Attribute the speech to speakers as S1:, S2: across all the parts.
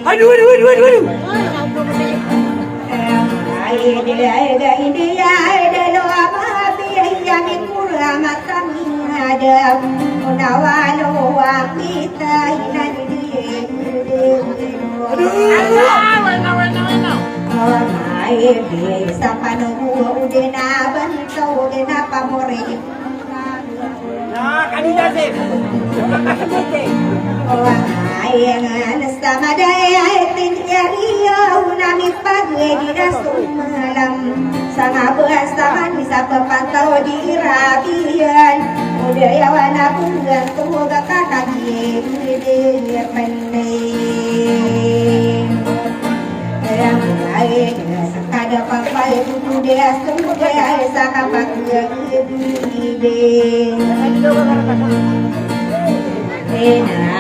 S1: Aduh, aduh, aduh, aduh, aduh. Nah, kan dijasip.
S2: Ayangan sama daya tinjariya unami pagi di dasar malam sama bersama bisa pepantau di rabian budaya wana bulan tuga kata dia pendek yang lain sekada pakai budaya semua sakapak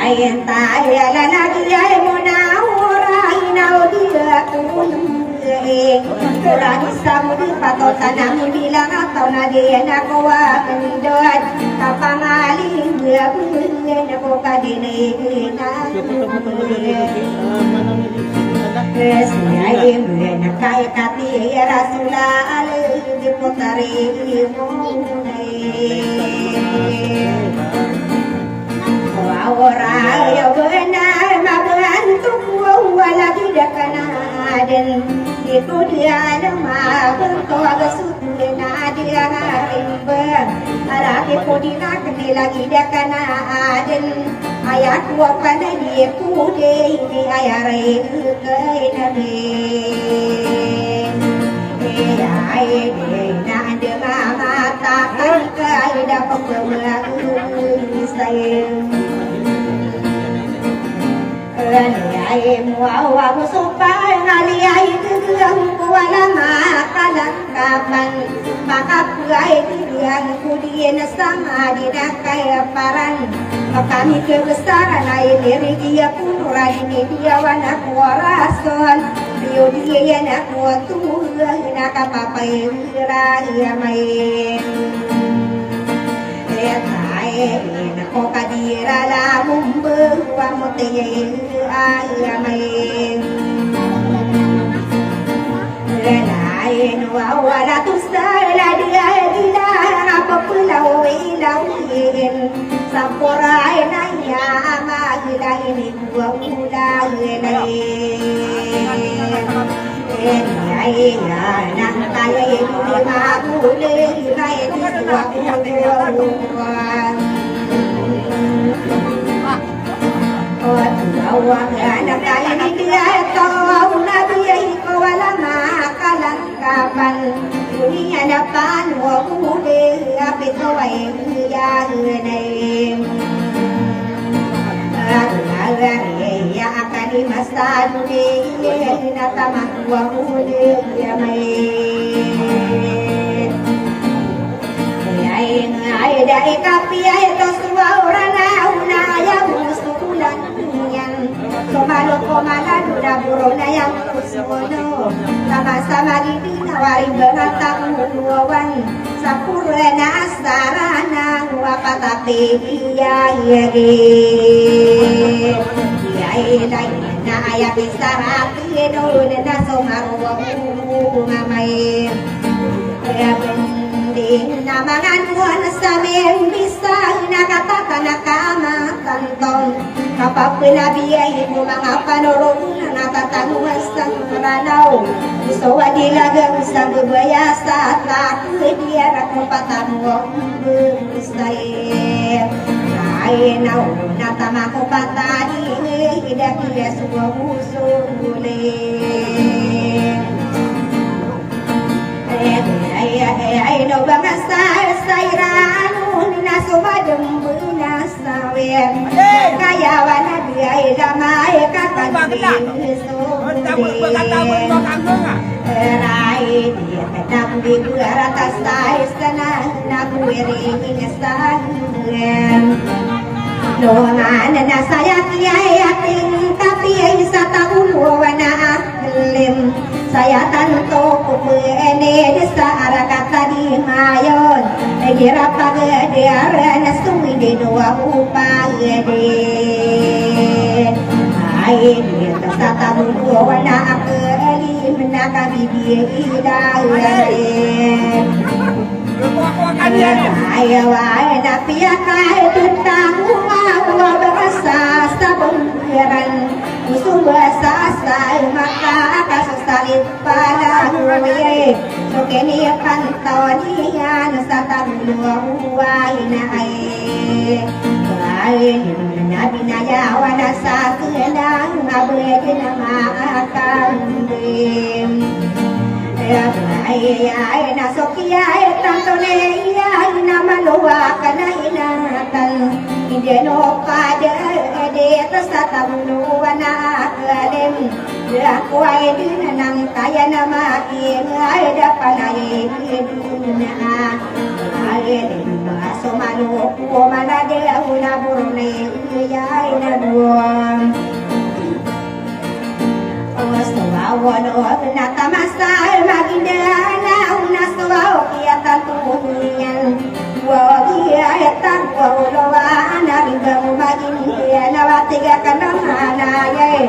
S2: Ayan tayo lalaki ay muna uray na udiya kumunay Kurang isa mo di patotan ang bilang ataw na diyan ako akandod Kapangaling bulan ako kadinay na Siya bulan na kaya kati rasula alay di putari mo Orang benar membantu wala tidak kanaden itu dia nama bertoga sudena dia ngarimbang araki podina kene lagi dia kanaden ayat dua pada dia kude ini ayare kainabe ai na ande mata kai da pemula saya Ay muawa supaya ngaliyay tugang kuwala makalangkapan Makapulay tugang kudiyan sama dinakaya paran Kami kebesaran ay dirigiya punuran ini dia wana kuwarason Rio dia yan ako tulang nakapapay raya main Nako kadira la mumbe wa muteye ayamay Lalain wa wala tusala dia dila apapulaw ilawin Sampura na ya magilain wa ulahin Ay nang tayo di maguli ay diswa Awang anak kali dia tahu nabi ko wala makalangkapan dunia depan wa kude apit ay ya nai ya akan di masa dunia natamak wa kude ya mai ay dai kapi ay to suwa urana una ya musulan Somalo komala duda burona yang kusono sama-sama dinawari beratang muawan sapurena asarana apa tapi iya na aya bisa rapi do na somaru ngamai ya bending namangan wana sameng bisa nakatata nakama kantong kapag pinabiyay mo mga panurong natatanungan sa ranaw gusto adilagang sa bubayasa at diyarak mo patanong bustay ay naw natama ko patani hidak iya suwa musulit ay no bang sayran nasumadong bunasawin kaya wana dia ai damai kakak Rai dia kadang di atas ais tanah nak beri ingesan Doangan na saya kiai ating tapi sa taun wana lim saya tanto kupene sa arakata di mayon gira pagadiar na sumi de doa upagade ai dia sa taun wana akali menakabi dia Ayaw ay napiakay tentang umawa bahasa sa bungkiran Gusto bahasa sa maka kasusalit pala huwi So kinipantaw niya sa tagluwa huway na ay Bahin na binayawan na sa silang Mabuhay na maakambim ay nasokia tanto neya na maluwa ka na inatan hindi no kada de sa tamunuwa na akalim ako ay din nang kaya na maingay da palay na ay din maso malupo manade una burne ay na duwang Wano natamasa magindana unasawa kiyatan tumunyan Wagia etan waulowa anarigamu magindiya nawatiga kanamhanayay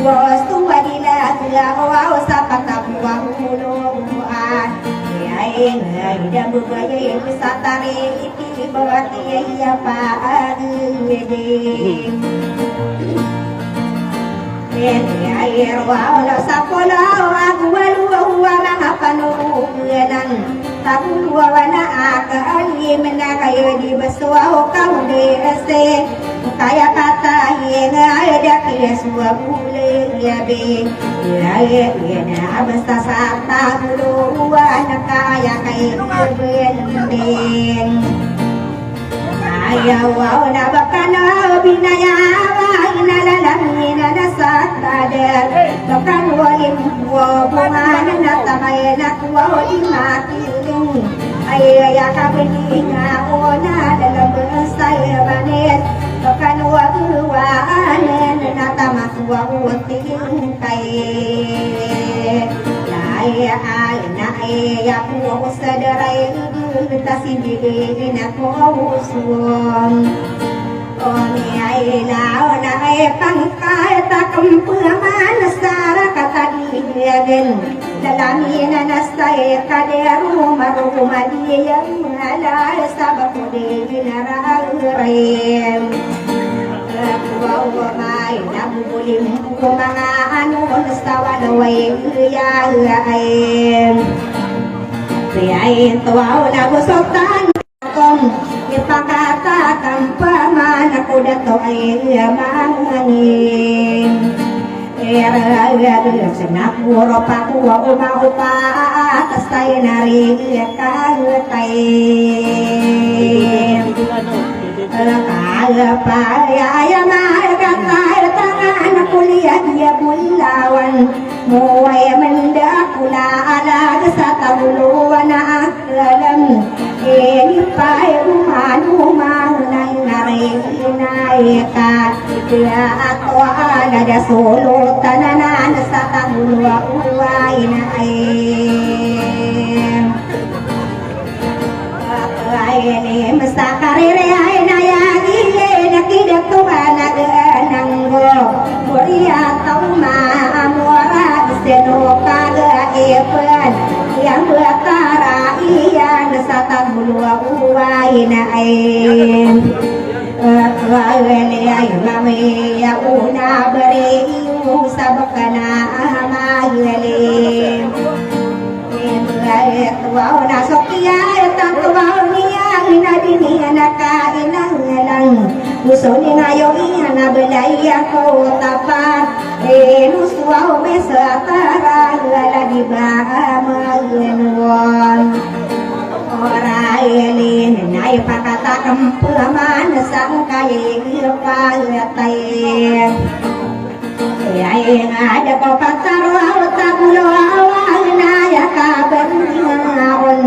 S2: Wastu wadila sila waw sapatapuwa huluwa Yayin hidam bugaya wisatari iti bawati ya paagwede air wala sapola agwalu wa mga panuulan tabul wa wana akali menakayo di baswa kaude ase kaya kata yenga ada kiaswa bule yabe ya na abasta sata bulu wa nakaya kay bendeng ayaw na bakana binayawa inalalamina na sa tader bakan walim bunga na tamay na kuwa di makiling ay kabili nga o na lalabas tayo manet bakan wakuwaan na tamakwa uting tayo ay na ay ako sa daray tasibigin ako uswong o ay lao na ay pangkay takampunaman sa katagigyan lalami na nastay kadero marumadiyang alay sa bakudi naragray Wawamay nabubulim ko mga ano sa walaway kuyayay Kuyay tuwaw na gusotan kong ipakatakang paman ako dato ay mangangin Sinapuro pa kuwa umaupa atas tayo narigakang tayo Kaya magatay tangan kuliah dia bulawan Muay mendakula alaga sa tabuluan na akalam Inipay umanuman ng narinay ka Kaya ako alada solo tananan sa tabuluan uway na ay Ay masa karire ay nayagi nakidak tuwa nagananggo Buria tauma amora seno kaga epan yang bertara iya sa tabulwa uway na ay Wawele ay mami ya una beri sabakana amayele Tuwaw na sokia etang tuwaw niya inadini nakain ang lang Gusto ni ngayon iya na balay ako tapat Nuswaw mesa tara lala di ba maganuan Oray lin nai pakata kempaman sangkai patai ai ngada ko pataro tabulo awana ya kaben ngaon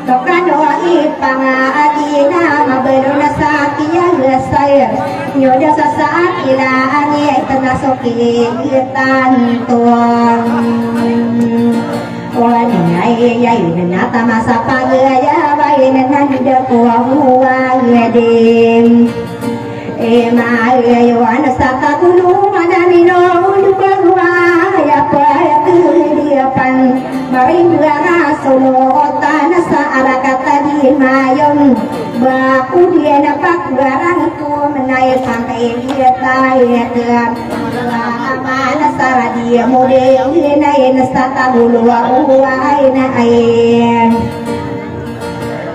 S2: tokano ipanga adina maberona sakia saya nyoda sasaat ila angi tanasoki tan tuang wan ai ai nata masa pagaya bai nananda ko wa yadim ma ayo anasata kulu mananino lubwa ya pa kehidupan maringga solo tanasa arakata di mayon baku dia napak barang ku menaik sampai dia tayat mana sara dia model naik nasata bulu wa aina ain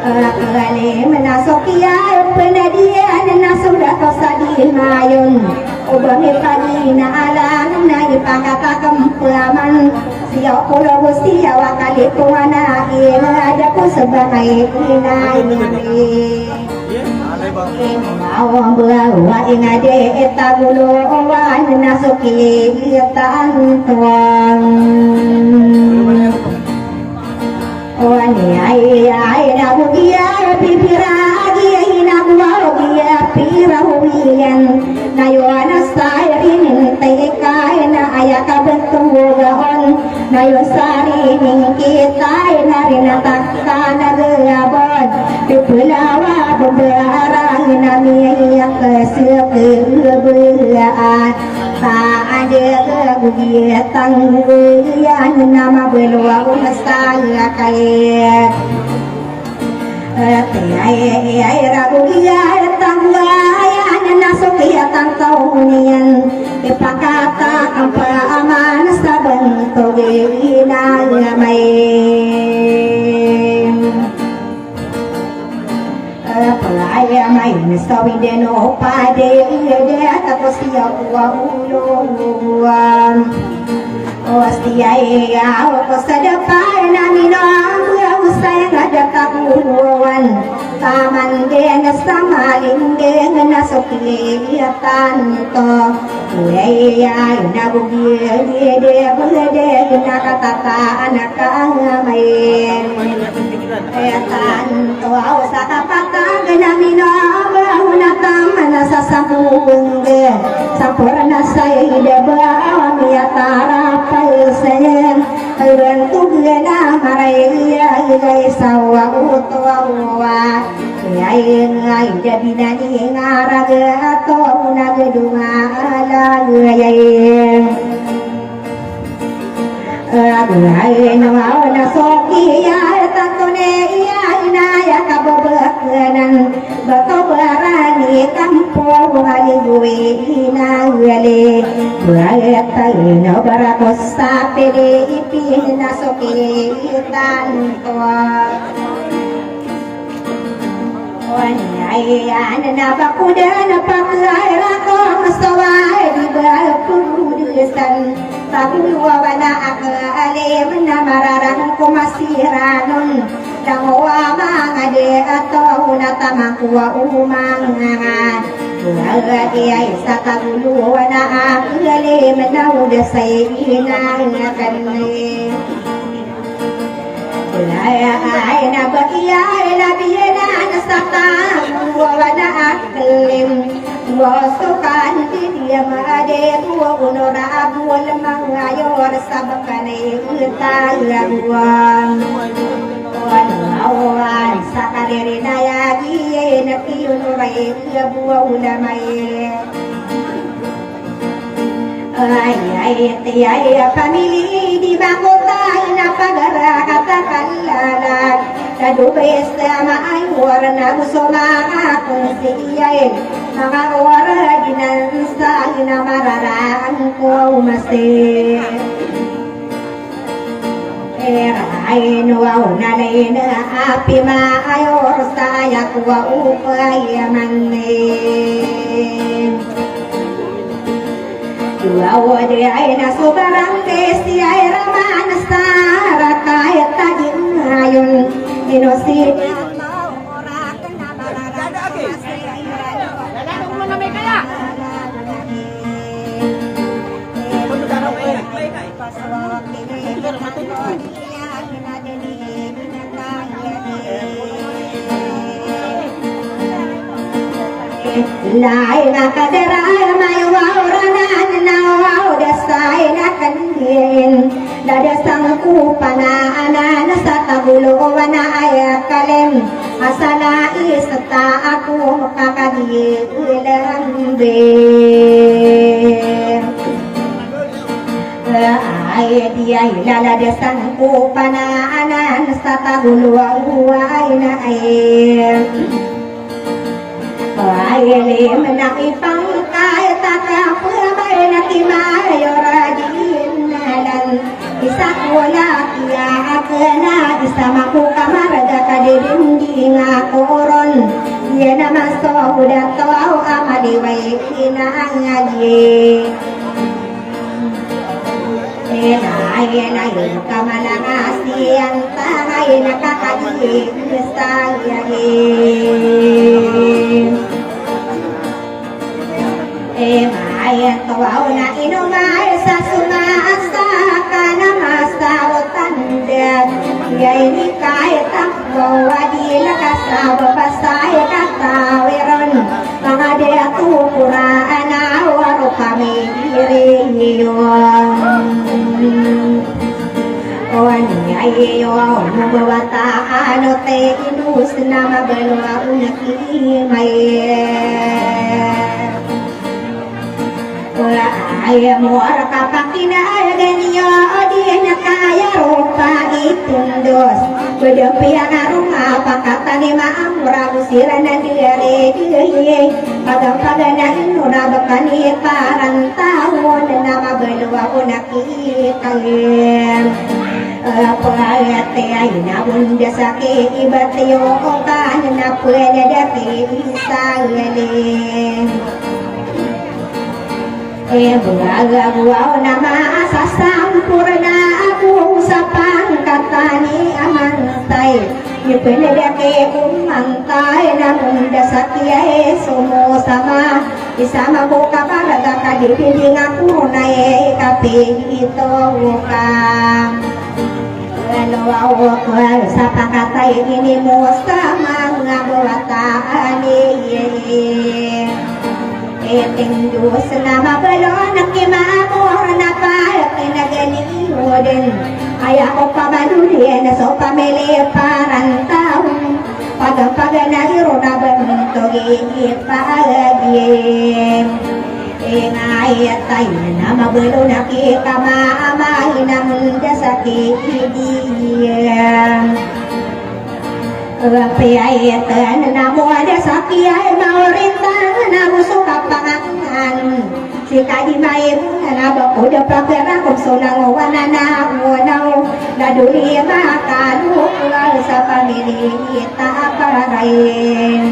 S2: kali menasokia penadia nasudah tosadi mayon ubami pagi na alang na ipangata kempaman siya pulau siya wakali tuana ina ada ko sebagai ina ini awang bawa ingade etagulo wan nasuki tan tuang wani ai na bugia pipiragi ai na bugia pirahuian na yoana sairin teka na ayaka bentugaon na yosari ning kita na rinatakka na gabon pipulawa beberang na miya kesebelaan ada bugia tangguyan nama belua saya kaya ai rabugia tangguyan nasukia tangkaunian ipakata kampa aman saban togina mai pelaya main sawi deno pade dia tapos dia uang ostia ya ko sadapai namino usai ngada kabuan taman den samaling den nasoki tanto ya nabugi dia berde nakatata anak main tanto ausaka patang namino bahunata manasa sampungge sampurna saya bawa miatara paisen bantu gena maraya gai sawa utwa ai ngai jadi nani ngaraga atau nagedunga ala gayai ai nawa nasoki ya tantone ya inaya kababakanan bato barani kampo ali gue ina gale berata ina barakos sapede ipin nasoki tanto wanai ana bakuda na pakai rako mastawai di baku desan tahu wana akale menamararang ko masiranon dangwa mangade atau natamaku umangan Wala sata dulu wana akale menau desai ina ngakane Laya aina bakia ina biena nasata wana akalim wasukan dia made buo unora buol mangayor sabakane utalawan awan sakadere nayagi nakiun rai buo ulamai ay pamili di bangkota napagara katakan lalat kadubes sama ay warna busoma akong siyain mga wara ginansa inamararaan ko umase ay nuwaw na na api maayor saya kuwa upay manin Wow, dia ina sobarang kesi ay raman sara kaya tagin ngayon inosin Lai na kadera mayu auranan nawau dasai na kandien dada sangku pana anan satabulu wana aya kalem asana iseta aku kakadie lembe ay dia ilala de sangku pana anan satabulu wana aya Ayele menakipang kaya taka pulabay na kimayo rajin nalan isa wala kiya akana isa makukamaraga kadidindi nga koron yan naman so udah tau amaliway inaangadye ayun kamalangasi ang tangay nakakadiin sa iyahin mayan tawaw na inumay sa sumaasa ka na masawatan din yay ni kahit takbo wadi nakasawa basay katawiron mga deaturaan na waro kami iriyon Ayo mabawata ano te inus na mabalwa unakimay Ay mo kapakinayagan niyo di na kaya rupa itundos Kudapi ang arunga pakatanima ang murabusira na diri Pagpaganain mo na bakani parang tawon na mabalwa unakikalim Pagate ay nabunda sa iba't yung kan na pwede dati isagalin Buwag-buwaw na maasasampur na ako sa pangkatani amantay Ipwede dati umantay na munda sa kiyahe sumusama Isama ko kapalaga kadipinding ako na kapito ka Luwawak sa pakatay ini mo sa mga bawataan Eting Diyos na mabalo na kimamor na payak kinagaliho din Kaya ko pamalulin so pamili parang taong Pagpaganahiro na bantog ipagim Ingay tayo na mabalo na kikamaamahin na munda sa kikidiyan Piyayatan na muada sa kiyay mauritan na gusto kapangangan Sika di may na bakuda prakera kung sulangawan na unaw Naduli makalukal sa pamilita parayin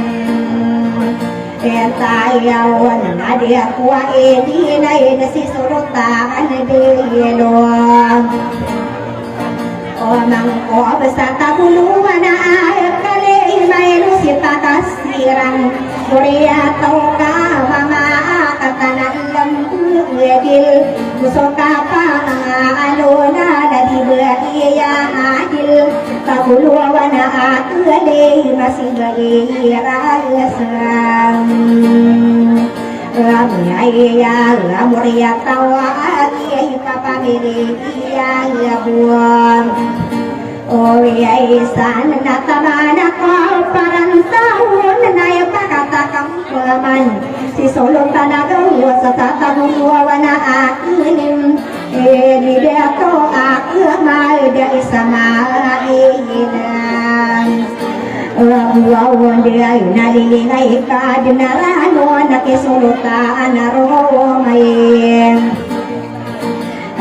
S2: Tayawan na di ako di na inasisurutaan dilo Mangko basta tabuluan na ayat kali may lusita kasirang Korea tau ka mga katanan lambuedil Gusto ka pa nga ano na nalibla iya adil Tabuluan na akali masigali ralasang Ramyaya Ramuria tawa ay kapamili iya buwan O yay sana nataman ako parang taon na ipakatakang paman Si solong tanagaw sa tatanguwa na akinim Hindi ako akimal da isamainan Wawon di ay nalilingay ka dinarano nakisulutaan na romay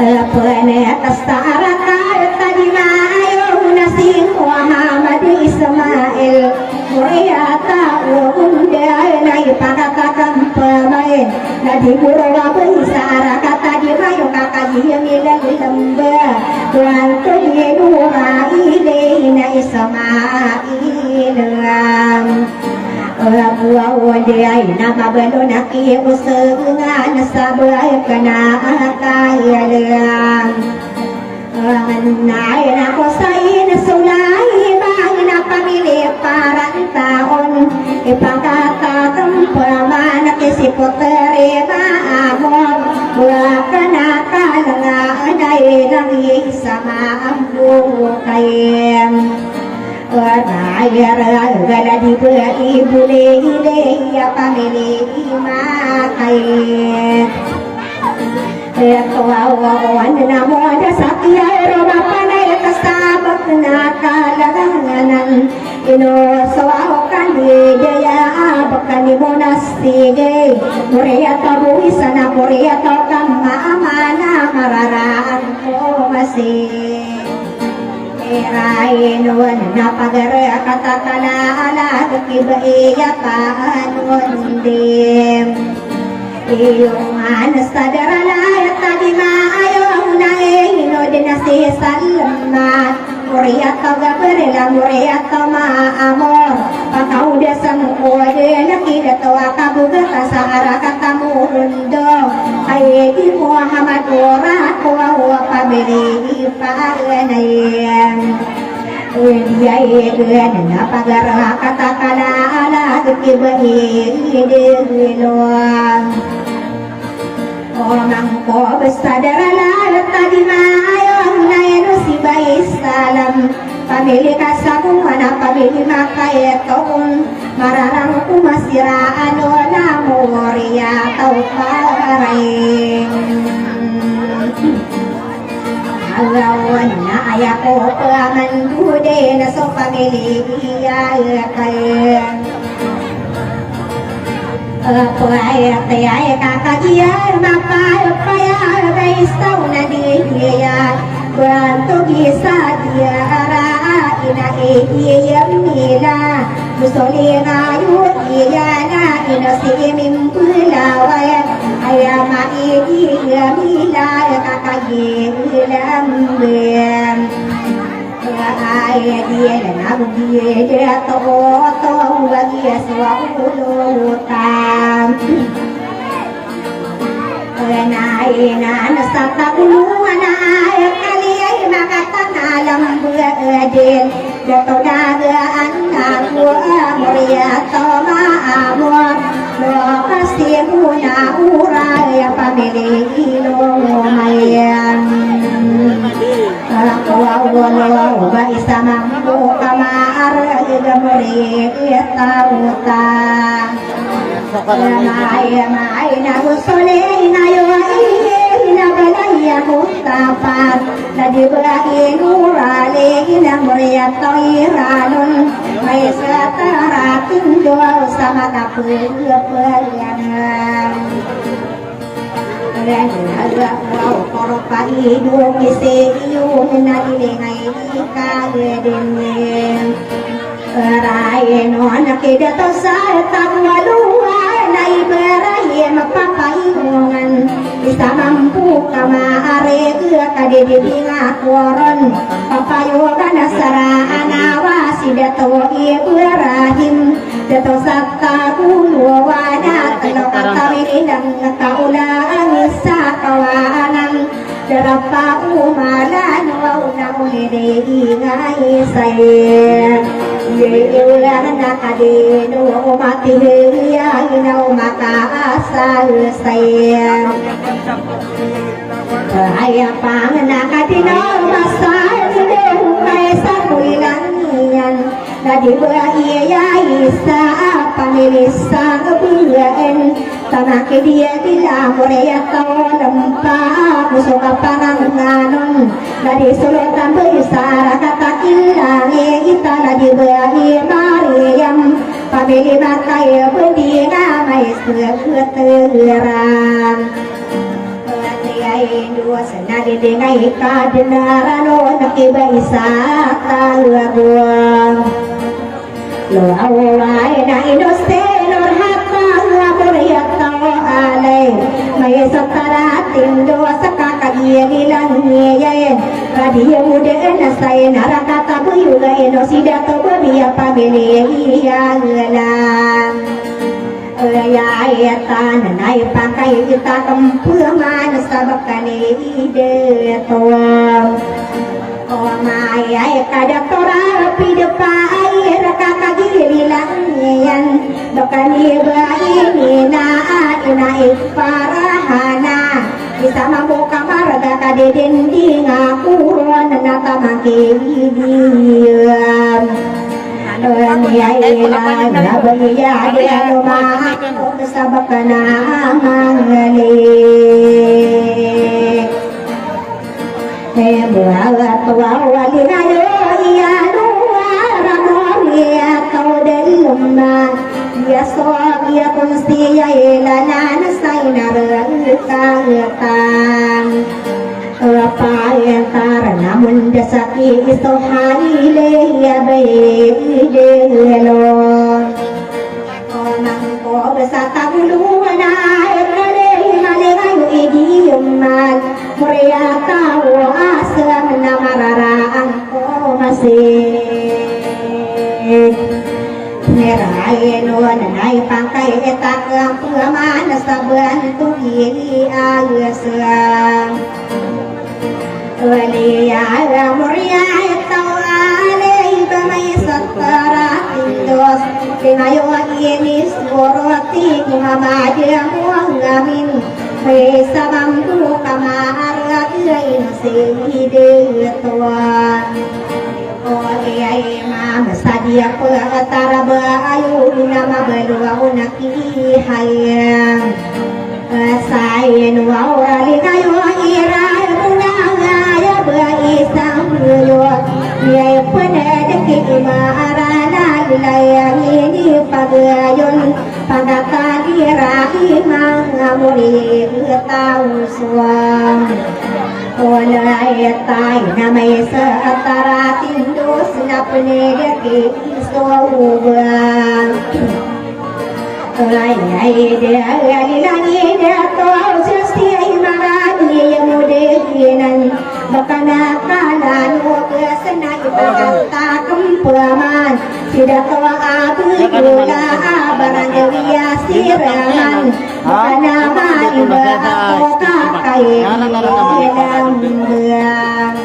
S2: Pwene kastara ka tadi mayo nasing Muhammad Ismail Korea tao di ay naipakatakang pamain Nadiburo isara ka tadi mayo kakadiyang ilang lamba Tuanto di nura ilay na Ismail Wawon di ay nakabalo na kiusungan Sabay ka na kayalang Nai na ko say na sulay bang na pamilya para taon ipagkakatang paman na kisipotere maamon mula ka na kalangaan ay nang isama ang bukay Nayara gala di bule ile ya pamilya imakay Kawawan na mo na sakya Roma panay kasabak na kalaganganan Inosawa ka ni Daya abak ni mo na sige Korea tabuhi sana Korea to kama na mararaan ko masig Irainun na pagara katakala Kibaiya paanun dim Iyong anas tadarala tadi maayo na hinod na si salamat Korea to gabrela Korea to maamor Pakauda sa mukode nakita to akabuga sa arakatamundo Kaya di Muhammad ora kuwa pabili paanayan Dia ikan na pagara katakala ala kibahi diluang Orang ko besadarala tadi mayong na eno si bay salam Pamili kasakung mana pamili makayetong mararang kumasiraan o na moria tau paraing Alawan na ayako paman bude na so pamilya kaya Paya paya kakagiya mapaya baisaw na diya Banto gisa dia ara ina iyam nila Musoli ngayut iya na ina simim pulawaya Ayama iya mila kakagiya lambem Ay dia na dia to bagi suaulutan Nai na nasata kulungan ay kali ay makatanalam buadin Dato dagaan na kuwa moria to maamor Lokasi muna uray pamili ilong Kawawalau baisa mampu kamar igamuri tauta Maya na gusole na na balaya mustafat Ladi bagi nurale igamuri toiranun May satarating doa sama kapulapalanan Dan wow koropa hidung isi yung nalilingay ikagedin Rain o nakida to sa tagwaluan na ibarahin magpapahilungan Isa mampu ka maaari kadidibing akwaron Papayugan na saraan awa si dato ibrahim Dato sa taguluan at talokatawin ang nakaulaan sa kawanan Darapa umalan wow na ulirigay sa'yo Iulan na kadino umatihiya inaw makaasal sa'yo Kaya pang nakadino masal kay sa kuilan niyan Nadi ba iya isa pamilisang bulan Tanaki dia bila Korea tao lampa Muso ka panganganon Nadi sulutan bersara kata ilangi Kita nadi bahi Mariam Pamili makai berdina May seketerang Tiay dua senadi dengai kadenarano Nakiba isa kaluaruang Lo awai na inose Lor hata Korea tao alay May satarating doa sa kakagiya nilang niyayin Kadiya muda na say narakata buyuga ino sida to babiya pamilya iyang Ayatan na ipangkay kita kampuman sa bakani ide to Oh maya kada tora pidepa air kakagililang yan dokani baini na ina iparahana bisa mampu kamar da kadedending aku na tamake diam ya ila nabaya dia rumah sabakana mangale Buat wali ngayo iya dua ramon iya tau delumna ya so ya kunsti ya elana nasaina berangkatan apa yang karena mendasaki itu halile ya bedelo onang ko besata bulu na kale malegayo idiuman Muria tahu asam namararaan ko masih Merai nuan nai pangkai etak pengaman saban tuhi ayasam Walia muria tahu alai bamai satara indos Dengayo ini suarati muhammadiyah muangamin Sabang tu kamar lain sehide tuan. Oh iya mam sadia petara bayu nama berdua unaki hayang. Saya nuau rali kayu ira bunga ya berisang buyut. Dia penedek imarana wilayah ini pagayun. Pagata dirahi mangamuri tahu suam Oleh tai namai seatara tindu senapne deki soubang Oleh dia lagi dia tahu sesti marani yang mudekinan Bakana kanan wakasana ibadata kempaman Tidak tahu abu gula barang dia siraman Bakana ibadah kota kaya dalam belang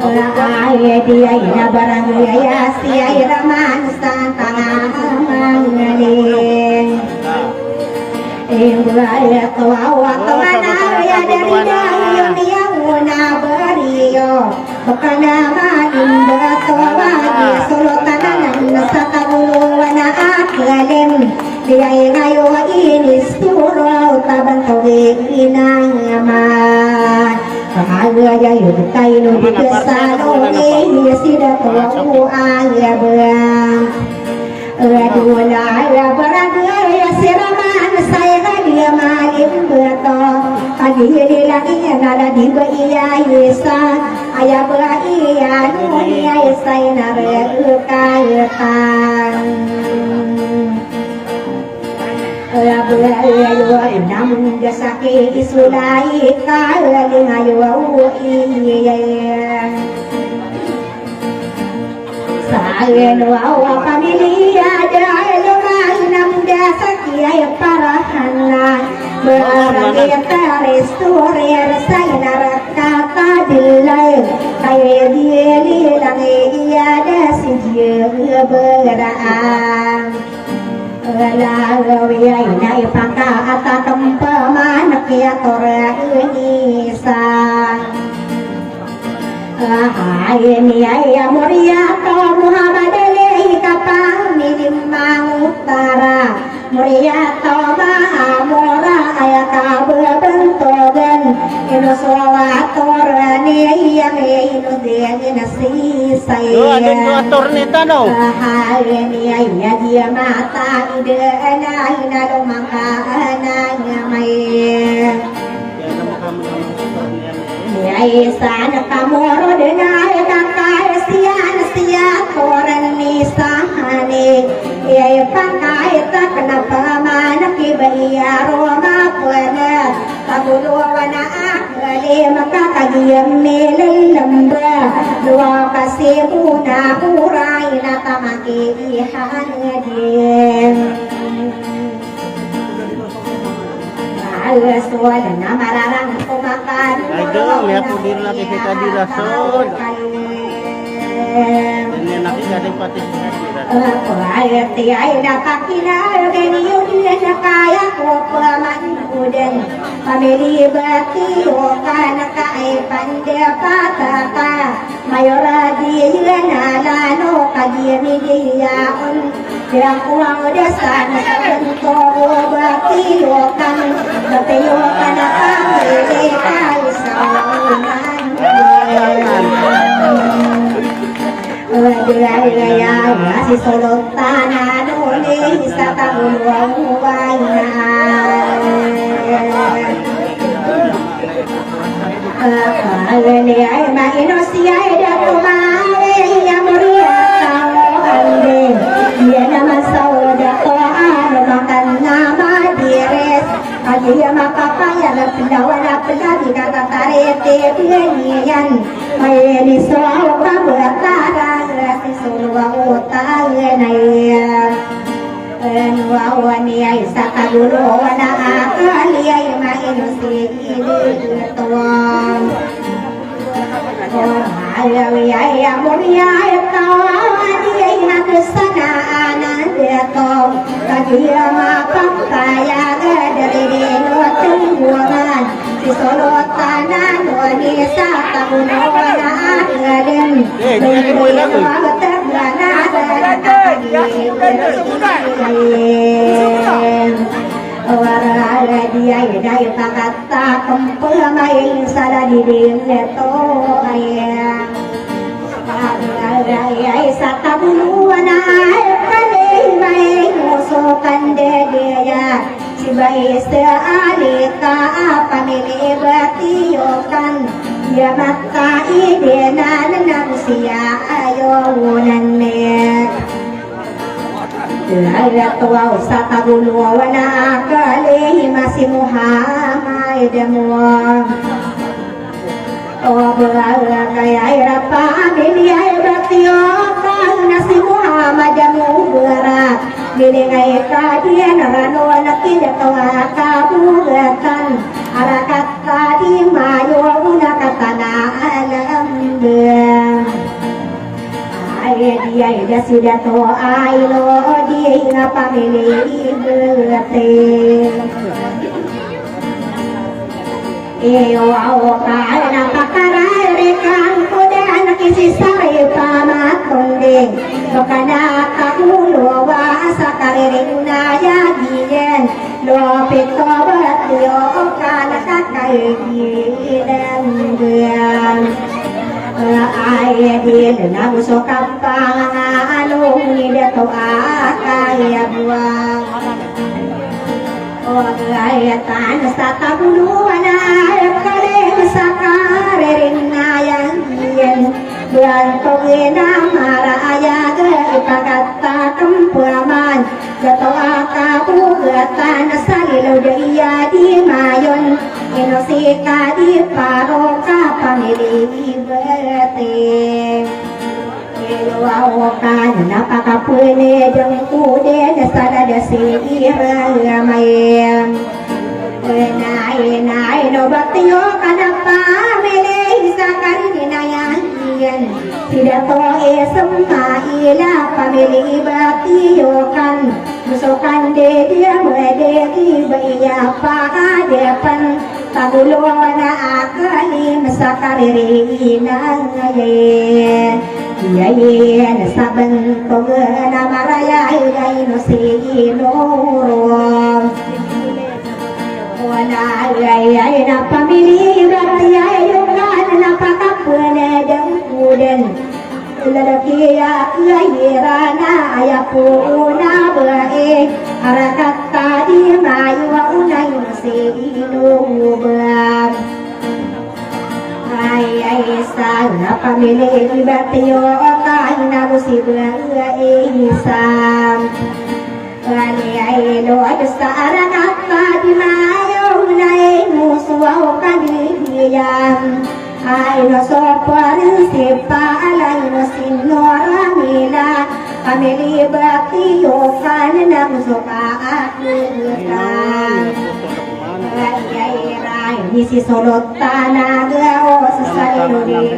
S2: Oleh dia ina barang dia siraman santana mangaling Ingwala kawawa kawana ya dari dayun yang beriyo Bakana malinda tawagi solotanan nasakabuluwana akalim Dia ngayo ini sturo taban kawinang aman Kahaga yun kayo di kesalo Iya sida kawawu aya berang Aduna ya baraga ya siraman saya dia malim beto Pagi lagi nada di iya yesa ayah iya nunia yesa nare kaitan Labu ayo namun jasaki isulai kali ngayo iya Saya nuawa pamilya dahil mainam dasaki ay parahana Berarang tarestorer saya narakakadilay Kaya dili lang iya dasi dia beraan Lalawi ay naipangka at atampaman kaya tora inisa Ini ayah muria to Muhammad alaihi kapang minimang utara muria to mahamura ayah kabebentogan ino solator ni yang ino dia nasi saya ini ayah dia mata ide ina lumangka nyamai Aisan kamoro denai kakai sia koran nisahane Ia pakai tak kenapa mana kibaya roma puana Kabulu wana akali maka kagiam melel lembra Dua kasih muna urai natamaki ihan ngadiem Alas wala na mararang kumaka
S3: Aduh, lihat udir lagi kita dirasut. Ini lagi gak pati
S2: Ayati ay napakina gani yun na kaya ko paman udan pamili bati o kanaka ay pandapataka mayora di nalano kadiyami diyaon yang uang desan santo bati o kan batayo kanaka may kay saunan Daya si solotana nuli sa tabuluang huwayna Kapalani ay mainos ay datumare Yamuria kao ande Yan naman sa oda ko ano makan na madires Kaya makapaya na pinawa na pinabi kakatarete Yan may liso ako kabulatara si sulwa utang na wawan ay sa kagulo na akali ay mainusi ilituwang ayaw ay amuri ay kawani ay natusanaan dito kaya mapapaya dari dinutong buwangan si solotanan wani sa kagulo na akali Warala dia dai pakata kumpulai sada diding leto ayang Warala sata buluana kale mai musukan dia si bai sealika pamili batiokan ya mata idena nanusia ayo nanek Laila tuwa sa tabulu wana kali masih Muhammad demo Obala kaya irapa milia ibatio kan nasi Muhammad demo berat Bilingai kadian rano nakidat tuwa kabugatan Arakat tadi mayu una katana alam dia ida sudah to ailo dia ngapa milih berate awo kana pakara rekan kuda anak isi sare pamat konde bakana kakulo wa sakare naya dien lo pito batio kana kakai dan diam Ayah dia nak busuk kampang alung ni dia tu akaya buang. Oh ayah tan sata bulu anak kale sakare rinayang yen buan kogena mara ayah ke ipagata kempuraman jatuh akabu gatan salilu dia di mayon inosika di paroka pamili berate Ewawakan napakapune jengkude dasada dasi iramayam Nai no baktiyo kanapa mele isakan dinayan tidak tohe sempa ila pamili baktiyo kan musukan de dia mede di baya pakadepan pagulo na akali masakariri nangaye Yai nasaban togana maraya ilai no sinoro Wana yai na pamili yai yogan na pakapune dengkuden Lalaki ya rana ayapuna bae harakat tadi mayu unai sinu bab Ay sana pamili ibatiyo kahina musibah isam Ay lo sa arakat tadi mayu unai musuh kadiyam Ay no sopar sipa alay no sinora mila pamili batiyo kanina musuh kaakita Ay di si solot tanah gao sesalu dia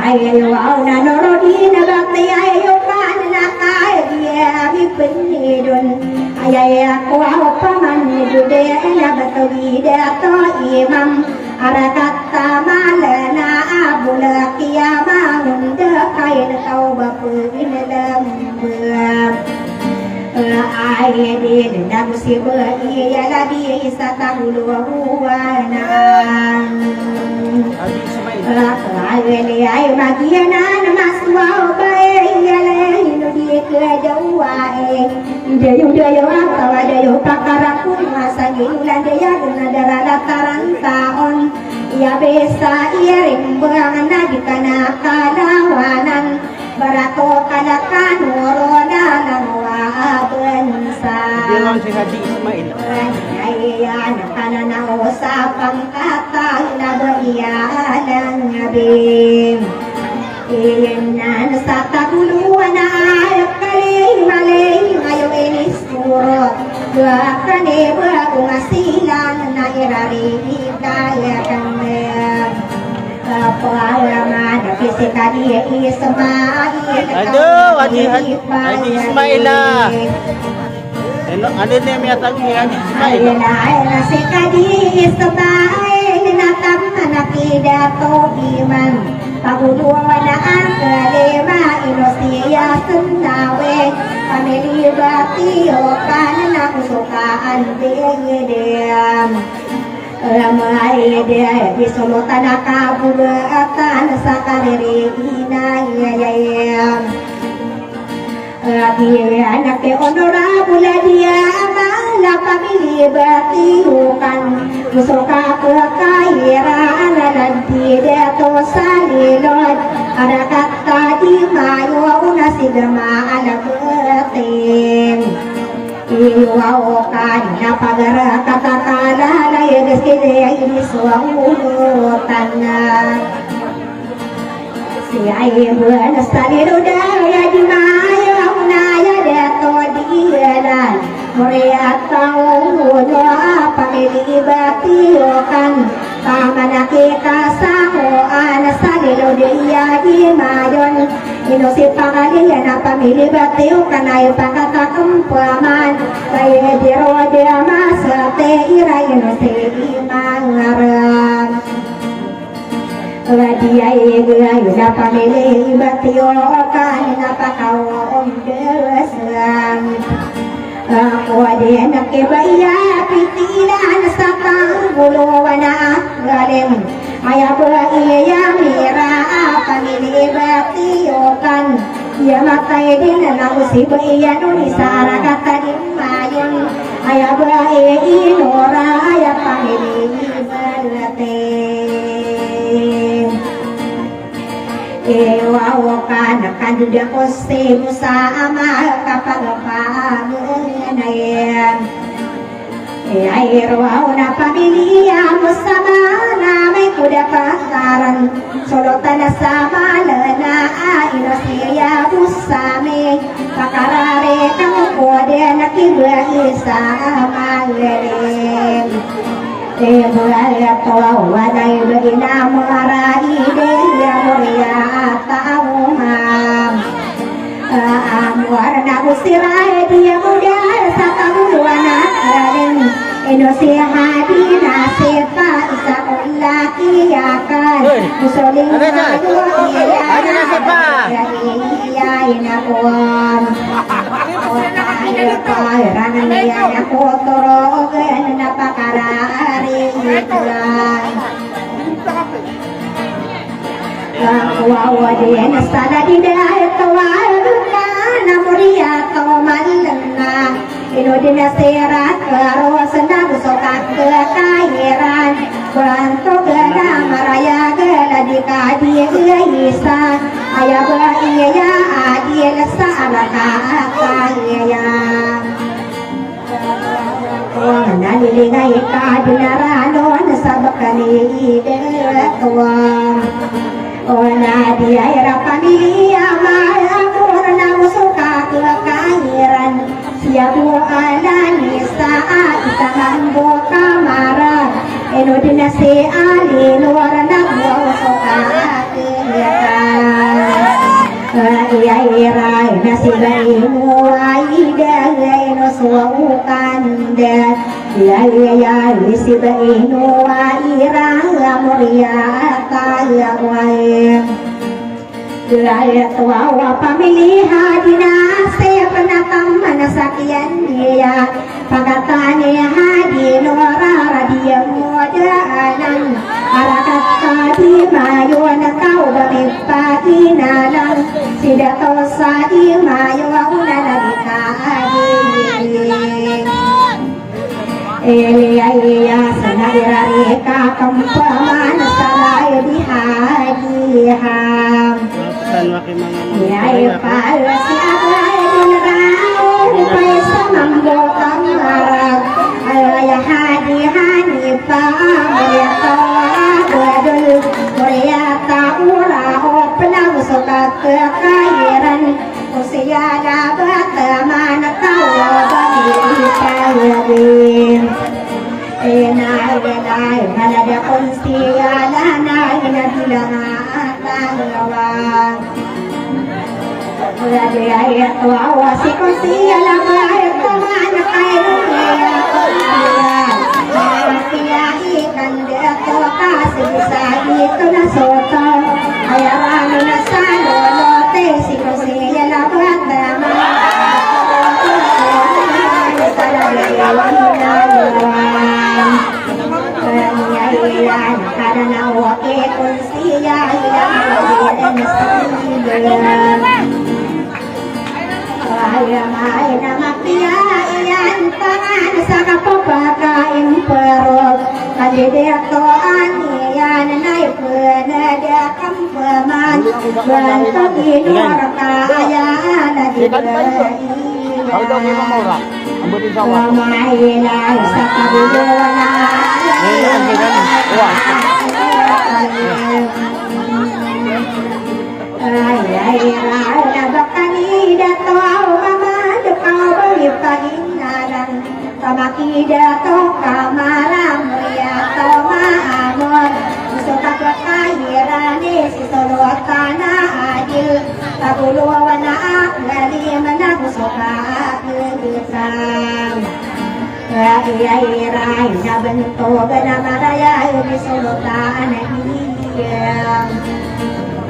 S2: ayo na norodi na bakti ayo kan na dia mi penidun ayaya ko paman dude na batawi dato imam arakata malana abula kiyama hunda kain tau bapin lambab ayedin na musibah iya lagi satahulu wana Ayeli ay magiana maswa bay yale di kejawae dayu apa dayu pakaraku masa gilan dia guna darah taran ya besa iring buangan di kana kalawanan barato kalakan warona nangwa bensa
S3: Dia si Haji Ismail.
S2: ya kana na usapang kata na bayanan ngabim inan sa taguluan na ayok kali malay ngayo inis puro dua kane kung asilan na irari kaya kami pengalaman fisika dia Ismail
S3: Aduh, Haji Ismail lah. Ada ni yang tahu Haji Ismail.
S2: Ayana sikadi Ismail natam nakidato iman paguduwanaan kalima inusiya sunawe pamili batio kanana kusukaan diyediyam ramai dia di solotan kabulatan sakariri inayayam dia anak honorable dia amala pamili batiukan musuka kekairan dan tidak to salilod ada kata di mayo unasigama ala betin iwawakan napagara katakala na yageskide ini suamutan si ibu nasalido daya di mayo unaya dato dialan Muria tau doa pamili batiokan pamanaki kasamo anasalilo dia di mayon inusi pangalian na pamili batiokan ay pakatakumpaman kaya diro dia masate ira inusi imangaran dia ibu na pamili batiokan napakawong derasang Aku ada nak kebaya pitilan sakang buluwana galem ayah beraya mira pamili batiokan ia makai din na usibaya nuni sara kata di mayun ayah beraya inora ayah pamili balate wawakan akan duda kose musa ama kapagpamenayan air wauna pamilya musama na may kuda pasaran solotan na sama lana inosiya musame pakarare kang kode nakibahi sa magalem Mulai tawa wadai begina marai dia muria taumam amwar na usirai dia muda satamuana karen enosi hadi nasifa isa ullaki yakan musoling
S3: Ada nasifa
S2: ya inakuam rananya aku toro napakarari itulah wawadia nasada di dahil tawaluka namuria tawamalana inodina serat karo senang sokat kekairan bantu gada maraya gada di kadi isa ayah bahaya adil saaraka kaya nalilingai kadinarano nasabakani dewa ona dia era pamilya malamur na musuka kekairan siabu alani saat samambo kamara eno dinasi ali luar nagwa sokake iya irai nasibai muaida eno suukanda iya iya nasibai muaira muriata wae Gaya tua wa pamilihan dinase penatang manasakian dia pagatane hadi lora radia moda anang arakat tadi mayu nakau bami pagi nalang sidato sadi mayu una nabika Elia sanadira ka kampaman salay di hadiham Yai pala si abay dinarao upay sa mambo kamarag Alaya hadi pa Mayata adul Mayata ura o palagusokat kairan Usiyada bata manatawa bami Enay malada konsiyala na inadilangatan Ladaya tuawa si konsiyala bahaya kumana kayo Kaya konsiyan Kaya ikan dito kasi sa ito na soto Ayarano na sa lolote si konsiyala bahaya karena wakil konsiya hilang ay na mapiyayan tangan sa kapapakain perut kadidito aniyan ay penadakam peman bantog inor kayaan na Pamailan sa kabulan ay nabakani dato mama dekau bagi paginaran tamakida to kamaram ya to maamor suka kahirane sisolo kana adil kabuluwana lali managusoka Rai rai na bento gana maraya bisulutan hiyam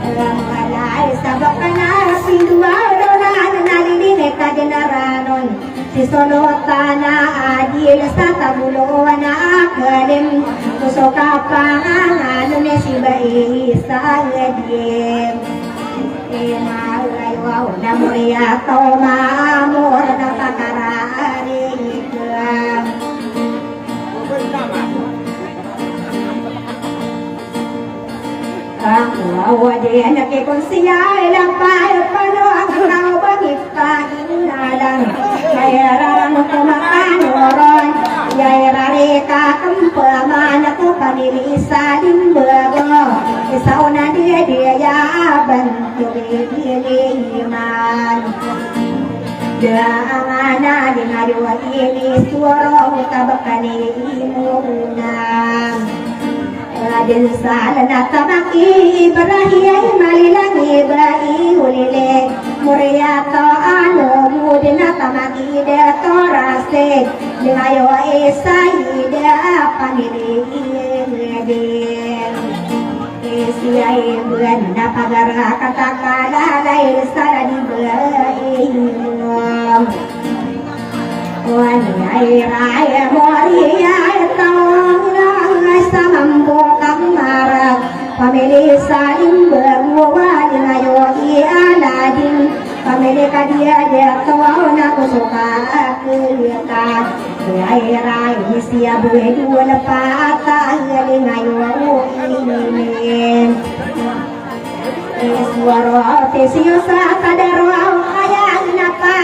S2: Kalay sabak kana sindua doran naliline kadinaranon sisulutan na adil sa tabuluan na akalim kusoka pangano ni sibai sa gadiem Inalayaw na muya to maamor na pakarari Ang wadi nakikonsiya ilang pano ang tao bagipagin nalang Kayarang kumakanuron Yayarari kakampaman ako panilisa limbago Isaw na dia yaban Tugiliman Daangana di ngaduwa ini suara tabakani imunang Adil salan at tamaki Ibrahiyay malilangi Ibrahim ulile Muriyato ano Mudin at tamaki Dato rasig Lingayo isay Da panilihin Isiyay buwan na pagara Katakalalay Sara di buwan Wanay raya Moriyay Tawang sa mambo kamara pamili saling bermuwa di ngayo ialadin pamili kadia dia tawa na kusuka kita rai siya buwe dua pata di ngayo ini suara tesio sa kadaro kaya napa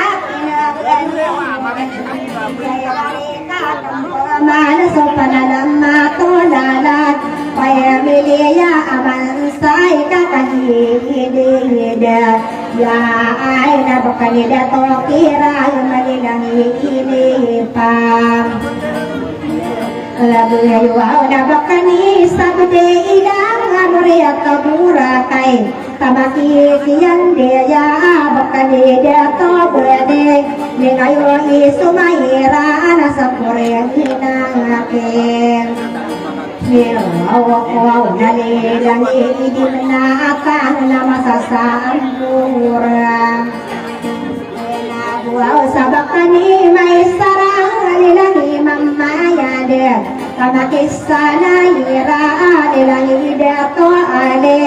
S2: Mana sopanan matolalat payamiliya aman say kakahidida ya ay nabakanida to kira yung malilang ikilipang lagu na bakani sabde ilang amriya taburakai tabaki kian dia bakani dia to berde nengayo isumaira anasapore hinake Wow, nali di menakang nama sasampura. Wow, sabakani mai sarang lilangi mamaya de. Kama kisana ira lilangi de to ale.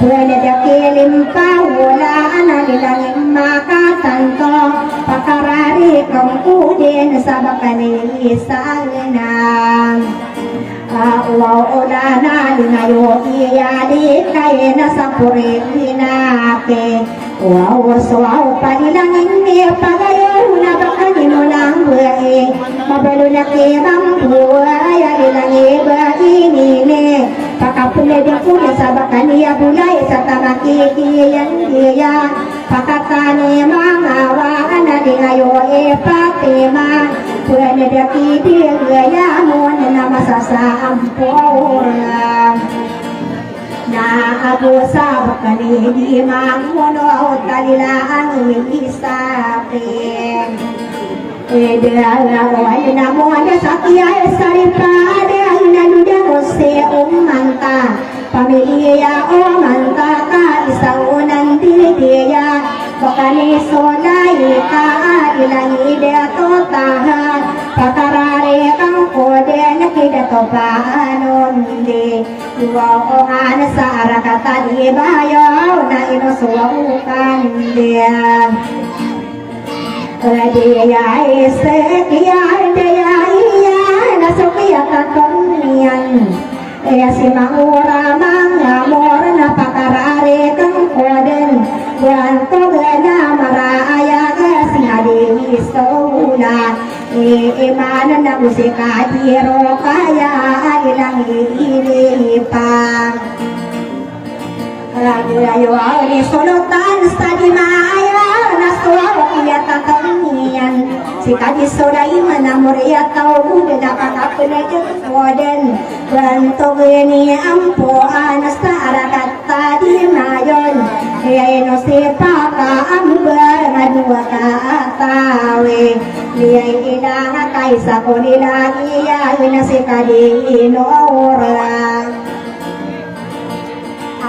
S2: Buene de kilim paula ana lilangi maka tanto. Pakarari kongkudin sabakani isangenang. Wow, na linayo iya di kaya sa purinake. Wow, wow, panilangin ni pagayo na bakani mo lang buhay. Mabalo na kimang buhay, ilangi ba inine. Pakapula din po sa bakani bulay sa tamakikiyan diya. Pakatani mga waan na linayo ipatima. Pwede daki dia mo na masasampura na ako sa bakani di mamuno o talilaan isapin edala ay na mo na sakya saripade ay naluda ko se umanta pamilya o manta ka isang unang didiya bakani solay ka ilang ide to tahan pakarare kang kode nakida to paanon di duwaongan sa arakatan ibayo na inusuwakan dia dia sekia dia iya nasukia kakonian si mangura mangamor na pakarare kang koden wanto gana maraya si hadi soula imanan na musika tiro kaya ilang ilipa ayo ni solotan stadi maya naswa iya tatanian si kadi sodai manamuriya tau buda pakapne joden banto geni ampo anasta arakat tadi mayon ya no sepaka ambar ngadua tawe dia ilang kaisa konila iya inasikadi inora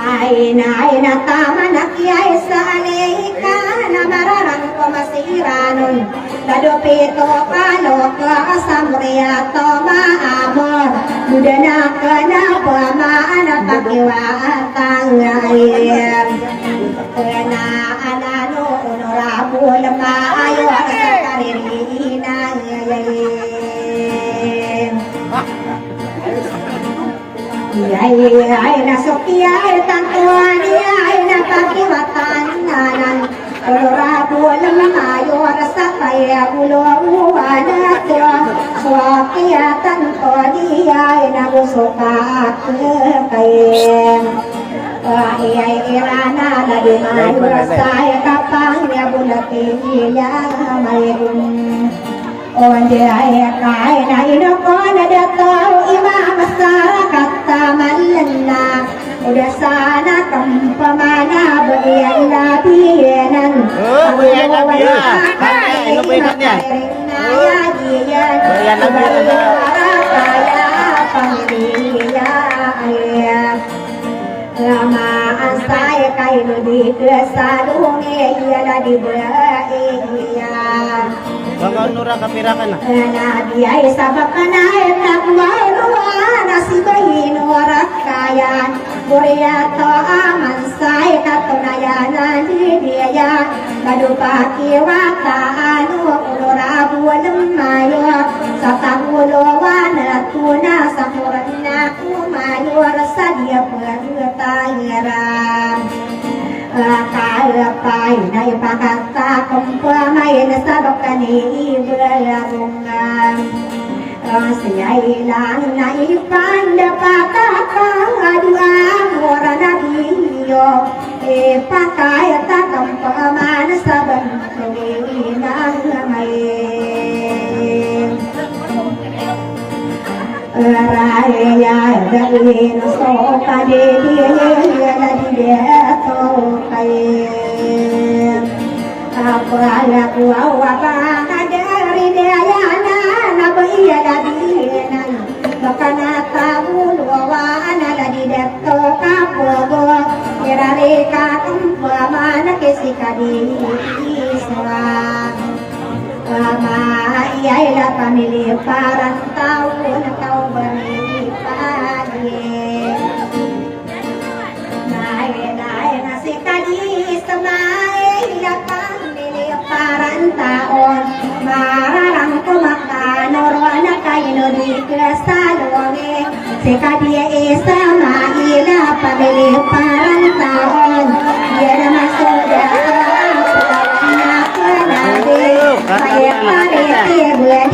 S2: Aina tama nakiay sa alika na mararang kumasiranon Ladopito kalo ka samriya to maamor Muda na ka na pamaan at pakiwatang ngayon Kena anano honorable maayo sa karirina ngayon Ay nasukiyay tantuan ay napakiwatan nanan Kolorado lang ayo sa kaya uluan ato Swakiyatan ko ay nagusukat kayo ay irana na dumayo sa kapang nabulating ilang mayroon Onde ay kaya na inoko na dato imamasa katamalan na Udah sana kampamana bagian labianan
S3: bagian labian ano po ikat niya? Bagian labian
S2: kaya pamilya lamaan saya kayo di kesadungi iya di iya
S3: Baka nura kapirakan na.
S2: Nabiay sabak kanay nagwaruan nasibahin warak kayan Buriyato aman say katunayanan didiya Kadupaki wataan ulurabu lumayo Sa tanguluan at tuna sa kuran na kumayo Sa diya pagtahiran Kalapay na ipakata kung pamay na sabak kaniibalarungan Siya ilang na ipandapakakang aduang wara na biyo Ipakay at takang paman sa bantuin ang may ya dari so kade dia la dia to kai apa ala kuwa dari dia ya na iya dari nan bakana tahu wa ana la dia to kapo kirare ka mana kesikadi iswa Lama ialah pamilih parantau Kau beri pagi Naik nasi kali semai Ialah pamilih parantau Marang ku makan Norwana kaino di kesalonge Sekadia sama Ialah pamilih parantau Ia masuk dalam Saya pare bulan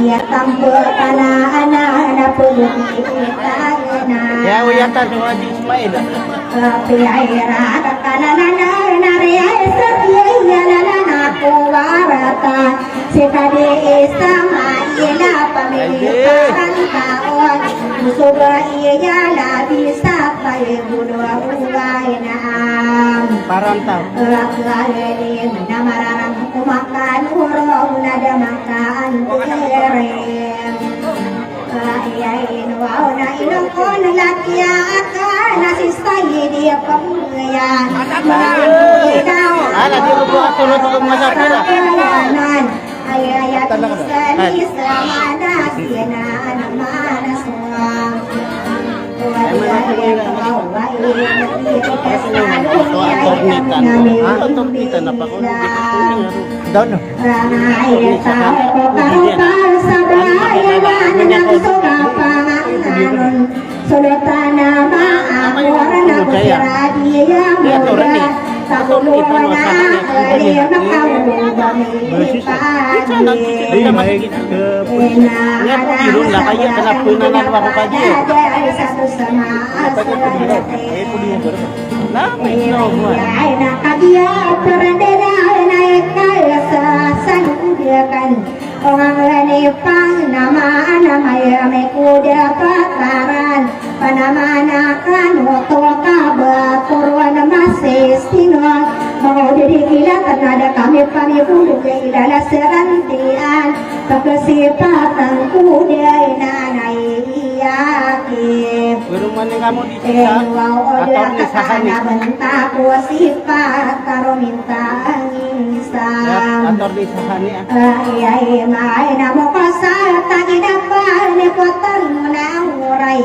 S2: dia tampil anak-anak puluh
S3: ya uyatan sama Haji Ismail
S2: tapi akhirnya kanan nari setia lana kuwarata sekali sama ialah pemilik parantauan musuh ialah bisa pakai bunuh uwainam
S3: parantau
S2: ini namarang kumakan urang nada makan terem ayain wau na inong laki akan nasi saya dia pemuyaan
S3: anak dia buat turun masak
S2: kanan ayat Islam mana siana mana semua orang lenipang nama ya mekuda pakaran panamanakan waktu kabar korwan masih sinon mau jadi gila karena kami puluh gila serantian kesempatan kuda nanai yakin
S3: berumah kamu di sini atau di sahani
S2: bentak sifat karo minta ngisam
S3: atau di sahani
S2: iya main namo kasar tagi dapat nepotan menaurai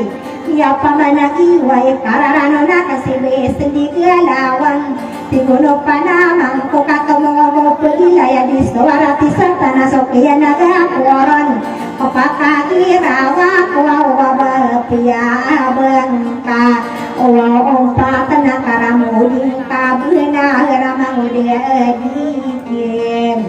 S2: ya pamana iwai kararano nakasibe sendi galawang tigono panamang ko katomo pelilaya di suarati serta nasokia naga koran opakagirawa kuawa bapia bengka ompa tanah karamuding kabina ramangudea dikim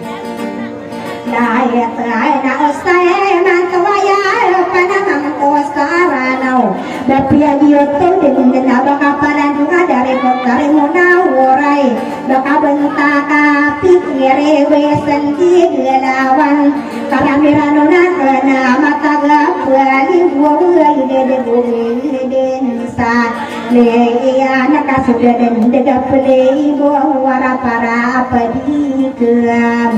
S2: Layak na usay mantawaya panamang kosaranau Bapia dioto din nabakapalan nga dari kotari mo na uray Baka bentaka pikire wesan di galawan Karamirano na kana mataga puali buway dedebulin sa Leia nakasuda dan dedapulay buwara para apadikam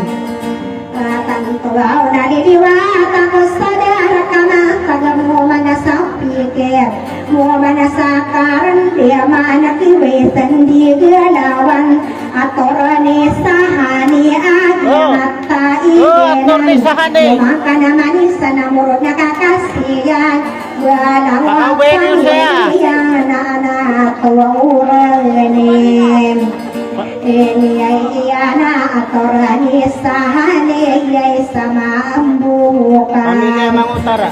S2: Tantuaw na liliwatan ko sadar kama Tagamo manasang pikir Mo manasakaran Dia manakiwesan di galawan Atorani sahani Agimata igenan Maka naman isa na murot nakakasiyan Walang pangiliyan na natuwauranin Ini ayana atorani sahane yai sama ambukan.
S3: Pamilya Mang Utara.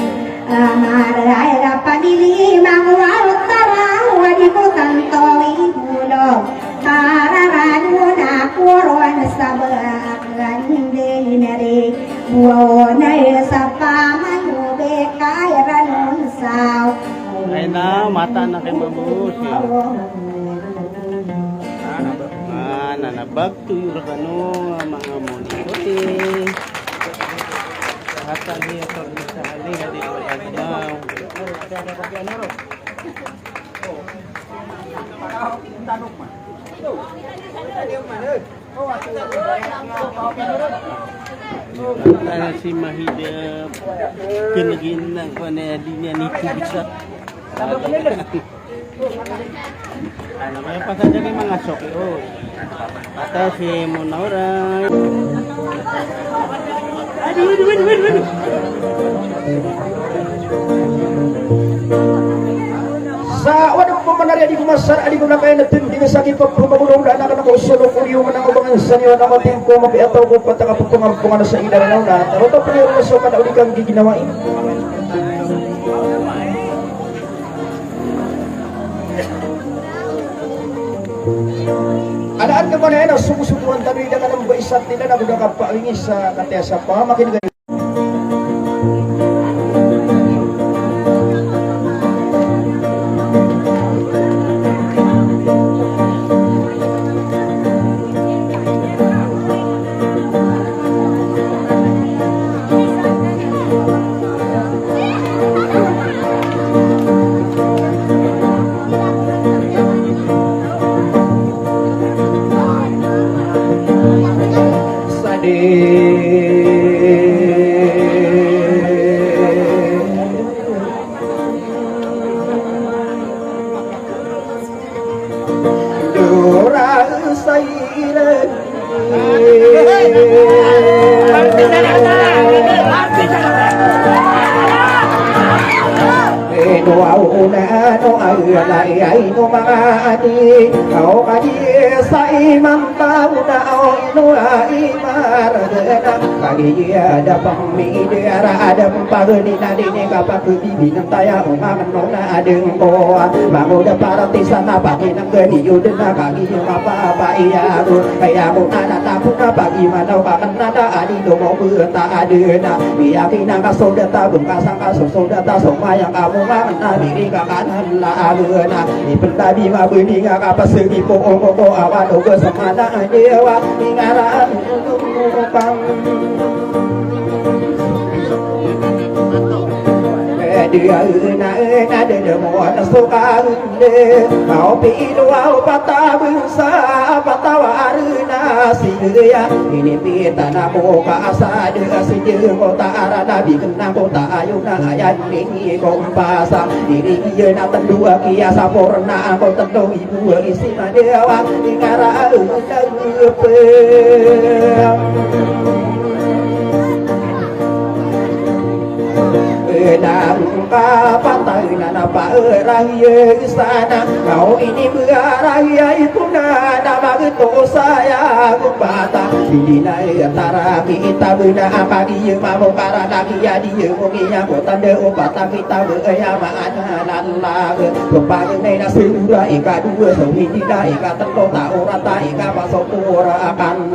S2: Amaray la pamilya Mang Utara wadiku tanto ibulo. Kararanu na kuron sabagan dinari buona sa pamanube kairanun saw.
S3: Ay na mata na kay mabus. Nanabag to yung mga monito. Lahat niya ito sa halina di magagaw. Karena si mahidap kinaginang panayadi niya ni Tibisa. Ano kaya pa sa dyan mga soki o ata si Monoray. Aduh.
S4: Sa wadang pemanari adi kumasar adi guna kaya natin di sakit pagpumabulong na anak ko solo kuliyo man ang ubangan sa niyo na mating ko mapiataw ko pataka pagpungampungan sa ila na una pero to pala yung maso kada uli kang giginawain alaan ka man na sumusubuan tanong ila ka ng baisat nila na guna kapaingis sa katesa pa makinig. Ada pemidara ada pagani nadi ni kapak bibi nang taya umaman nona adeng ko bangun da para tisana pagi nang gani yuden na kagi apa apa iya aku nana tapu na pagi mana kakan nada adi do mau berta adena biya kina ka soda ta bungka sangka soda ta soma yang kamu mana diri kakan la agena ni pentabi ma beni ka pasegi po ko awan ogo samana dewa ingara pang dia na de mo na suka de mau pi do au pata busa pata warna siya ini pi tanah mo ka asa de sinje ko ta ara na bi kena ko ta ayu na ayan ni ko pasa ini ye na tandua kia saporna ko tendo ibu isi na dewa ingara pe Nang patay na napaaraya sana kau ini beraraya itu na mageto saya bata hindi na tara kita bena pagi mamo para lagi ya dia monginya tanda opata kita beya maana lalag pagi na sura ika dua so hindi na ika telo ta ora ta ika pasopora akan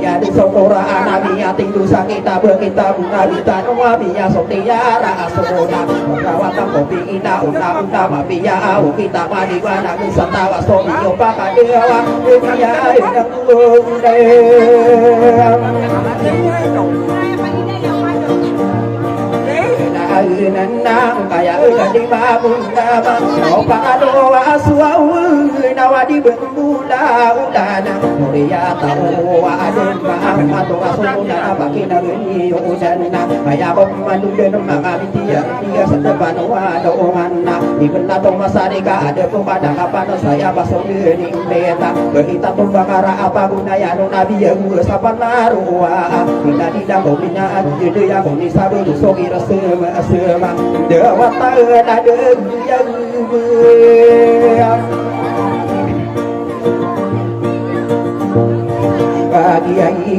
S4: ya di sopora anabi ating dosa kita berkita bunga kita noa biya sotiara asona rawatan kopi ina una mapia au kita madiwana kusatawa sobi opa kadewa dia yang unde nang kaya di babunda opa adowa aswau nawadi bengbuda udana mulia tahu adun ma to asuna bakina geni udana kaya ko manduden mangabitia dia sedepan wa doanna ibna to masarika ada kepada kapan saya basoge ni beta kita pembakara apa gunanya no nabi yang sapanaruwa kita tidak bina jadi yang ni sabu sogi rasema asema dewa ta ada yang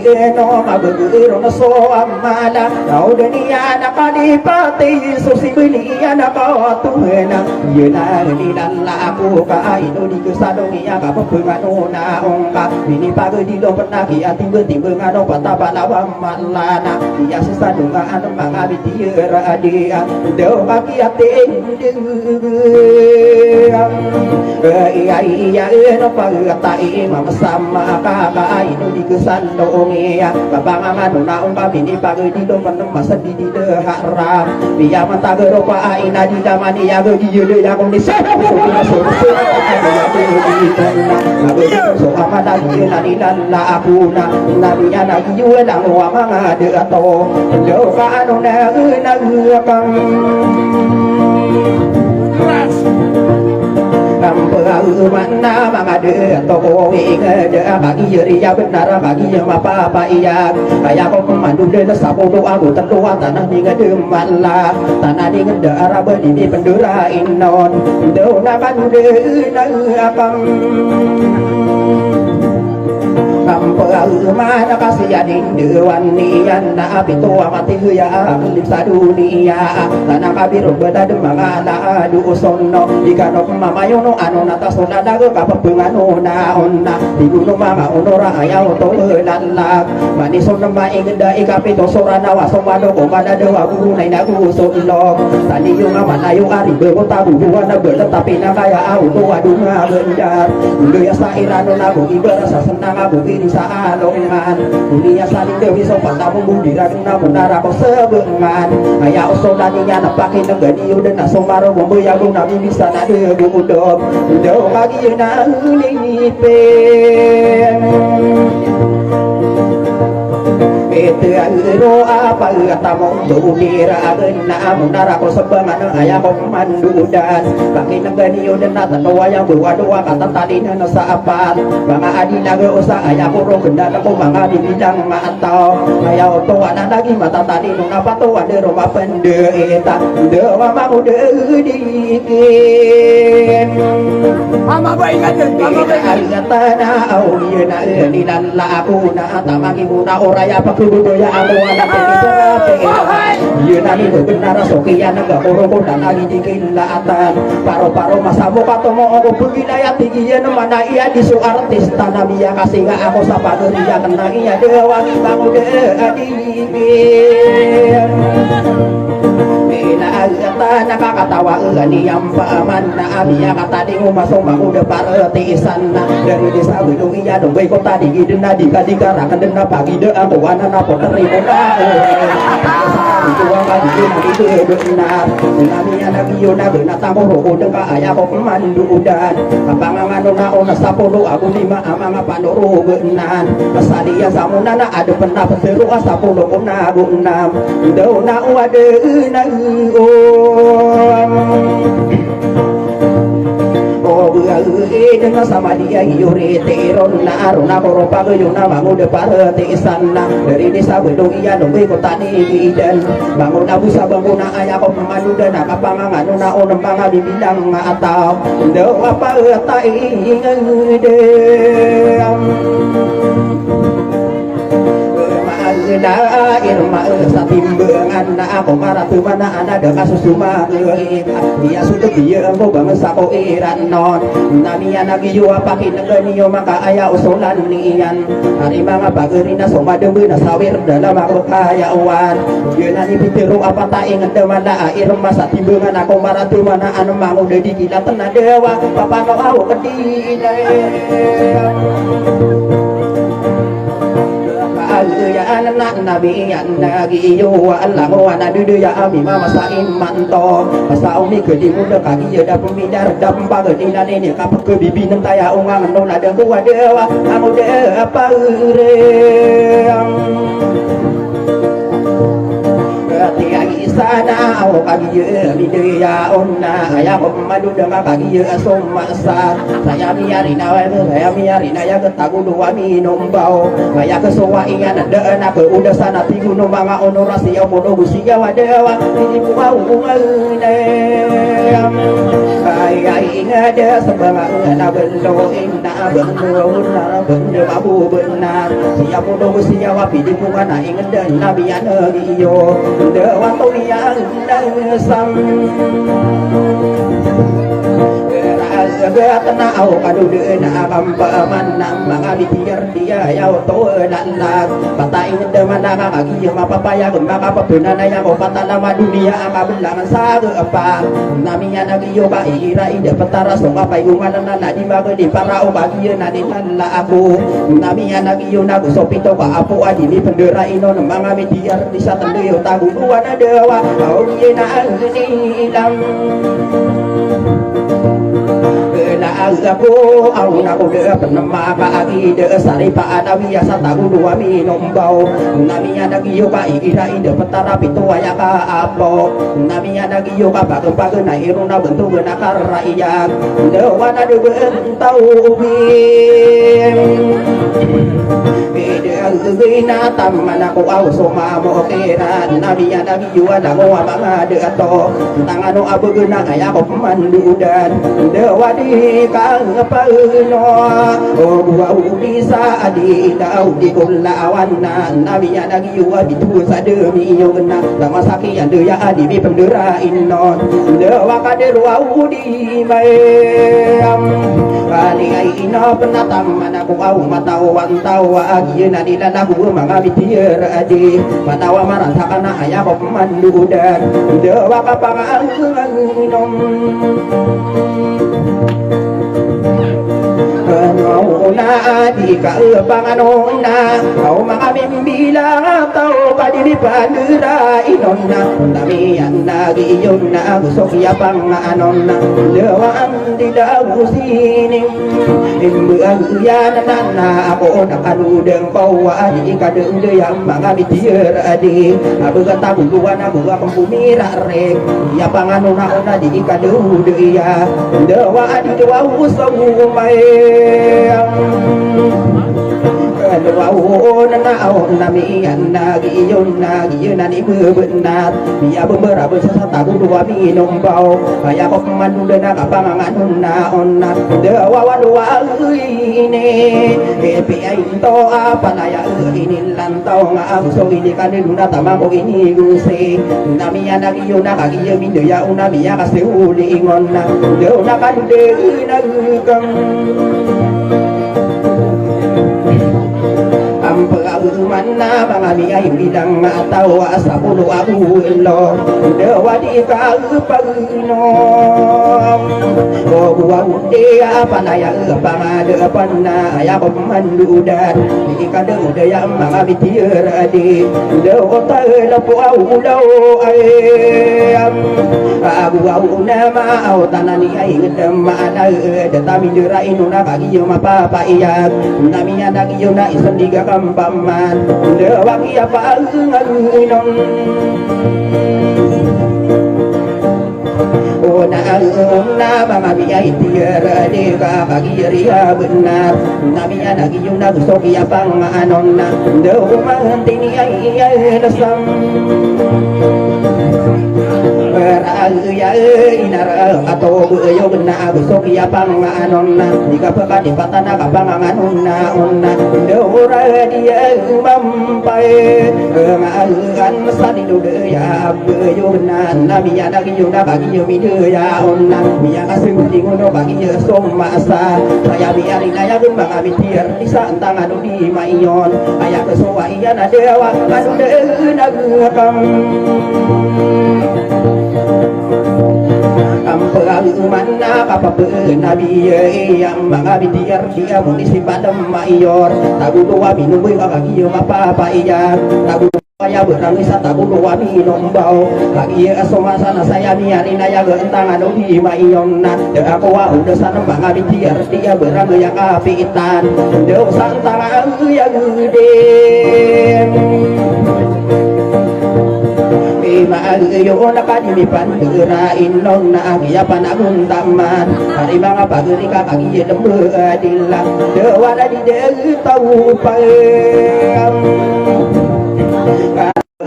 S4: Dia no mabugiro na so amala Tau dunia na kalipati Susi belia na bawatuhena Yuna nilala aku ka ino di kesadong iya ka pepengano na ongka Bini pagi di lo penagi tiba-tiba ngano patapa lawang malana Dia sesadong ka anu mangabi tiara adia Deo bagi ating iya no pagi katai mama sama kakak ino di kesadong sandongi kapangan naung kami ni pagi di do penem masa di haram biya mata gero pa ina di damani ya go di yude ya kong di so so amada di na di la akuna nabi ya na yuwe lang wa mga de ato do ka ano na kang mana mangade toko inge de bagi yeri ya benar bagi yang apa iya kaya kau pemandu de sapo doa go tendoa tanah ninge de mala tanah ninge de arab di pendura inon do na bandu de na akang Kampau mana kasianin dewan nian na pitu amati ya lipsa dunia tanah kabiru beda demangala du sono dikano mamayono anu nata sona dago kapengano na onna di gunung mama onora ayau to lalak mani sona maingda ikapito sorana wasomado komada dewa guru naina guru sono tani yung amanayo ari bebota bubuan na bela tapi na kaya auto adunga benjar dulu ya sairano na bugi berasa senang bugi di saalongan dunia saling dewi sopan tamu budi ragung namun nara kau sebengan ayah osodaninya napakin negani udah nasomaro bombo ya gung nabi bisa nade gung udop udah bagi na unipen itu anu apa tamu dudira na munara ko sebangan ayah ko mandudan bagi negani udah nata doa yang berdoa kata tadi na saapat mga adina go usa ayah ko ro genda ko mga di bidang matao ayah to ana lagi mata tadi nung apa to ada rumah pendeita dewa mau dikin
S1: Mama baik aja, mama baik aja.
S4: Tanah auliyana ni lalla aku na tamagi muna oraya pakubudoya aku anak berapa iya nani benar sokian naga koroko dan lagi dikin laatan paro-paro masamu katomo aku begidaya tinggi ya mana iya di su artis tanah biya kasih gak aku sapa dia kena iya dewa bangun deh adikin nakakatawa ni yang paman na abiya kata di umasong udah partisan dari desa Widung iya dong baik kota di dena di kadikarakan dena pagi de aku anak apa terima itu kali itu benar namanya nabi yona benar tamu roh dengka ayah kok pemandu dan kapangan ona sapodo aku lima amang apa noro benar kesadia samunana ada pernah penteru sapodo kona gunam dona wade na dengan sama dia yuri teron na aruna koropa yuna bangun depan sana dari desa Widung iya dong kota ni dan bangun abu sabang na ayah kau mengadu dan kapangan na onem pangan di bidang atau do apa tai ingedem na irma satimbangan na ako maratu mana ana de kasus cuma dia sudah dia mo bang sako iran non nami anak iyo pakin ngeniyo maka aya usulan nian hari mga bagerina somadembe na sawir dalam ako kayawan yeun ani pitiru apa ta inget demana irma satimbangan ako maratu mana anu mangu de digila tenan dewa papa no au kedine ya anak nabi yang lagi yo Allah wa nadu ya ami mama sain manto masa umi ke di muda kaki ya dah pemidar dah pembaga di nane ni kapak ke bibi nang taya ungang no nada gua dewa amu de apa urang tiagi sana au kaki ya bide ya onna ayah madu dengan kaki ya somasa saya miarina wa saya miarina ya ketagu dua minum bau saya kesuwa ingan ada anak udah sana tigu no manga onorasi ya bodo gusiya wadewa ini mau ngene ay ingat sebangang anak bendo inna bendo na bendo abu benar siap bodo gusiya wa pidi kumana ingat dan nabi ana iyo dewa yang sam Gatna au kadude na kampaman na mga bitir dia yaw to lalag Patayin naman na kakagi yung mapapaya kung makapapuna na yung patalama dunia ang kabilangan sa apa Nami yan nagiyo ka iira ida pataras o kapay gumalang na di bago di para o bagiyo na din nala ako Nami yan nagiyo na gusto pito ka apo adi di pendera ino ng mga bitir di sa tandoy o taguguan na dewa au yun na ang nilang Ako ang nakude panama kaagi de sari pa adawi sa tagu dua minombaw namiya nagiyo ka ira ide petara pitu aya ka apo namiya nagiyo ka pag na iruna bentuk na karaiya de wana de bentau Gina tamana ko au soma mo kera namiya nagiyo na ko mga de ato tangano abugna aya ko mandudan de wadi kang pauno o buau bisa adi dau di kulawan na nabiya nagiwa bitu sa demi yona sama sakian de ya adi bi pendera inon de wakader wau di mayam kali ai ino penatam mana ku au matawan tawa agi na dila lagu mga bitier adi matawa marantaka na aya ko mandudan de wakapangang inom Nauna di kaepanganon na Kau mga bimbilang tao kadiri panira inon na Namiyan nagiyon na gusto kaya panganon na Lewaan di daw sining Imbuang yan na ako nakanudeng pawa Di kadeng deyang mga bitier adi Abuga tabuluan abuga pumira rek Ya panganon na una di kadeng deya Dewa adi dewa usang umay Wow na au namiyan nagiyon na ni bebenat biya beberapa sa tagu dua minum bau kaya ko manunda na kapangangan na onna dewa wadua ini epi to apa na ya ini lantau nga so ini kaniluna tamako ini gusi namiyan nagiyon na kagiyo mindo ya una biya kasi uli ngonna dewa na kanude nagkam Mana mga miyay bilang ataw sa puno ako ilo Dewa di ka pag-inom O buwag di panaya pangadapan na Aya ko mandudan Di ka daya mga bitir adi Dewa tayo po ulaw ay Buwaw na maaw tanan ni ay ngedamana Datamin dirain na kagiyo mapapaiyak Namiya nagiyo na isandiga kampaman Lewang iya pangalunon na mga biyay tiara di ka kagiriya benar Namiya nagiyo na gusto kaya panganon na Dewang tini ay nasam Beraya inara atau beyo na gusto kaya panganon na Jika pekadi patana kapanganon na onna Deura dia mampai Ngaan mesani dudaya beyo na Namiya nagiyo na kagiyo midaya onna Miya kasing tingono kagiyo somasa Saya biarin aya gembang abitir Bisa entang adu di maiyon Aya kesuwa iya na dewa Adu nagakam Mana nabi yang mga bitir dia munisi padam mayor tagu dua minum kagiyo apa iya tagu kaya berang isa tagu dua minum bau kagi asomasa na saya niari naya gentang anu di mayon na de aku wa udah sana mga bitir dia berang yang kapitan de sang tangan yang gede Maayo na kanilipan Durain long na agiya panagun taman Hari mga pagri ka kagiya lembe adilang Dewa na di tau payam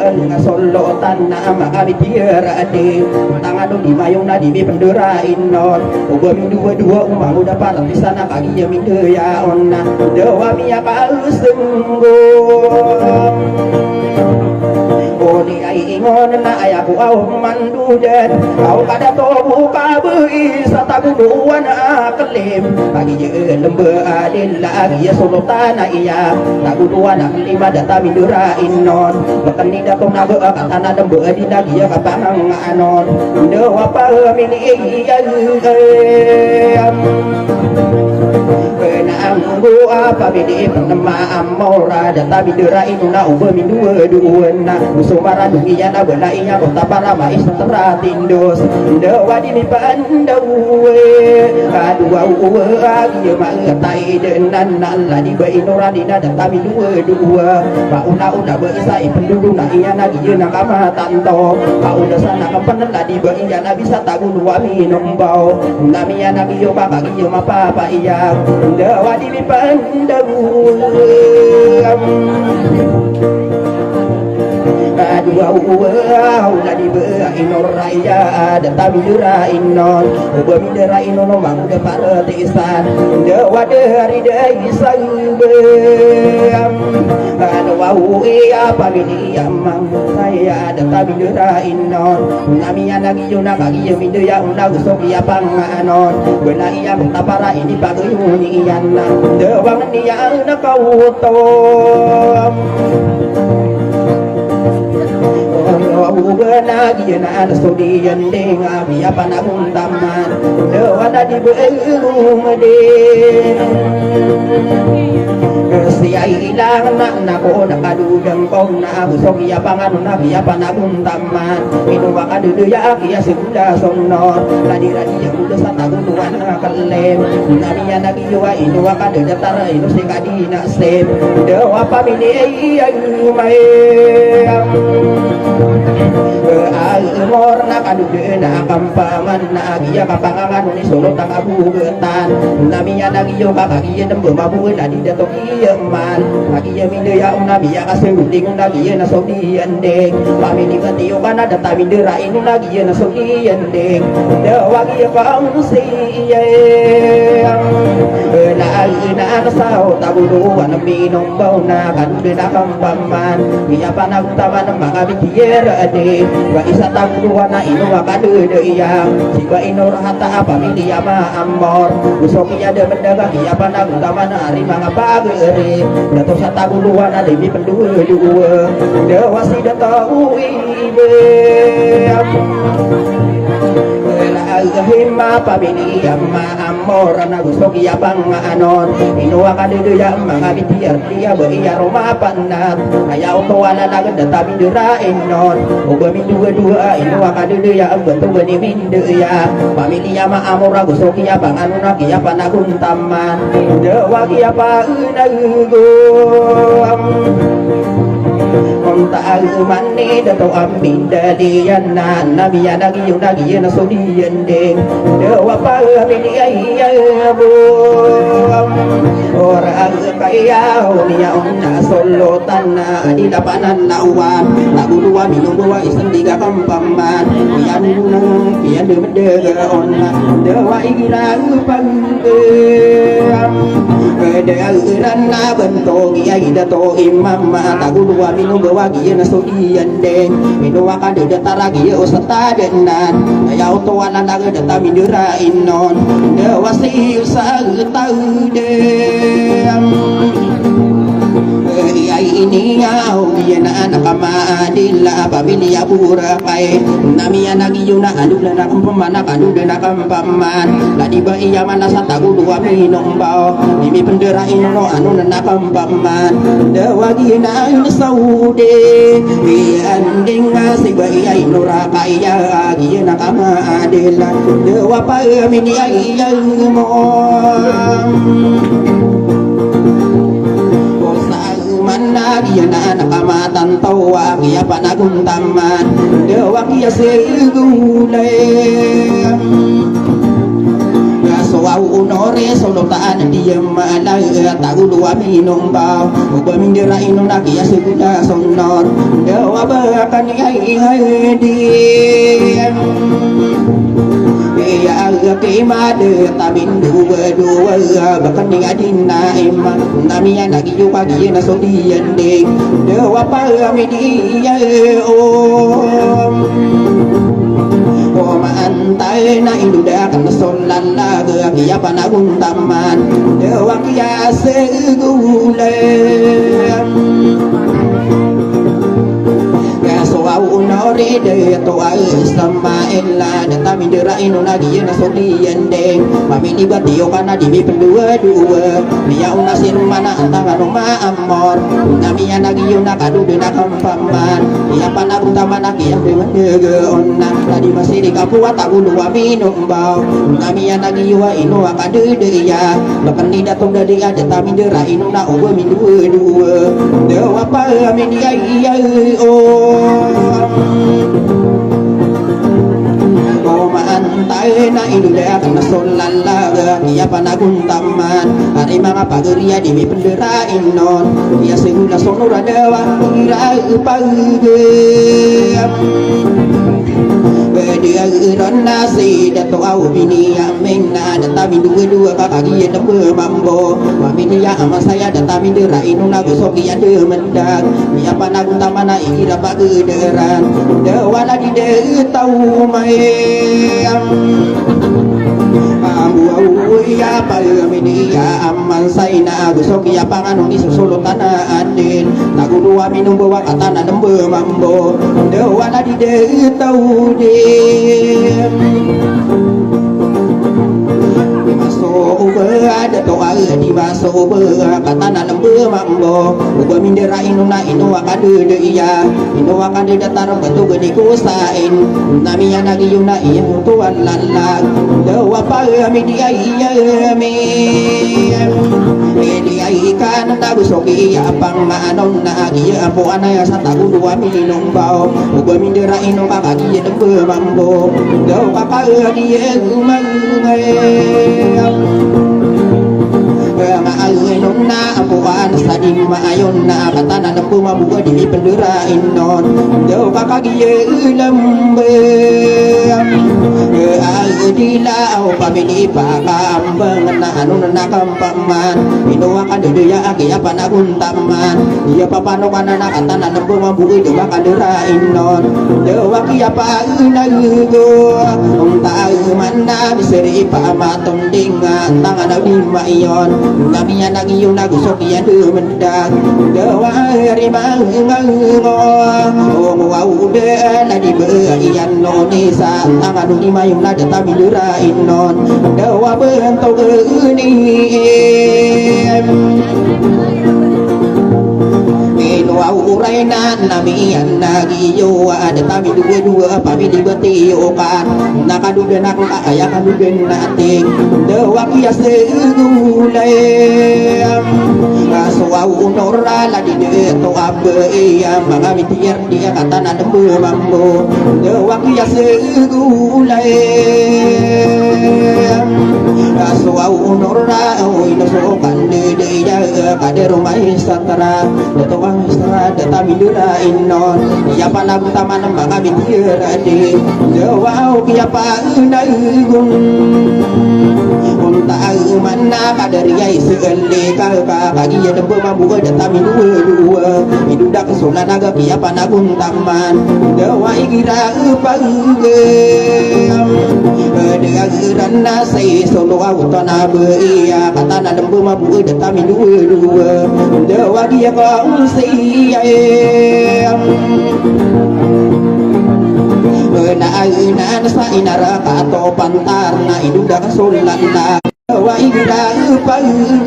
S4: Nga solotan na mga bitir adi Tangan di mayong na di penderain non Ubami dua-dua umang udah parang di sana kagiya mindeyaon na Dewa miya kausenggo Oni ay ingon na ayaku au mandudan au kada to buka bui sataku duan akelim bagi je lembe adil lagi ya sultan iya taku duan lima data mindura inon bekeni datong na be katana dembe di lagi ya kapang anon de apa mini iya Penanggu apa bidi penema amora data bidera inuna ube mindua duena musumara dunia na belainya kota para mais teratindos dewa dini pandawe kadua uwe agi mengetai denan nala di beinora dina data mindua dua bauna beisai penduduk na iya na giye na kama tanto bauna sana kampanela di beinya na bisa tagu dua minum bau namia na giyo papa giyo mapapa iya dewa di pandawu dua uau la di inor raya dan tabidura inon uba bidera inon mang de paratisan dewa dari daisan beam dua uia pamili amang saya dan tabidura inon namia lagi yuna bagi yemido ya unda usok ya panganon bela iya para ini bagi uni yana dewa dia na kau tom Ubana gina na studian ding abi apa na muntaman dewa na di beung de siya ilang na ko na kadudang kong na busok iya pangan na biya pa na muntaman inuwa ka duduya kiya sigunda somno ladira diya udah sa tagutuan na kalem namiya nagiwa inuwa ka duduya tara inu si kadina sem dewa pamili ay mayam Almor na kadude na kampaman na agiya kapangangan ni sulot ang abugetan namiya nagiyo kakagiya ng bumabuhin na di dato kiyaman agiya mindeya unabiya kasi uding nagiya na sobiyan ding pamili katiyo ka na data minderain nagiya na sobiyan ding dawagiya ka ang siyang na sao taguduan ng binombaw na kadude na kampaman iya pa nagtaman ng mga bitiyera ade wa isa taguduan na inuwa kadude iya siba inorahata pamilya maamor usok iya de mendaga iya pa nagtaman na ari mga bagere dato sa taguduan na libi penduwa dewa si dato ibe himma pamili amma amor na gusto kiya pang anon inuwa ka dito ya mga bitiyar tiya ba iya roma panat ayaw to wala lagad na tabi dirain non o dua inuwa ka dito ya ang ganto gani mindu ya pamili ya maamor na gusto kiya pang ano na kiya panaguntaman dewa kiya pa unagugam Taal mani dato amin dalian na nabiya nagiyo nagiyo na sudiyan ding dewa pa amin ayabu orang kaya niya na solotan na adilapanan lawan naguluwa minungguwa isang diga kampaman yan nung yan dewa dewa igilang panggeam dewa na bento giyay dato imam naguluwa minungguwa giya na sudiyan ding minuwa ka de datara giya o sa tadenan ayaw tuwa na nagadata mindurain non dewa siyo sa taudem ay iniyaw giya na nakamaadila pamilya burakay namiya nagiyo na anula na kampamana kanuda na kampaman ladi ba iya mana sa taguduwa minombaw imi penderain no ano na nakampaman dewa giya na saude anding si ba iya inura kaya giya na kamaadila dewa pa mini ay mo Nagiya na nakamatan tawa kiya panaguntaman dewa kiya sigulay Soaw unore solotaan diya malay taguluwa minombaw uba mindira inom na kiya sigula sonor dewa bakan ay di ima de tamin dua bahkan ni adina ima nami anak yu pagi na so diende de wapa media om Oma antai na induda kan solan laga kia panagun taman dewa kia segule Soau nori de toa sama ella data mindera inuna dia na sodi endeng mami ni batio kana di pendua dia una sin mana antara rumah amor nami anagi una kadu de kampaman dia pana utama nagi yang dengan dege onna tadi masih di kapua tak ulu minum bau nami anagi wa inu akadu de ya bahkan ni datang dari ada mindera inuna uwe dua dewa pa mi dia iya Oma antai na induda kan solan laga dia panagun taman hari mga pageria di pendera inon dia segula sonora dewa ira pagem dia iron nasi dato au bini ameng na data dua kakagi ya dembe mambo mami dia ama saya data mindera inuna gosoki ya de mendak dia panagun taman na ira pagederan dewa la di de tau mai ya pagmini ya aman say na gusto kaya panganong isusulutan na atin naguluwa minong bawa katana ng mambo dewa na di de tau din ada toa di baso katana ng mambo uba mindera inuna inuwa kadu de iya inuwa kadu datar batu gede kusain nami ya nagi yuna iya tuan lalag dewa pagami dia iya mi dia ikan nagusoki ya pang maanon na iya apo anaya sa taguluwa minong bao uba mindera inuwa kagi ya ng mambo dewa pagami iya Maayon na apuan sa di maayon na katana na pumabuha di pendera inon daw kakagiye lambe dila o pamili pa kaambang na ano na nakampaman inuwa ka doya agi apa naguntaman iya papano ka na nakatana na pumabuha di makadera inon daw aki apa inagugo ang tao man na bisiri pa matunding tangan na di maiyon nami yang nagi yung nagusok yan mendak dewa rimang ngango wow de na di iyan no ni sa tangan ni mayong na data milura inon dewa bentog ni Inuwa uray na nami yan nagiyowa data dua pamili batiokan nakadugan ako kaya kadugan nating dewa kiyas segulay Suwa unora la di deto abe iya mga mitiyer dia katana ng mambo dewa kiyas segulay Suwa unora oy nasukan de iya kadero may satara deto ang isra data midura inon iya panagutaman ng mga mitiyer di dewa kaya pa naigun unta man na kadariya isele kagi ya dembe mabuga data dua idudak sola naga pia panaguntaman dewa igira pagem dega gerana sai solo utana be iya katana dembe mabuga data dua dewa dia kong siya na sa inara kato pantar na idudak sola na wa igira pagem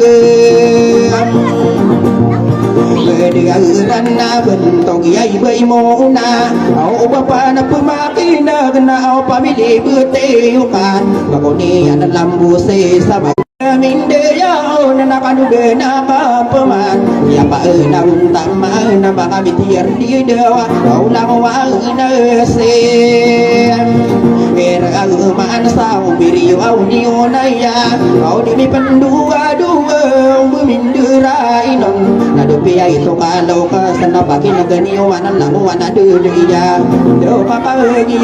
S4: Gediran na bentong yai bai mo na au bapa na pumakina na au pamili buteukan bakoni an lambu se sama minde yao na nakanuge na kapaman ya pa na untama na baka bitier di dewa au na wa na se era man sa biriyo au ni onaya au di mi pendua dua bumindura inon na do pia itu kalau ka sana pagi na ganio wanan la wana de dia do papa gi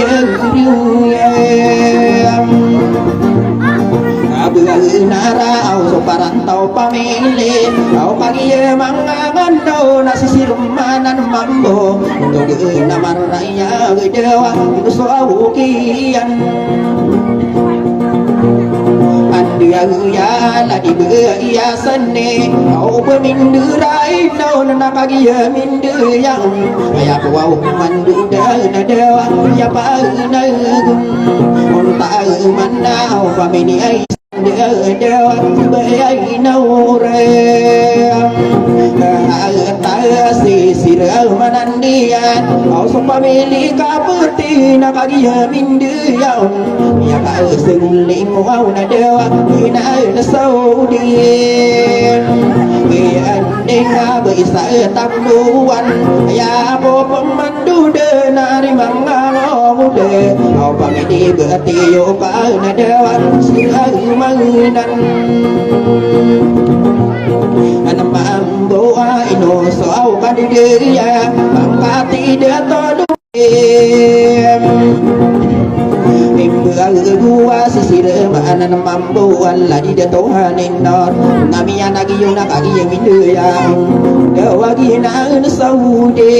S4: rantau pamili kau pagi mangangan do nasi sirumanan mambo untuk nama raya gedewa itu soal kian dia ya la di ya sene au pemindu rai no na pagi ya mindu yang ya kau mandu da na dewa ya pa na gun on ta mana au famini ai dewa bai na ore ta si sira manandian au so famili ka puti na pagi ya mindu yang ya ka seling au na dewa ina na saudien andinga bisa tabuan ya po pemandu de nari mangango de au pamidi bertio ka na dewa sira manginan anamambo ino so au kadiria mangkati de todo gua sisir mana mampu Allah di Tuhanin nor nami anak yuna kaki yang mindu yang dewagi na saudi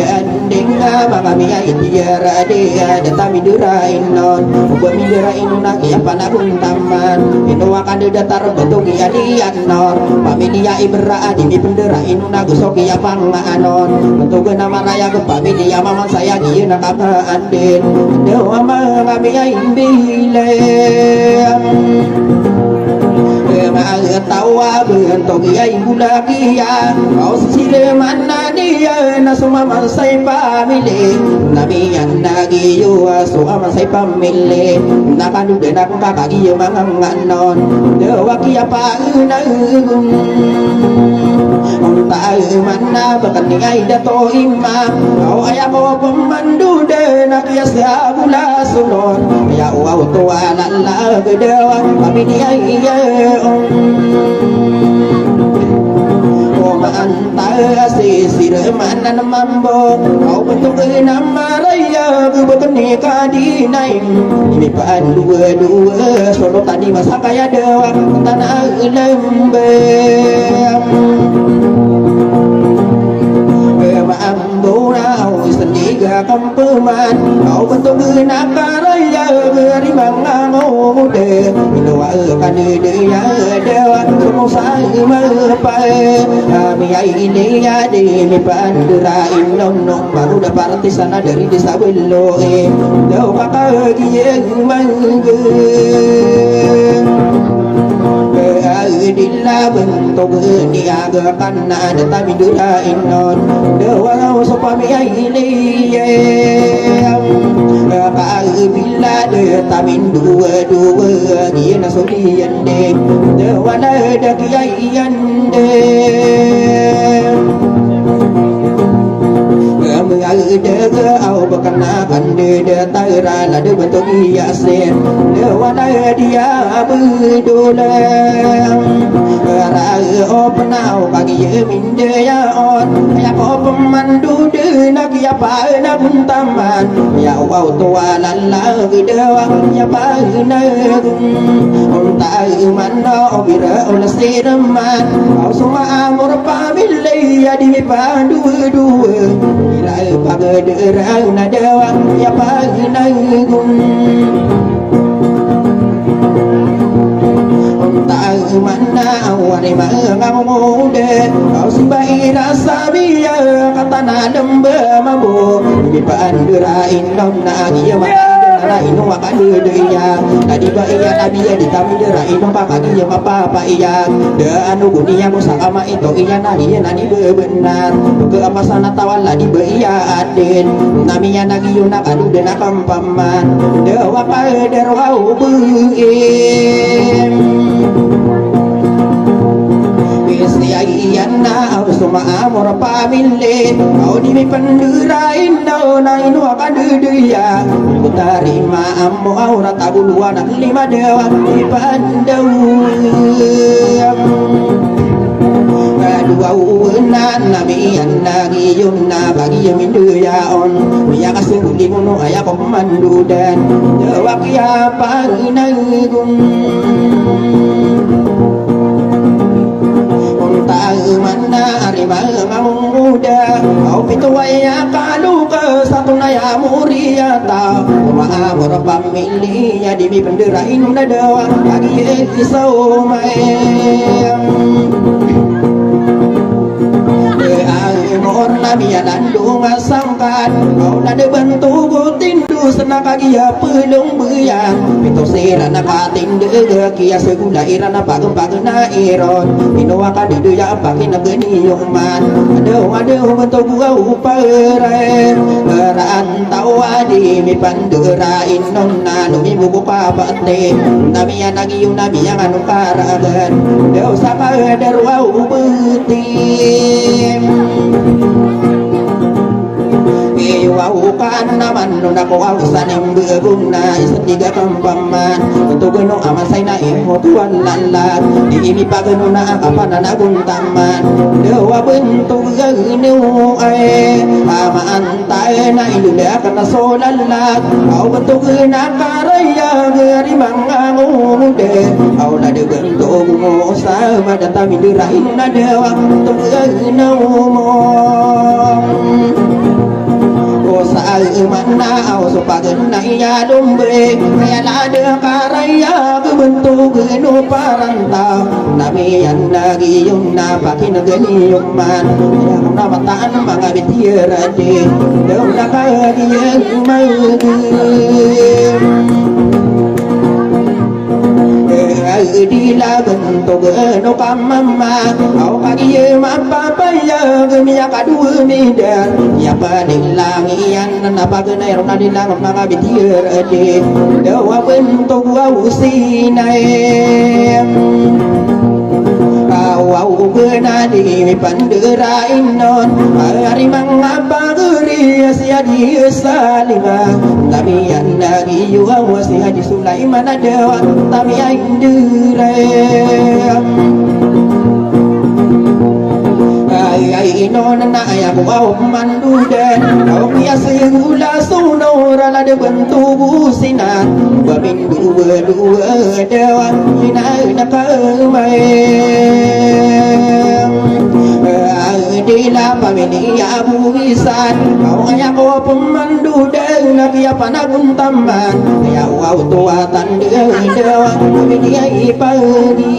S4: andinga mami ai tiara dia data midurain non buat midurain nak ya panakun taman itu akan datar bentuk ya dia nor pami dia ibra di penderain nak gusok ya panganon bentuk nama raya ke pami dia mama saya dia nak apa andin dewa mami ai bile tawa bentuk ya ibu lagi ya kau sisir mana dia na semua masai pamili nabi yang lagi yua semua masai pamili na pandu de nak kaki yang manganon dewa kia pa na tahu mana bahkan niai dato imam kau ayah kau pemandu de nak ya sabula sunor ya wow tua lala gedewa kami niai ya antara sisir mana mambo kau bentuk nama raya bukan nikah di naim ini pan dua solo tadi masa kaya dewa tanah lembem mambo rau sendiga kampeman kau bentuk nama raya beri mangango muda minua kan dia dewa semua saya mepai kami ini ya di panderain nong baru dapat di sana dari desa Belo jauh kakak gieng mangge Dilla bentuk dia akan ada tapi durain non dewa sopami ini kakak bila de tamin dua dia nasolian de dewa ada kiaian de dega au bakanakan de tara la de bentuk dia sen dewa dia bedula ra opnau kaki minde ya on ya ko pemandu de nak ya pa na buntaman ya au tua lalla dewa ya pa na on ta manno obira on sirman au semua amor pamili ya di pandu dua pagderang na dewa ya paginaygun tahu mana wari mangang muda kau simbai rasa biar kata nadem bemabu di panderain dom nagi mana inu akan dia tadi iya nabi ya ditamidera inu pakagi ya apa iya de anu gunia musakama itu iya nani benar ke apa sana tawala di iya adin naminya nagi yuna kadu de nakampaman de wapa derwau buim Istiayana semua amor pamili kau di penderain dau nainu akan duduya ku tarima ammo aura tabuluan lima dewa di pandau dua unan namian nagi yunna bagi yamin duya on ya kasih limuno ayah pemandu dan dewa kia panginagung mana arima muda au pituaya kalu ke satu naya muriata maamur pamilinya dimi penderain nadawa agi isau mayang Mohon nabi landung sangkat kau nade bentuk tindu senang kagia pelung buyang pintu sira nak tindu kia segula irana pagem pagena iron inoa kadu ya pakin geni yoman aduh bentuk gua upare rantau adi mi pandera inonna numi buku papate nabi anagi nabi yang anu karagan deu saka derwa ubetim Iwaukan naman nung nakuwausan yung begung na isang tiga kampaman untuk gano amasay na imutuan lalat di imi pa gano na kapan na naguntaman dewa bentuk gano ay amaantay na ilulak na solalat au bentuk na karaya gari mga ngude au na de bentuk mo sama datami dirahin na dewa bentuk gano mo sa mana au supagen na iya dombe kaya lada karaya kebentuk geno paranta nabi yang lagi yung napakin geni yung man yang namataan mga bitirade daw nakagiyang magim di lagan to geno kamama au kagiye mapapaya gemia kadu midar ya paling langian napagena erona di lang mga bitir ade dawa bentuk wa usinay Wow, benadi pandera inon, hari mangabaguri sia di salima, tapi yang lagi juga masih haji Sulaiman ada, tapi yang direm. Inon na ayah bawa mandudan, kau biasa gula sunora la de bentuk businan, babin dua dewa ina nakamai. Dila pamini abu wisan, kau ayah bawa pemandudan, lagi apa nagun taman, ayah wau tua dewa, babin dia ipagi.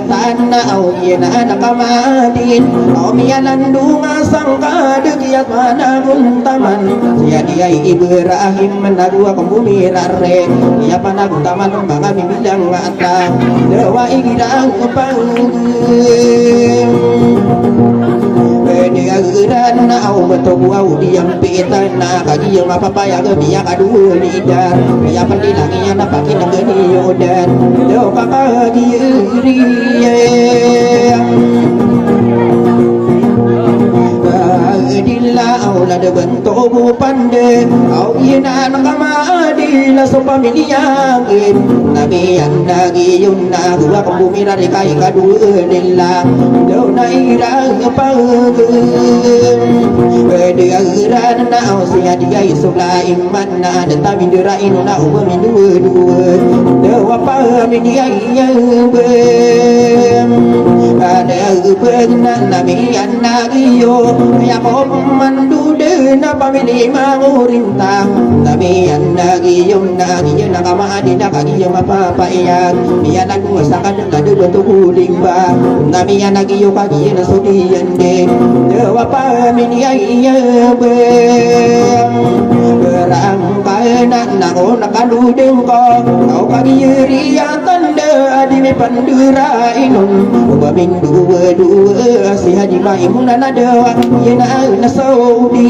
S4: Tanah au yena nakamadin au mianan dunga sangka dekiat mana guntaman sia dia Ibrahim menadua kembumi rare ia panagun taman mga bibilang mata dewa igirang pangim dia geran au betul au diam pitan na kagi yang apa payah biak adu lidah ia pendilanginya napakin geni yodan do kakak diri Dila au la de bentuk pande au ina nakamadi la so pamilya nabi yang lagi yunna gua kembumi dari kai kadu dilla do na ira pagem dia geran na au sia dia isula iman na de tabi dira inuna u min dua de apa dia bem ada benar nabi yang lagi yo ya mandude na pamili mangurintang nabi yang lagi yung nagi yung nakamadi na kagi yung mapapaiyak biya nagmasakan na bentuk limba nabi yang lagi yung kagi na sudiyan din dewa pamili ay berang kaya na ko nakaludeng ko kau kagi riya tanda di me pandura inun ubaming dua si haji maimunah nadawa yena nasaudi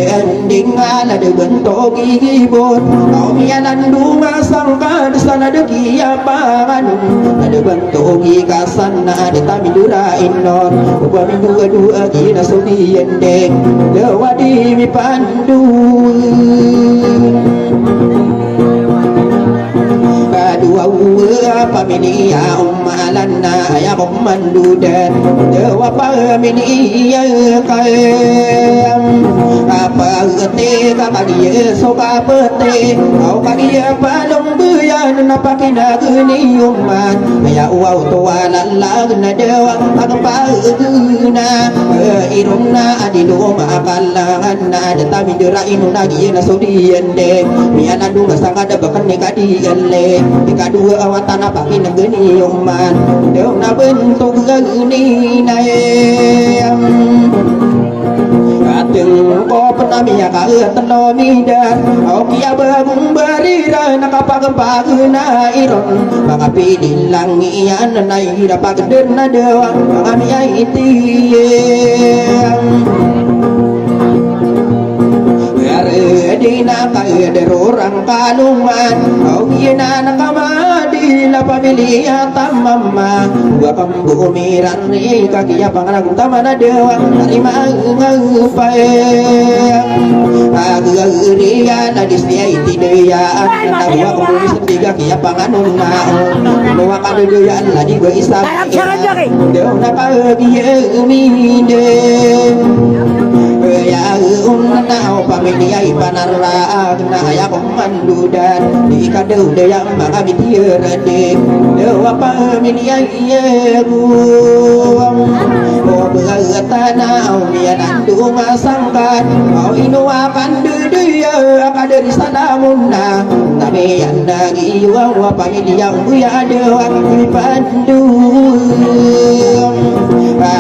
S4: ending ala de bentuk gigibon kau mianan dunga sangka sana de kia panganun ada bentuk gikasan ada tamidura inon ubaming dua gina sudi ending dewa di mi pandu dua pamilya ummalana ya mandudan dewa pamilya kayam apa gete kagye so kapete kau kagye palong buyan napakina guniuman ya uau tuala lagna dewa agpaguna irunna adilu makalangan na datami dirainu nagi na sudiyende miana dunga sangada bakan nekadi elle ikadua awatana pakina guniuman dew na bentuk guni na Ating ko penamiya ka telomidan o kia bagong barira nakapagpagna iron mga pidilang iyan na hirapagden na dewa mga miya itiyang di na kayo derorang kalungan o gina nakamadi la pamilya tamama gua pembumiran ni kakiya pangalang tamana dewa dari mangupay agariya na disniya itinaya na gua pembumis tiga kiya panganun na nuwa kaduyaan la di gua isap dewa na kagiya umide ya unna pamilya ipanara na ya komandudan di kadu de yang mga bitirade dewa pamilya iyeru o begatana o mianandu masangkat o inuakan duduya kadari salamunna tapi anda giwa wa pamilya uya dewa ipandu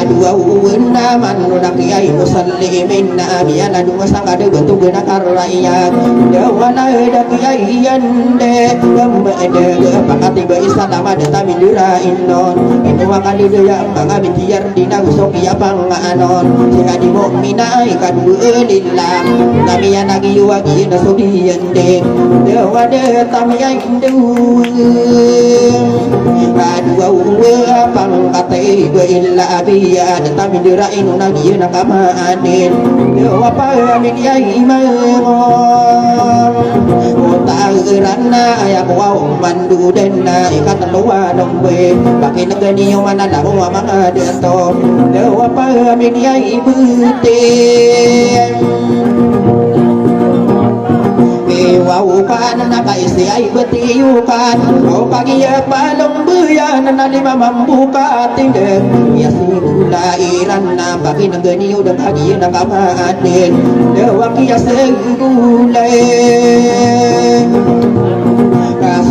S4: dua uwena manunak yai musallimin na amiyana dua sangada bentuk gena karaya dewa na eda yai yande gamede pakati ba isanama data mindura inon itu akan dudaya mga bitiar dina gusok ya panganon sehingga di mu'mina ikan buelillah namiyana giwa gina sudiyande dewa data miyai indu dua uwe pangkate ba illa abiya datami dirain nagi nakamanin dewa pamilya imangon utagirana ayak wow mandudenna ikatan luwa nombe baki negani mana na mga deto dewa pamilya ibutin Waukan na kaisi ay betiyukan o kagiya palong buya na lima mambuka tingde ya sigula iran na bagi naganiyo dan kagiya na kamatin dewa kiya sigula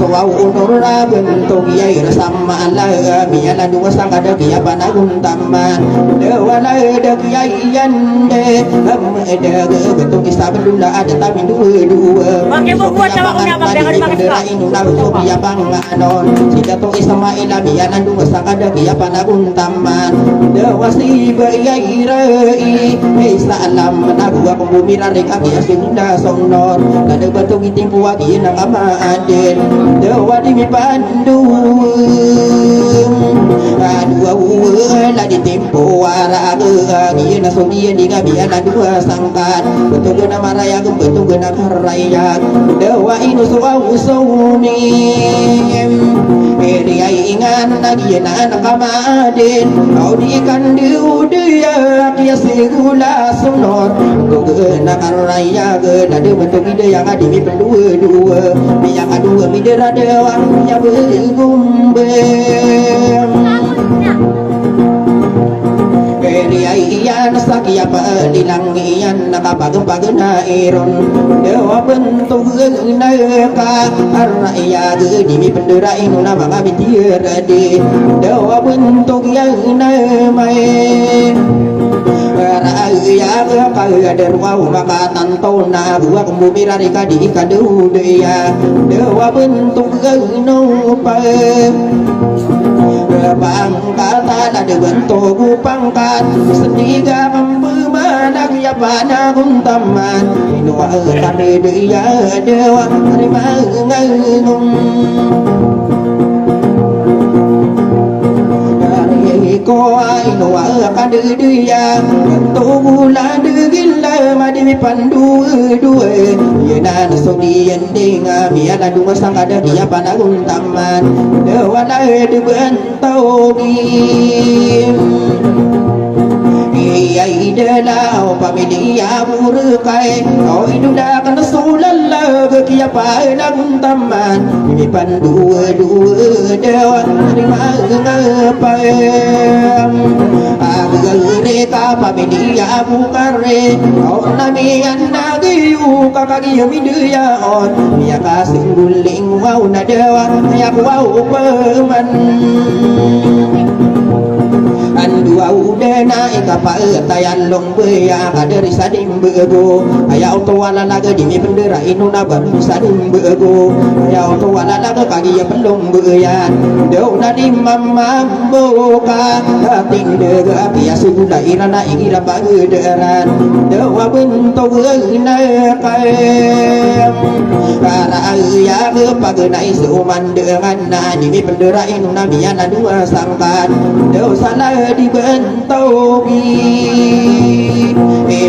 S4: kasawaw unura bentuk yai rasama ala miyala dua sangada kiya panagun taman dewa la eda kiya yande ada bentuk kisah belula ada tamin dua
S1: Pakai buat sama punya apa dengan pakai
S4: inu lalu biya panganon sida to ismaila biya nandung sangada kiya panagun taman dewa si bayai rai salam nagua pembumira reka kiya sunda sonor kada bentuk itimpu wagi na kama aden dewa di mi pandu dua la di tempo wara gi na sodia di gabiya na dua sangkat betul na maraya betul na karaya dewa inu suau sumi Eri ingan lagi na nakamadin kau di ikan diudia kia segula sonor goge na karaya ge na de bentuk ide yang ada mi pendua yang kedua mi dera dewa punya begumbe iyan sakia palilang iyan nakapagpag na iron dewa bentuk na ka araya di mi penderain na mga bitirade dewa bentuk yang na may raya kaya derwa makatanto na gua kumbumira rika di kadudeya dewa bentuk gano pa pangkatan ada bentuk pangkat seniga membemanang ya panagum taman inuwa kami dia dewa terima ngangum ko inuwa kami dia bentuk bulan degila madi pandu dua yana sodian denga miala dua sang ada dia panagum taman dewa lai di bentuk dia idalau pamilya burukai kau iduda kan Rasulullah kia panang taman ini pandua dewa terima ngapa mereka pamilya bukare kau nami anagiu kakagi miduya on ya kasih guling wau nadewa ya wau peman dua udena ikapa tayan long beya kaderi sadim bego aya auto wala laga dimi bendera inuna ban sadim bego aya auto wala laga kagi ya pelong beyan deu nadi mamma boka ting dega biasa gula irana igira bagederan deu abun to beuna kae kara ya ke pagenai seuman dengan na dimi bendera inuna biana dua sangkan deu salah di bentogi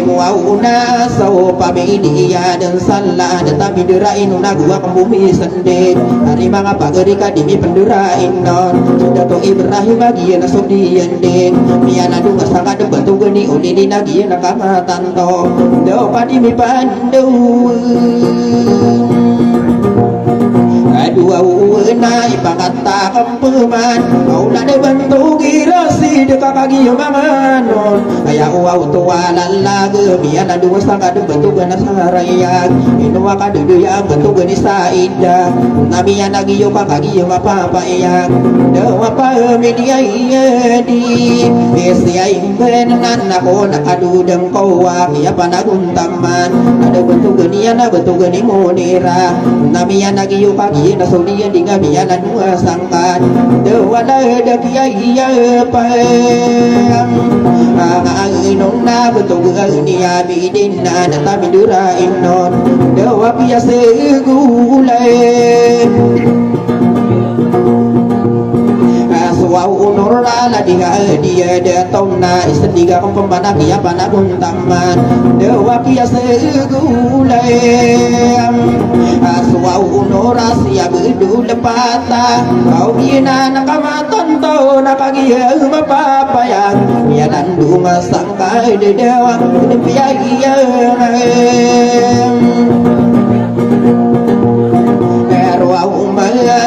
S4: muauna sau pamilya dan salah tetapi derain una gua ke bumi sendiri hari mga pagerika dimi penderain non sudah to Ibrahim bagi na sodian ding miana dunga sanga de bantu geni ulini nagi na kamatan to do padi mi pandu dua una ipakata kampuman kau na de bantu girasi de kakagi manganon aya uau tua lalaga miana dua sanga de bantu gana saraya inua ka de ya bantu gani saida nami anagi yo kakagi apa ya de apa media di esia imbenan ako nakadu dem kau ya panagun taman ada bantu gani ana bantu gani monira nami anagi yo kagi na sodia dinga miana dua sangkan de wala de kia pam nong na betul ni abidin na tapi dura inon de wa biasa gulai Wau nurra la dia de tona istiga kom pemana kia panabun taman dewa kia segulai aswau nurra sia bedu lepata kau kina nakamaton to nakagia mapapa yang ya nandu masangkai de dewa de pia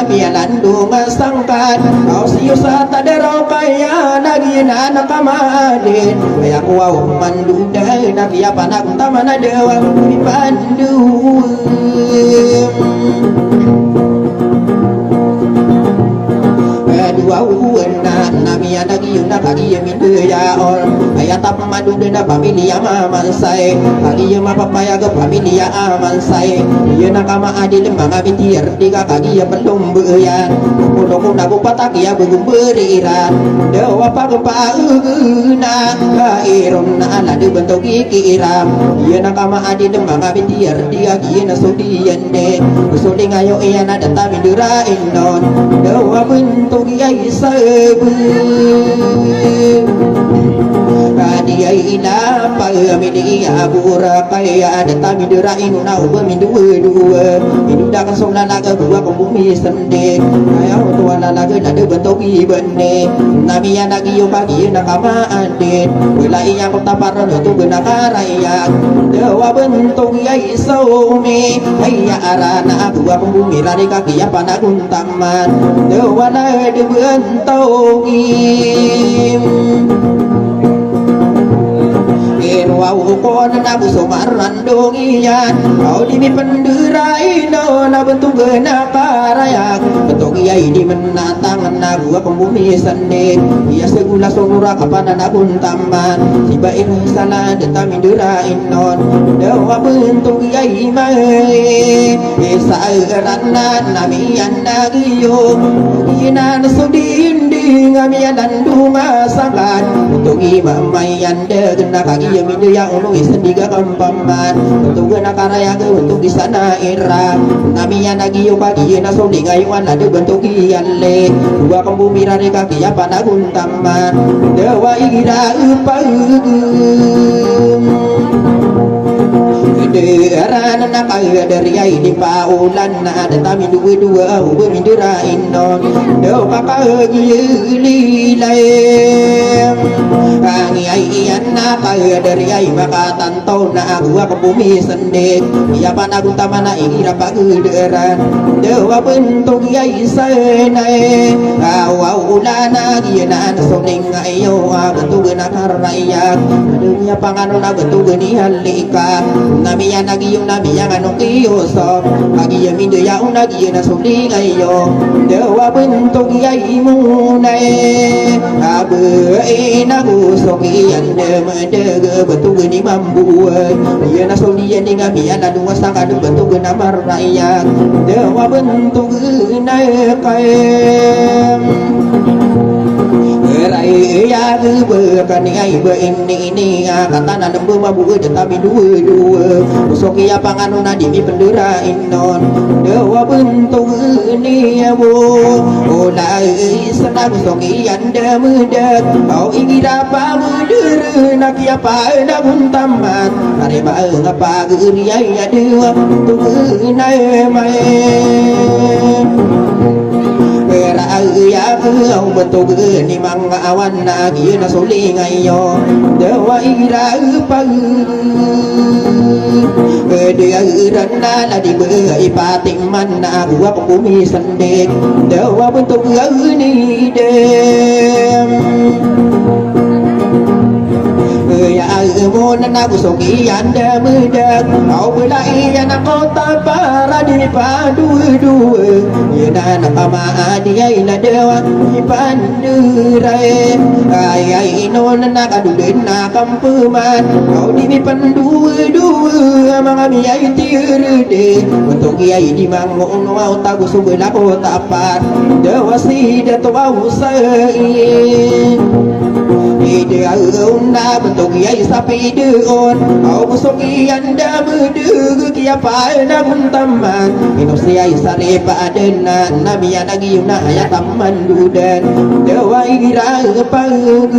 S4: bialandu masangkat kau siu sata derau kaya nagina nakamadin kaya kuau mandu dai nabi apa nak tamana dewa pandu dua uena nami adagi yunda kagi yemindu ya or ayat apa madu denda pamilya maman sai kagi yema papaya ke pamilya aman sai yena kama adil manga bitir diga kagi ya belum beyan kuno nabu pataki ya begum beriran dewa pagpa uguna kairon na ala de bentuk kikiram yena kama adil manga bitir diga yena sudian de suding ayo iyana data mindura inon dewa bentuk Isabu dia ina pamili abura kaya data midura inuna uba dua induda kan sona naga gua ke bumi sende kaya tua naga nade bentuk ibene nami anagi yo pagi nakama andin wilai yang kota paron itu benakara ya dewa bentuk ya isaumi kaya arana gua ke bumi lari kaki ya panagun taman dewa nade bentuk wau kon na busumaran dongian kau dimi penderai no na bentuk gena karayak bentuk yai di menatang na gua pembumi sendek ia segula sonura kapan na pun taman tiba ini sana deta minderai non dewa bentuk yai mai esa rana nami andagiyo ina sudin ngamian dan dunga sangat untuk imam mayan de gena kaki yamin yang ulu isendiga kampaman untuk gena karaya ke untuk di sana era namian lagi yo pagi na soling ayuan ada bentuk iyalle dua kembumi rare kaki ya panagun taman dewa igira upagum Deran nak dari ai di paulan na ada tami dua ube mindura inon do maka gili laem angi ai ian na dari ai maka tantau na gua ke bumi sendek ya panagun tamana ingira pagederan do bentuk ai senai ulana giana soning ayo bentuk na karaya dunia panganon bentuk ni halika namiya nagiyong namiya anong iyoso agiya mindoya unagiya na soning ayo dewa bentuk yai munai abe nagusok iyan demedege bentuk ni mambu iya na soliya ni ngamiya na dungas nakadu bentuk na maraya dewa bentuk naikayem rai ya berkan ai ini kata na nembe mabu tapi dua usok ya panganuna dimi pendera inon dewa bentuk ini bu olai senang usok ian demedet kau ingin apa berdere nak ya pa na buntaman are ba ngapa geria ya dewa bentuk nai mai ya ông bentuk ni mang awan na na soli ngayo dewa ira pa dia rana la di ipating man na gua ke bumi sendek dewa bentuk ni dem ya mon na gusoki anda muda au belai na kota para di padu ya na kama dia ina dewa pandurai ai non na kadu na kampuman au di pandu mangami ai tirde untuk kiai di mangong mau tagu subela kota par dewa sida to ausai ide unda bentuk yai sapi deon au busoki anda bedu kia pa na guntaman inusi yai sare pa adena nabi anagi una ya taman dudan dewa ira pagum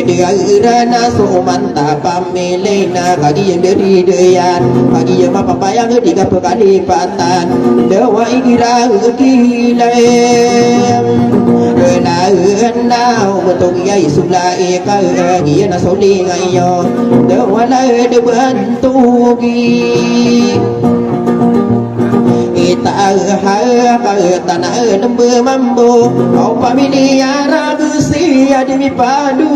S4: dia irana so manta pamelena kagi yang dari deyan kagi yang apa yang tiga kali patan dewa ira kilem na bentuk yai sulai ka giana soli ngayo dewa la de bantugi ita ha ka tanah nembe mambo au pamilia ragusi adimi padu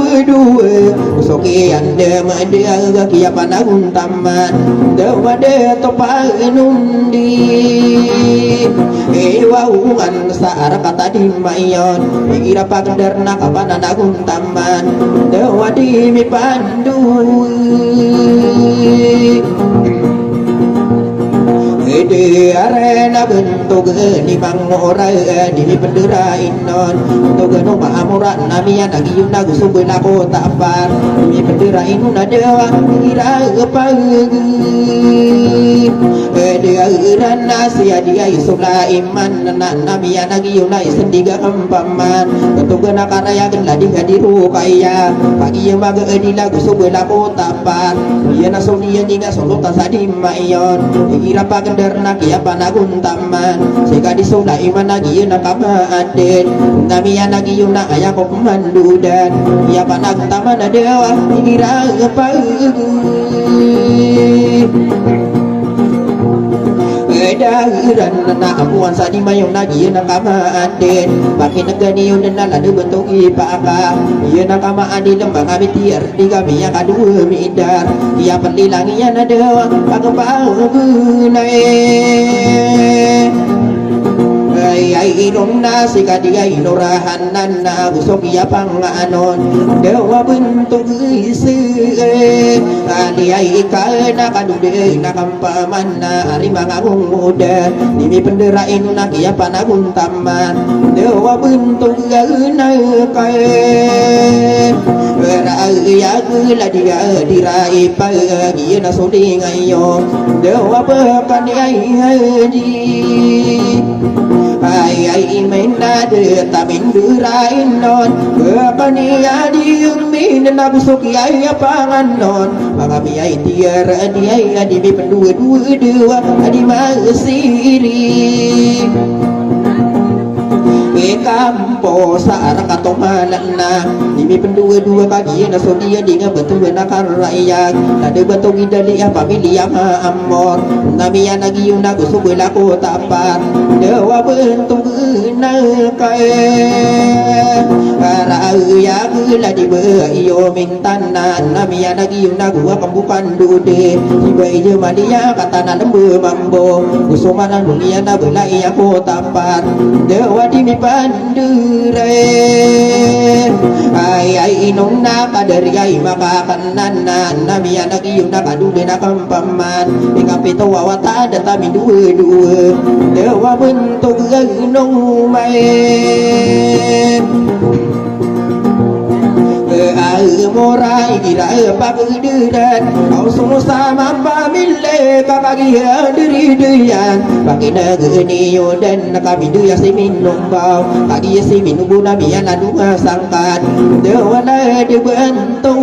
S4: usoki ande madia kia panagun taman dewa de topa nundi wauan saar kata di mayon kira pagdar na kapana nagun taman dewa di mi pandu di arena bentuk ni mangora di pendera inon untuk no mahamurat namia nagi yuna gusubul aku tapar di pendera inuna dewa kira pagi dia irana sia dia isula iman namia nagi yuna sendiga empaman untuk na karaya gela di hadiru kaya pagi yang maga di lagu subul aku tapar dia nasolia ninga solo tasadi mayon kira pagi nak ya panagun taman sehingga disula iman lagi nak apa aden namia lagi yuna ayah kok mandudan ya panagun taman dewa kira pagi dahiran na amuan sa di mayong nagi nakama aden pakai negani yun na lado bentuk ipaka iya nakama adi lembang kami tiar di kami yang kadua midar iya perlilangi ya na dewa pagpagunay ay inom na si kadigay inorahanan na gusok iya panganon dewa bentuk isi ali ay ika na kadude na kampaman na ari mga muda dimi penderain na iya panagun taman dewa bentuk gana kay raya gula dia dirai pagi na sudi ngayon dewa pekan ay di ai mena de tamin durain non kania diumi na busuk ai pangan non mangami ai tiar ai adi mi pendua adi masiri kampo sarang katomalan na Dimi pendua-dua kaki na sodia dinga betul na karaya Nade betul idali ya pamilya maamor Nami ya nagi yung nagusto bela ko tapat Dewa bentuk na kaya Karaya gula di iyo mintanan Nami ya nagi yung nagua kambukan dude Iba iya malia kata na nembe mambo Usumanan dunia na bela iya ko tapat Dewa di mi panduray ay inong nakadariay makakanan nami anak iyong nakadude na kampaman ikapito wawata datami duwe dewa bentuk ganong may morai kira pagdudan kau semua sama pamile kakagia diri dian bagi negeni dan kami dia si minum bau kaki si minum guna bian adu sangkat dewana dibantu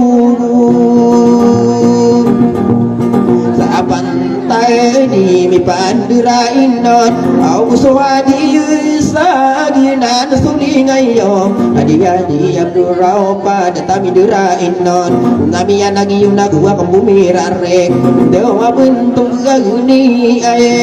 S4: pantai di mi pandurain non au suwadi saginan sulingai yo adia di abdurau pada tami durain non nami anagi yung nagua kang bumirare dewa bentuk gaguni aye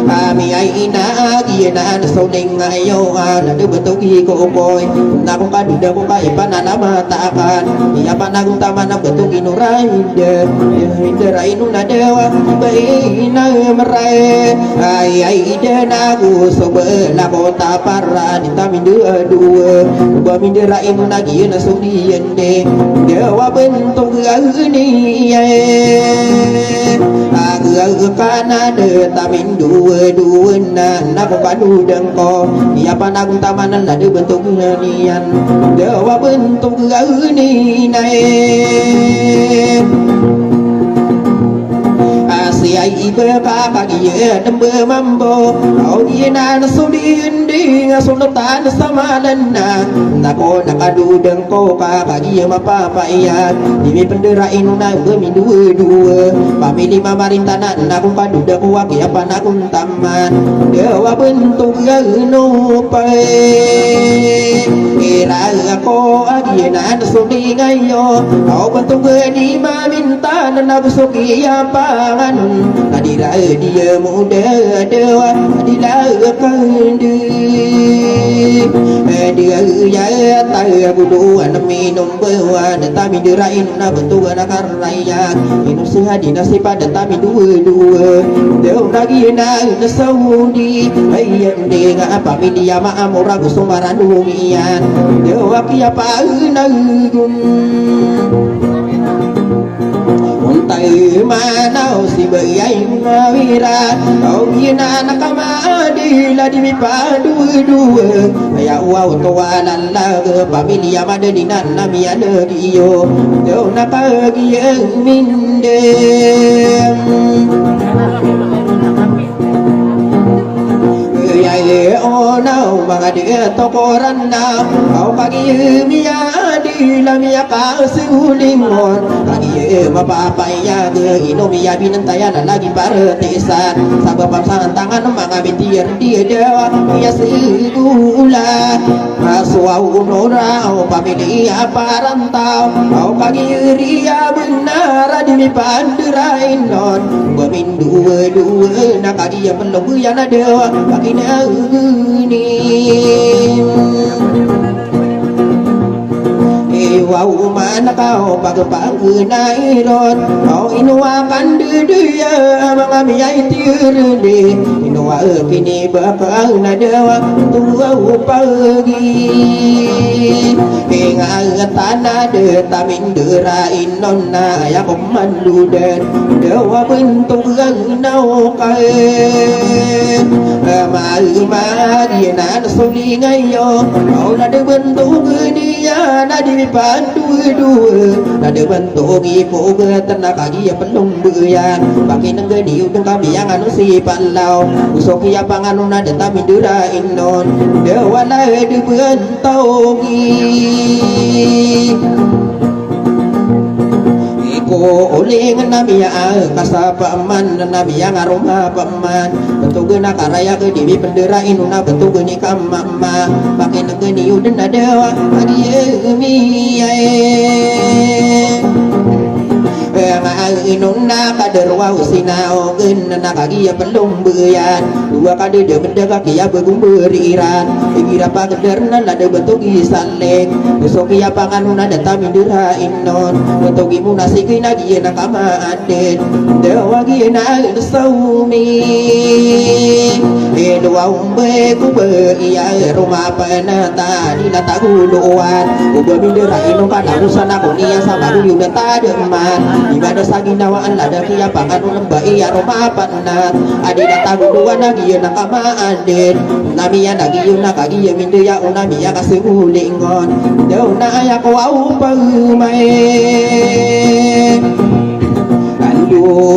S4: ami ay inagi na suling ayo ala de bentuk ko boy na kung kaduda ko kay pananamatakan iya panagong tama na bentuk inuray de Rainu na dewa baina merai ai de na gu so bela kota para di tamin dua ba min de rainu na gi na so di ende dewa bentuk gani aga kana de tamin dua na ko padu deng ko iya panang tamanan la de bentuk nian dewa bentuk gani Siai ibe kakak ye dembe mambo au ye na sudi indi sunu tan sama lena nako nakadu dengko kakak ye mapapa iya dimi pendera inu na bemi dua pamili mamarin tanah naku padu daku waki apa naku taman dewa bentuk ganu pai ira ko agi na sudi ngayo au bentuk gani maminta na busuki apa Adila dia muda dewa Adila kandi Dia ya tahu budu minum bawa Datami dirain na bentuk na karaya Minum sehadi nasi pada tami dua Dewa lagi na saudi Ayam dengar apa media ma'amura gusumaran dumian Dewa kia pa'unagun Untai manau si bayai ngawira Kau gina nakamadi la di mipa dua Ya wow toa lala pamilya madaninan nami ada giyo Deu nakagi yang mindem Yai onau mga dia tokoran na Kau kagi miya di lamia kasulingon Kagi mapapaya ke inomiya binantaya na lagi partisan Sabab pamsangan tangan mga bintir dia dewa Iya sigula Aswa unora o pamilya parantau Kau kagi ria benar di mi pandurain non Bamin dua na kagi ya pelong ya na dewa Kagi na Wow mana kau pagpang nairon kau inuakan dia mengamiyai tirde inua kini bakal nadawa tua pagi ingat tanah de tamin derain nonna ya komandu dan dewa bentuk ganau kai ma dia na sulingayo kau na de bentuk dia na di dua ada bentuk ibu tenaga dia belum beyan pakai negeri diu dengan biang anu si palau usok ya panganun ada tapi dura inon dewala de bentuk ko oleh nabi ya kasapa man nabi yang aroma paman bentuk gena karaya ke dibi pendera inuna bentuk geni kamama pakai negeni udan ada adi mi inuna kader wa usina ogen na kaki ya belum beyan dua kader de benda kaki ya begumberiran igira pa kader na ada bentuk isalek besok ya panganuna data mindura inon bentuk ibu nasi kina dia na kama aden dewa gina saumi dua umbe kube iya rumah penata di nata guluan ube mindura inon kada usana kunia sama gulu data deman ibadah sagindawaan lada kia pangan ulemba iya rumah panat adina taguduan lagi na kama aden namiya lagi yun nakagi ya mindu ya unamiya kasihulingon daw na ayak wau pagmay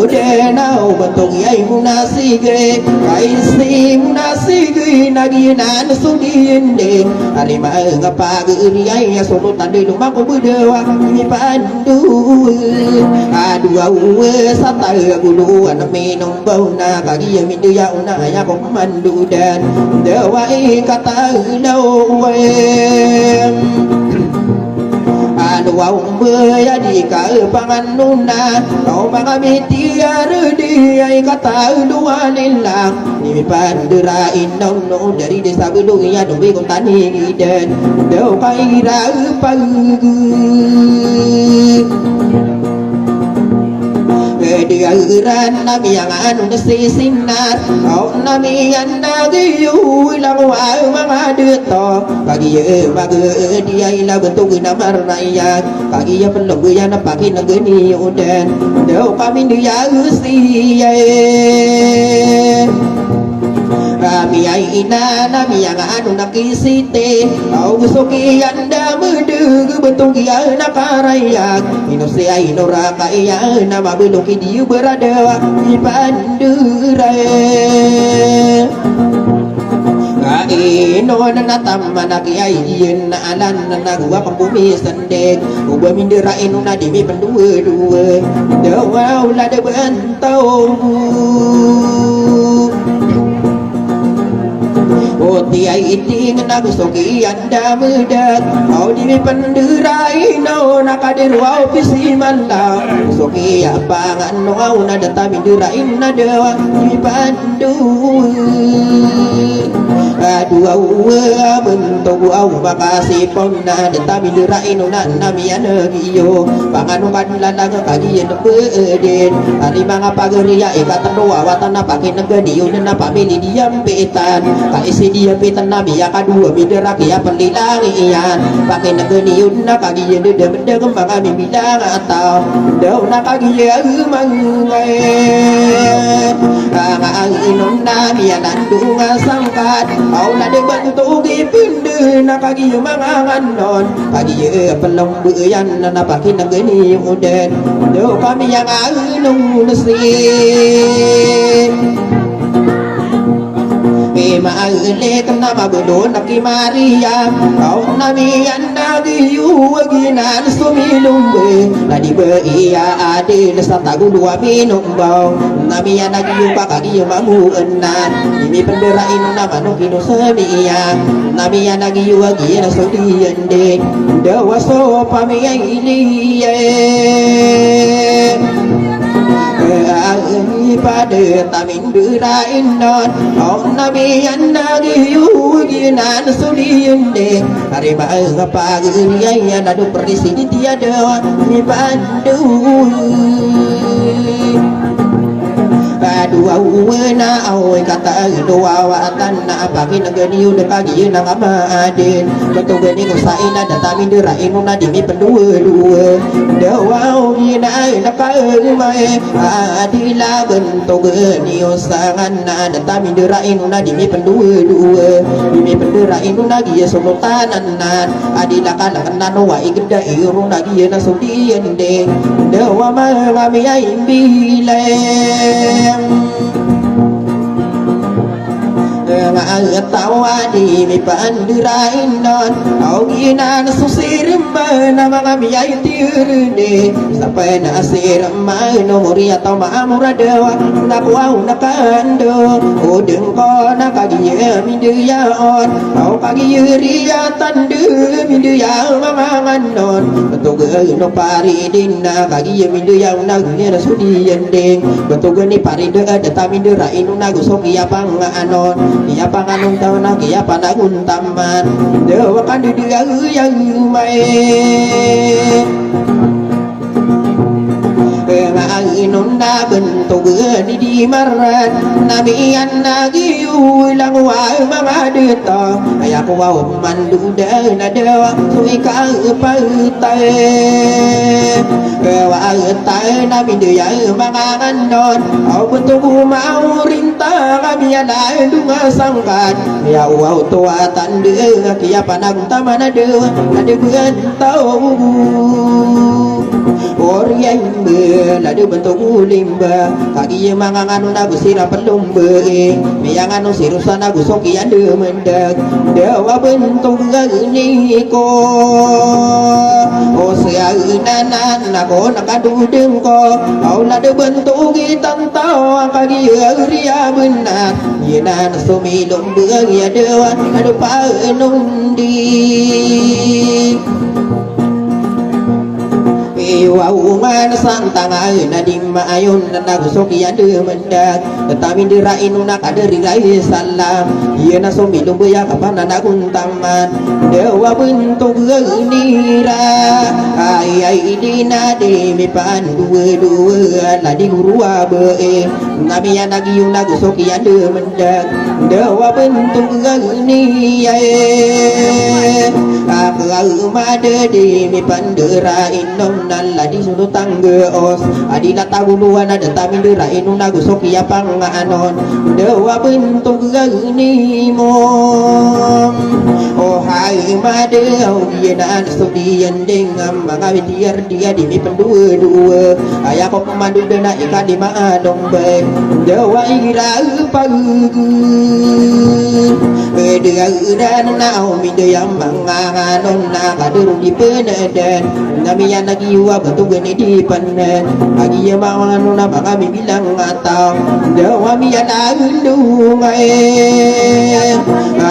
S4: denau bentuk yai munasige kaisi munasige naginan sudinde arima ngapa geriai ya solo tande rumah ko bedewa mi pandu adua uwe sata gulu an minum bau na kagi ya mindu ya una ya ko mandu dan dewa kata dawe dua umbe ya di ka pangan nuna kau mangamiti ardi ai kata dua lillah ni pandera indong no dari desa belu ya dobe kontani dan do kaira pagi dia iran nabi yang anu nasi sinar kau nabi yang nagi ulang wa mangadeto kagi ye bagi dia ila bentuk nama raya kagi ya peluk ya napaki negeni udan do kami dia usia kami ina nabi yang anu nakisite kau gusoki anda medeg bentuk ya nakaraya inusia inuraka iya nama belum dia berada di pandura ino na tamana kiai yen na alan na gua kampumi sendek gua mindera ino na dimi pendua dua dewa ulah de bentau tiai ini ngena gusoki anda muda kau di penderai no nakadir wau pisi mala gusoki apa ngano au na data minderai na dewa di pandu dua uwe bentuk au makasih ponna data minderai no na namian giyo panganu kadula naga kagi yen beden ari manga pageria ikatan doa watana pakai negeri una pamili diam petan kaisi dia petan nabi ya kadua bidera kia pendilangian pakai negeri una kagi yen de benda kembang kami bilang atau dauna kagi ya mangai inun nabi ya nandunga sangkat au na de bentuk ipinde na kagi mangan non kagi ye pelong beyan na pakai negeri uden do kami yang anu nasi maale kena mabudo naki Maria kau nami anda giyu ginan sumilumbe nadi be iya ade nesata gudua minum bau nami anda giyu pakagi mamu enan ini pendera inu nama no kino semia nami anda giyu ginan sodiende dewa so pami iliye pada tamin durain non oh nabi anda giyu ginan suliende hari bang apa geriai nadu perisi di tiada ni pandu dua na awai kata dua watan na pagi negeri udah kagi na amadin betul gani kusain ada tamin dirain na dimi pendua dewa ina na mai adila bentuk gani usangan na ada tamin dirain na dimi pendua dimi pendirain na gia sultanan na adila kanan wa igda irung na gia na sudian deng dewa mami ai bilang tawa di mi pandirain non au gina susir mana mami ai tirde sampai nasir no muri atau maamura dewa nak wau nak kando udeng ko nak kagiye mi dia on au kagiye ria tandu mi dia mamangan non betul ge no pari dinna kagiye mi dia na gina sudi ending betul ge ni pari de ada tamin dirain na gusoki apang anon ya panganong taon na kaya panagun taman dewa kan di dia yang mai Inon na bentuk di marat namian lagi ulang wa mga dito ay ako wow manduda na dewa suika patay wa tay namin dia mga nganon au bentuk mau rinta kami alay dunga sangkat ya wow tuatan dia kaya panang taman na dewa na dewa tau Oriang ada bentuk limba kaki yang mangan na gusira pelumbe yang anu sirusan na gusoki ada mendak dewa bentuk gani ko o sia nanan na ko nakadudeng ko au na de bentuk gitan tau kaki ria benar yenan sumilum beung ya dewa adu panundi Wauman santang na di maayun na nagusoki ade mendak tetapi dirain na kaderi rai salam iya na sumilum beya kapan na kuntaman dewa bentuk genira ai dina de mi pan dua la di guru abe nabi ya nagiun nagusoki ade mendak dewa bentuk genira aku made di mi panderain nom ladi sunu tangga os adina taguluan ada tamin dirain una gusoki apang anon dewa bentuk gani mom oh hai made au dia na studian dengan mga biar dia di mi pendua ayah kok pemandu dena ikan di maadong baik dewa ira pagu dia dan nau mi dia manganon na kadur di penadan nami yang lagi wa betul gini di panen lagi yang manganon na baka mi bilang atau dewa mi yang ngai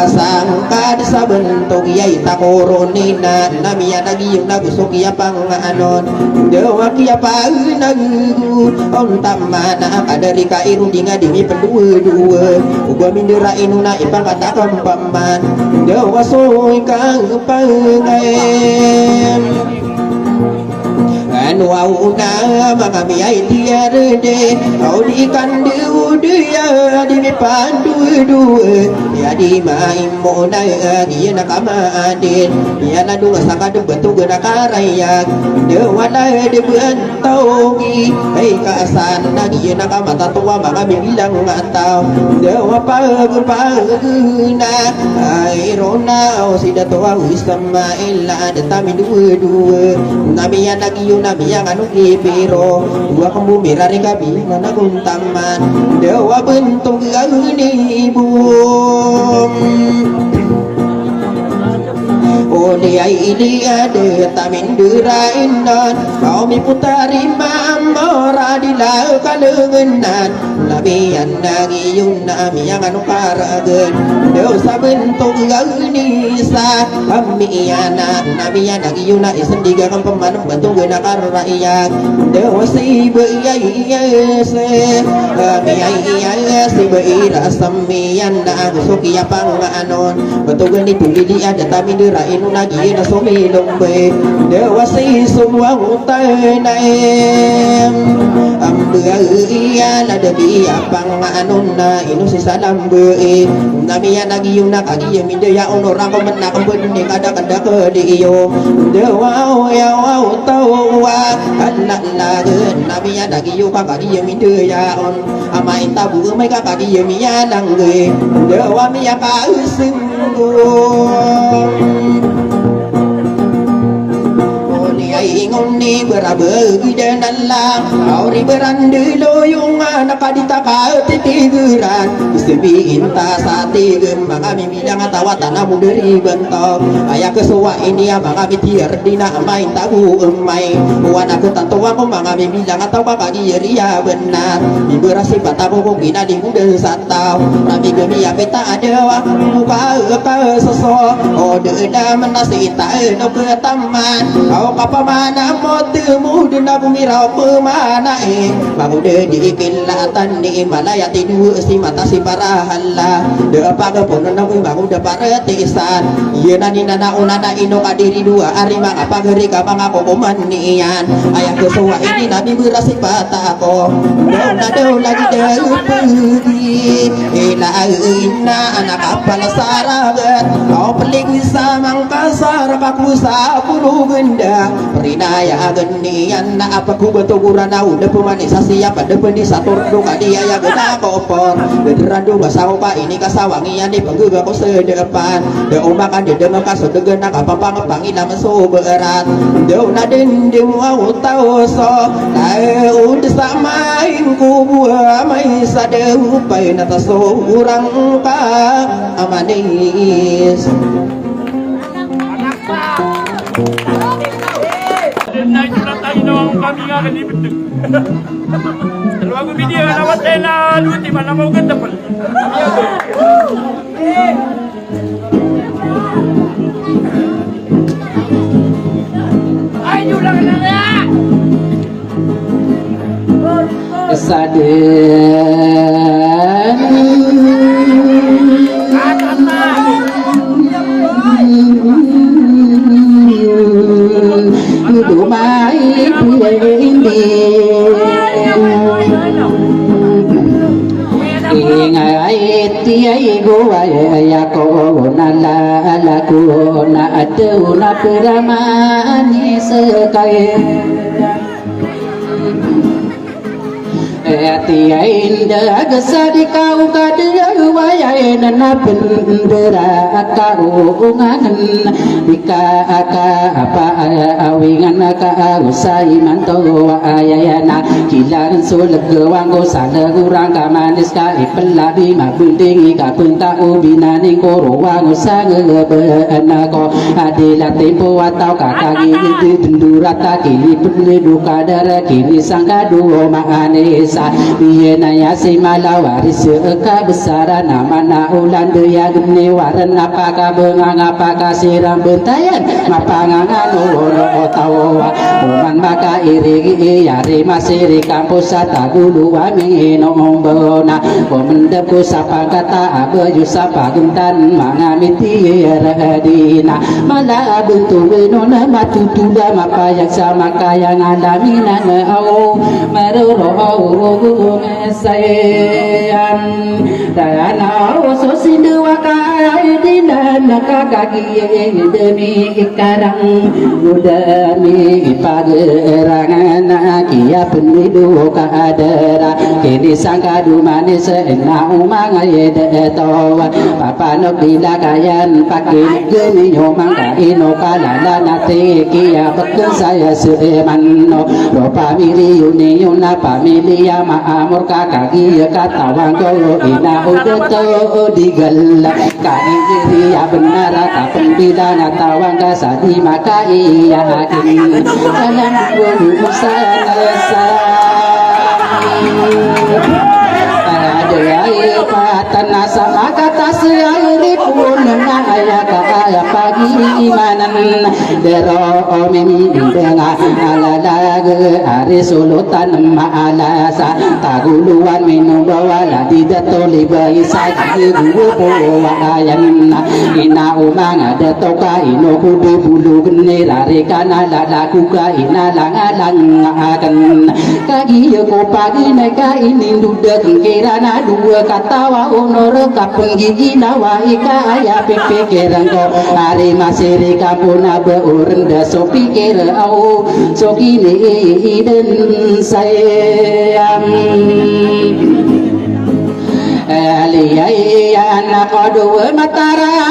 S4: sangka sa bentuk yai takoronina nami yang lagi yung nagusoki apang anon dewa kia nagu on tamana kadari kairu dinga dimi pendua uga mindera inuna ipang katakan paman dewa soy kang pangayem Wauna mga miyay tiarde au di kandu dia di pandu ya di maimo na dia nakamadin ya na dunga sakadu betu na karayak de wala de bentogi hey kaasan na dia nakamata tua mga bilang ngataw de wapa na ay rona o sida tua Ismail ada tami dua nami ya nagiyo nami yang anu kibiro dua kamu mirari kabi mana kuntaman dewa bentuk gani bum oh dia ini ada tamin dirain non kau mi putari mamora di lau kalengenan nabi yang nagi yung nami yang anu karagen dewa bentuk gani sa kami anak nabi yang nagi yung na isendiga kan pemanah bentuk gana karaiyak dewa si beiyai se kami ayai si beira samian na gusoki apang anon bentuk gani tuli dia ada tamin dirain lagi na sumilong be dewa si sumwang utay na ambia la de iri apang anuna inu si salam be nami ya nagi yung nakagi yung minda ya orang ko man nakambun ni kada ke diyo dewa ya wa tawa anna lagen nami ya nagi yung kakagi yung minda ya on amai tabu mai kakagi yung miya lang ge dewa mi ya ka usunggo ingon ni berabe dan Allah auri berandu loyong nakadita ka titigeran istibi inta sati gembang kami bilang tawa tanah muderi bentok ayah kesuwa ini abang kami tiar dina main tabu emai wana ke tantua ko kami bilang tawa kaki ria benar iberasi pataku ko kina di muda satau tapi kami ya beta ada muka ke seso oh deda menasi tak no ke taman kau kapa mana motimu dina bumi rau pemana baru de di kilatan ni malaya tidu si mata si parahala de apa ke pun nabi baru de paretisan ye nani nana unana ino kadiri dua ari mang apa geri ka mang aku komanian ayah kesuwa ini nabi berasi patako do lagi de pergi ila inna anak kapal saragat kau peling samang kasar baku sapuru benda Rinaya genian na apa ku betuguran na udah pemanis siapa depan di satur duka dia ya gena kopor beneran dua sawa ini kasawangian di pengguga ko sedepan de umakan de dengan kaso de gena kapang pangina meso berat de na dendem au tau so lae udah samain ku buah mai sade upai na taso urang ka amanis
S5: naik surat tayo na kami nga kalibit din. Dalawa ko video na watay na luti man na mau ganda pala. Ay, julang na na!
S6: Dumai pindi ingai tiai gua ya ko nala la ko na adu na peramani sekai tiai indah gesadi kau kadeu wayai nana bendera kau ngangen bika aka apa awingan aka usai manto ayayana kilan suleg wanggo sana urang ka manis ka ipelabi mabunding ka punta ubina ning koro wango sange benako adila tempo atau kakagi dendurata kini pun duka dara kini sangka duo maanis Biyena ya si malawaris eka besara nama na ulan deya geni waran apaka bengang apaka siram bentayan mapangangan ulo tawa roman maka iri yari masiri kampus atagulu wami nombona komendepku sapa kata abe yusapa gentan mangamiti radina mala bentu benona matutuda mapayak sama kaya ngandaminan au maroro mesayan dana oso sindu wakai dinan kaki demi ikarang demi pagerangan kia pendidu kadera kini sangka manis enak umang ayede tawa papa nok dilakayan pakai geni nyomang kaino kalala nate kia betul saya semanno ropa mili yuni yuna pamili amor kakagi katawang kau ina udah digala kani diri ya benar kapendidana tawang kasadi maka iya kini dalam dulu saya ada patan sama kata seairi pun ayah kaya pagi imanan dero mimi dengar ala daga ari sulutan maalasa taguluan minum bawala didatoli baisa guru powayan ina umang ada toka ino kudu bulu gene lari kana lalaku ka ina langalang akan kagi ko pagi neka ini duda kengkirana dua katawa honor kapung gigi nawa ika aya pepe kerangko hari masiri kapuna beurenda so pikir au so kini iden sayang aliyai anak dua matara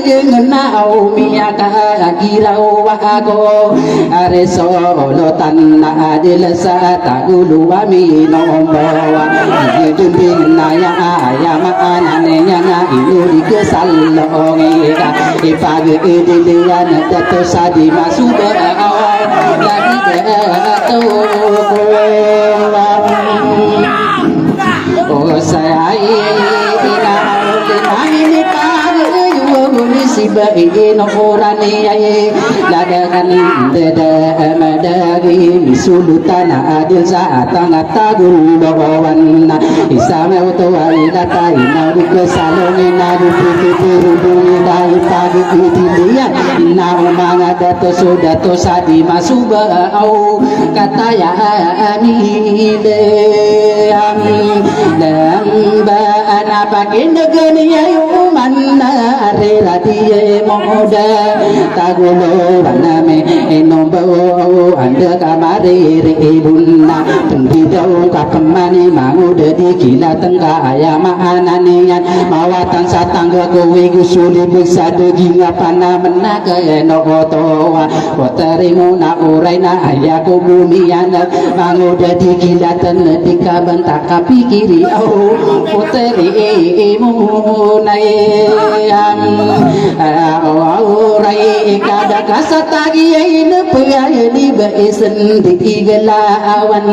S6: dengan au miyaka girau wago areso lotan adil sata gulu ami nombawa hidupin naya ayam anane na ini kesalongi ipage dilian dato sadi masuba awal lagi dato oh saya ina ini si bayi nokorani ay ladakan dada madagi misulutan adil saat tangat tagul bawawan isame uto ay latai nabi kesalongin nabi pipi dari pagi idilian na umanga dato sudato sadi masuba au kata ya amile damba anapakin negeni ayu manna radiye moda tagulo baname enombo anda kamari ribunna tungidau kapemani mangude dikila tengka ayama ananian mawatan satangga kowe gusuli bisa deginga pana menaga enokotoa koterimu na uraina ayaku bumian mangude dikila tenedika bentak pikiri au koterimu nayam aurai kada kasatagi ine pegaya di baisen digelawan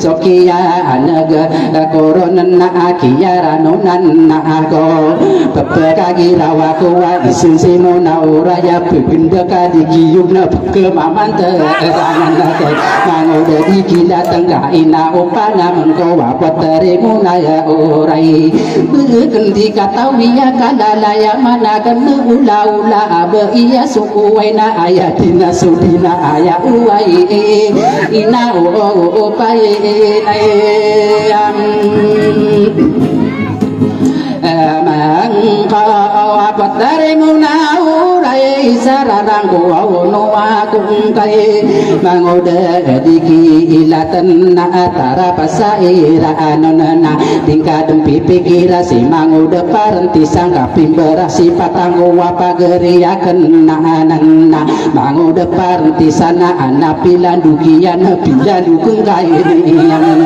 S6: sokia anaga koronan na akia ranonan na ako pepekagi rawaku wa isusimo na uraya pepinda kadi giyub na kemamante tangan nake mangoda dikila tengah ina upana mengkowa poterimu na ya urai bekendi katawiya kalalaya mana kena ula-ula abe iya suku waina ayatina sudina aya uai ina o pai ayam mangka patarenguna urai sararang ko no akung kai mangoda diki ilatan na atara pasaira anonana tingka dempi pikira si mangoda parenti sangka pimbera si patanggo wapageriaken nanana mangoda parenti sana anapilan dukian pilan dukung kai yang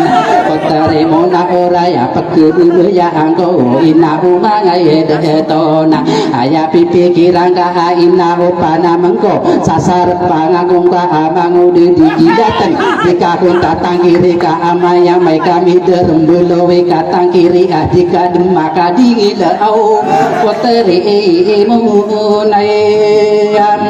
S6: patarenguna oraya pakedu ya angko ina umangai detona aya pipikiran ka ina upana mengko sasar pangagung ka amangudi digidatan dikakun tatang kiri ka amaya mai kami derembelowe katang kiri adika demaka dingila au poteri munayam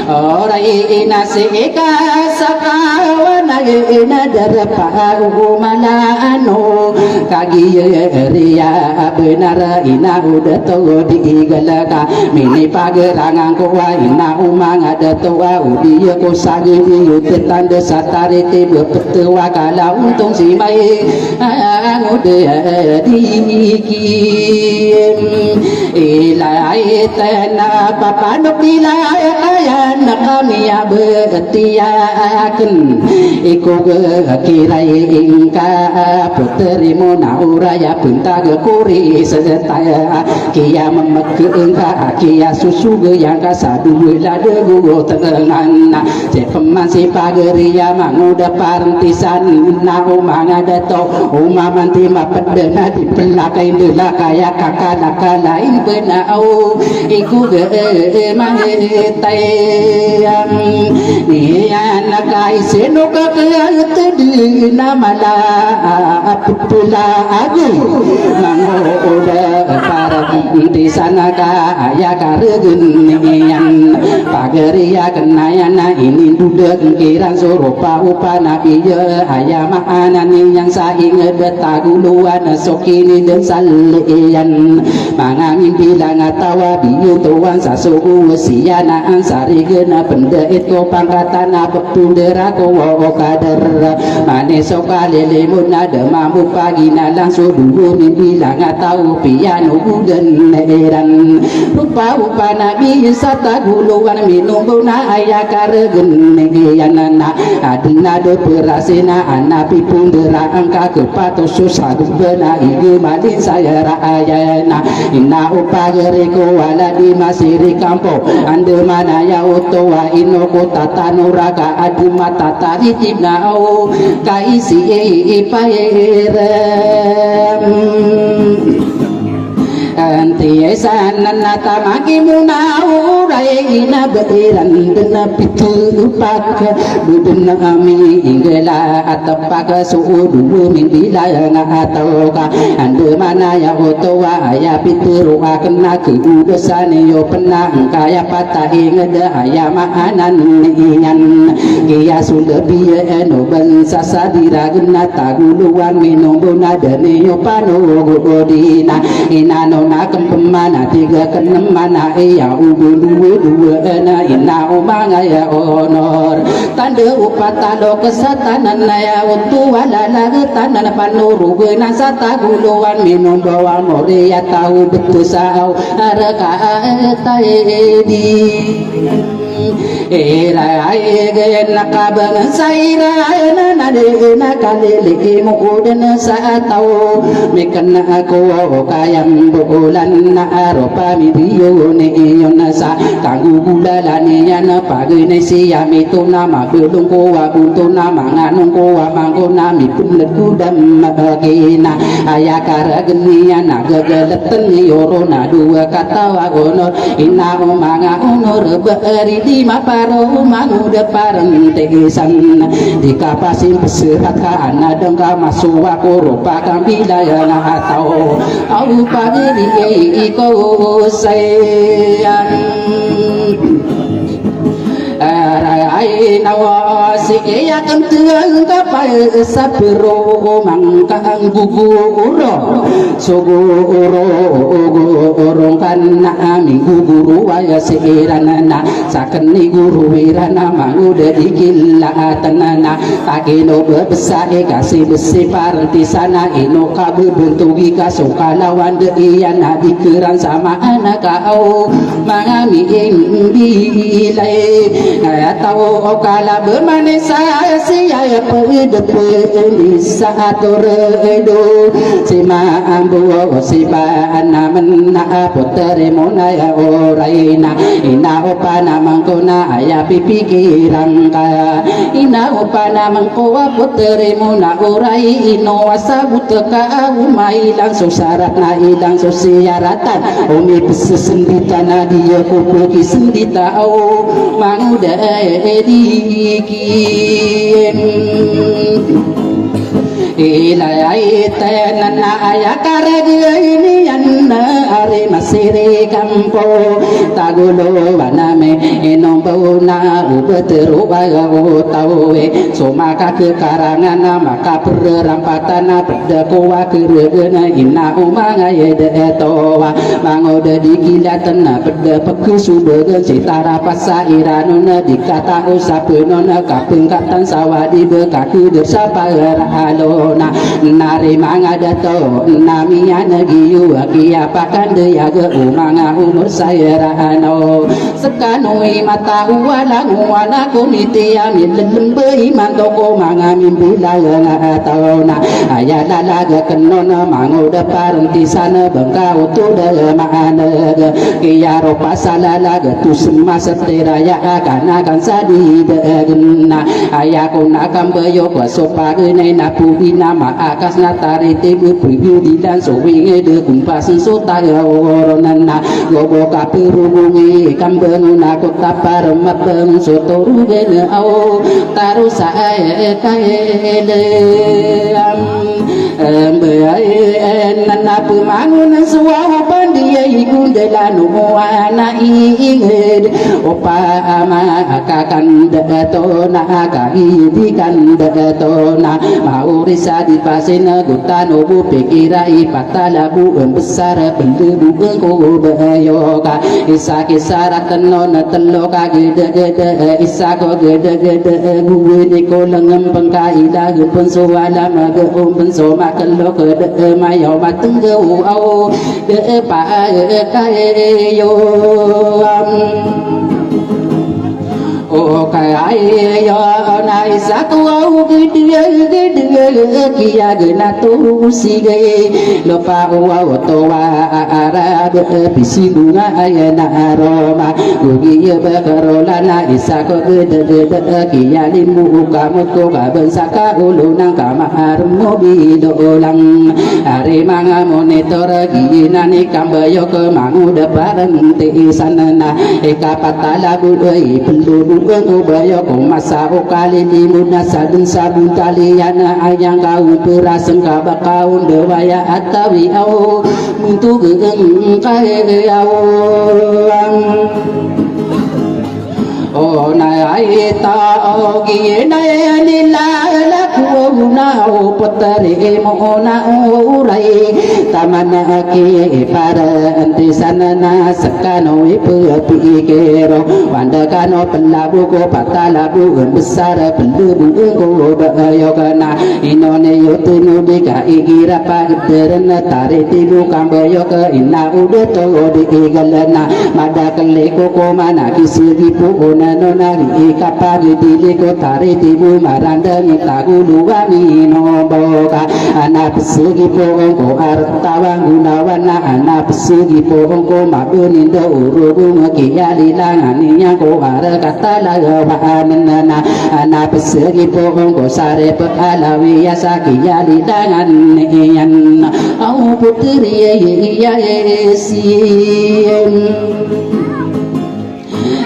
S6: orai ina seka sakawana ina darpa umalano kagiye ria benar ina udah tahu diigalaka mini pagerangan kowa ina umang ada tua udia ko sagi diute tanda satari tiba petua kala untung si mai ngude dikim ilai tena papanuk ilai ayan kami betiaken iku kirai ingka puterimu nauraya punta kuri sedaya kia memekeng ka kia susu yang ka sadu lade gugo tengan je pemansi pageria manguda parentisan na umanga dato umamanti mapedena di pelakai dela kaya kakak lain benau iku ge mangetayam ni anak kai senok tadi namala apula agu mangoda para di sana kaya karegen pagariya kenayana ini duduk kirang surupa upana iya ayam anan yang saing betaguluan sokini dan salian mangangin bilang tawa biu tuan sasuku siana ansari gena benda itu pangkatan pepundera kowo kader mane sokale lemun ada mampu pagi nalang sudu bilang tahu piano bugen eran rupa upa nabi sataguluan minum buna ayah karegen yanana adina do perasina anapi pundera angka kepato susah bena ibu malin saya raayana inna upa gereko wala di masiri kampo ande mana ya otowa inoko tata nuraka adu mata tari tibnao kaisi ipairem antiesa nanata maki munau raina beran dena pitu pak budena ami ingela atapak suudu min bilayana atauka ande mana ya otowa ya pitu ruha kena keudosane yo penang kaya patah ingeda aya mahanan nian kia sunda biye eno bansa sadira gena taguluan minombona dane yo pano godina inano na kempemana tiga kenem mana iya ubu dua ena ina umanga ya honor tanda upatalo kesatanan ya untuk walala tanan panuru gena sataguluan minum bawa mori ya tahu betul sao araka taedi era ege nakabang saira na nade nakalili mo den sa tao mikana ako kayam bulan na aropa mi biyo ne yon sa kagugulalan yan pagine siya mito na mabulong ko abunto na manganong ko amangko na mitulad kudam magina ayakaragniya nagagalatan ni oro na dua katawa honor ina mga honor beri di maparo manguda parang tegesan di kapasin peserat ka anadang ka masuwa ko rupa kang bilaya na hatao au pagiri iko sayang arai nawasi ya kenteng kapai sapiro mangkang guguro suguro gurong kana ami guguru waya seirana sakeni guru wirana mangude dikilla tanana takino besar kasih besi parti sana ino kabu bentugi kasukalawan de iyana dikeran sama anak kau mangami indilai saya tahu kala bermane saya siya pedepeni satu redo sima ambu siba anamna putere mona ya oraina ina opana mangkona aya pipikiran ka ina opana mangkoa putere mona orai ino wasabuteka umai langsung syarat na ilang sosiaratan umi pesesendita na dia kupuki sendita au manguda dikin ilai tenana ayakarage ini anna are masire kampo tagulo baname enombona ubeteru baga tawe somaka kekarangan maka perrampatan pada kuwa keregena inna umanga yede towa mangoda dikilatan pada pekusu begen citara pasairanuna dikata usapenona kapengkatan sawadi bekaku dersapa halo nari manga dato namanya nagiyu kia pakan dia ge umanga umur saya rano sekanui mata wala komite amin lembe iman toko manga mimbula nga tauna aya lalaga kenona mango depan di sana bengkau tu de mana ge kia ropa salalaga tu semas teraya akan sadi de genna aya kuna kambeyo sopa gene napu nama akas natari tebu preview di dan sowinge de kumpas sota oronana gobo kapirungi kambeng nakut tapar mabeng sotoru gene au taru sae kaele Mbae nana pemangun suwa pandiyai gundalanu ana inged opa ama akakan datona kai dikan datona mau risa di pasena gutano bu pikirai patalabu besar pendebu engko bayoka isa kisara tenon teloka gede-gede isa ko gede-gede gue ni koleng pengkai dah pensuala maga pensoma kalau ke mayo matenggu au ke pa kai yo o kai yo nai satu au gede kia gena tu sige lopa au towa ara bisi bunga ayana aroma gugi bakarola na isa ko gede kia limu kamu ko kabensaka ulunang kamar mobil ulang hari manga monitor gina ni kambayo ke mangu depan ti sanana eka patala budai penduduk ubayo ko masa ukali di munasadun sabun kalian ayang kau perasan kabakaun dewaya atawi au untuk kai au oh nai ta ogi nai ni la la ku na o potare mo na o rai tamana ki para anti sanana sakano ipu pi kero wanda kano pelabu ko patalabu besar pelabu ko bayo kana inone yotunu dika igira pa derna tare tilu kambayo ke ina ude to di galana madakle ko ko mana kisigi pu nano nari kapagi dili ko tari tibu maranda minta guluwa mino boka anak segi pohongo artawan gunawana anak segi pohongo mabunindo urugu ngkiali langaninya ko ara kata lagawanana anak segi pohongo sare pekalawi ya sakiyali langan niyan au putri ya esiem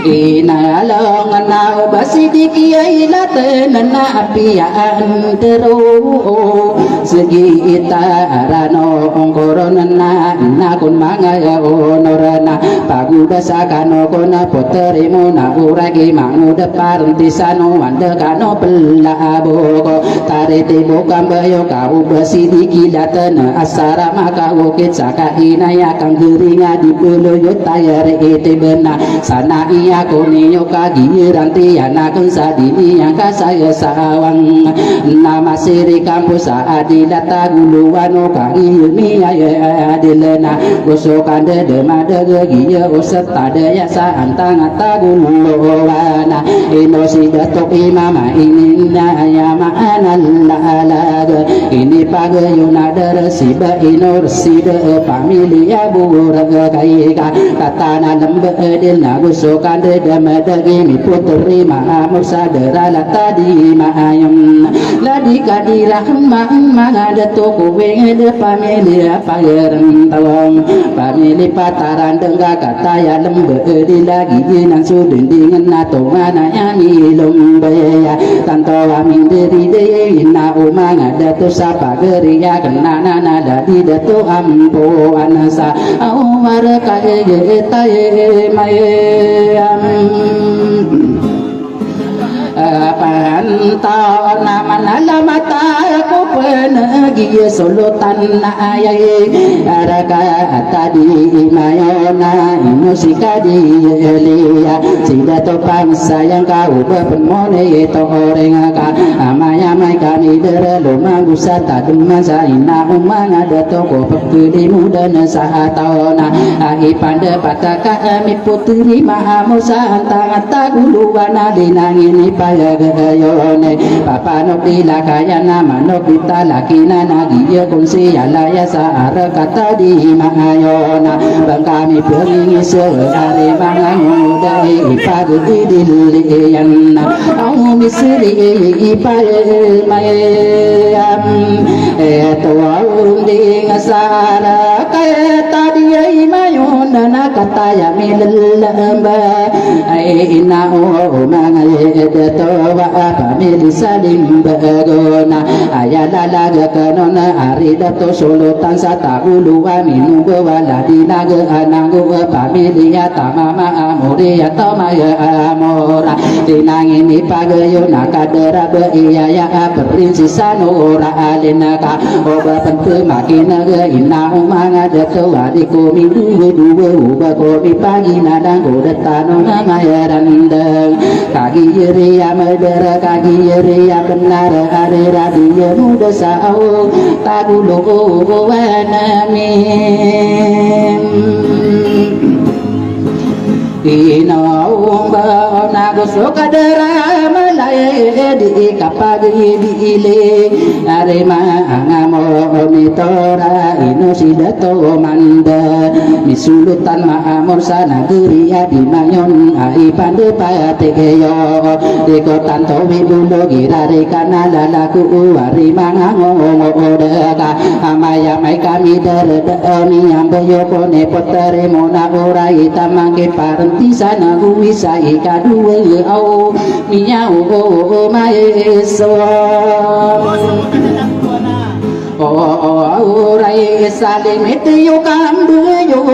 S6: ina long na basidiki ila tenana apian teru segi itarano ongkoronana na kun manga onorana paguda sakano kona poterimu na uragi mangu depan tisano wanda kano pelabo tare tibo kambayo kau basidiki latena asara maka ukit saka inaya kang geringa di puloyo tayare ite bena sana iya aku niyo kagi ranti anak sadini yang kasaya sawang nama siri kampus adilata guluwano kagi mi aya adilena gosokan de mada gigi osata daya sa antang ataguluwana inosi datuk imama ini ya ma'analalaga ini pagayuna darasiba inursida pamilia buraga kaika katana lembe edil nagusokan damadagi mi putri mahamur sadera latadi maayam ladi kadiraham mangada toko wengede pamilia pageran tawang pamili pataran dengga kataya lembe edil lagi nang sudin dengan nato mana yani lombaya tanto amin diri diri na umanga datu sapa geria kenana nada di datu ampo anasa au maraka ye taye mayam pantau nama mata aku penegi solutan ayai araka tadi mayona musika di elia sida topang sayang kau berpenmone itu orang ka amaya mai kami derelo mangusa tadum masa ina umang ada toko pekuli muda saatona ai pande pataka ami putri mahamusa antang taguluwana dinangini payagayone papa no pila kaya nama no pita lakina nagiya kunsi alaya sa ara kata di mahayona bang kami pengingi seare mangudai ipagudi diliyan au misri ipaye mayam eto aung di ngasara kaya tadi mayon na kata ya milamba ina mangai dato wa pamili salim bagona ayala laga kanona ari dato sulutan sata uluwa minu wala dinaga anangu pamili ya tamama amuri ya tamaya amora dinangini pagayo nakadera iya ya princess sanora alinaka oba pentu makina ina umanga dato adiko mindu dua uba kopi pagi nadang kodetano namaya randang kaki yeri ya medera kaki yeri ya benar are radio muda sao tagulo wanamin Inaumba nagoso kadera malay di kapagi diile arema angamo mitora inusidato manda misulutan maamor sana geria di mayon ai pande pateyo di kotan towi bulo girare kanala laku wari mangango odeka amaya mai kami dere mi ambayo kone potare mona orai tamangke parent di sana bisa ikadua au miau maeso rai saling itu kambu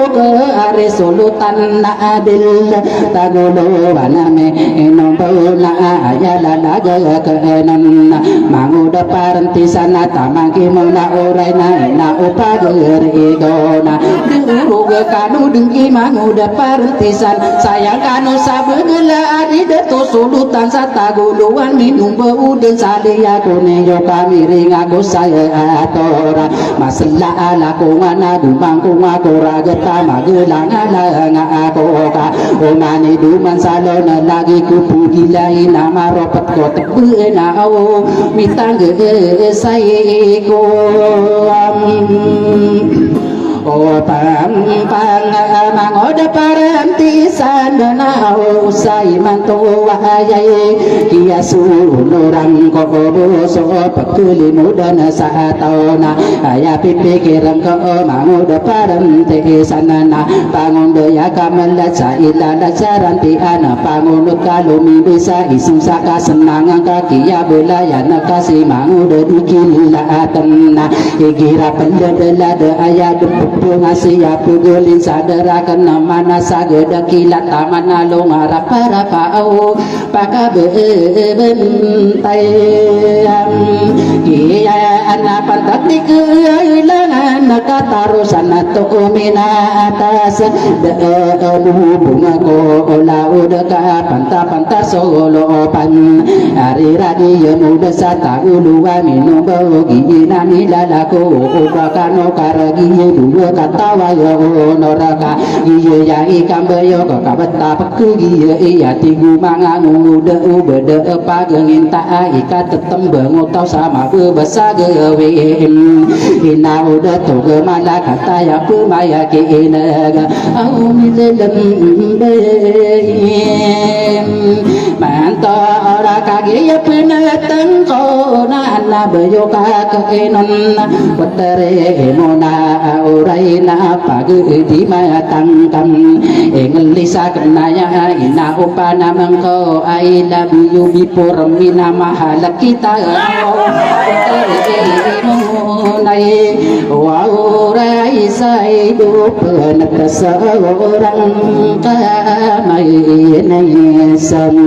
S6: ke are solutan na adil tagolo waname nombo na ayala laga kenon manguda parenti sana tamangki mona orai na upager igona duruga kanu dengki manguda parentisan sayang kanu sabegela ari deto solutan sataguluan minum beuden salia kuneyo kami ringago saya tora masla ala ko wana dumang ko ngakora geta magelang ala ngako ka omani duman salon lagi ku pugilai nama ropet ko tebe na o mitang sai ko o pang mangoda paranti sana usai mantu wahai kia sulurang ko boso pakuli mudana saatona aya pipikiran ko mangoda paranti sana na pangondo ya kamala sa ilala saranti ana pangono kalumi bisa isusa kasenangan kakia belaya nakasi mangoda dikila atanna igira pendela de aya ngasih aku gelin sadara kena mana sageda kilat taman alung harap para pau paka bentai kia anak pantat dikehilangan katarusan atau mina atas bunga ko lau dekat pantat solo pan hari radio muda sata ulua minum bau gina nilalaku ubakano karagi dua kata wayo noraka iya ya ikam bayo ko kabata peku iya tigu mangangu de ubede pagengin ta ikat tetembeng utau sama bebasa gewem ina udah tu gemala kata ya pemaya ke inaga au mizelem bem manta ora kage ya penateng ko na bayo ka kenon petere mona urai na pagi di matangkam engelisa kenaya ina upana mengko I love you before mina mahala kita nai wa urai sai du penak seorang kamai nesam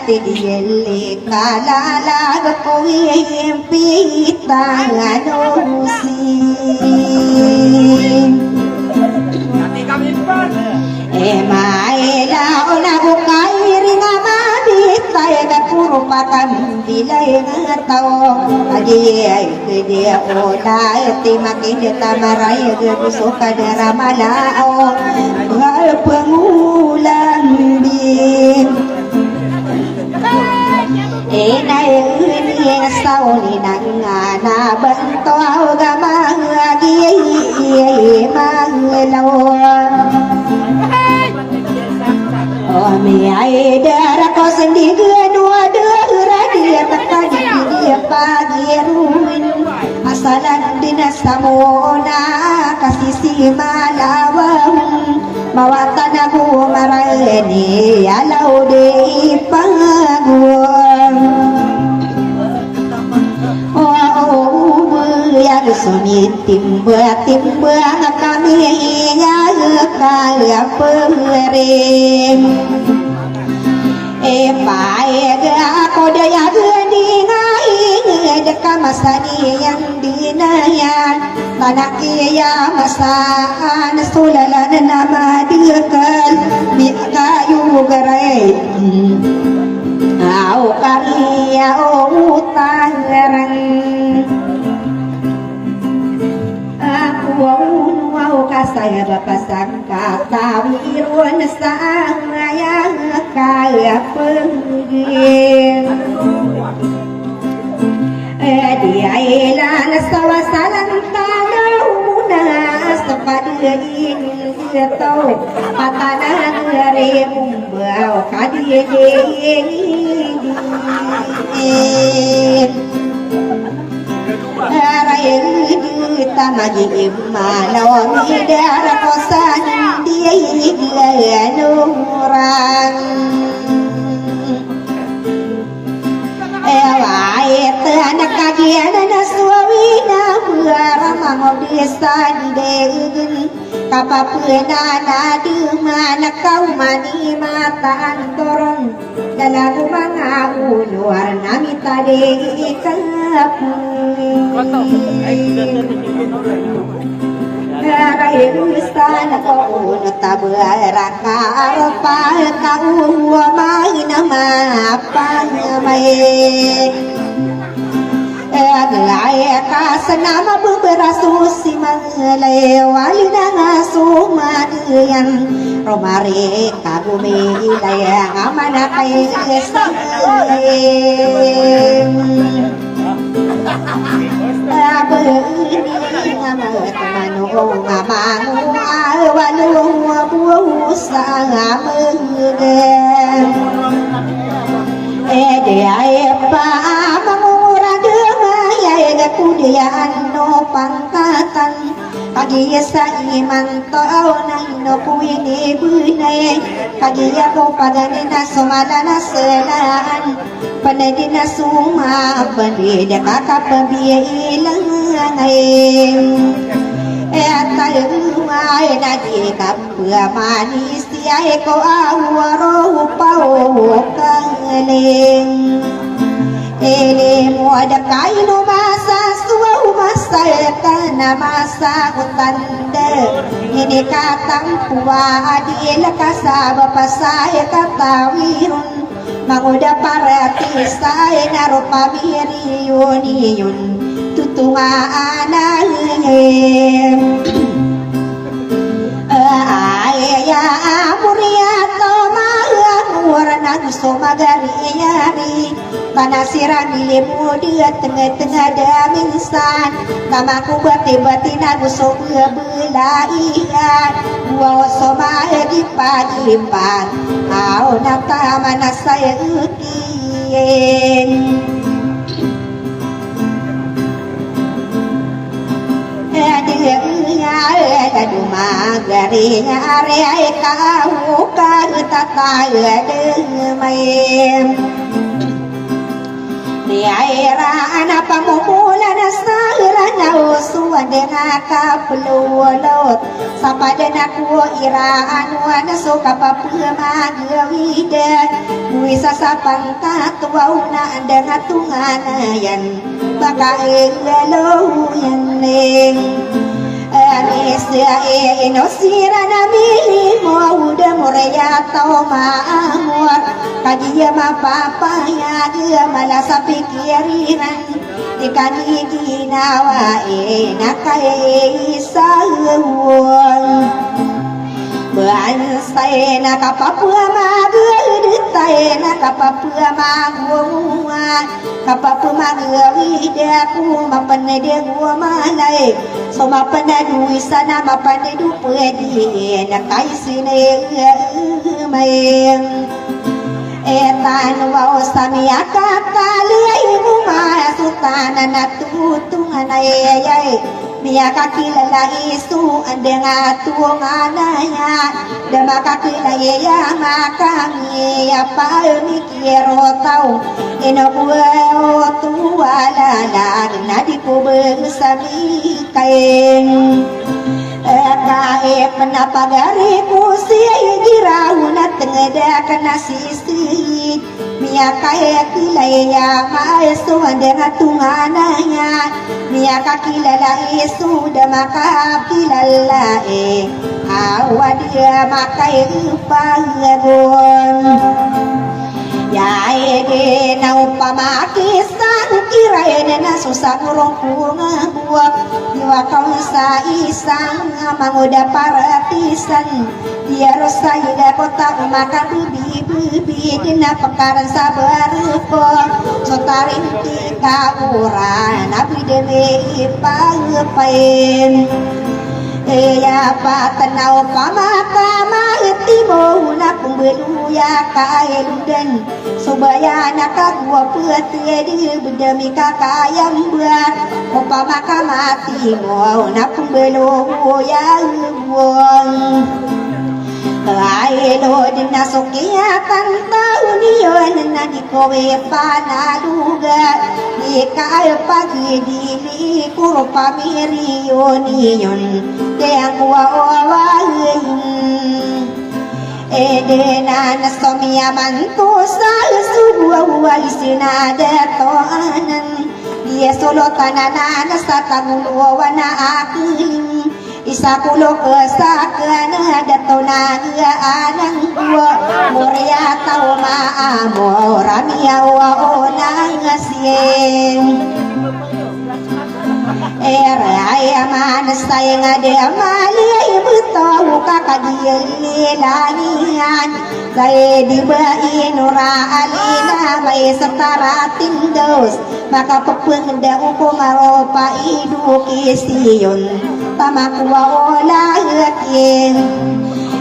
S2: Tigili kalalag ko impitang anusin
S5: Kamispan.
S2: Maela ona bukai ringa mabitay ka puro pakambilay nga tao Agiyay kaya ola iti makinita maray gusto ka na malao Ngal pangulang bin Inay sauni nang nabanto gamang agiyay manglaw mi ay dara ko sendiri dua dera dia tadi dia pagi ruin asalan dinasamona kasih si malawang mawatan aku marani alau de pangguang yang sumit timba kami ya kaya perem paega ko daya gani ngai deka masani yang dinayan tanak ya masan sulalan nama dirkal mi kayu garai au karya utangarang Wow kasaya bapasang katawiron sa ayang kaya pengging di ailan sa wasalan tanaw muna sa padayin ito patanan remumbaw kadiyegin kita magi malam idara kosan dia iglan orang anak kagian na suami na ramang obisan degin kapapena na dumana kau mani mataan torong dalam mga uluar nami tadi Karayusan ko uno tabara ka pa kau mai nama pangamay Aglaya ka sanama buberasus si manglay wali na nga sumadiyan romare kagumilay amana kay Kudiyaan no pangkatan Kagiya sa iman tao na inupuini bunay Kagiya ko paganin na sumala na salaan Panay na sumapani da kakapabilang ngayon At tayo ay nagikapamanis Tiyay ko awaro pao kangaling Ele mo ada kaino masa suwa umasaya na masa kutanda ini katang puwa adila kasaba pasaya katawirun manguda para tisay na ropa biri yun tutunga anahim ayaya amuriato mahura na gusto magari-yari Panasiran nilimu dia tengah-tengah daming san Namaku bati-bati nagu sopa belaian Dua somahe di pagi-pan Au nata mana saya ukien Aduh magarinya area kau tata demem Niaira anak pamumula na sahira na usuan dengan kapululot Sapada na ku iraan wana suka papamagawida Buisa sa pangkatuaw na anda na tunganayan Baka ilalo yan ling Inosira na mili mo udah moreya tau maamur kajiya mapapaya dia malah sapikiran ikani ginawa nakai sahun Bansai na kapapua magudutay na kapapua magumuat kapapua magawida mapanade gumalay so mapanadu sana mapanadu pwede na kaisine mayeng etan wao samia kakali masutana natutungan ayay Mia kakilala isu andeng atunganaya Dama kakilaya makami apa mikiro tau Ino buo tuwala nadi ko bersami kain Kae penapagari kusi girahuna tengeda kena sisi Mia kae kilaya maesu andeng atunganaya Mia kakilala isu dama kakilala awadia makai upagon Ya ege na upamaki sang kirain na susah ngurong punga buak Iwa kau sa isang manguda paratisan Dia rosa ida kota makan bibi dina pekaran sabar po Sotarin tika uran api deme ipain Eya patanau pamakama timo na pembelu ya kaeludan Subaya nakagua putih di bedemi kakayam buat Pamakama timo na pembelu ya uang Aelo din nasukia tantau niyon na di kowe panaluga Di kaya pagi dili kuro pamiriyo niyon Kaya kuwawawahin Ede na nasomia manto sa subuwa isinada toanan Dia solo tanana sa tanguluwa na akiling Isa kulo kesakana dato na anang gua Muria tau maamo ramia wa ona ngasien Era mana sayang ada mali betul kakadia lanian Saya dibai nura alina mai setara tindos Maka pepeng da hukum aropa idu kision Tamakwa olah yakin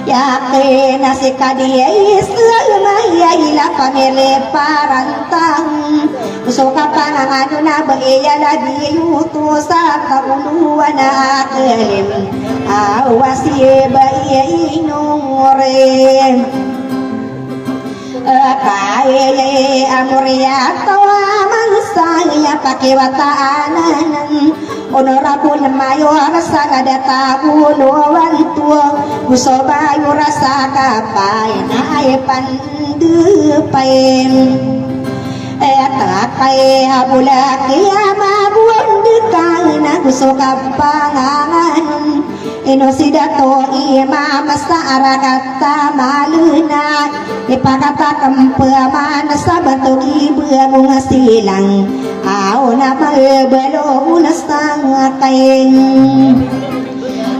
S2: Yakin nasi kadia islamah ya ila pamele parantang Usoka panangan na baya lagi yutusa kabuluan akelim Awasi baya inurin Kaya amuria tawa mansaya pakai wataanan Honorable mayo rasa kada tabuluan tua Usobayo rasa kapay na ay pandupain Takay habulaki amabuan dekang na gusto kapangangan Inosidato imama sa arakata maluna Ipakatakam paman sa batok ibang silang Aw na maibalo unastang kain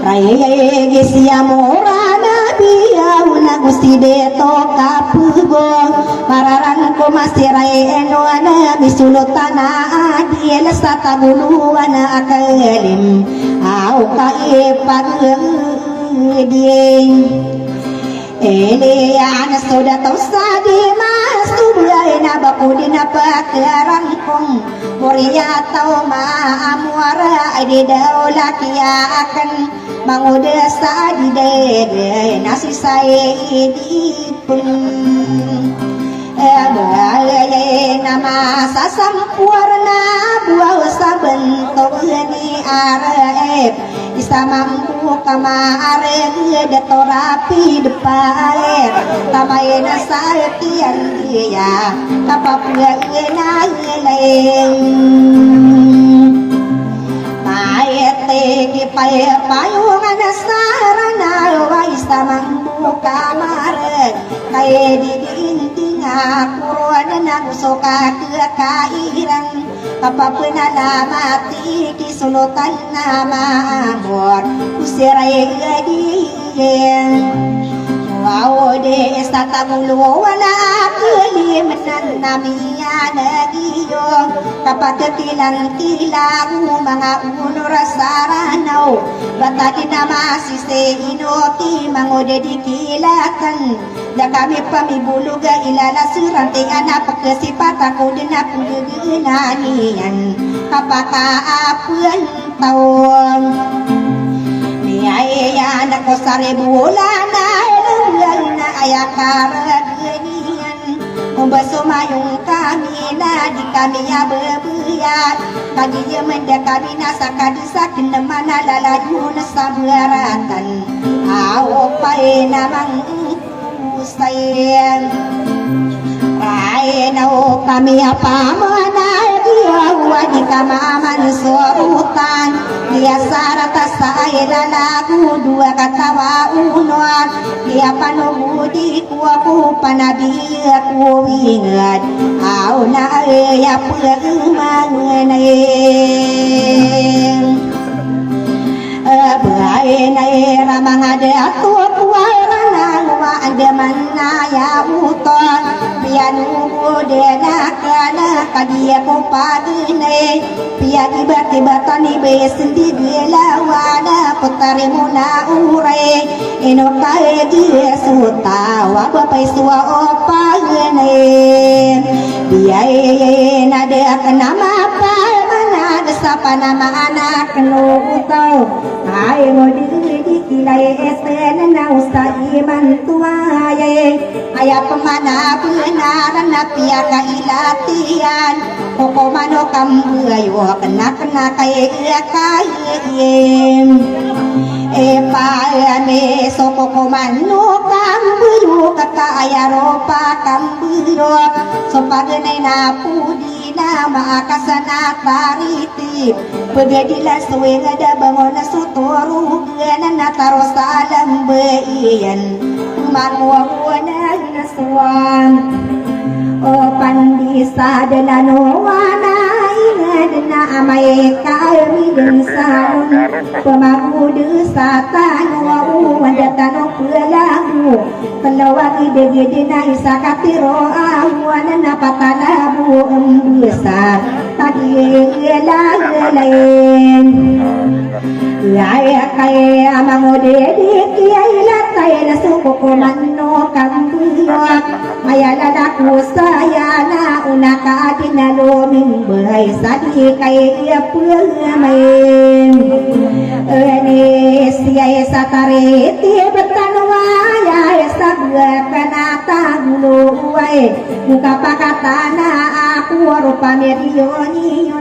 S2: Raya gisiya mora na biyaw na gusti deto kapugo Pararan ko masirain o na misulutan na adil sa tabuluan na akalim Aw kaipag-iding Elian sudah tahu sadi mas tubuhay na bakudi na pagkaran kong Muria tau maamuara ay di daw lakiya akan manguda sa di dede nasi saya idipun Bagay na masasampuar na buwaw sa bentok ni araep Isa mampu kamaareg dato rapi depaer Tamay na sa tiyan dia kapapagay na ilayeng Maete kipay payo kamar kaya diinting akuron ng suka kekairan kapapun alamati kisulutan na maamor usiray gadiyen wow de sa tagulo wala kalimanan namiya nagiyo kapag tilang-tilang mga unor saranaw batati na masise inoti mangode dikilatan da kami pamibuluga ilalasuran tingan pagkasipat ako din na pagkaginanian kapakaapun taon niyaya na ko sa rebulan na na ayakaraginian Umbasomayong kami na di kami ababuyat Kadiya menda kami nasa kadisakin naman nalalayo na sa baratan Awo pa'y namang usayin Pa'y na o kami apamanay Diyawa di kamaman sorutan Dia sarata sa ilalago dua katawa unuan Dia panubudi ku aku panabi aku ingat Au na ya pagmangayin Berai na ramang ada atur kuara nangwa ada manaya uton Pianu dena kana kadia ko pagine Pia tiba-tiba tani besendi gelawana putari muna urai Ino kae dia suta wabapai suwa opagine Biaya nade akanama apa mana desapa nama anak kenutau Ay mo di kilay esen na usai mantuaye Aya pemana benaran na pia kailatian Koko mano kambuayo kena kaya Epayane soko komano kambuyo kakaya ropa kambuyo Sopaganay na pudi na maakasana tariti Pagadilan suwing ada bangon na sutoro Ganan na taros alam bayan Manuwa na naswan O pandisa dalanowana Ingad na amay kami din salon Pemakudu sa tanong Wadatano pulagu Kalawag idegede na isa katiro Awan na napatalabu Bisa Tagiyelalayin Kaya kaya mamodedi Kaya ilatay na suko kumano Kambuyak Mayala ko saya na una ka dinaloming bahay Sadi kaya pulamayin Siya sa tariti Batanwaya sa kanata guluway Muka pakatana aku Pamiryon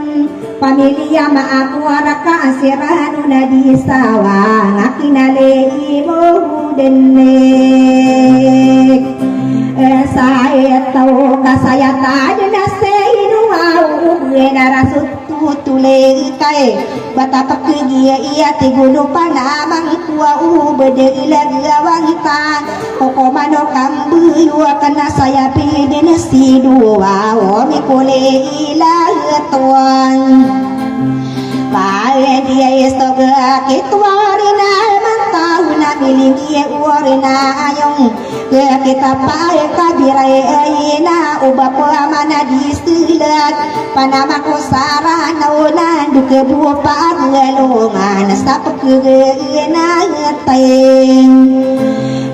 S2: Pamilya maakuara ka asirano na di sawang Akinalei mo denek Saya tahu kasaya tadi nasi nuau Genarasut tutulei kai Batapa kegia ia tigulu panamang tua bede ilaga wanita Koko mano kambuyu kana saya pide nasi dua Omi kule ilaga tuan Pae dia istoga kitwarina Mantau na bilingi uwarina ayong Kita pae kabirai aina Uba po amana disilat Panama ko sarah naunan Duke buo pagalungan Sa pagkagina tayeng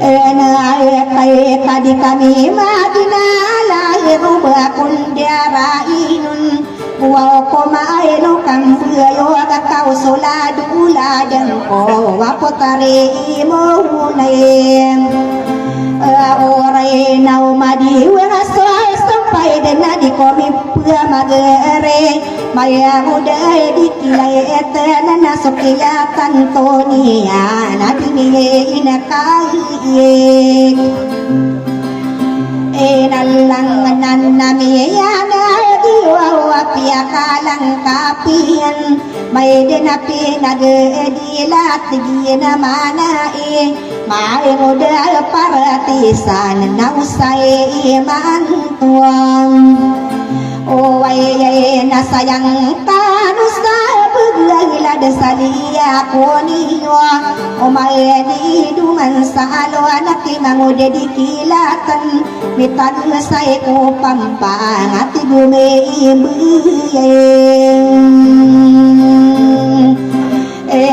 S2: Kaya tadi kami madinala Iruba kundiara inun Wow ko maeno kang buyo kakao soladu ladang ko Wapotare imo hunayeng Oray na umadi Wengasoy sampai dena di komi pua magere Maya muda di kilay etena nasok kilatan tonia Nadiniye inakayik Nalanganan namiya na Iwawa piya kalang kapiyan May dinapi nag-edilat Tigina mana mai ngoda paratisan na usai iman tuang o ay na sayang kanusta paglaila desalia koniyo o mai di duman sa alo anak mangode di kilatan mitan say ko pampang at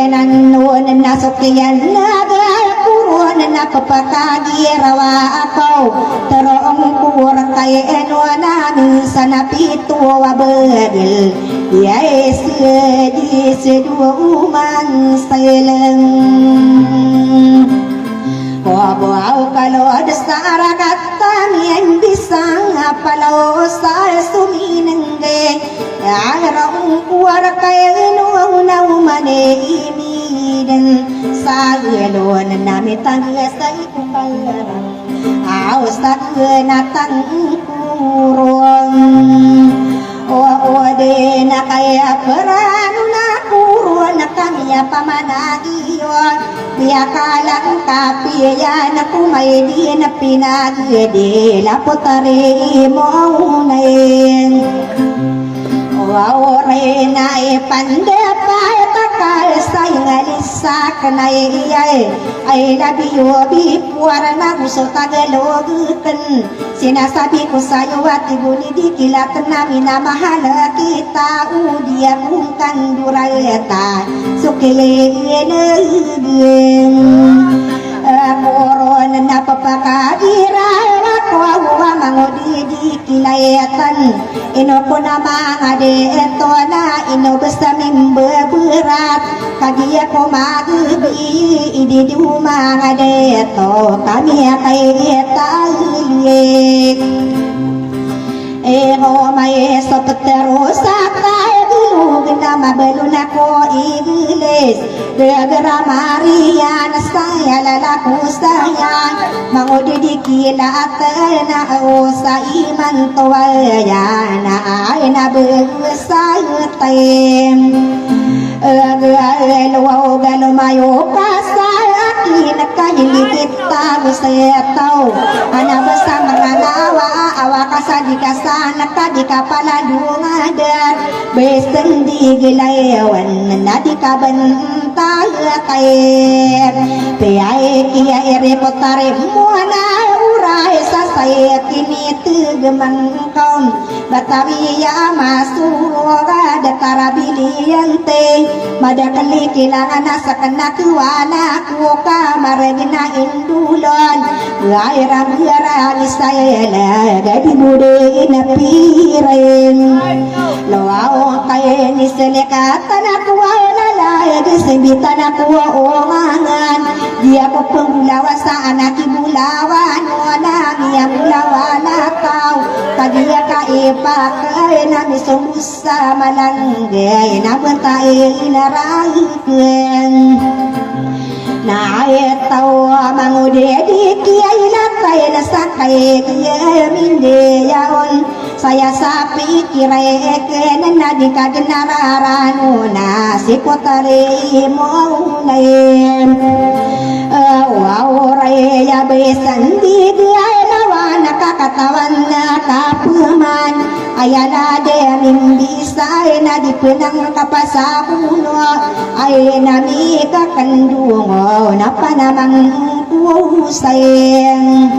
S2: nanuan na sukyan kurun na papakagirawa ako terong kur kay namin sa napito wabadil yes di seduman silang Wabaw kalod sa aragat kami bisang apalaw sa suminengge Arang kuwar kayo na umanimiden sa ilon na mitang sa ikupalarang aos natang kurong o de na kaya peranu na kurong na kami pamanagiyon Biya kalang kapiya na kumay di na pinagdi lapotari mo unayin Wawaray na ipandepay takal sa ingalisak na iyay ay nabiyo bipuara na gusto tagalogukan Sinasabi ko sa'yo at ibuli di kilat namin na mahala kita udiya kung kandurayata sukiyin Koron na papakadira ako huwa mangodi di kilayatan ino ko na mga deto na ino basta mimbeberat kagiya ko magibi idi di mga deto kami kay talik Ego may sopetero sa tayo bilug na mabalun ako igilis Degara Maria na saya lalaku saya Mangudidikila at na o sa iman tuwaya na ay nabagusay tayo Galo mayo pasay akin kahiligit tago sa etaw Anabasa maranawa awa kasadikasan nakadika paladungadan Beseng di gilayawan nadikabantal kair Piyay kia irepotare muana uray sa sayet kinitigamangkam Batawiya masuga datarabiliyante Madakali kilangan nasa kanakuwana kuka maragina indulon Gairang-girang isayala gadi bude inapirin Lawaw kaya niselikatan ako walala Disimbitan ako omangan Di ako pembulawa sa anak ibulawan Wala niya bulawan akaw Kagiya ka ipakay na misumusa malanggay Nabantay inarangken Naitaw mangudedi kiyay latay na sakay kiyay mindiyaon Saya sapi kiray kenen na di kaginararano na si kotari mo unayin Wauray yabesan di kiyay lawa nakakatawan na kapuman Ayala de mimbisay na di pinang kapasakuno Ay nami kakandungo na panamang kusayin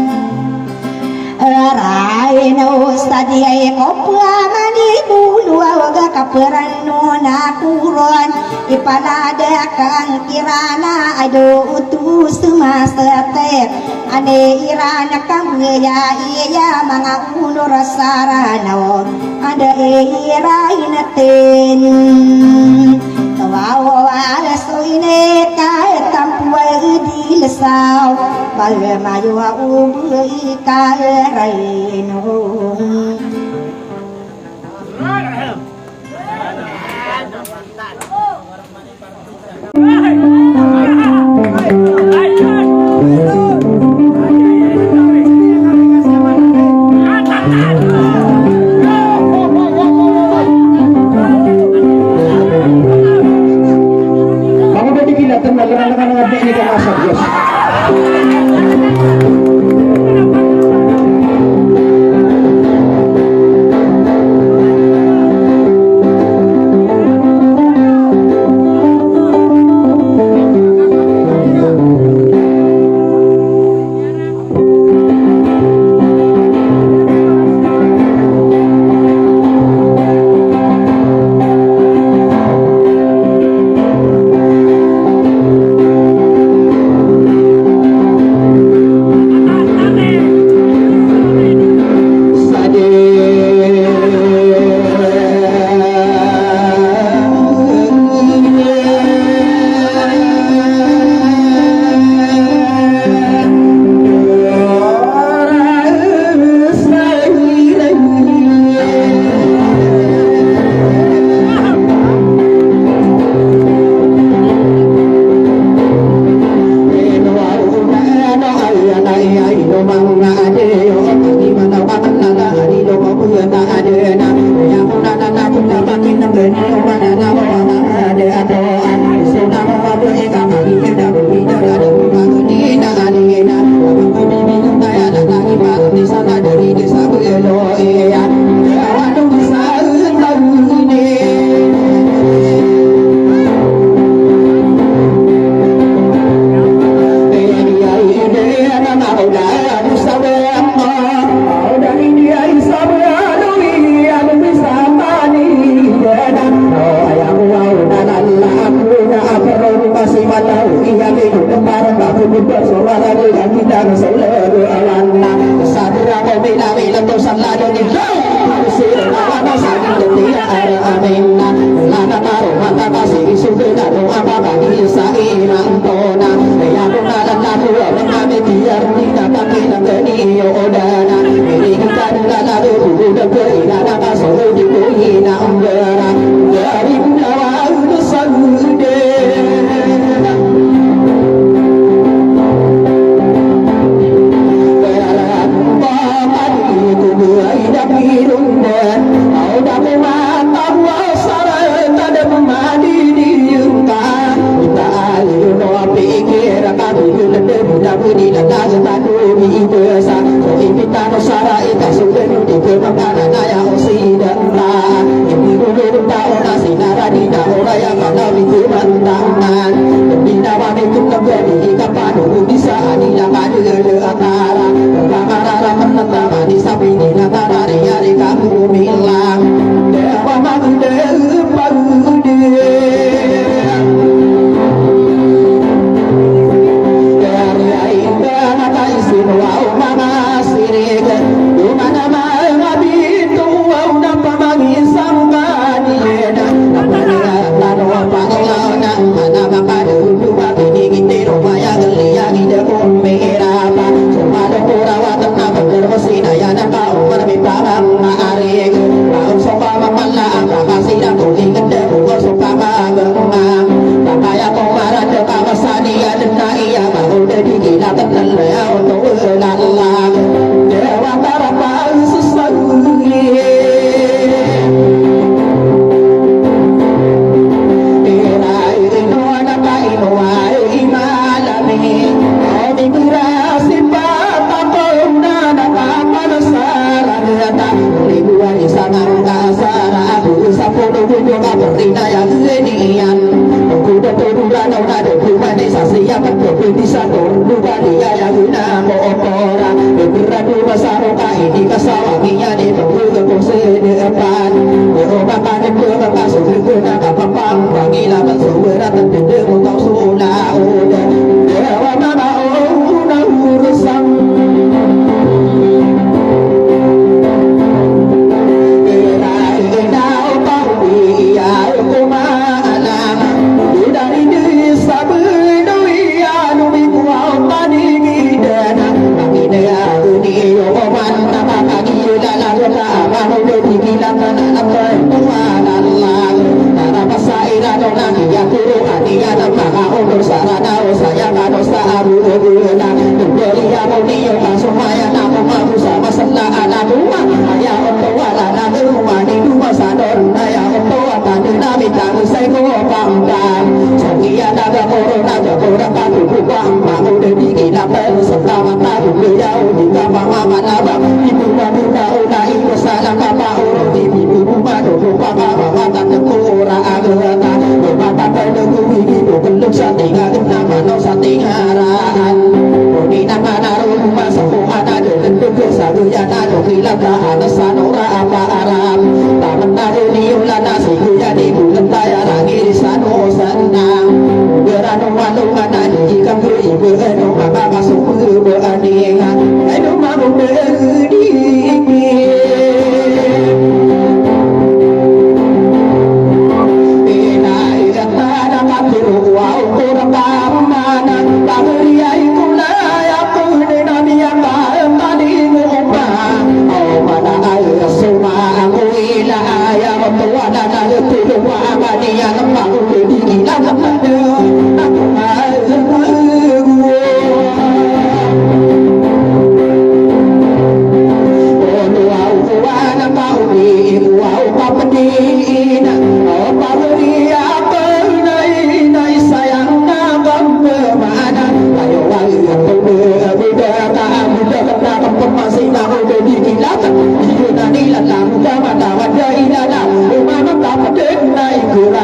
S2: Aray na ustadi ay kopwaman idulu Awaga kaperano na kuron Ipalada kang kirana Ado utus sumasatet Ane irana kang iya Mga unor saranaw Ada iray natin Tawawa soine kahit tampuay di lesaw Palmayo ubuy kahit no
S4: Kamu udah dikilatan, nagana-nagana nga ni ka nasa Diyos.
S6: Pada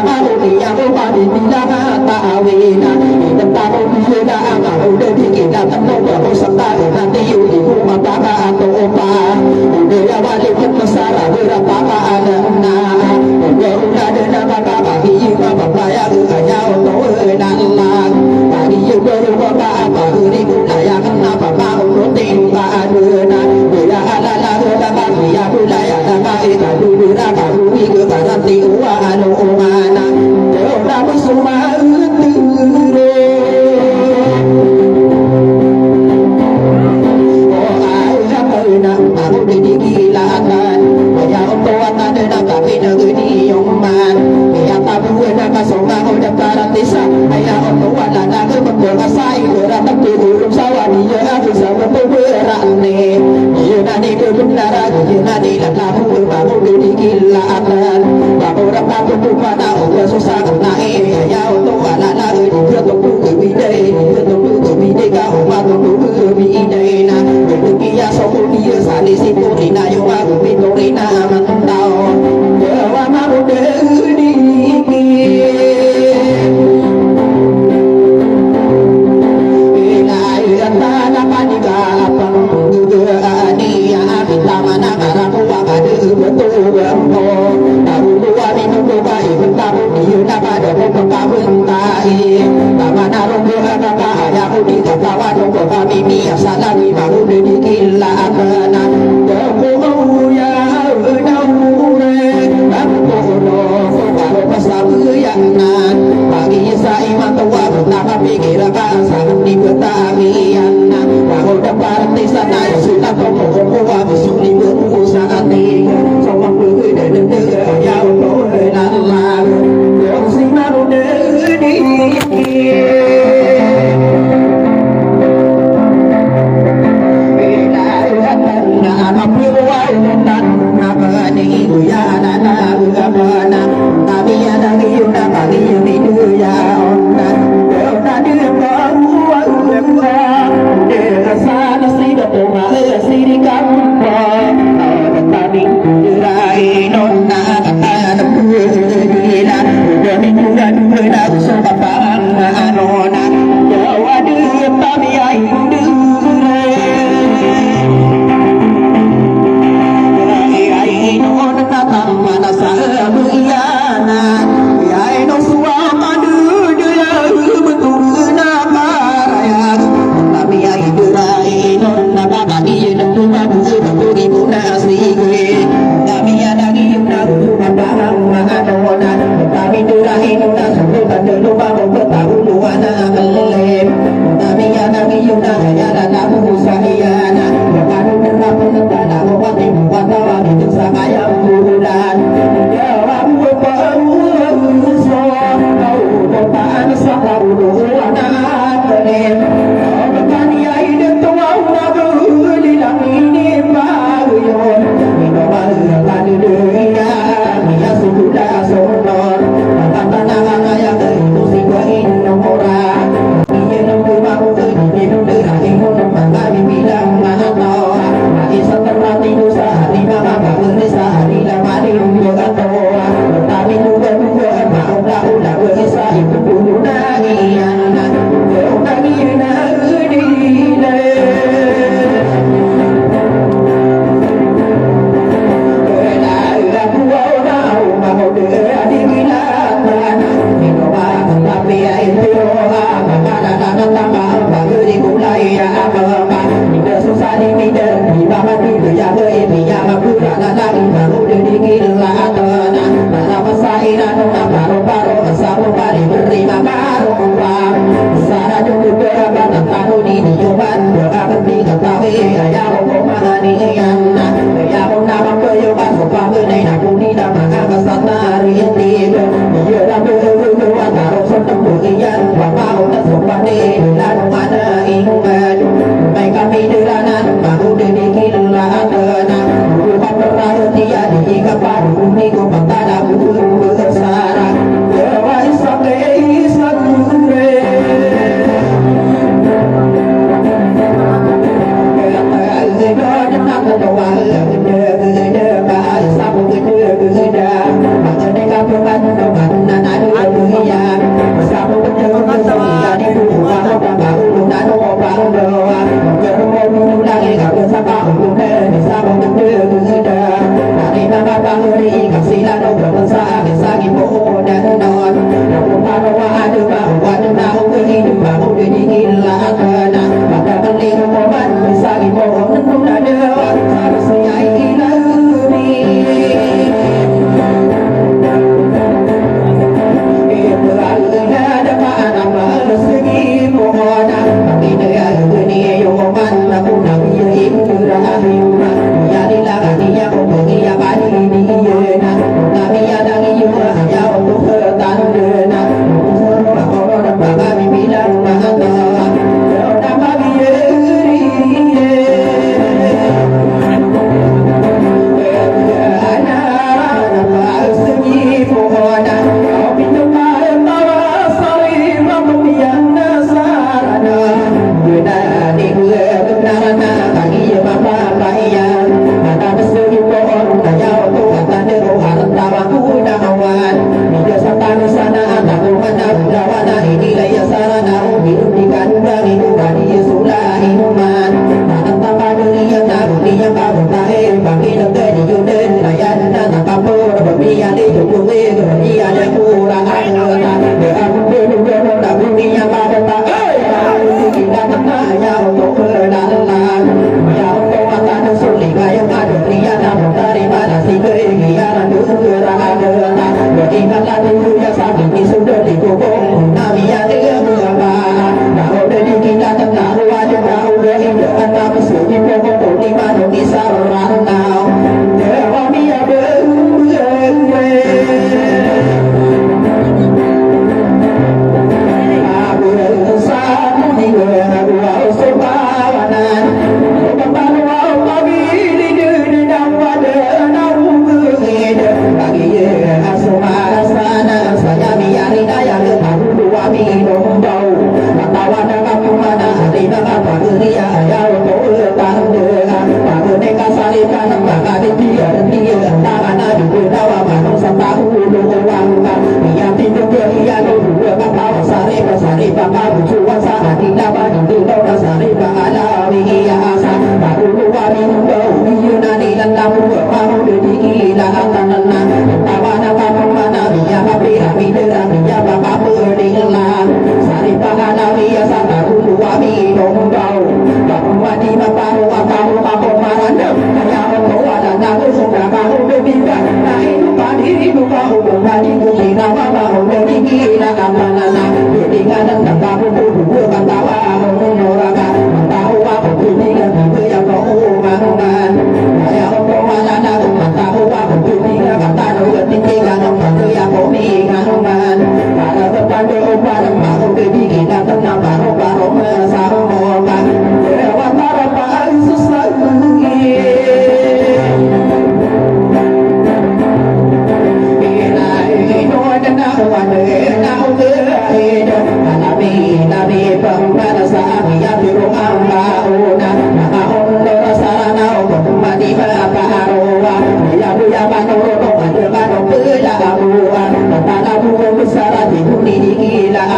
S4: mau dia mau dibilang ta'awina tentang dia mau kita tentu serta nanti di rumah bapak atau opa dia wajib besar berapa ada udah ada nama bapak iya bapak yang hanya untuk enak bagi baru bapak apa ini budaya kenapa mau roti ada dia ala bapak dia budaya nama itu dulu baru itu nanti anu mana orang semua di situ Rina yung aku pintu Rina mentau Jawa mau dikit Bila iatan panika apang Gugani ya minta mana karaku wakade betul bangko Tahu dua minum doa ibu tahu dia pada pembuka bentai Tamana rombo kaka ayaku di kawan rombo kami biasa lagi baru dikit lah Kami turahin na sa tutan, lupa mo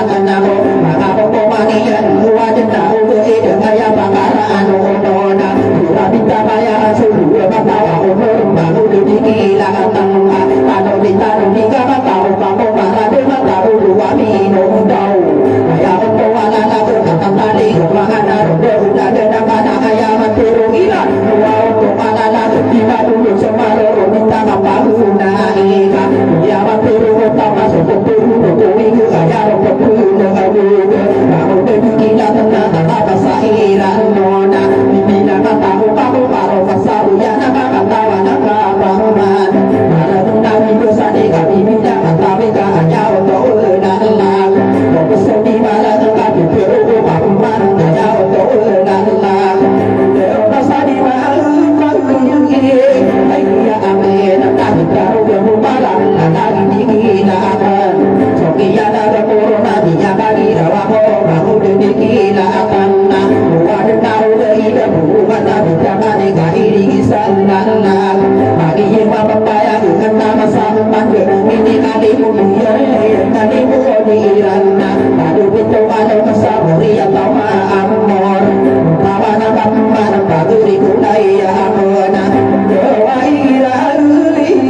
S4: atanamo maka pemanian wajan tahu ke daya bakaran ona rabita kaya sulu matawa umur baru dikila tangga kalau ditaruh di kamar tahu kamu marah dengan tahu dua minum tahu kaya pemana lagu kata tadi kemana roda udah ada mana kaya maturung ilan dua untuk mana lagu tiba dulu semaro minta kapaguna ika ya maturung tak masuk kupuru kupuru kaya kupuru dengan dulu kamu dikila tenang tak pasairan nona bila tahu kamu baru pasaru ya nak katawa nak bangunan para tundang itu sadi kami minta katawi hanya untuk dalam fokus di mana tengah biru bangunan hanya untuk dalam dewa sadi malu ayah amin tak tahu bermubarak lagi dikilakan sokian ada corona dia bagi rawamu mau dikilakan buat tahu dari bukan ada jangan dikahiri sangat bagi yang papaya dengan nama sampan ini kali mulia kali mulia aduh itu ada masaburi atau amor kawana kawana baguri kulai amona doa iralipe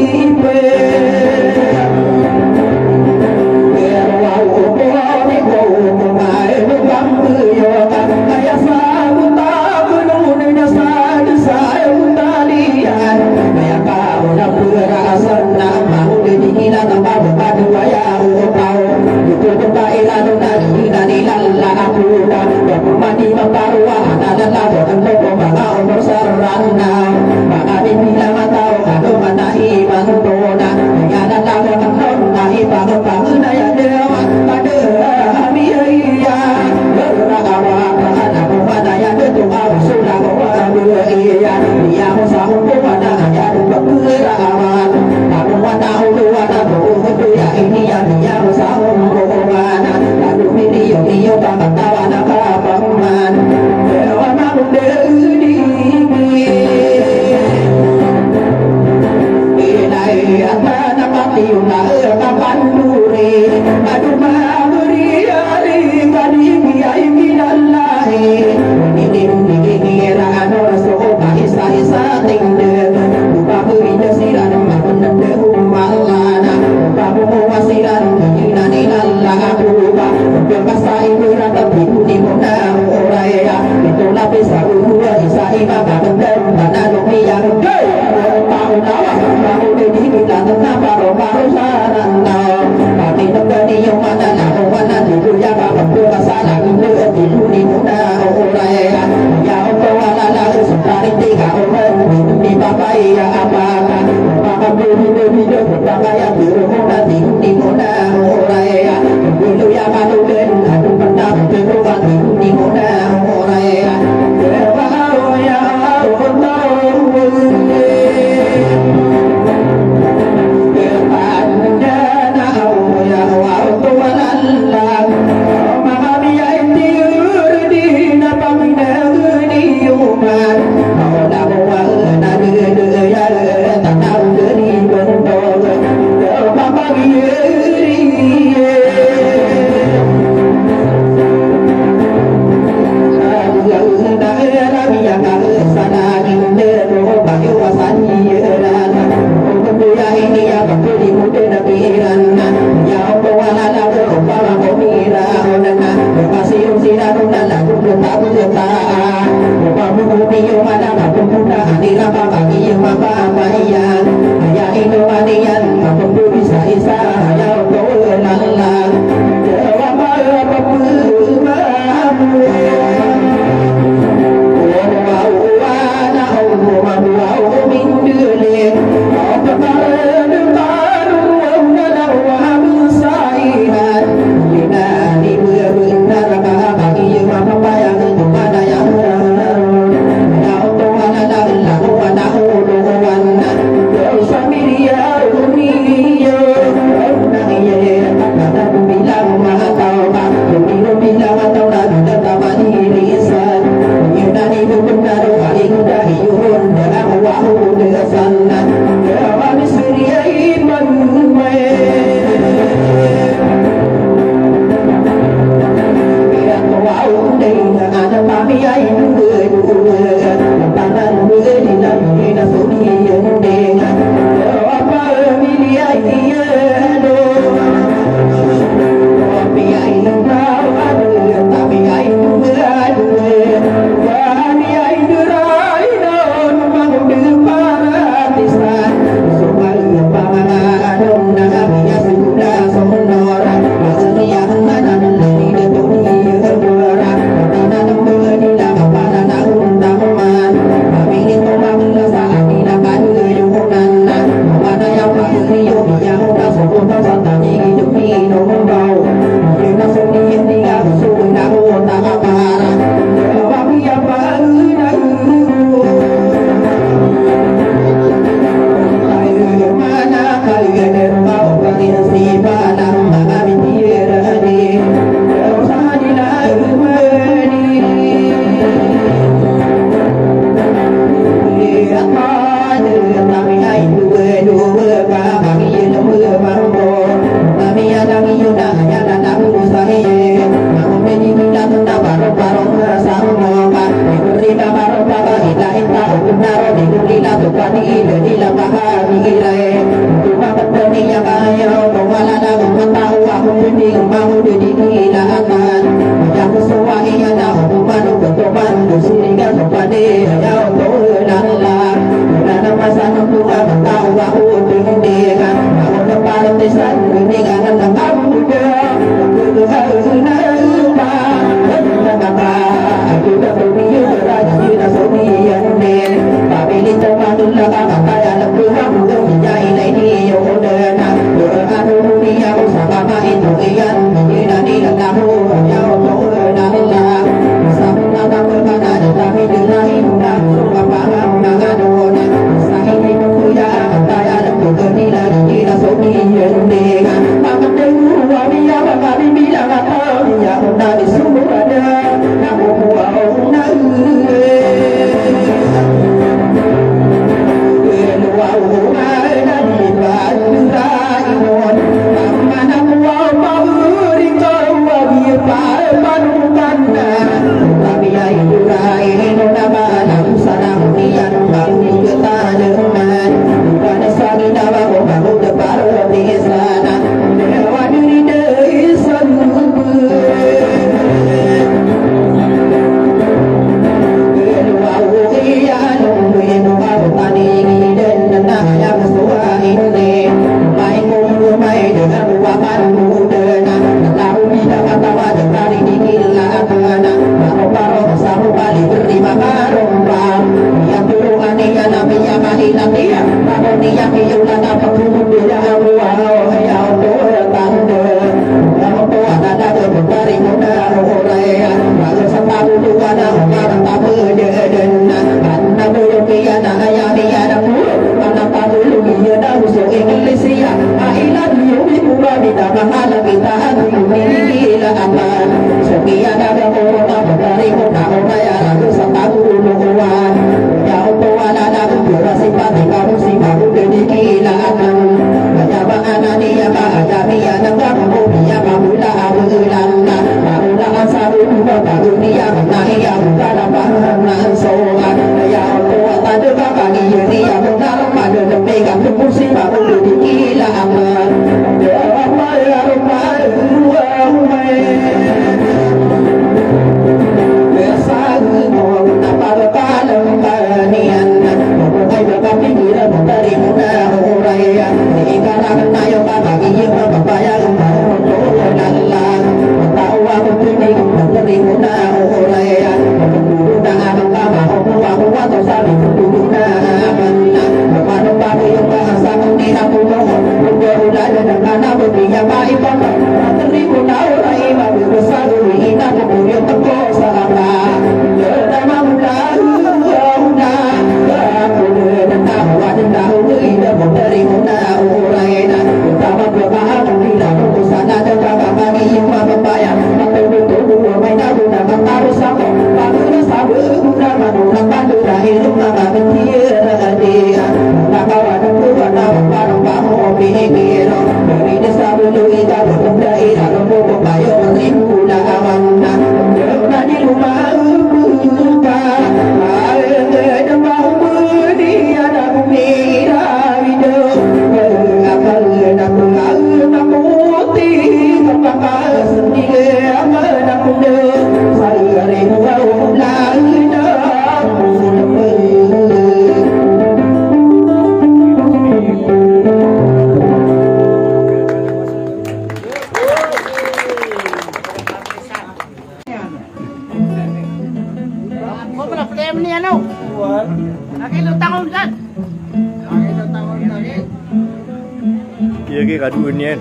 S5: Iya ke kaduan yan.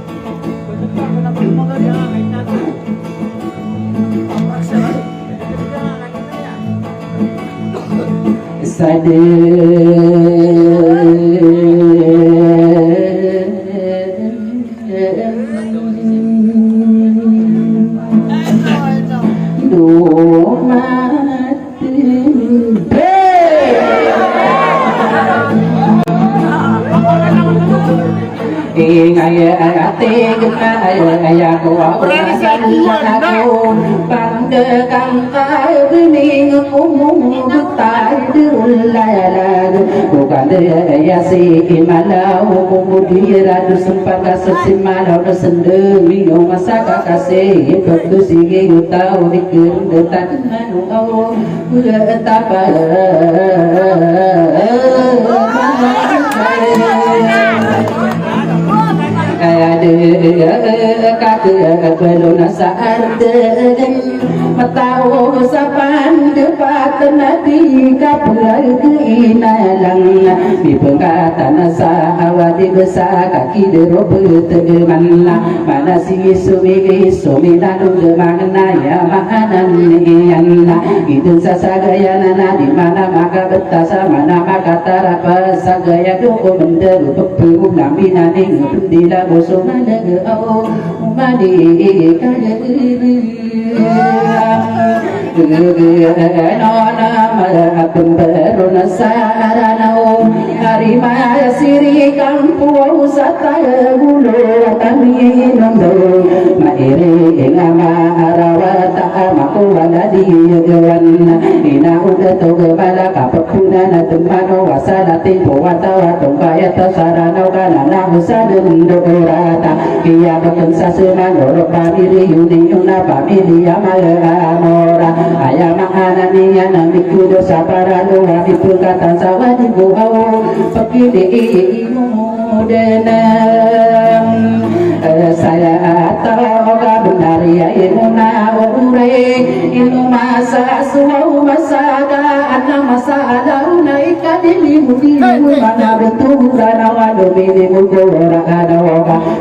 S6: Matao sa pandepat nabi kapulai keinalang di pengkatan sa awadi besar kaki derobet tegemanlah mana si sumi nanu gemangna ya mahanan iyanlah itu sasagaya nana di mana maka betasa mana maka tarapa sagaya doko menderu pepu lamina ning pendila bosona dege au madi kaya nona pemberuna saranau harimaya siri kampu sataya gulo kami nondo maire ngama arawata amaku waladi yawan ina uda toge bala kapuna na tumano wasala tempo watawa tongkaya tasaranau kana na usadun dorata kia betul sasuna norok pamili yudi yuna pamili amora ayama ananiya namikudo saparano wabipu kata sawadi buau pekili imudenam saya tahu benar ya ilmuna ure ilmu masa suau masa ada masalah naika dili mudi mana betul rana wado bini mugora ada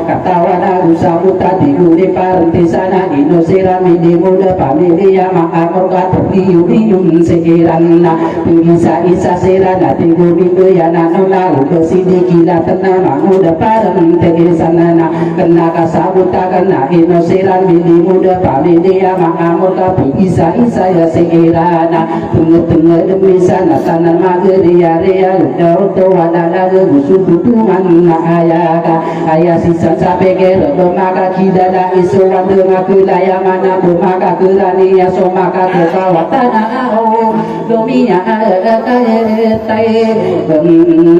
S6: kata wana usaputa diguri parentisana inosira mini muda pamilia ma'amurka terliu-liun sekirana bisa-isa sirana tiguri doyana nuna ukesidi gila tenang muda parentisana kena kasabuta kena inosira mini muda pamilia ma'amurka bisa-isa ya sekirana tengah-tengah demi sana tanah mageria-ria udah wadana gusududuman ayah sisa sampai kira maka kidana isu wanda makulaya mana maka kerani ya so maka kekawatan domia tay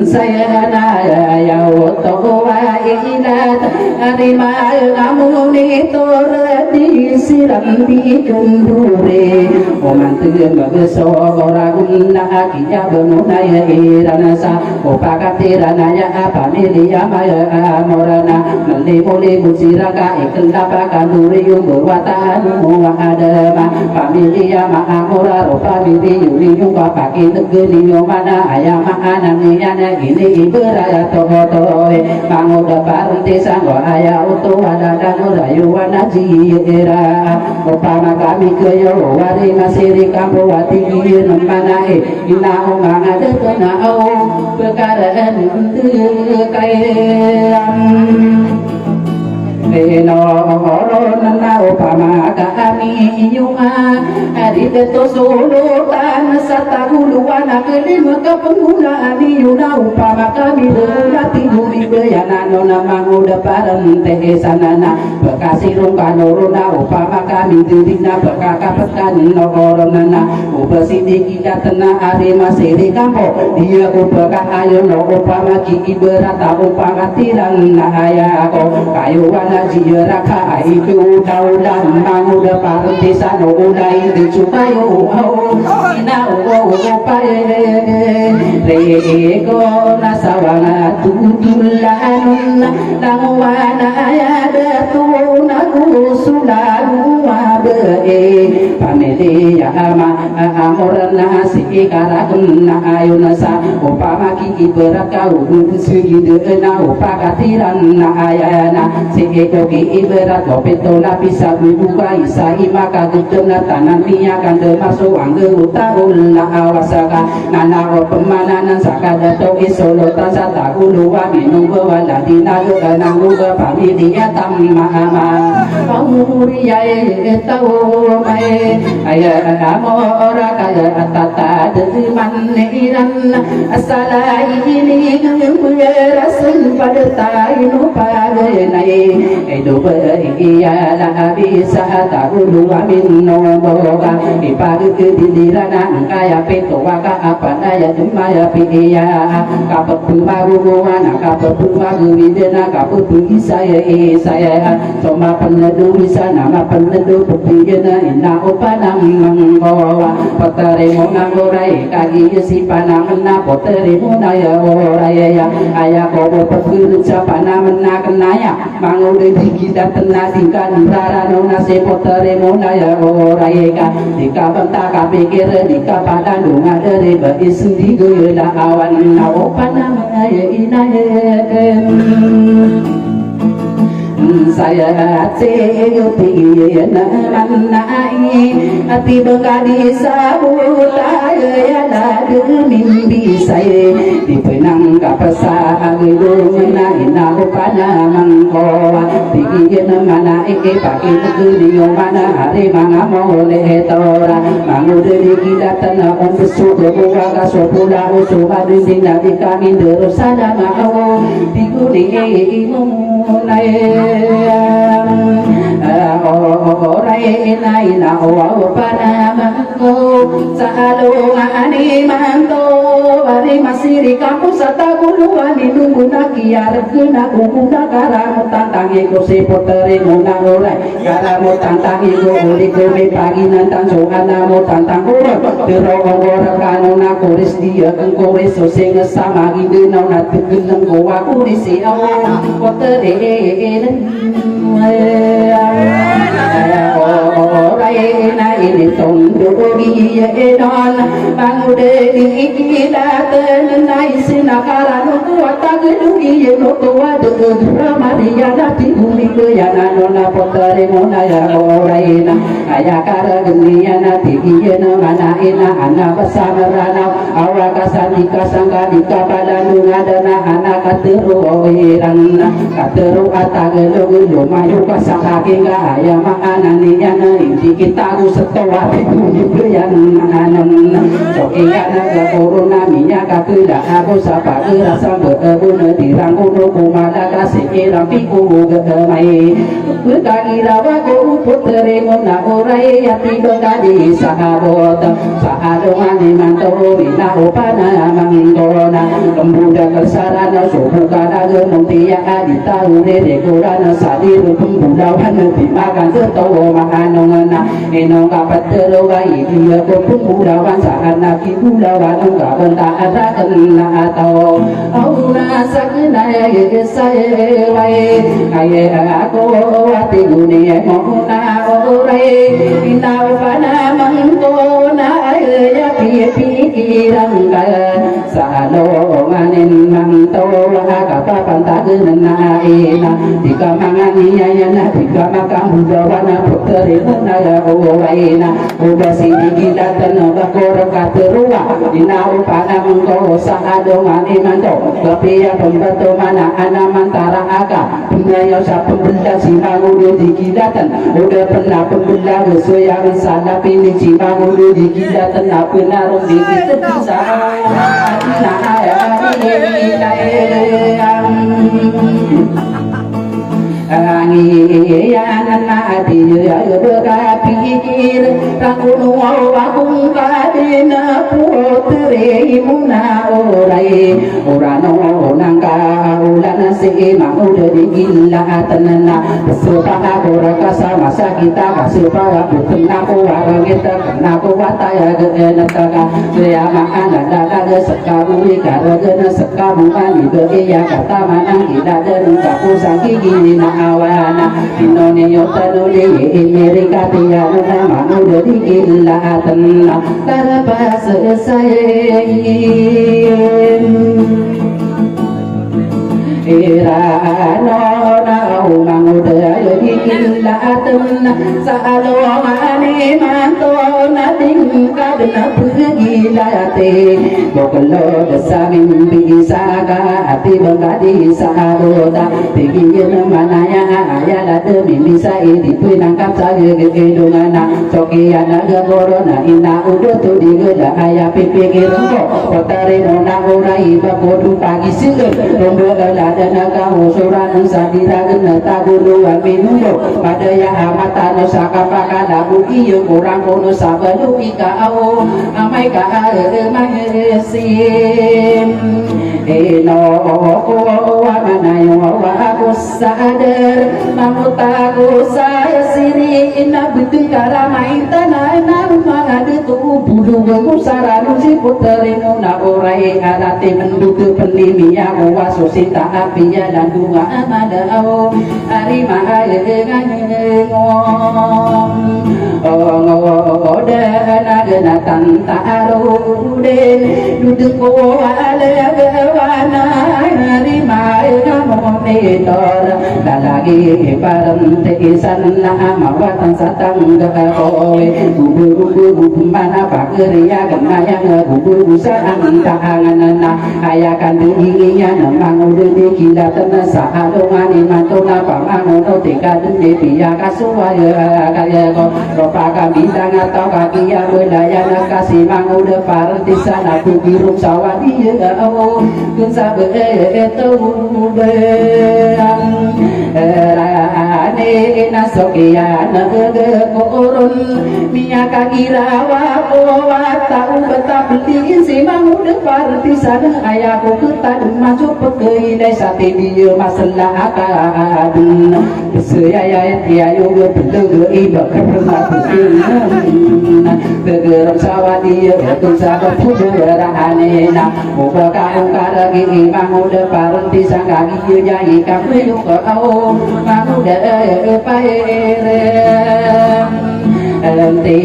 S6: saya na ya oto wa ilat arima kamu ni tor di siram di kendure omantu bageso oragun na akiya benuna ya iranasa opakatirana ya apa milia maya morana meli musiraka ikendapa kanduri berwatan muwa adama pamilia ma'amura pamili yuri yungka paki negeri mana ayam makanan niana ini iberaya tohotoe mangoda parenti sanggo ayah utu wadadang rayu wanajira upama kami keyo wari masiri kampu wati gien manae ina umang ada kenao bekaraan kayam Eno orang nau pama kami yunga hari beto solo tan sata guluan kelima ke pengguna ni yuna upama kami berhati guri bayana nona manguda parente sanana bekasi rungka norona upama kami dirina bekakapekan nokoronana upasidi kita tena hari masih di kampo dia upaka ayo no upama kiki berata upama tirang na ayako kayu wana jiraka itu daudan manguda parentisan udai dicukayo ina pae rego nasawana tutulanun langwana ya betuna kusulalu wabe pameli ya ama amorna si karakuna ayunasa upama ki ibarakau sugidena upakatiran na ayana si koki ibarat kopito lapisa buka isa imaka gudena tanan niya kande masuk angge utaul na awasaka nana pemananan sakada to isolo tasata kuluwa minum wala dinaga kanangu pamilia tamma ama pamuriya tau mai aya amora kaya atata deman iran asalai ini rasul pada tainu pagenai Edo iya la bisa takulu amin nomoga ipagi kedirana kaya peto waka apa daya cuma ya piya kapetu baru anak kapetu baru widena kapetu saya cuma penedu bisa nama penedu pepiyena ina opana manggowa potare monangorai kagi si panamena potare monaya oraya ayah kobo petu capana mena kenaya mangude kita tenadikan rara nona sepotere monaya orayeka dika bentaka pikir dika padanung dari bais di gula awan naopana maya inahem saya ceyutina manai ati bekadi sabuta ya ladu mimpi saya di penang kapasa agilu menaina upana mangkoa tingin mana ike paki negeri mana hari mangamo le tora mangudeli kita tanah onbesu kebuka kasopula usuha dinding di kami derusada mau diguni imunai orai naina owa pada mangko salo ani manto ari masiri kamu sata guluani nunggu nakiar kena guna karamu tantangi ko si potere muna orai karamu tantangi ko uli ko me pagi nantang songana mo tantang ora tero ora kanona koris dia engko reso sing sama gidena na tugeleng ko aku disi awo potere Raina ini tondori edon bangude di kita tenai sinakaran kuat dugi no tua de Maria na ti bumi ya na nona potare nona ya oraina aya kara genia na ti na mana ina ana basamarana awaka sandika sanggadika badanu ngadana ana kateru oirana kateru atagelo yo mayu kasakake ga aya maana niya na inti kita ku setowa bumi ya anan sokia na corona minya kakeda aku sapa rasa beuna dirangkuno kumala kasih rampi ku gemai kagi rawa ku putere ngona orai yati begadi sahabot sahadongane manto bina opana mangindona lembuda kersarana sobukana gemuntia adita ure kurana sadir pembudawan dimakan setowo makanongana enong kapatero gai dia pembudawan sahana kibudawan enggak bentak ada kena atau auna sakna saya wai kaya aku ati guni mona ore inau pana mangkona ya pikiran salo nganin manto kata pantageun na ina dika mangania yana dika makam budawana puteri na owaina udah sini datang bakor katerua inau pana mangko saadongan imanto tapi ya pembantu mana ana mantara aga punya sa pembenda simang udah dikidatan udah pernah pembenda yang sana pilih simang udah dikidatan apa naruh di kita bisa nah ya angiyanan ati ya berkapikir rakunu wakung kadena putere muna orai orano nangka ulana se mangude digila tenana supaya koraka sama kita supaya putna ko warangeta kana ko wataya genetaka ya makana daga sekabumi karagena sekabu ani beya kata manang ida dan kaku sangki awana inone yotanole Amerika tiya nama udah digila tenang tanpa selesai irana umang udah digila tenang salomane manto nating kadena gila te boklo desamin bisa ka ati bangadi sahadoda tingin manaya ayala demi bisa ini pinangkap saya gedungana cokiana corona ina udah tu digeda aya pikir kok potare nona orai bakodu pagi sile rombo ladana kamu suran sadira gena tagulu minundo pada ya amata no sakapakana buki yo kurang kono sabalu ika au amai ka mahesim eno ko wamanayo wa aku sadar mamutaku saya sini ina bitu karamai tanah na mangade tu bulu gu saranu si puteri muna orai arate mendudu penimia waso sita apiya dan bunga amada au ari mahale ngom dana gena tanta arude duduk ko ale wana ari mahale mometor dalagi param te isan na mawatan satang gawe gubu mana pakeriya genayang gubu busaan tahanganana ayakan dinginya namang udah dikira tena saadongan imantona pamanono tika dende pia kasuaya kaya ko ropa kami atau kaki yang berdaya kasih mang udah parti sana birum sawadi ya oh kunsa beto beang rane nasokia nege korun minyak kagirawa bawa tahu betap beli si mang udah parti sana ayahku kita masuk pegawai desa dia masalah akadun saya ya yo betul iba karena begeram sawadi betul sahabat puderane na muka kau karagi imam udah parenti sangagi jai kamu yo kau mau dah paere ente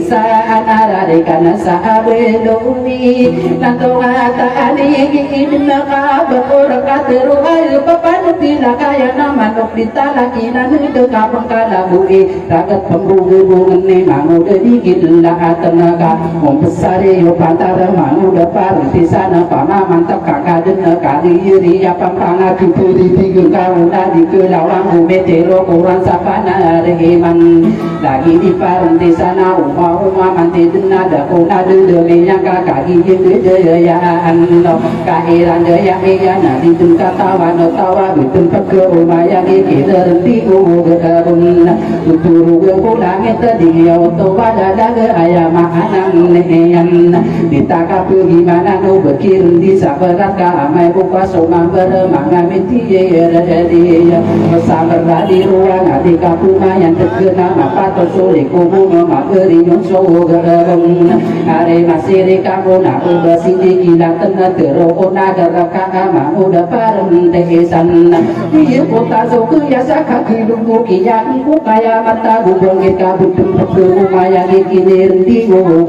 S6: sa anararikan saabelumi nanto atani idnaka berkat ruai papanutila kaya manuk ditalakinan itu kapang kalabui ragat pembungu ne mangu dedi gila tenaga membesari yo pantara mangu depar di sana pama mantap kakak kali iri apa pangat puri tiga kau nadi kelawang metero kurang sapana rehiman lagi di parang di sana uma manti nada kuna demi yang kakak gigi jayaan lo kairan jaya iya nadi tungka tawa no tawa bitun peke umaya gigi lerti ugerun tuturu gepulang tadi auto pada daga ayam anang neyan ditaka gimana no berkirim di sabarat kamai buka somang beremang miti dia bersama di ruang hati kapuma yang terkena apa tersulik kumu memberi nyusul gerung hari masih di kamu nak udah sini gila tengah teroko naga kakak mau udah parem desan dia kota suku ya sakak hidupku kian ku kaya mata gubeng kita butuh rumaya di kini rendi gerung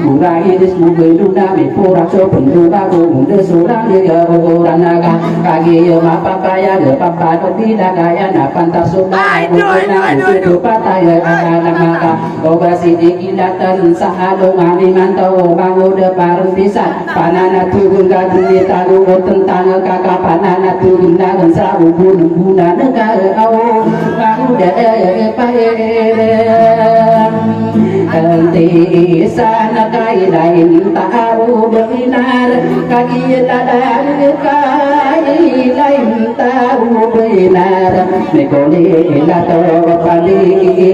S6: kurai di semoga dunia mipura so pendura udah surang dia orang naga kaki yo apa kaya de papa no tidak kaya na pantas sudah bukan itu pataya anak maka operasi dikilatan sahado ngani mantau bangun depan pisan panana turun gaduni tahu tentang kakak panana turun dan sabu guna negara au bangun Nanti sana kai lain tahu benar kaki ladar kai lain tahu benar mekoli lato pali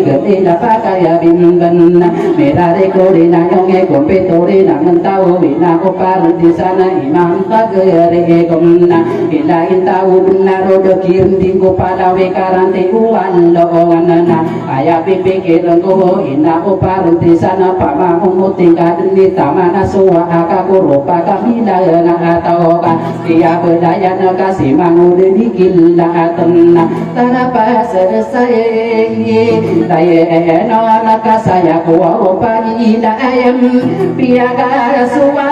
S6: gede dapat kaya bimban merare kori na yonge kompetori na mentau bina kopar di sana imam kagere komna ilain tahu benar dokirim di kopala wekarante uan loanana ayah pikir engko ina kopar di sana pama umuting kadeni tamana suwa akaku rupa kamila atau dia berdaya kasih mangu dedi gila tenang tanpa selesai daya nolak saya kuwa pagi ayam piaga suwa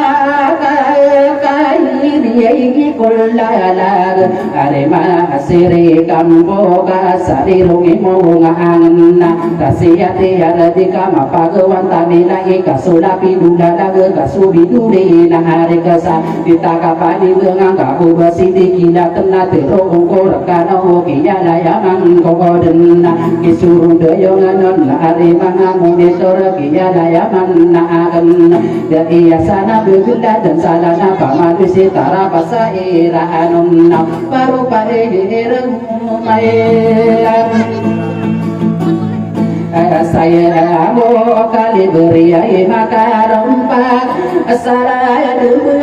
S6: kai dia kullalar arema siri kamboga sari rungi monganna kasihati ada di kama pagawan tamina ika sulapi duda daga kasubi duri na hari kasa ditakapani dengan kaku basidi kina tena tero ongko rekana hoki ya daya mang kokoden kisuru doyongan non hari mangamu netor kia daya man na agen dari asana begunda dan salana pamadisi tara basa ira anun baru pare ireng saya mau kali beri maka rompak saya dulu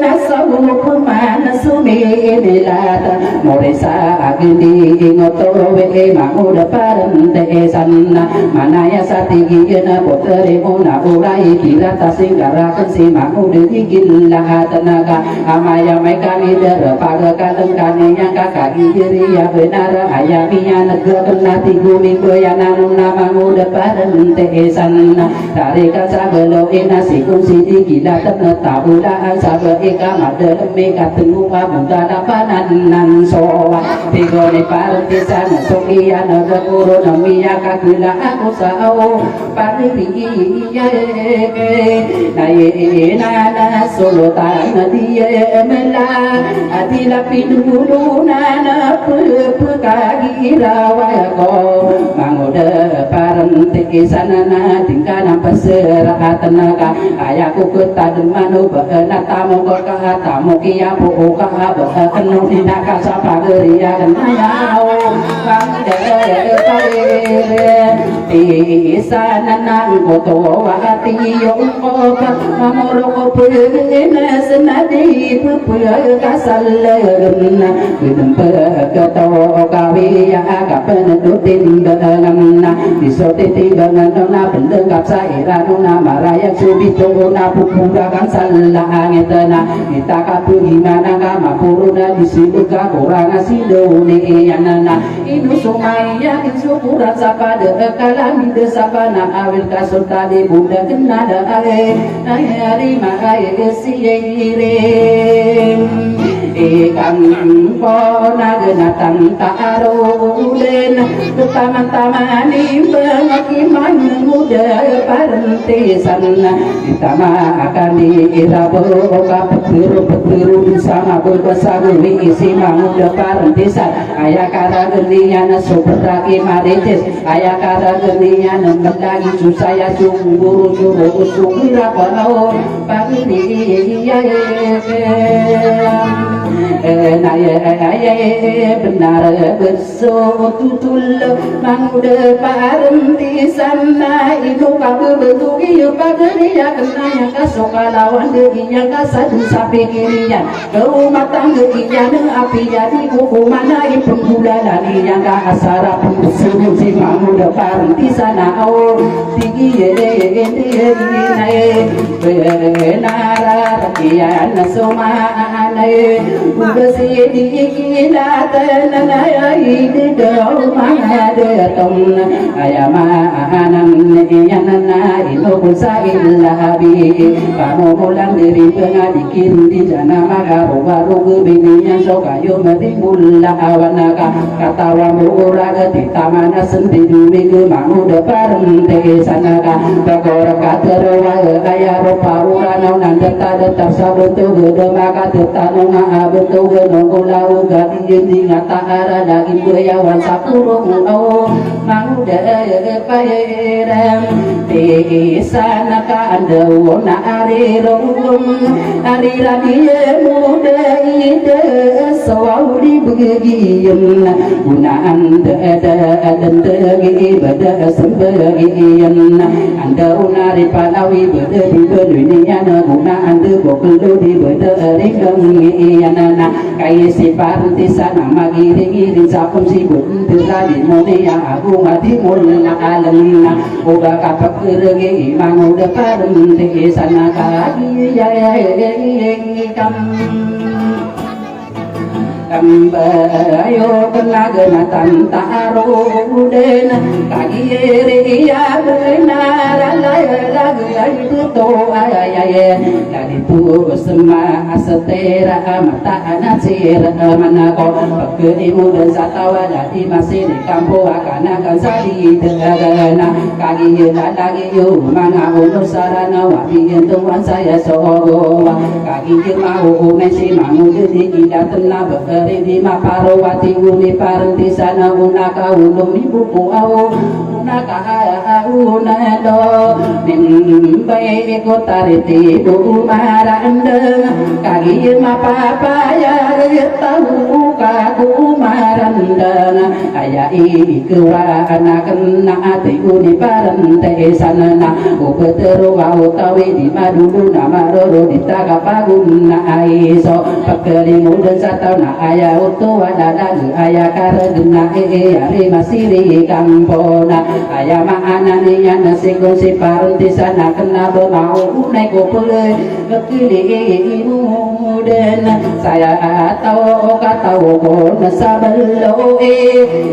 S6: nasamu pemana sumi milata morisa agni ngoto we mau daparan desan mana ya satigi na poteri una urai kira tasinggara si mau digila tenaga amaya mereka lider pagakan kani yang kakak diri ya benar ayaminya negara kena tigu minggu ya nama muda padan tesan tarika sabelo inasi kunsi digila tena tahu dah sabe ika mada meka tenggu abunda dapanan nan soa tigo ni parti sana sokia naga kuro namia kakula aku sao parti iya naye nana solo tanah dia mela adila pidulu nana pekagi rawaya ko mangoda paranti sana na tingkana pasera tenaga ayaku ketademanu bakana tamu ka tamu kia po ka bakanu dinaka sapa geria kenaya bangde di sana na goto wati yo ka mamoro ko pena senadi puya kasallerna bidem pekato kawiya ka penutin dengan di titi bangan na pendengkap saira nuna marayang subito na pupurakan salangit na itakapu gimana kama puruna disini ka kurang asido ni yanana inu sumaya insukuran sapada kalami desapana awil kasultani bunda kenada ae ayari makai siyeire ikang pona genatang tarulen taman-tamani pengakiman muda parentesan ditama akan diirabu petir-petir sama berbesar isi muda parentesan ayah kara genian sobraki maritis ayah kara genian melagi susaya sungguh sungguh kalau pagi dia benar bersotutul mangde parenti sana itu kabe betugi pageriya kenanya kasokalawan deginya kasadu sapi kirinya rumah tangga iya api jadi hukumana penggula yang kasara pengusul si mangde parenti sana au tinggi benar kian somanai bersih kilatan ayai deu mahadatun ayamanan yanana ino kusailabi pamulan diri pengadikin di jana magaru-garu bininya sokayo metimbul awanaka katawa muraga di tamana sendiri minggu mangu depan sanaka bagor katerwa ayaro paurana nandeta sabetu gede maka tetanunga abetu nongkulau gading di ngata ara daging goyawan sapurung au manguda paeram di sana ka andau na arirung ariradia muda ide sawaudi begiyem guna anda dan degi bada sembagian andau nari palawi bada di dunia guna anda bokelu di bada ringgang iana kai si parti sana magiri sapun si bunda di monia aku mati mulna alamna oba kapak rege mangu de parti sana kagi ya kam ayo kenaga tantaruden kagi ya benar lagi itu to ayaye dari tu sema asetera mata anasir mana ko pakerimu dan satawa dari masih di kampung akana kasari degana kagi lagi yo mana unusarana wabi tuan saya sogo kagi mau nasi mangu di datna di maparwati umi parenti sana unaka ulumi buku au unaka unado min bae ko tariti bu maranda kagi mapapaya tahu ka ku maranda ayai kewa anakenna ati uni parenti sana na ubeteru au tawi di madulu nama roro ditaga pagunna aiso pakeri muda satau na aya utu wadada aya karagena ari masiri kampona aya maana niya nasikon si parenti sana kena bermau naik kopule kekili muden saya tahu katahu kona sabelo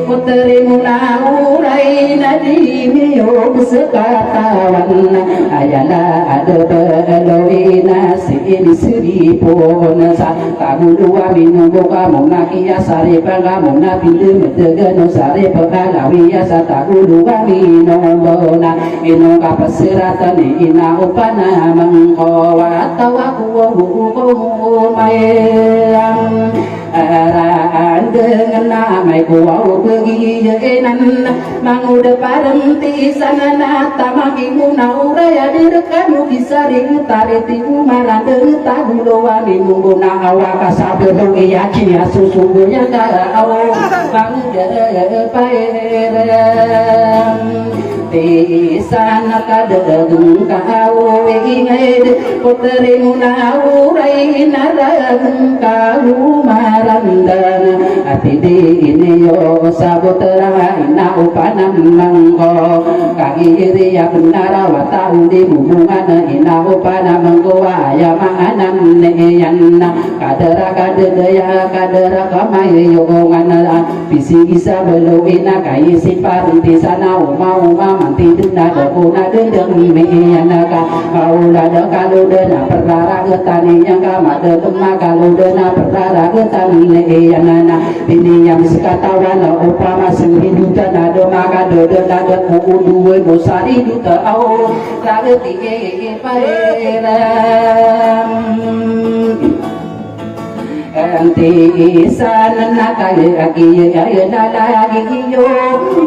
S6: puteri munaurai nadi miyo sekatawan ayana ada beloi nasi ini siri pona sa kagulua minum boka mona kia sari panga mona pindu metega sari pagalawi asa takulu kami nombona ino kapasirata ni ina upana mangkawa tawaku wo mayang araan dengan namai kuau pergi jenan manguda parenti sana nata maki munau raya direkamu disari tariti umaranda tagulo wami munguna awaka sabelo yakin ya sesungguhnya kau manguda paeram di sana kadang kau ingat puteri munau raya narang kau maranda ati di ini yo sabotera ina upanam mangko kagi iri ya benar wata undi hubungan ina upana mengkuwa ya maanan neyanna kadera kadera kadera kamai yongan bisi bisa beluina kai sifar di sana uma manti dena dona dedeng meyana ka maula de kalau dena perkara getani yang kama de tuma kalau dena perkara getani neyana ini yang sekatawan upama senghidu dana do maka do dena de kuduwe musari du tau rageti paeram Anti sana nakaya akiya nalagi iyo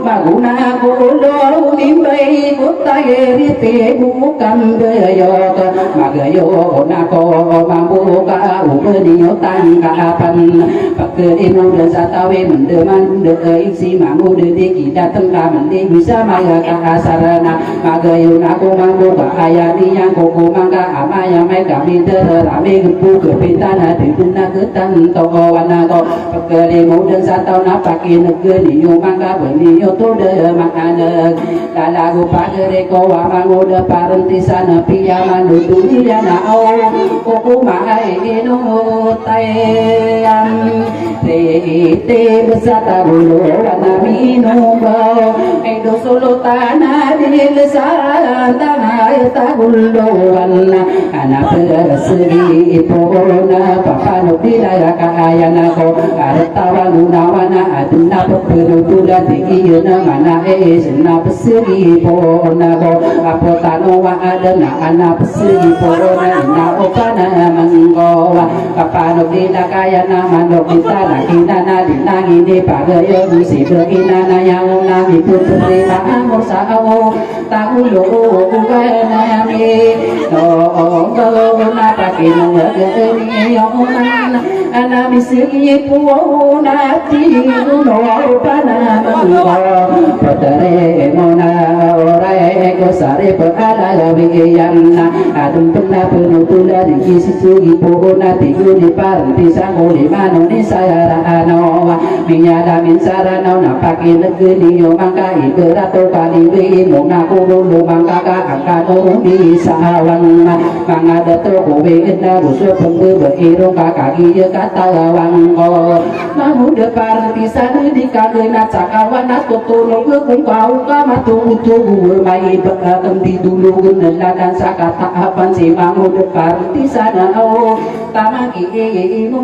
S6: maguna kulo mimbai kutaye rite bukam beyo magayo nako mambuka ubeniyo tangkapan pakerino desatawe mendeman isi mangu dediki dateng kamandi bisa maya kasarana magayo nako mambuka ayani yang koko mangka amaya mai kami terame gepu kepitana dibuna tanto wanago pekeli muda satau napaki negeri mangga beli yoto de makana dalagu pagere ko wamango de parentisana piyaman dunia na au koku mahai ino tayam te besata bulu wanami no bao edo solo tanah di lesara tanah tagulo wana anak berseri pona papano daya kaayana ko artawa lunawana adna peperutuda tingiyana mana esna peseri pona ko apotano wa adana ana peseri pona na opana manggowa kapano dila kayana manok ditana kinana dinangi ni pagayo musibah inana yang nami putri amor sao tahulo uganami no na pakino ngeni yona ana misigi puona tinu no pana mango patare mona orai ko sare pakala lawiyanna adum pena penutula di sisugi puona tinu di parti sango di mano ni sayara anowa minyada min sarana na paki negeri yo mangka iberato kali wi mona kulo mangka ka akano di sawang mangada to kowe enda ruso pembe beiro kakagi kata wangko namu depan pisan di kagena cakawana totolo kung kau kamatu tugu mai bekem di dulu dan sakata apan si mamu depan pisan au tamaki inu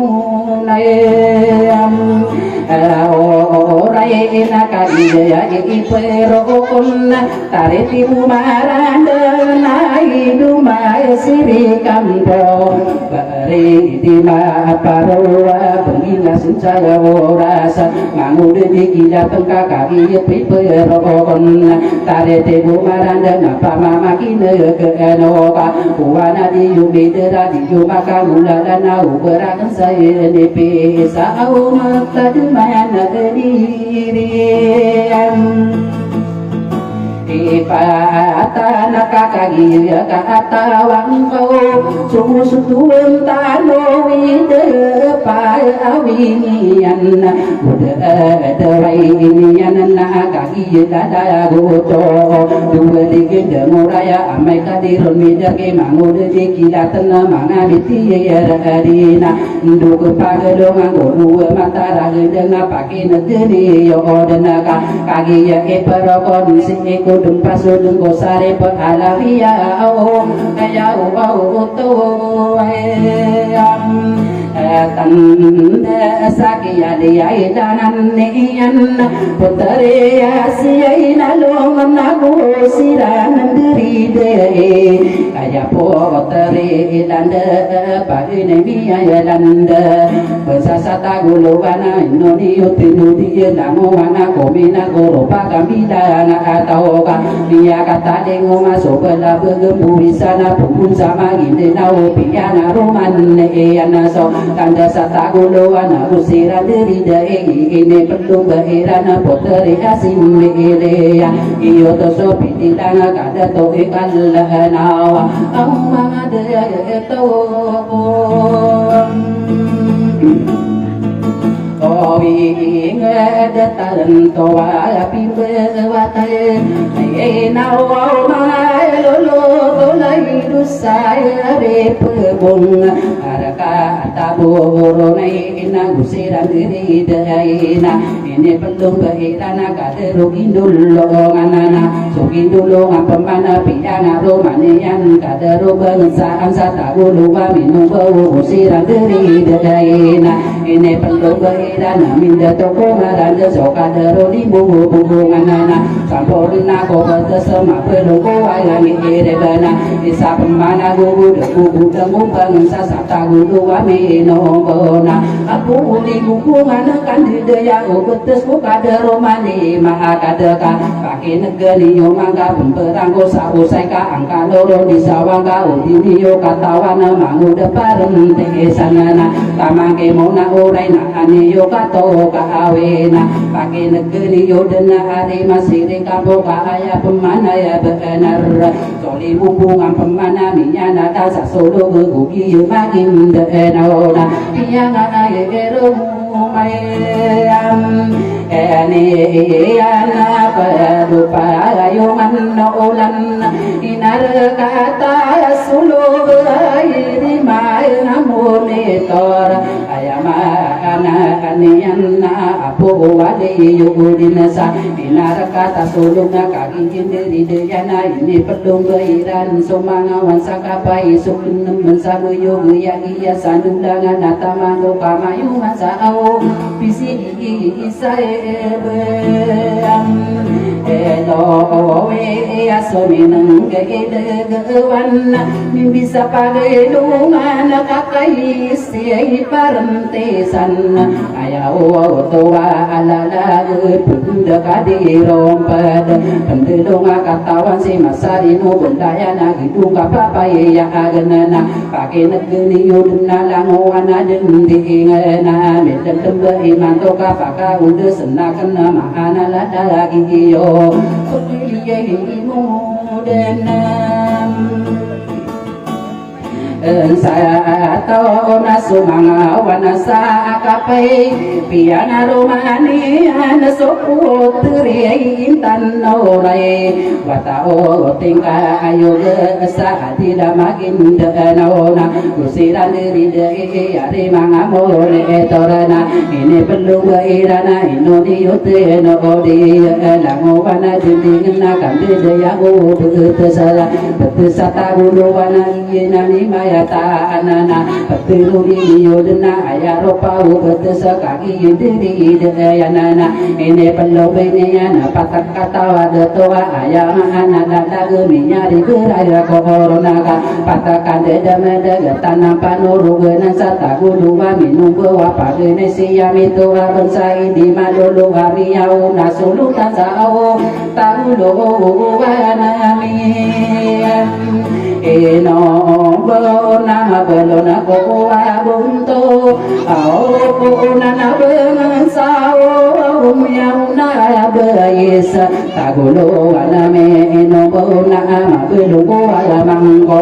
S6: nayam orai nakari ya ipero konna tareti umaranda nai dumai siri kampo bari di ma paroa pengina sencaya orasa mangude dikida tengka kaki pipero konna tareti umaranda napa mama kine ke enoka uwana di yubidera di yumaka mulana uberakan saya di pisa au mata mana diriam ipata nakakagi kata wangko susutuan tano ide pa awinian udah dewai inian nakakagi dada goto dua digenda muraya amai kadirun midar ke mangude dikidatan manga bitiya radina nduku pagadongan dua mata ragenda ngapake negeri yo odenaka kagi ya eparokon siko pasudung kosare pengalawiya au ayau au to ayam tanda sakiya dia danan nian putare asiya nalong nago siran diri de kaya putare danda pagine biya danda besasata guluwana noni utinu dia namo wana komina goro pagamida na atau dia kata dengo masuk bela bergembu sana pun sama gini nau piana roman ana so kanda sata gulo ana usira diri dai ini perlu bahirana poteri asim ile ya iyo to so pitidanga kada to ikallana amma de to owi ngedatan to wa piwe wa kae nao mai lolo tolai dusai re pebung araka taboro nai ina gusiran diri daina ini belum bahirana kaderu gindullo nganana sugindullo ngapemana pidana romanian kaderu bangsaan satagulu wa minum bau gusiran diri daina ini belum bahirana minda toko maranda so kaderu di bubu nganana sampurna ko bersama peloko wayangi irebana isa pemana gugu gugu demu bangsa satagulu wa minum bona aku di buku nganakan di daya betes buka deromani maha kadeka kaki negeri yo mangga pemperang ko sausai ka angka loro di sawang ka udini yo katawana mangu deparem tegesanana tamangke mona urai na ani yo kato ka awena kaki negeri yo dena hari masih di kampung ka aya pemana ya benar soli hubungan pemana minya nada sasolo gugi yo makin denona piang ana yero mayam eni ana padupa ayuman ulan inar kata sulu iri mai namonitor ayama ana kaniana apu wali yudinasa inar kata sulu kaki jindiri deyana ini pedung beiran sumangawan sakapai sukun mensabu yugu ya sanundangan natamando kamayu masao bisi isaebam elo we asomineng gegedegewan bisa pagai lungan kakai siai parentesan ayau toa alala punda kadirom pada pendelunga katawan si masarinu bendayana hidung kapapai ya agenana pakai negeri yudna langoana dendingena medan tembe iman toka paka udah senakan mahana lada lagi yo piliye mudenam saya tahu nasumanga wanasa akapai piana romani anasoku teri intan norai watao tingka ayo gesa tidak makin denona kusiran diri dei ari mangamole etorana ini perlu gairana inodi yote no odi lango wana dinding nakam daya go betesala betesata guluwana yenani yata anana petiru di yodna ayaro pau betesa kaki diri deyanana ini perlu benyana patak kata wada toa ayam anana dagu minyari geraya korona ka patakan deda tanam panuru gena sata guluwa minum bawa pagene siami toa bensai di madulu kami yau nasulu tasau tagulo wanami eno na belona ko abunto au na na bensao umyau na bayes tagulo aname eno bona ama belu ko alamangko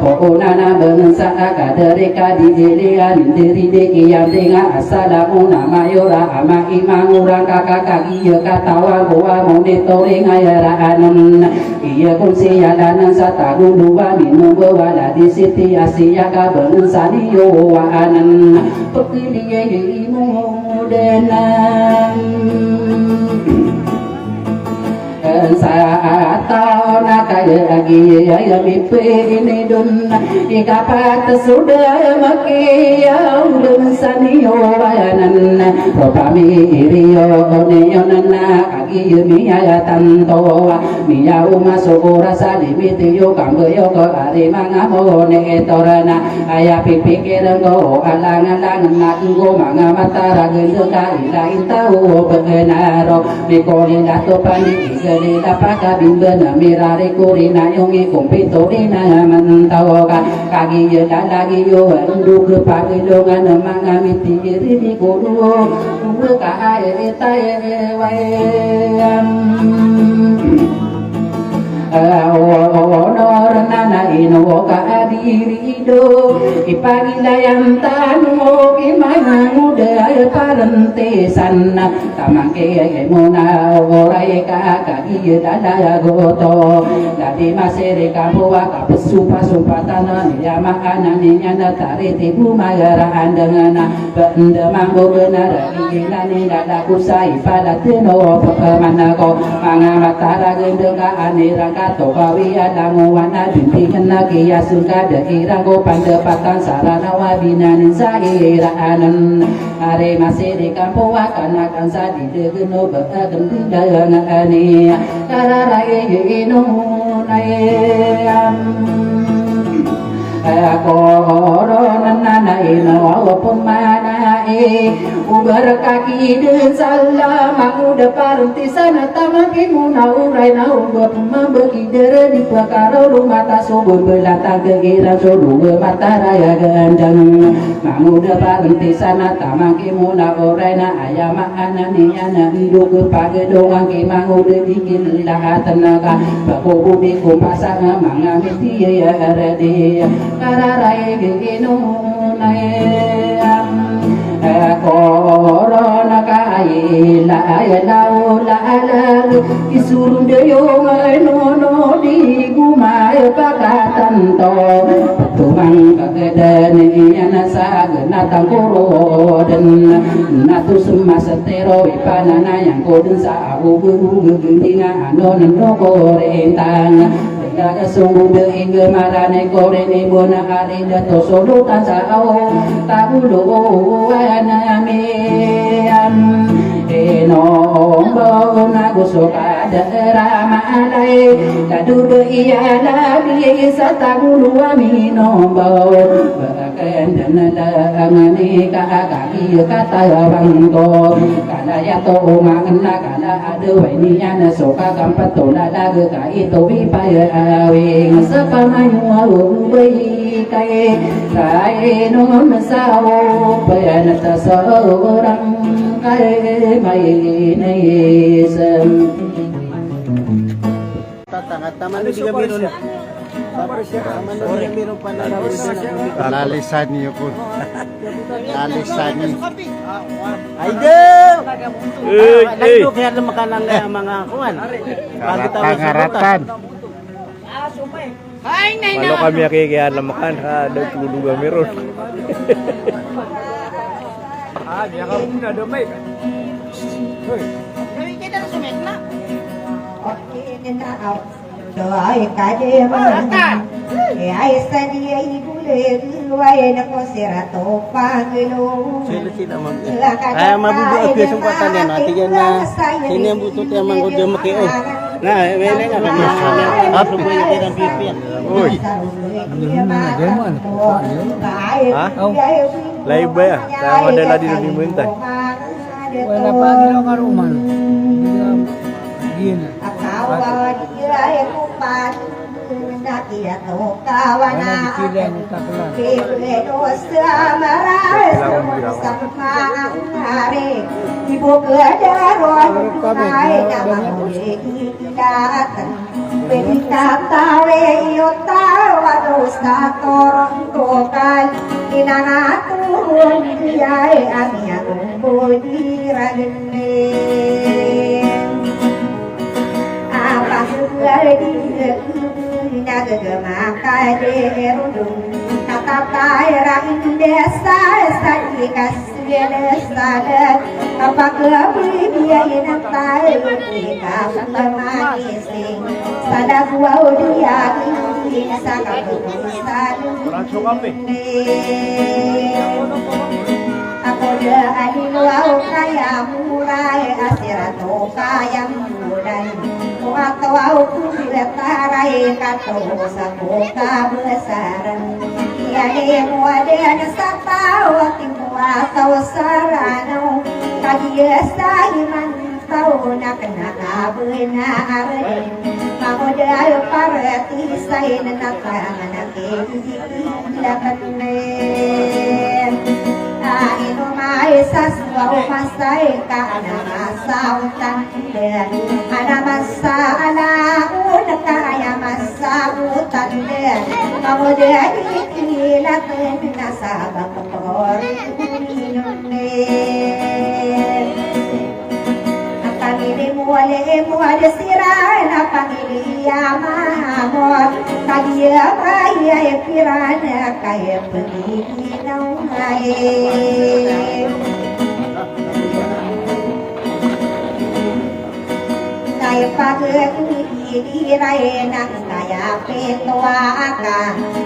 S6: ko na bensa kadere kadilian diri dekian denga asalamu nama yora ama imang urang kakak kaki katawa goa monitoring ayara anun iya kunsi yadanan satagulu minum wala di siti asia kabel saniyo waanan pekiliye mudenan saat tahun kaya lagi ya mipe ini dun ikapat sudah maki yang dun saniyo waanan propami iriyo neonana kagi miya tanto miya masuk rasa limiti yo kambeyo ko ari mangamone etorana aya pipikir ko alang-alang nak go manga matara gendo kai lain tahu benaro nikoli dato pani gede dapaka bimbena mirare kurina yongi kumpito dina mantau ka kagi ye lagi yo ndu ke pagi dongan manga miti iri di kudu ka ae tae wae nor nana ino ka adi irido ipagindayang tanu imanang udah parentesan tamangke muna orai kakak dada goto dari masere kampua kapesupa supatana ya makanan nya tari tibu magaraan dengan benda manggo benar ingin dada kusai pada teno pemanako mangamatara gendeng anirang kato kawiya danguwana bintingan lagi ya suka daerah ko pandepatan sarana wabinan sairaanan are masih di kampung akan sadi degeno begending dengan ani kararai inu nayam koronan nana ino pemana ubar kaki dan salam aku depan tisana tamaki muna urai na ugot membagi dere di perkara rumah tak subur belata kegira sudu mata raya gendang mamu depan tisana tamaki muna urai na ayam anak niana hidup kepage doang kimangu dibikin dah tenaga baku bumi kumpasak mangami tiya redi kararai gino nayam korona kaila lau lalang isurun deyong nono di gumay pakatan to tumang kagedan yana sagenatang koroden natu semasatero ipanana yang koden sa ugu gendinga anon no korentang daga sungguh hingga marane korene bona hari dato solutan sao tabulo aname eno bona gusoka daerah malai kadu iya lagi satagulu amino bau bakakan dan langani kaki kata bangko kana ya to mangna kana ada waninya soka kampat to daga kai to bipaya wing sapamayu bai kai kai non sao bayan ta seorang kai mai neisem
S3: Tatangat taman ni juga meron. Taman ni meron pa na
S7: Lalisan niyo po. Lalisan niyo.
S3: Ay daw. Lalo kaya na makanan na mga kuan.
S7: Pangaratan.
S5: Kalau kami kaya makan ada tuluga meron. Dia kamu na domay. Hoy.
S2: Doai kade mana ai sadi ai bule ruai na kosera to pagelo
S3: Sila ma'am. Ay mabubu ang kesempatan yan natin na sini ang buto tayo manggodyo maki ay. Na, wala nga kami. Aso po yung kirang pipian.
S7: Uy.
S3: Ha? Live ba ya? Sama ada di dunia mentah.
S1: Wala pa ginawa ka ruman. Gina.
S2: Akawa dia kupan nakia to kawana Kebelo samarai sama ngare ibu kedaron kai nama boleh didatan Benita tawe iota wados tatorong tokal inangaturun diay amia tumbo diragene apa suari nagagama kaderudung katapai rahim desa sadi kasyenesalat apa kebeli biayin antai kita manising sada gua dia ini sangat besar aku dah adilau kaya murai asirato kaya mudan atau aku letarai kato sabuka besaran ia demo ada satau timu atau sarano kagia sahiman tau nak kabena are mau dah parati sai nakana ke dilakane ino mai saswa masai kana masautan ana masala una kaya masa lautan dan mau dari kilat nasabang Mual sirana pangiliya mahamot kaya kaya pirana kaya penilinaw ngayon kaya pag-iiray ng kaya pituaka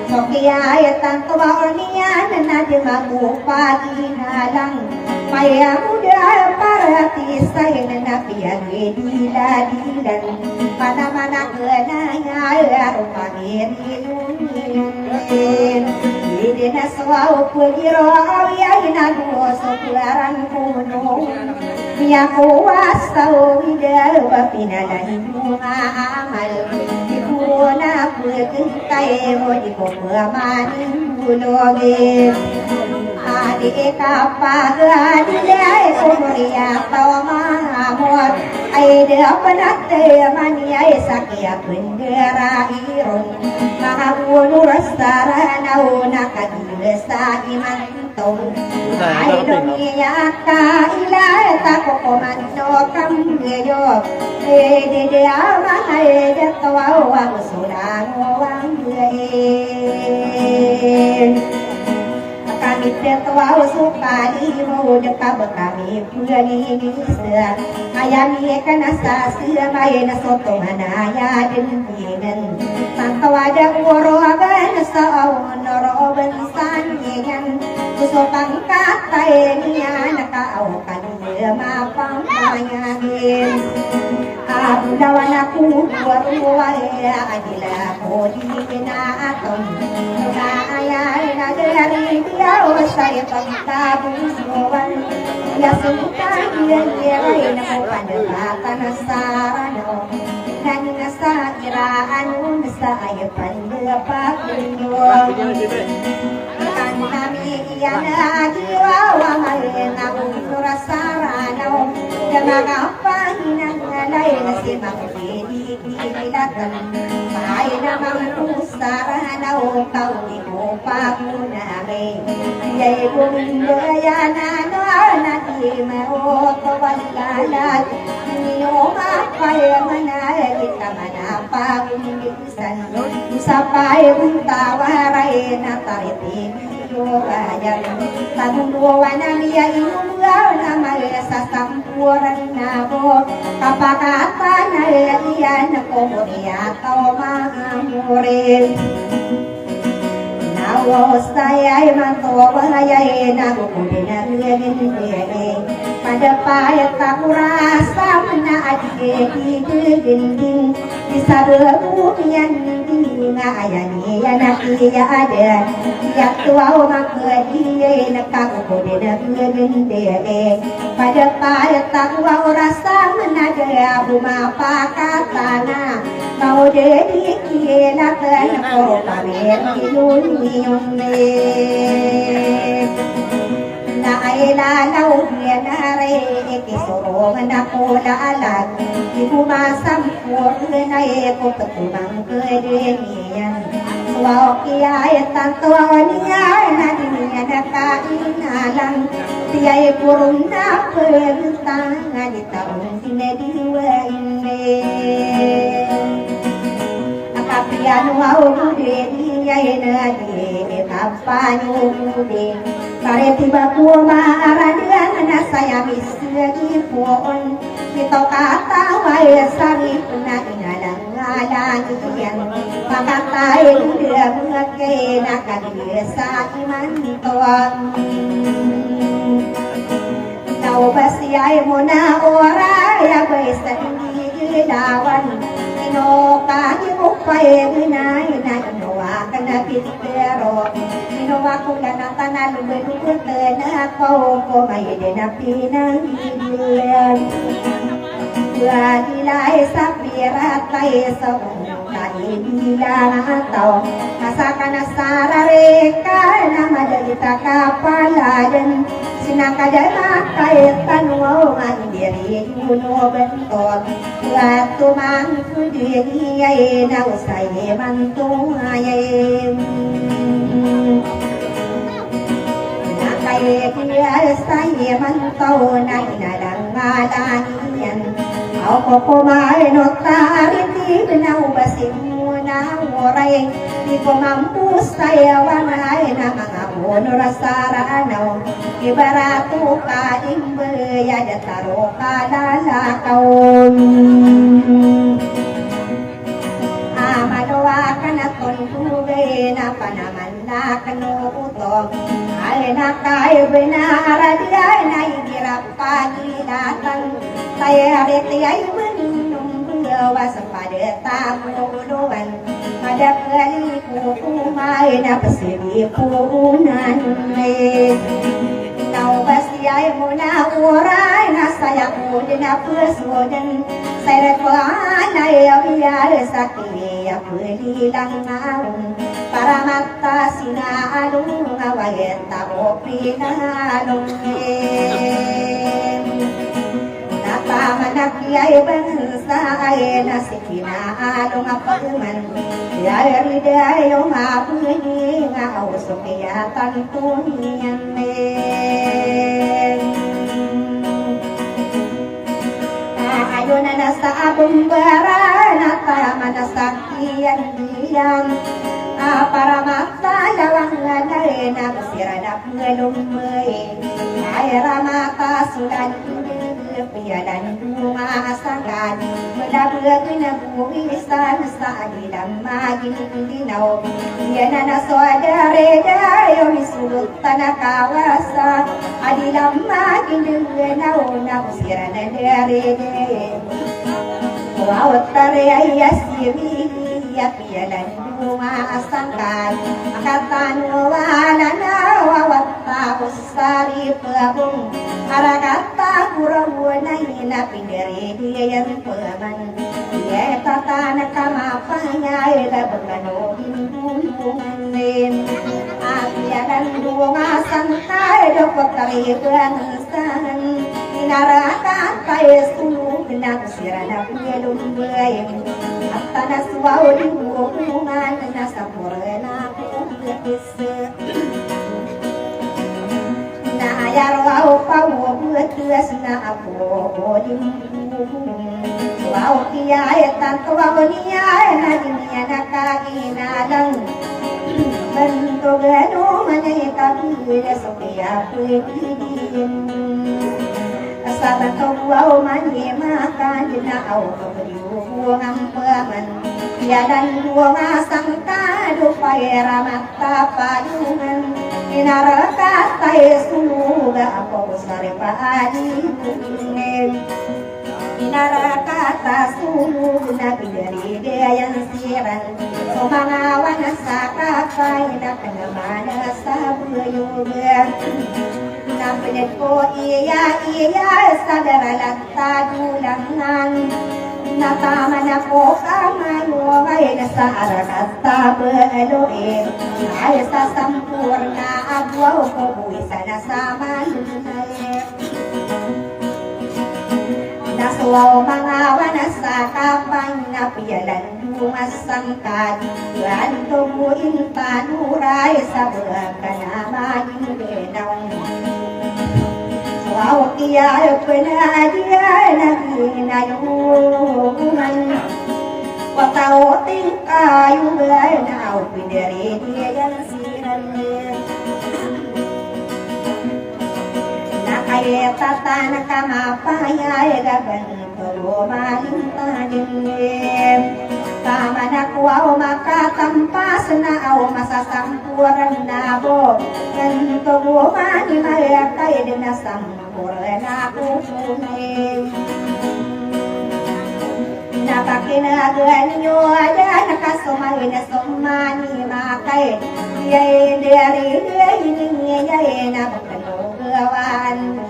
S2: so kaya itang tuwa niyan na di magupaginalang Maya muda para tisay na napiyagidila-dilan Panamana kenanya rumangirinunin Hindi na sawaw pagiro awiyay naguso kularang puno Miya kuwasaw hidawa pinalahin mo amal Di ko na pagkintay mo di ko pamanin bulogin Adik kapag adilay kumuriya pawamamot ay dapat maniyay sakya bendera iron makabulur saranaw nakadila sa imantong ay dumiyak ka ilay tako kumano kamgayo dede amay datawaw ang sulano ang gayin kami tertawa sukali mau dekap kami pulani nisa ayami kana sasya mai na soto manaya denginen tantawa da woro aban sa onoro bensan yengan kusopang kata ini anak kau kan mapang mayangen aku lawan aku warwaya adila ko di na atom na ayay na dari dia saya pagtabuhan ya sumpah dia ay nakapandatan sarano nang nasa iraan sa ayapan paglinyo kan kami iyan jiwa na ulura sarano na mga pahinan nalay na si magpili-pilatan ay namang sarano kau di mo pagunari Yay bumindaya na nati mauto walalat Niyo mapaya manay kita manapagunisan Usapay buntawaray na taritin iyo ayan Taguluwa na niya inugaw na masasampuran na mo Kapakata na iyan ako muriya tao maamurin Awas saya mantowaya nagukudina ngene pada payat tak rasa mana adik dinding bisa berhubungan dinding ayani anak dia ada ya tua mak dia nak kudina ngene pada payat tak rasa mana dia rumah pakatana mau jadi kira kan ko pamer iluni na ay lalaw na re kisoro na ko laalag ibumasampur na ko tatumang kedenian wow kiya tanto niya na niya nakainalang tiyay purun na pertangan di taon sinediwain Kapian wau deni yai nadi kapanyu de kare tiba kuma aradian na saya misgi pon kita kata wae sari puna inalang ngalang yang pakatai dia mengake nakan biasa iman toan tau basiai mona ora ya besa tinggi dawan no kani upay ginay na inawa ka na pitero inawa ko na natanalo lumulukot na ako ko may din na pinangililan Wadilay sa piratay sa kanila ataw Kasaka na sarare ka na madalita ka palayan Sinakadana kaitan wawan diri yuno benton Latu mantu diri ay na usay mantu ay Nakay kaya say mantaw na inalang malanian Ako kumain o tariti Binawasin mo na oray Di ko mampusay Wanay na mga munor sa ranaw Ibarato ka imbaya Dataro ka lalakaw Amanawa ka na tundugay Na panaman na kanutong Ay na kayo binaradiay Na igirap pagilatang Sayariti ay manunong Bawas pada tamunuan Pada kali kumay Na pasilipunan Nau pasti ay muna uray Na sayaku din na pusodan Saya rekoan ay awiyar sakili Apuli lang naun Para mata sinaalong Awayet ako pinalong Napamanak ay bansa ay nasikinahalong apagman Yay riday yung mapuni nga usok yatan tuniyan Ayo na nasa abumbara Natama na sakyan diyan Para magtalawang lalay na kusira na pulumay Ay ramata sulan Piyalan bumasakan Malabag na buwisan Sa anilang magilinaw Yan na naswadare Yung isulot na kawasa Anilang magilinaw Na kusira na dere Wawat tari ay asiri Piyalan bumasakan Makatanuwala na Wawat tapos sari pabong Arakata kurawa na hinapiniri Diyan paman Diya tatana kamapanya Ilabagano hindulungan Apialan dumasan tayo Dapat taribangsan Inarakan tayo sulong Nakusira na puyalungbay At tanaswaw Lingkungan Nasa pura na kumpetisa Ayaraw pawabutas na ako Wow kiyay tanto ako niya Na dinya nakaginalang Bantog ano man ay kabila So kaya pwedin Sa tanto wow man makan na ako Kabriyo ang paman Yadan buwang asang kado Payera matapayungan Inarakat tayo suluga ako sa repahalimunin Inarakat tayo suluga na pinaridayan siran Sumangawan na sa kapay na panamana sa buyugan Napilit ko iya sa daralat tagulangan Natama na po kamay mo ay nasa arakat tabaluin Ay sa sampur na agwaw ko buwisa na sa malunay Nasuwaw mga wana sa kapang na piyalan dumasang kaduan Tumuin panuray sa buwag ka na maging benang Wow, kaya penadian naginayungan Watauting kayo na pindari dia yang siranin Nakayeta tanah kamapaya Gagan turumaling tanin Tama na kuwaw makatampas na aw masasampuran na bo Ganto buwan ni mayakay din na sampuran na kukunin Napakinagan nyo ada nakasumay na sumani makay Yay dari yay na bakanugawan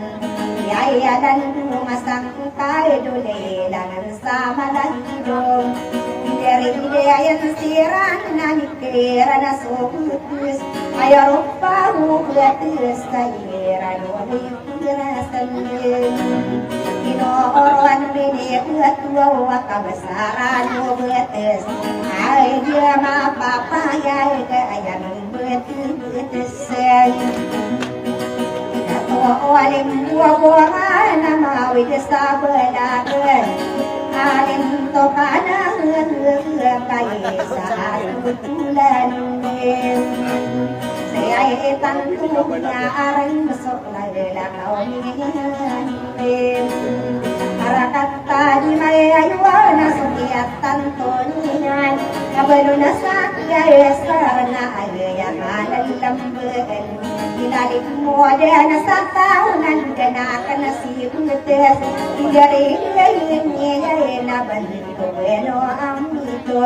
S2: Yay adan masang kay duli langan sa malahidong Dari ayan siran na nikira na sukutus Ayarupa mo gatis kayira no Inoorwan binigyan tuwa kabesaran mo betes ay dia mapapayay kaya betesen Dato alim buah-buahan na mawid sa balagan alim to panahon kaya sa tutulan Saya tantu na aran besok layla kaunian Harakat tadi mayayuana sukiat tantu nian Kabalo na sakya sarana ayaya malalam ben Inalik mo na sa tahunan ganakan na si Butes Iyari niya na bandito bueno ang ito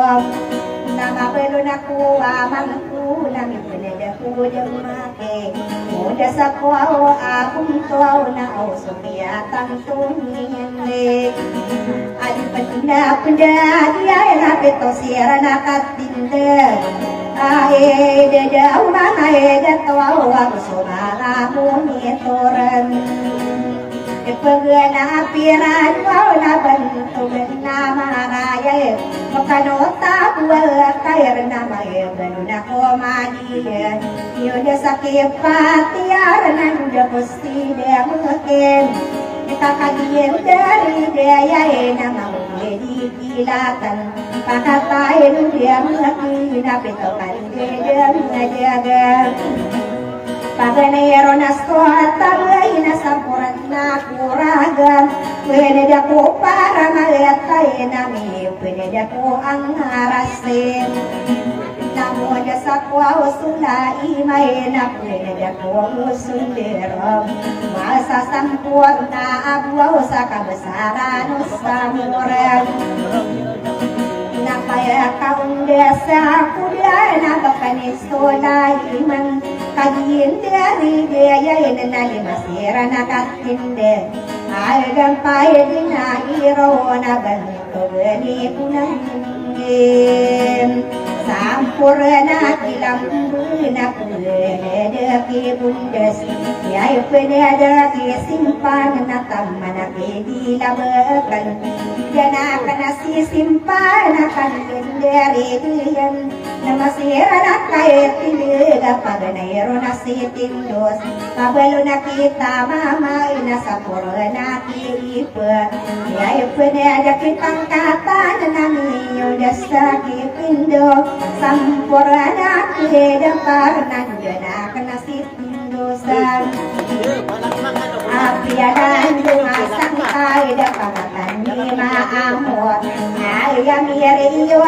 S2: Nakapelo na kuha mangku namin pinada ko make Muda sa kuha akong tuwa na o sumiyatang tuningin Alipat na pandadi ay napito siya nakatinda Ay dadaw mga edatawa ang sumara mo nitoran Pagnapiran mo na bantugan na maraya Makanota buwag kaya na may gano'n ako maniyan Yun sa kipatiyar ng dapusti na mungkin Ikakadiyan dari daya na mamuli kilatan Pakatayin dia makinapitokan dia ngajagan Paganero na suat tabay na sampuran na kuragan Pwede ko para malatay namin Pwede ko ang harasin Namuda sa kwa usulay may na Pwede ko usuliram Masasampuan na abwaw sa kabasaran sa murag Napaya kaundesa kuda na bakanisolay man Kagiin dari daya na limasira na katinde Algang payad na iro na ganito gani kunangin Sampur na kilambu na kulene ki bundes Yay peneda ki simpan na tama na kidilabakan Gana ka na si simpan na kanilin dari diyan Namasira na kahit tiliga Paganayro na si Tindos Pabalo na kita mamay Nasa puro na kiipa Yay peneda kitang kata Na namiyo dasa kipindo Sampura na kida Parnanda na ka na si Tindosan Apiadan dumasang kaida Pagatan ni maamot Ayamiri niyo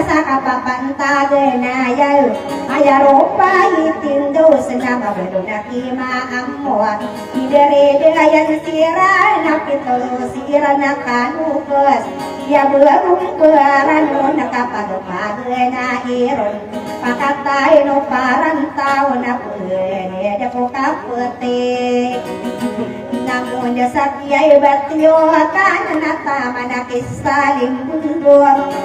S2: Nasa kapapantagan na yaw Ayaropa itindos na mabalo na kimaamot Iderede ayan sira na pito sira na kanukos Yabulang parano nakapagpag na iron Pakatay no parang tao na pwede ko kaputi Namunya sa kiyay batyo Kana na tama na kisaling mundo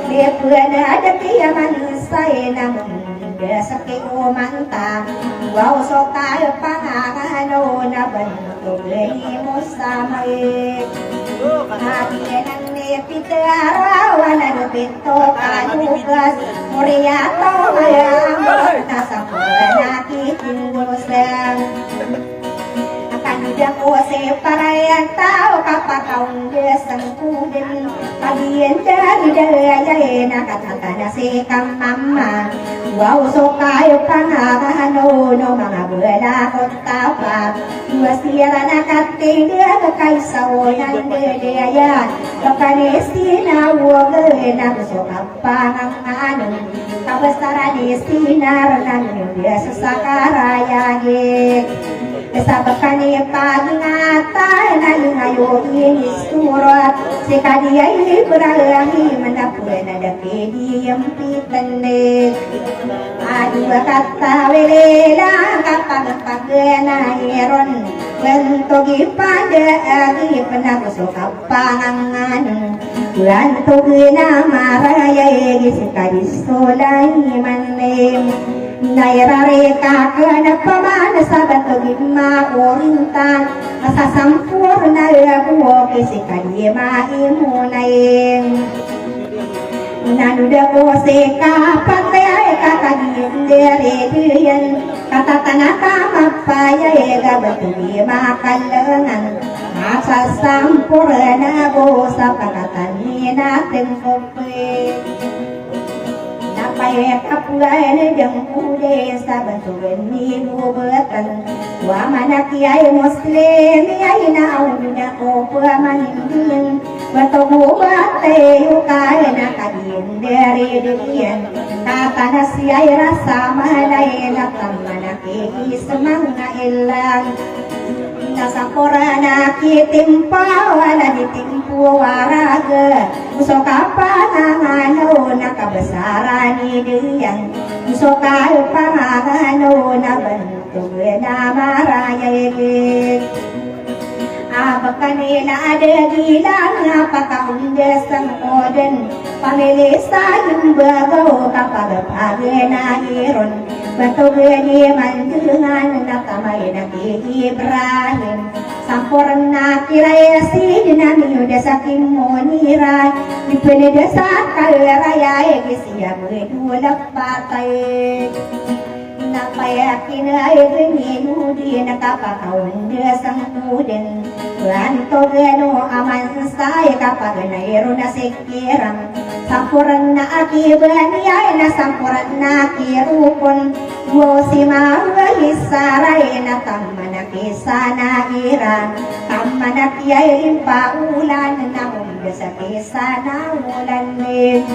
S2: Lepwa na dakiyaman sa'y namunya sa kiumanta Wow so tayo pangangano na bantuloy mo sa may Hatiyan ang pitarawan na lupito kanugas Muriyato mayamot Nasa pula nakitindusan Kanudang ko sa parayang tao Kapakaong desang kudin Pagien dari daya Nakatata na si kang mama Wow so kayo pangakahano No mga bula ko tapa Iwasira na katinga Kaysa o ng daya Kapanesi na wagay Na gusto kapangang anong Kabastara ni sinar Nang yung sa karayagin Sabak ni pagingatan na ngayon inisturot Si kadiyay beralami manapura na dapidi yang pitanit Adua kata welela kapag pagnahiron Ganto gipada agi penaguso kapangangan Ganto gina marayay gisikadisolay manim Nairareka kana pamana sabato gimma orintan asa sampurna buo kesikadi maimunain nanuda ko seka patay kakadin dere diyan katatanaka mapaya ega batuli makalangan asa sampurna buo sa pagatan ni natin kope Napayat apulay na diyang ude sa bantugan ni bubatan Wamanak yay Muslim yay naawin ako pamanindin Batububatay ukay na kadin dari diyan Tatanas yay rasa malay na tamanaki sa mga ilang Nasa korana kitimpa wala ditimpo waraga Gusto ka pa ngangano nakabasaran ni diyan Gusto ka pa ngangano na bantog na marayagig Abag kanila adagilang napakaundes ang oden Pamilisa yung bagaw kapag paginahiron Bantog ni mandungan na kamay na Ibrahim Sampuran na kirayasi na miyuda sa kimuniran Ipinida sa kalaraya Kisiya mo idulap patay Napayakin ay ringinudi Nakapakaundas ang udin Ganto gano aman say Kapag nairo na sikirang Sampuran na akiban yay na sampuran na kirupon Wo si mawahisaray na tamanak isa na iran Tamanak yay rin paulan na munda sa kisa na ulan din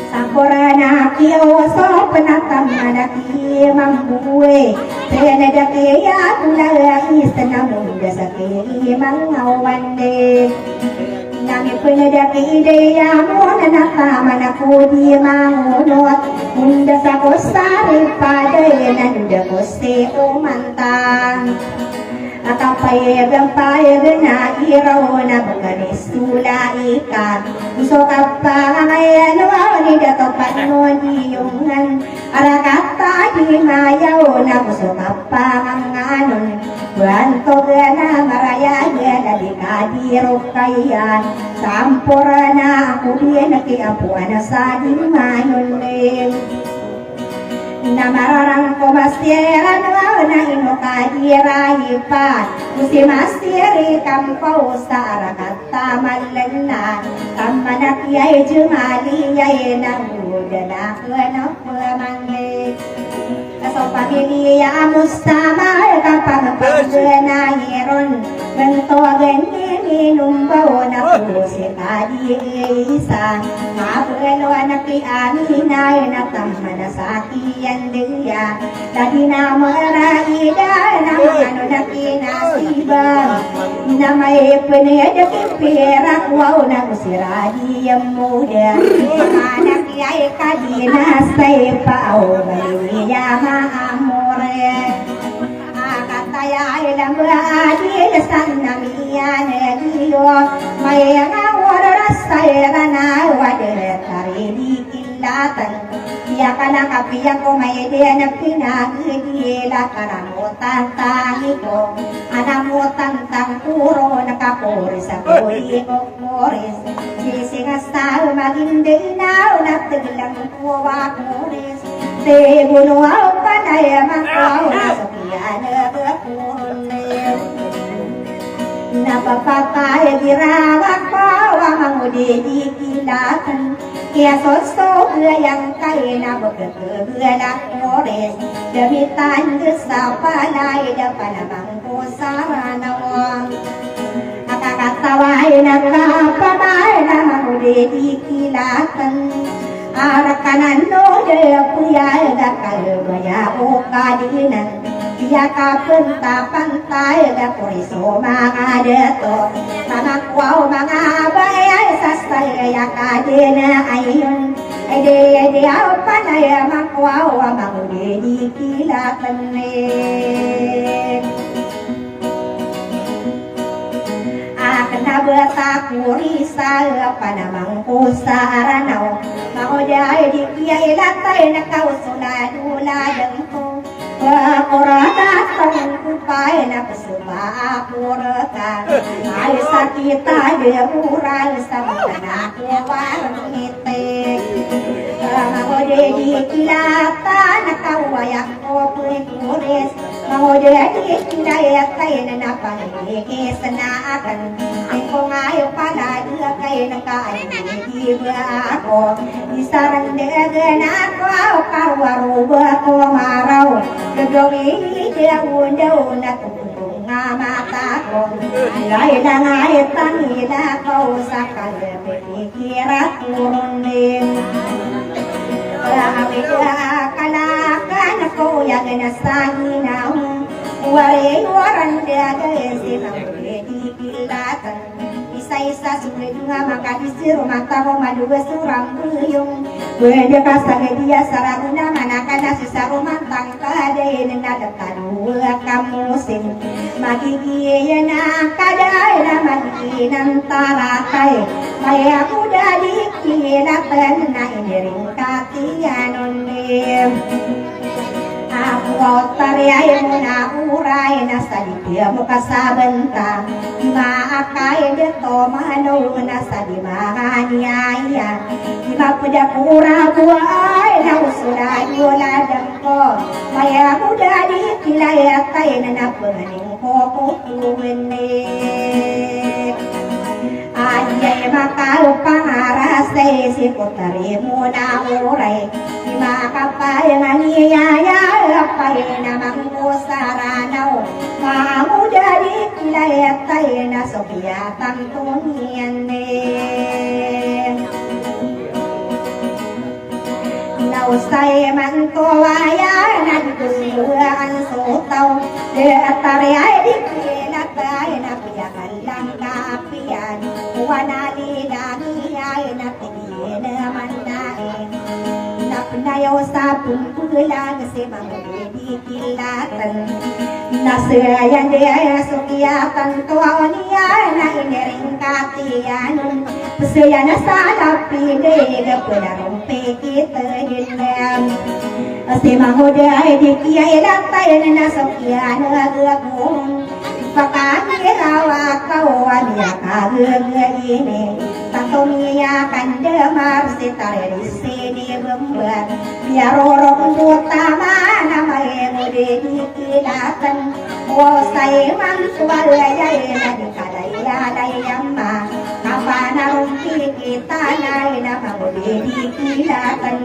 S2: Sampuran na kiyoso panatamanak imambuwe Penadaki ya tulahis na munda sa kimang awan din Nami pinadaki ideya mo na nakama na kudi mangunot Munda sa kusari paday nanda kusti umantang At ang payagang na iraw na baganis tula ikan Gusto ka pa ngayon ni dato panon iyungan Arakata di mayaw na gusto ka pa nganon Wanto na maraya na di kadirok kayan Sampura na ako diyan nakiapuan na sa di mayon Na mararang ko masyeran na inokadirahipan Kusi masyeri kampaw sa arakat tamalan na Tamanak yay jumali yay na muda na kanapamangit Kaso pamilya mustama kapag pagnahiron Gantogan minumbaw na pusi kadi isa Mapagalo na piaminay na tama na sakiyan diya Dadi na maraida na ano na kinasiba Na may pinedakip pirak wow na kusiradi yung muda Anak yay kadi na say pao Baliya maamore Akataya ilang beradi San namiyan ediyo May nga oras tayo na wadir tari di kilatan Iya ka na kapiyak ko may ideya na pinagigila Kanamutan tahi ko Anamutan puro nakapuris Ako i-kukuris Sisingas tao maging na Nagtigilang kuwa kuris Seguno ang panayamang ko Nasukiyan nagkakulis Napapatay girawak ko Ang di kilatan Kaya soso yang kay na bagagagala kores Damitan sa palay Da panamang ko sa ranawang Nakakataway na kapamay Na di kilatan Arakanan no de puyay da kalbaya o kadinan Iya kapenta pantay da puriso mga deto Tamakwaw mga bayay sa staya kadina ayon Ede aw panay makwaw amang di kilatan Nabata kurisa panamang kusaranaw Maoday di kaya ilatay na kausuladula ladengku Koratan kupai na pesuma purka Ay sakita dia murai samana kuwarang itik Mangode di kilatan kawayak ko pulis Mangode di kilayatay na napanigig Sanaakan ay kung ayaw pala Kay nakaanigig ako Isarandagan ako Karwaruba ko maraw Gagawin dia undaw na tungtong nga mata ko Ilay na nga itang ila ko sa kalabikirat turunin Kami kalakan ako yang nasa hinaw Waray-waran dia kasi mamuli kilatan Isa-isa sulit nga makadisir mata mo malugas surang buyong Pwede ka sa media sarang naman Akala sa rumantang kadayin na nagtanula kamusin Magigiyan na kaday na magiginan taratay May ako dali kilatan na iniring katiyanon Ako tariyay mo na uray na sa libya mo kasabanta Maakay dito manong na sa limahan niyaya Mapuda pura buhay na usulay uladang ko Maya mo dali kilayatay na napanganing ko kukuwin Anyay makao pangarasay si putari mo na uray Makapay nga niyaya Apay namang usaranaw Mamu dari kilayatay na sobyatang tuniyan Nausay man tuwaya Nagdusuan sutaw Atari ay di kilatay Napiyakan lang kapiyan Wanali lagi ay natigin naman nain Napunayaw sa pumpulang si mga kilatan Nasayan diya sukyatan tuwa niya na iniring katiyan Pasaya na sa lapinig Pularumpi kita hinam Si mga di kiya ilatay na sukyan agagong Pakakirawa kawan ya kagagini Tantumiya kandemar si tarisi di bembar Biarorong utama nama yang di kilatan Wasay mansualaya na di kadaya dayama Kapana rumpi kita na inamang di kilatan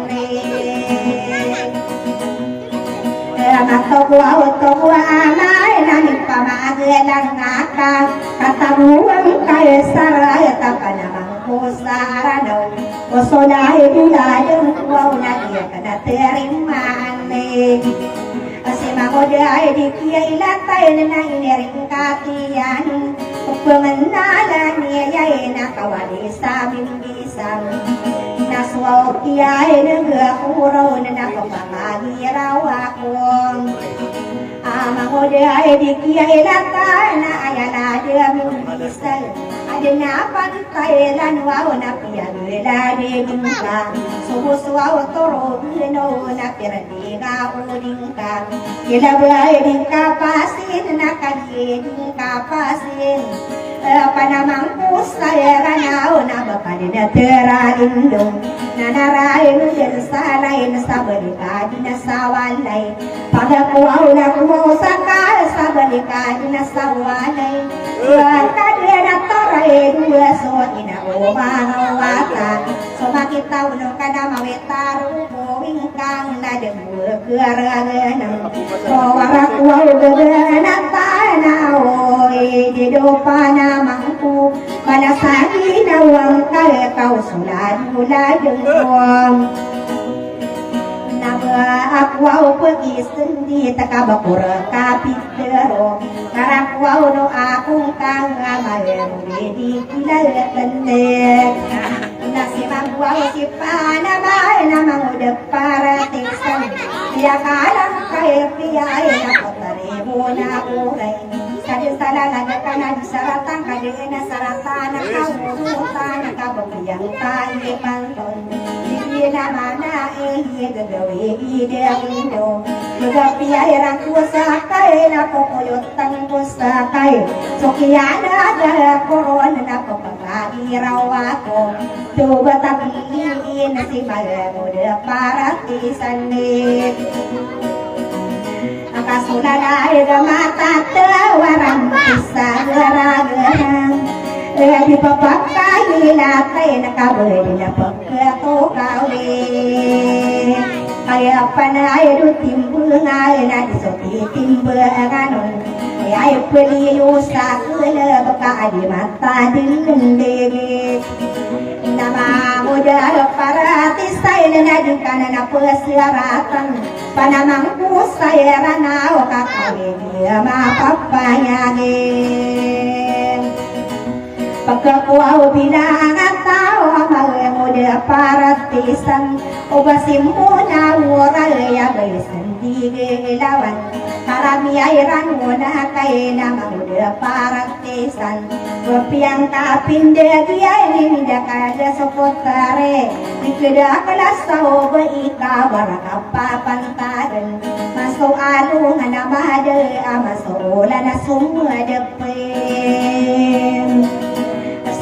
S2: Matogwa amay namin pamagalang ngaka Katabuang kayo saray Tapanamang kusaranaw Kusulay bilayang kuwaw na iya kanatiring manig Kasi magoday di kiya ilatay na iniring katiyan Pagpanganala niya nakawali sa bimbisang Naswaw kiya nagakuraw na nakapamagiraw ako Magoday di kiya ilatay na ayala di bimbisang Adina pantay lanwaw na piyagila di gingka Sumuswaw toro bino na piradiga uling ka Kilabay din kapasin na kadyin kapasin Panamang pusaya ranaw na bapalin na teralindong Nanarayin din sa lain sa balikad na sa walay Pagakuwaw na kuwaw sa balikad na sa walay Kadya na taray dua so inaumangawata So makitaw no kada mawitaru Kuwing kang nademur keraganang So warakuwaw gagana tanaw Didopa namangku Panasagi nawang kau sulad-uladeng kuwang Nabakwaw pergi sendi takabakura kapitero Karakwaw no akong kang amayan Di kilalatanek Nasimangwaw si panamay Namang udap para tiksan Dia kalang kaya piyay Nakataribo na uray Kadisala nagkana di saratan Kadina saratan Nakamurutan Nakabagiyang tayo panton na mana gagawi indo magapi airang kusakay na pupuyotang kusakay sukiyana da koron na papagiraw ako tuba tabiin na si Malamuda para tisanit ang kasulalay gamata tawarang isa garagarang di papakay latay nakabay na pagkatukaw kaya panay timbungay na isuti timbanganon kaya peliyo sa kula baka di mata dindig namamuda para tisay na nagkana na pusyaratan panamang pusay ranaw kakawin mapapayagin pagkakuaw bilang at tao malamuda para tisan ubasim mo na ural yabay sandigilawan karami ayran mo na kay na mamuda para tisan wapiang kapindagi ay ninda kada sopotare ikida kalas tao ba ikawara kapapantaran maso alungan na mahada amasola na sumadapin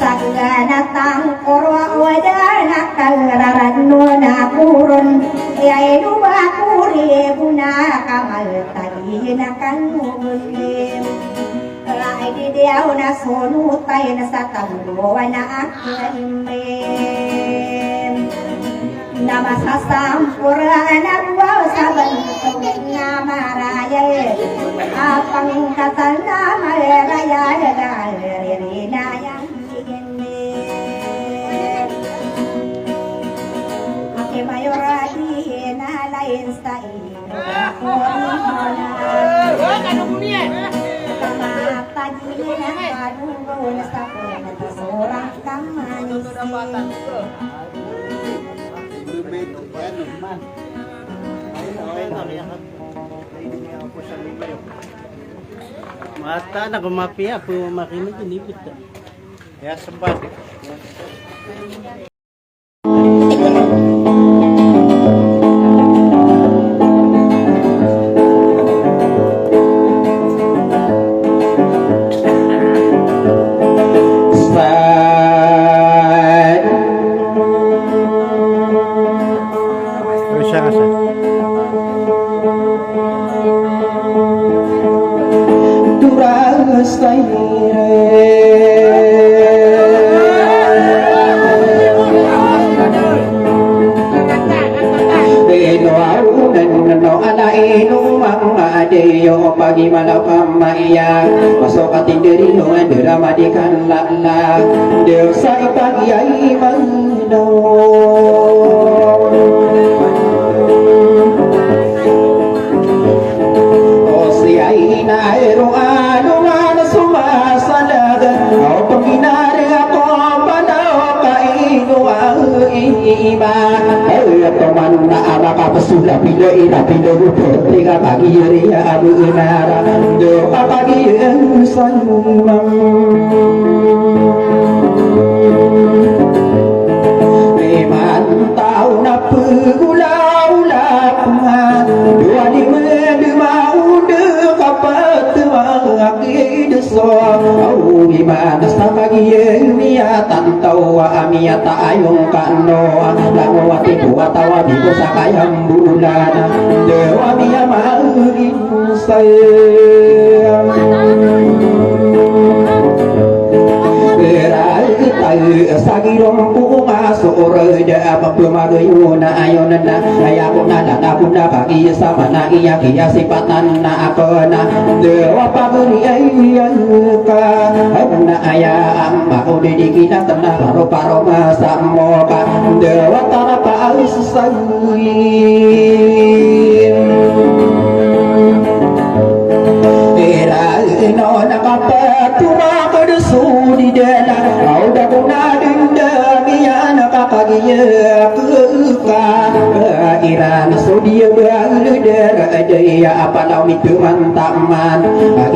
S2: saganatang korwa wadana kalrarano na kurun ay luba kuri buna kamal tadi na kanulim ay di diaw na sunutay na sa tabuwa na akilim na masasampura na buwaw sa bantong na maraya apang katal na maraya galinayang mayoradi na lain sa ino ako kamatagilan ang padunggo na sa pagkatasorang kamanisi
S3: Mata na kumapia po makinig inipit. Ya sempat.
S4: pagi malam maya masuk atin dari luar drama di kan lala desa pagi ai mano o si ai na ero anu mana suma salaga au paginare ako panao kaino iba teman na abaka pesudah pindah ina pindah rupo tiga pagi ria abu nara do pagi sanumam memang tahu na pegula-ula puma dua di mana mau de kapat mangaki deso au gimana pagi mia tantau amia ta ayung kano lamu wati kuatawa biku sakayam bulana dewa mia magi sayang sagirong bunga sore da pemagayuna ayonana ayakuna dana bunda bagi sama na iya kia sifatan na akona dewa pagri ayaka na aya amma ode dikina tenah paro paro masamoka dewa tanapa sayin era no nakapatuma kadusudi dana au da kuna dinda miya nakapagiya suka iran sodia berder daya apa lau mitu mantaman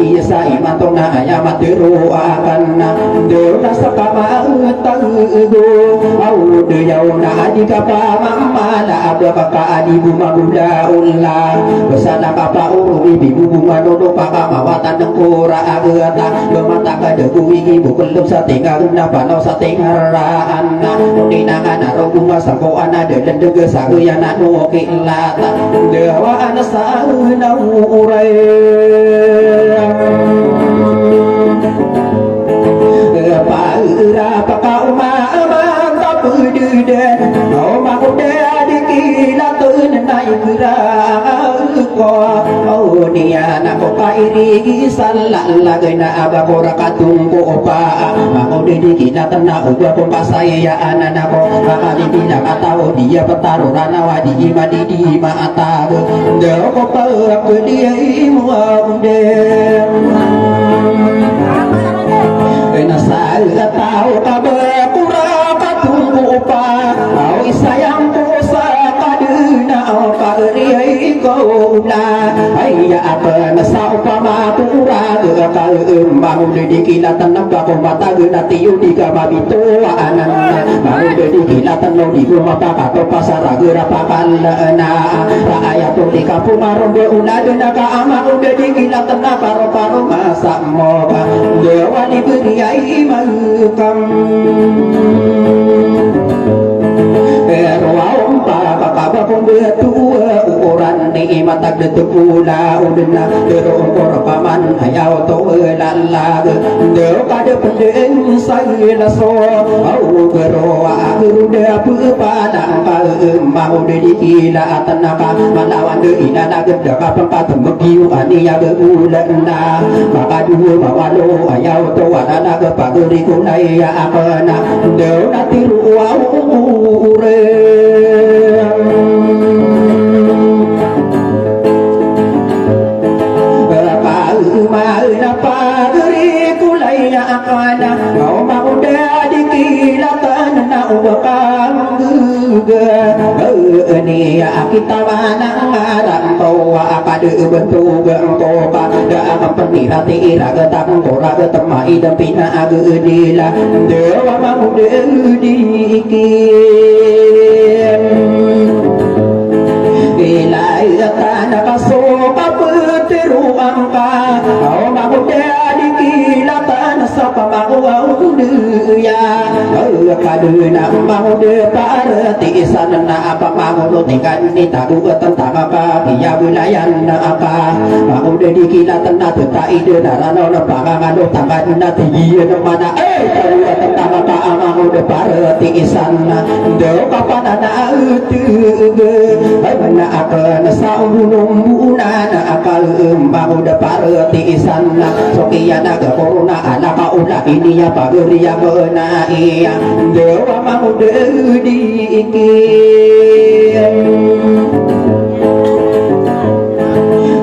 S4: iya sai mantona ayamat ruakan dona sakama tahu au de yauna di kapa mamala abaka adi buma buda ulah besana kapa uru ibu bunga dodo paka mawatan dengkura agata bemata kada kuwi ibu kelum satinga guna panau satinga raan ninangan aro bunga sangko ana de dege saguyana no kilata dewa ana sauna urai Paira paka uma amang tapudude au makude adikila tun nai kira ko au dia na ko kairi salalla gena abakora katungko opa makude dikina tena uga pasaya anana ko akali bila katau dia petaro ranawa di madi di mata de ko pa dia imu amde Nasal tahu kabar pura patunggu pa au isayang pusa kaduna au kariai kaula ayya apa nasau pama pura kal mau dikilatan nampak mata guna tiu di kamabito anan mau dikilatan no di rumah papa to pasar gera pakalna raaya to di kampung marombe uladena ka amang dikilatan na paro masak moga dewa diberi makam Erwaum para kaba pembetua ukuran nikmat tak detukula udena derongkor paman ayau to lalag deu kada pendeng saya so au geroa geruda pepadang kal mau dikila atanaka malawan de inana gedaka pempat megiu ania geulana maka dua mawalo ayau to wadana kepageri kunaya apana deu natiru ure kita mana ngarang tawa pada bentuk bengkoka dah penirati iraga tangkora temai dan pina agedila dewa mau dikin bila tanah kasoka peteru angka kau mau dikilatan sapa mau ya kaduna mau de parti sanana apa mau lotikan ni tahu tentang apa dia wilayan apa mau de dikilatan na tetai de narano na pangangan tangan na tiye mana tahu tentang apa mau de parti sana de kapan ana utuge mana akan saulung bunana akal mau de parti sana sokiana ga corona ala kaula ini ya pageri ya kena iya dewa mau diikin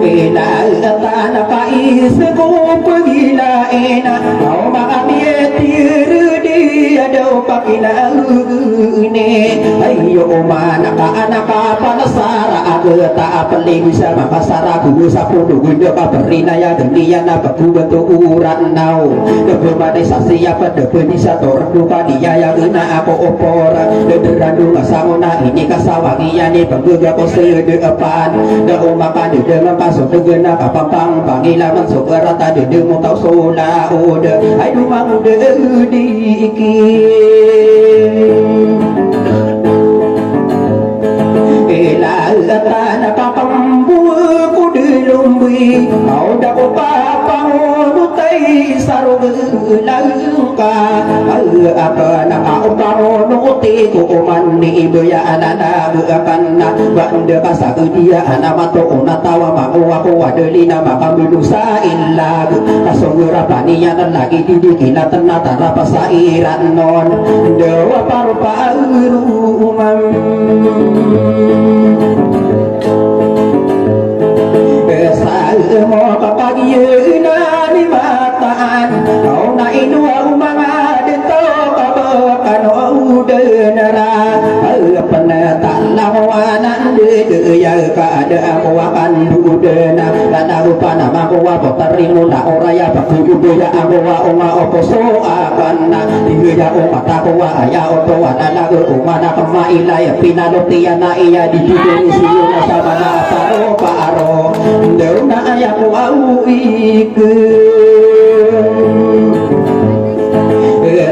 S4: ila tanah kais ko pagila ena mau makamiyetir dia do pakila ne ayo mana ka anak panasara agata apeli bisa makasara kudu sapudu gede kaperina ya dunia na baku bentuk uran nau debemane sasiya pada penisa tordu padia ya gena aku opor dederandu kasangona ini kasawangiya ni penggega ko sedepan da umakan de mangkasuk gena kapampang pangila masuk rata de mau tau sola ode aduh mau de ila tanah kapambu kudu lumbi kau dah papang nutai sarung langka apa nak kau kau nuti ku mani ibu ya anak akan bande pasal dia anak matu unatawa mau aku adelina maka berusaha illa kasungura panian lagi didikina tenata rapa sairan non dewa paru rumam besar mau kapagiyena ni mataan kau na inua umanga dito kabakan udenara penata lawanan de ya kada awakan dudena lana rupa nama wa potarimu na oraya bakuju ya awa oma oposo akana ya oma takwa ya oto wadana umana kama ilaya pinalotiana iya di siyo na sabana paro paro ndeuna ayaku au iku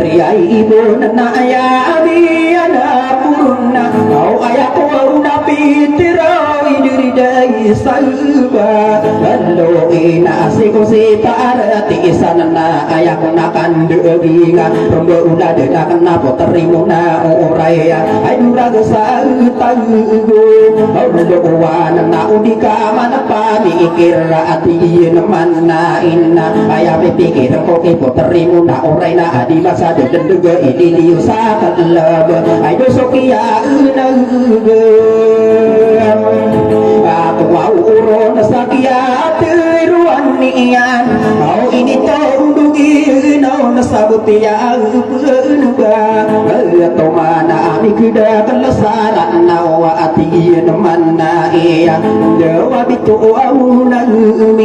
S4: riai ibu nana ya abi ada puruna au ayaku au nabi tirau diri dai salba lalu ina asiku si parati sanana ayaku nakan deginga rombo una de nakana poterimuna oraya ayura dosa tagu au wana na udika manapa mikir ati mana inna ayapi pikir koki poterimuna orayna adi masa de dege ini liusa kalab ayo sokia una aku mau uron sakia teruan nian mau ini tahu dugi nau nasabutia benuga to mana ami kuda kelesaran nau ati mana iya dewa bitu au nangmin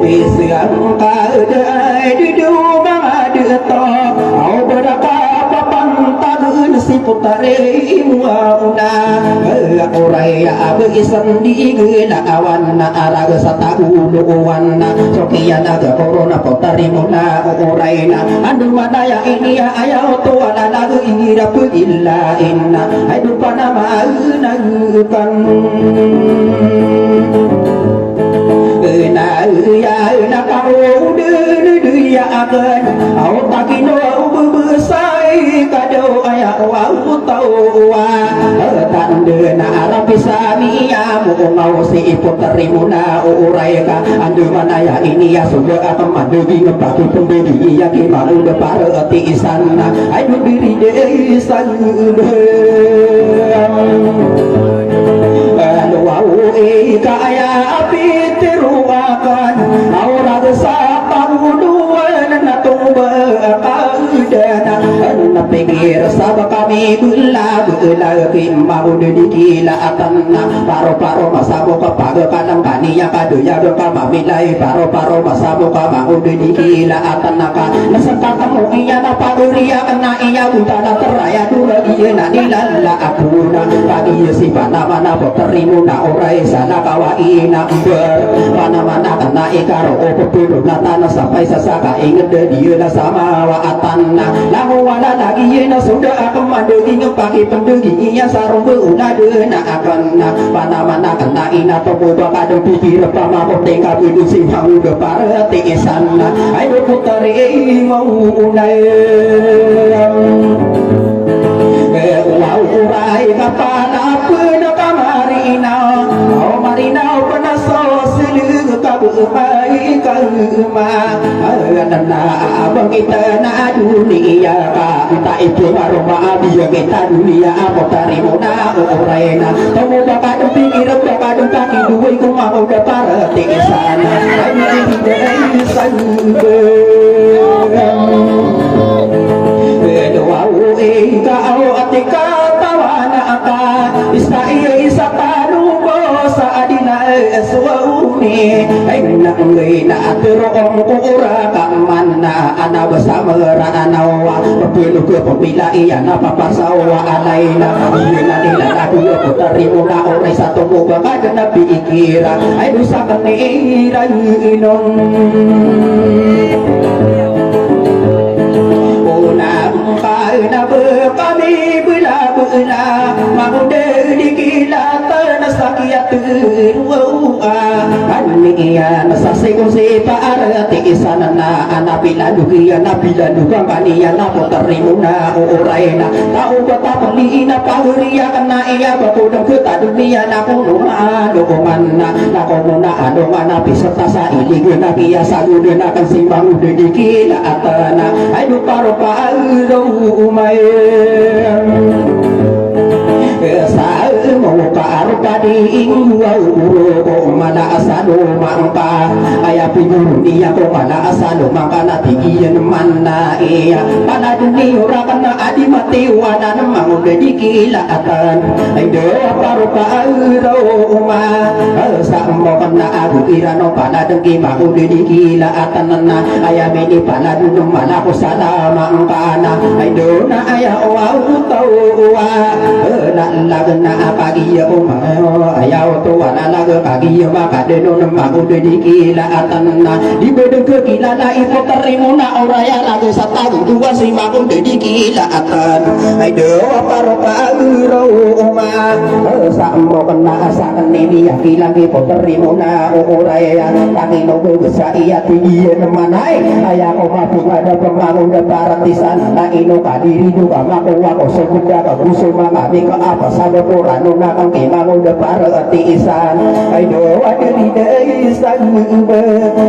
S4: bisang kadai dudu mangadato au berapa si putare muauna oraya begisan di gena awana araga satahu luwana sokiana ga corona putare muna orayna andu manaya ini ya ayo to ana lagu ingira pugilla inna adu panama nagukan na ya na kau de ya akan au takino besai kado aya wa tau wa tande na arabi sami ya mu mau si puterimuna uraika andu manaya ini ya sudah akan mandugi ngepaki pembeli ya ki malu de parati isana ayo diri de isan wau ika aya api teruakan aura desa panguduan na tumba kaudana na pikir sabak kami bula mau dikila atanna paro masabo kapag kanang kaniya kaduya kama milay paro masabo ka mau dikila atanna ka nasakata mo iya na paguriya na iya buta na teraya dula iya na nilala akuna kagi si mana poterimu na oray sana kawaina ber mana kana ikaro o pupilo na tanah sampai sasaka inget dia na sama wa atanna lamu wala lagi na sudah akan mandegi ngepaki pendegi iya sarung beuna dena akan mana kana ina topo bakadeng pikir pama potengka bidu si mau deparati sana ayo putari mau unai wow urai kapala puna kamarina oh marina pernah sosilu kabupai kalma nana abang kita na dunia ka itu aroma abia kita dunia potari mona oraina tomo bakadeng pikir bakadeng kaki duwe ku mau deparati sana ayo dei sanbe wow kau atika tawana aka isa panubo sa adina eswaumi aina na atero ko ora kamana ana bersama ranawa pelu ke pemila iya na papasawa alaina ina dila aku putari una ora satu muga kana pikira ai dusa kanira inon na kami bela mau dikila tanah sakiat ruwa ania nasasego si parati sanana anabila dukia nabila duka kania na poterimuna oraina tahu kata pelina pauria kana iya bakudang kita dunia na kunuma dokomana na konona adongana biserta sa ilig na biasa gudena kan simbang dikila atana ayo paro paro umay sa mo paro padi ingwa uro mala asalo mangka aya piguru niya ko mala asalo mangka na tigiyan manna iya pana duni ora kana adi mati wana namang dedikilaatan ay do paro paaro uma sa mo kana agu irano pana dengki magu dedikilaatan na aya mini pana dunu mala ko sana mangka na ay do na aya wa utau wa na lagna pagi ya uma ayaw to wala laga pagi ya maka deno magu dedikilaatan na di bedeng kilala ipo terimo na oraya laga satagu dua si magu dedikilaatan ay do paro paaro uma sa mo kana sa ni yakilang ipo terimo na oraya tangino sa iya tigian manay aya ko mapugada pembangun paratisan na ino kadiri juga makuha ko segunda kaguso mga ka apa sa dokurano na kang kimangon paratisan ay do adiri isan ube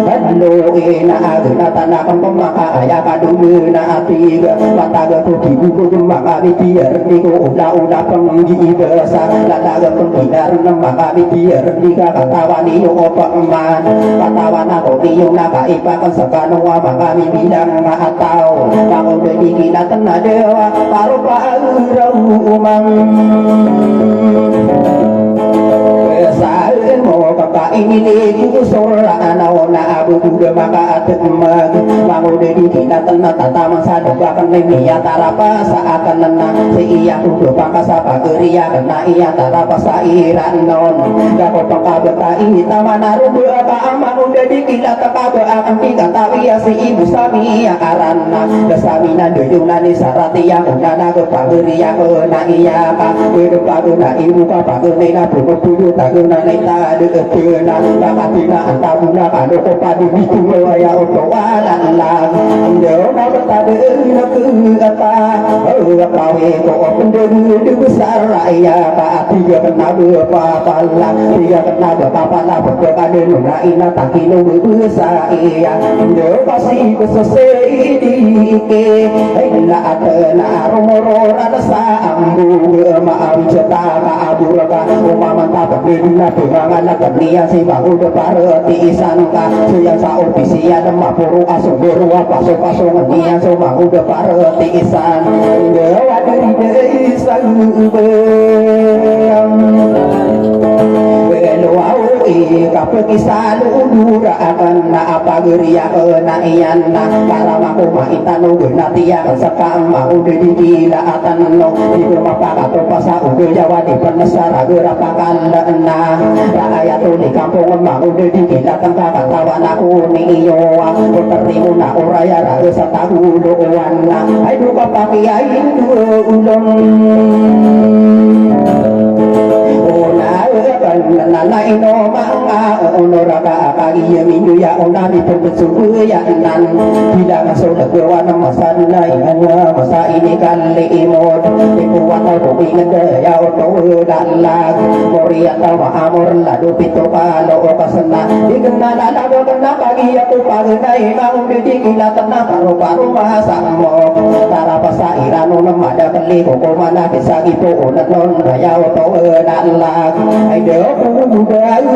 S4: halo ina agna tanakang pemaka aya kadumi na atiga mataga ko kibuko mga bitier di ko una panggiba sa lalaga pangkinar ng mga bitier di ka katawan niyo o pangman katawan ako niyo nakaipakan sa kanwa mga bibilang mga tao ako dedikinatan na dewa paro paaraw umang saan mo kakainili kusura anaw na abu kuda maka atet mag mango dedikinatan na tatamang sa dugakan na niya tarapa sa akan na si iya kudo pangkasa pageriya na iya tarapa sa iran non dako pangkabata ini taman narubo ka mango dedikinatan kabe akan tingatawiya si ibu sami ya karana dasami na duyung na ni sarati yang unana ke pageriya ke na iya ka kudo paguna ibu ka pagene na puno taguna na ita de tena nakatina antabuna kano ko padi bitu ya oto wala lang ndo na tade na kata kawe ko pende de besar raya ka tiga kena pala tiga kena pala pokokane na ina takino besar iya ndo pasti besose dike ila atena romoro rasa ambu maawi jeta ka aburaka umama tapedina pengangan kernia si bangun paratisan ka suyang sa ofisia mapuru asunguru apa so ngenia so bangun paratisan dewa dari desa ube kapekisal udura akan na apageriya na iyan na para makumaita no natia sakang mau dedikila atan no di mapakato pasa ugo jawa di penasara gera pakala na raya to di kampung mau dedikila tangka katawan aku ni iyo aku terima na oraya raga sa taguloan na ay duka pakiyain ulong nana ino manga onora ka kagi minyu ya onami pembesu ya nan tidak masuk ke wana masa nai hanya masa ini kali imod ikuat aku ingat ya oto dalag moria tawa amor ladu pito palo kasana dikenal lagu kena pagi aku pagai mau dikila tenang paru masa mo tara pasa irano namada kali koko mana bisa gitu onan ya oto dalag ay do buka lu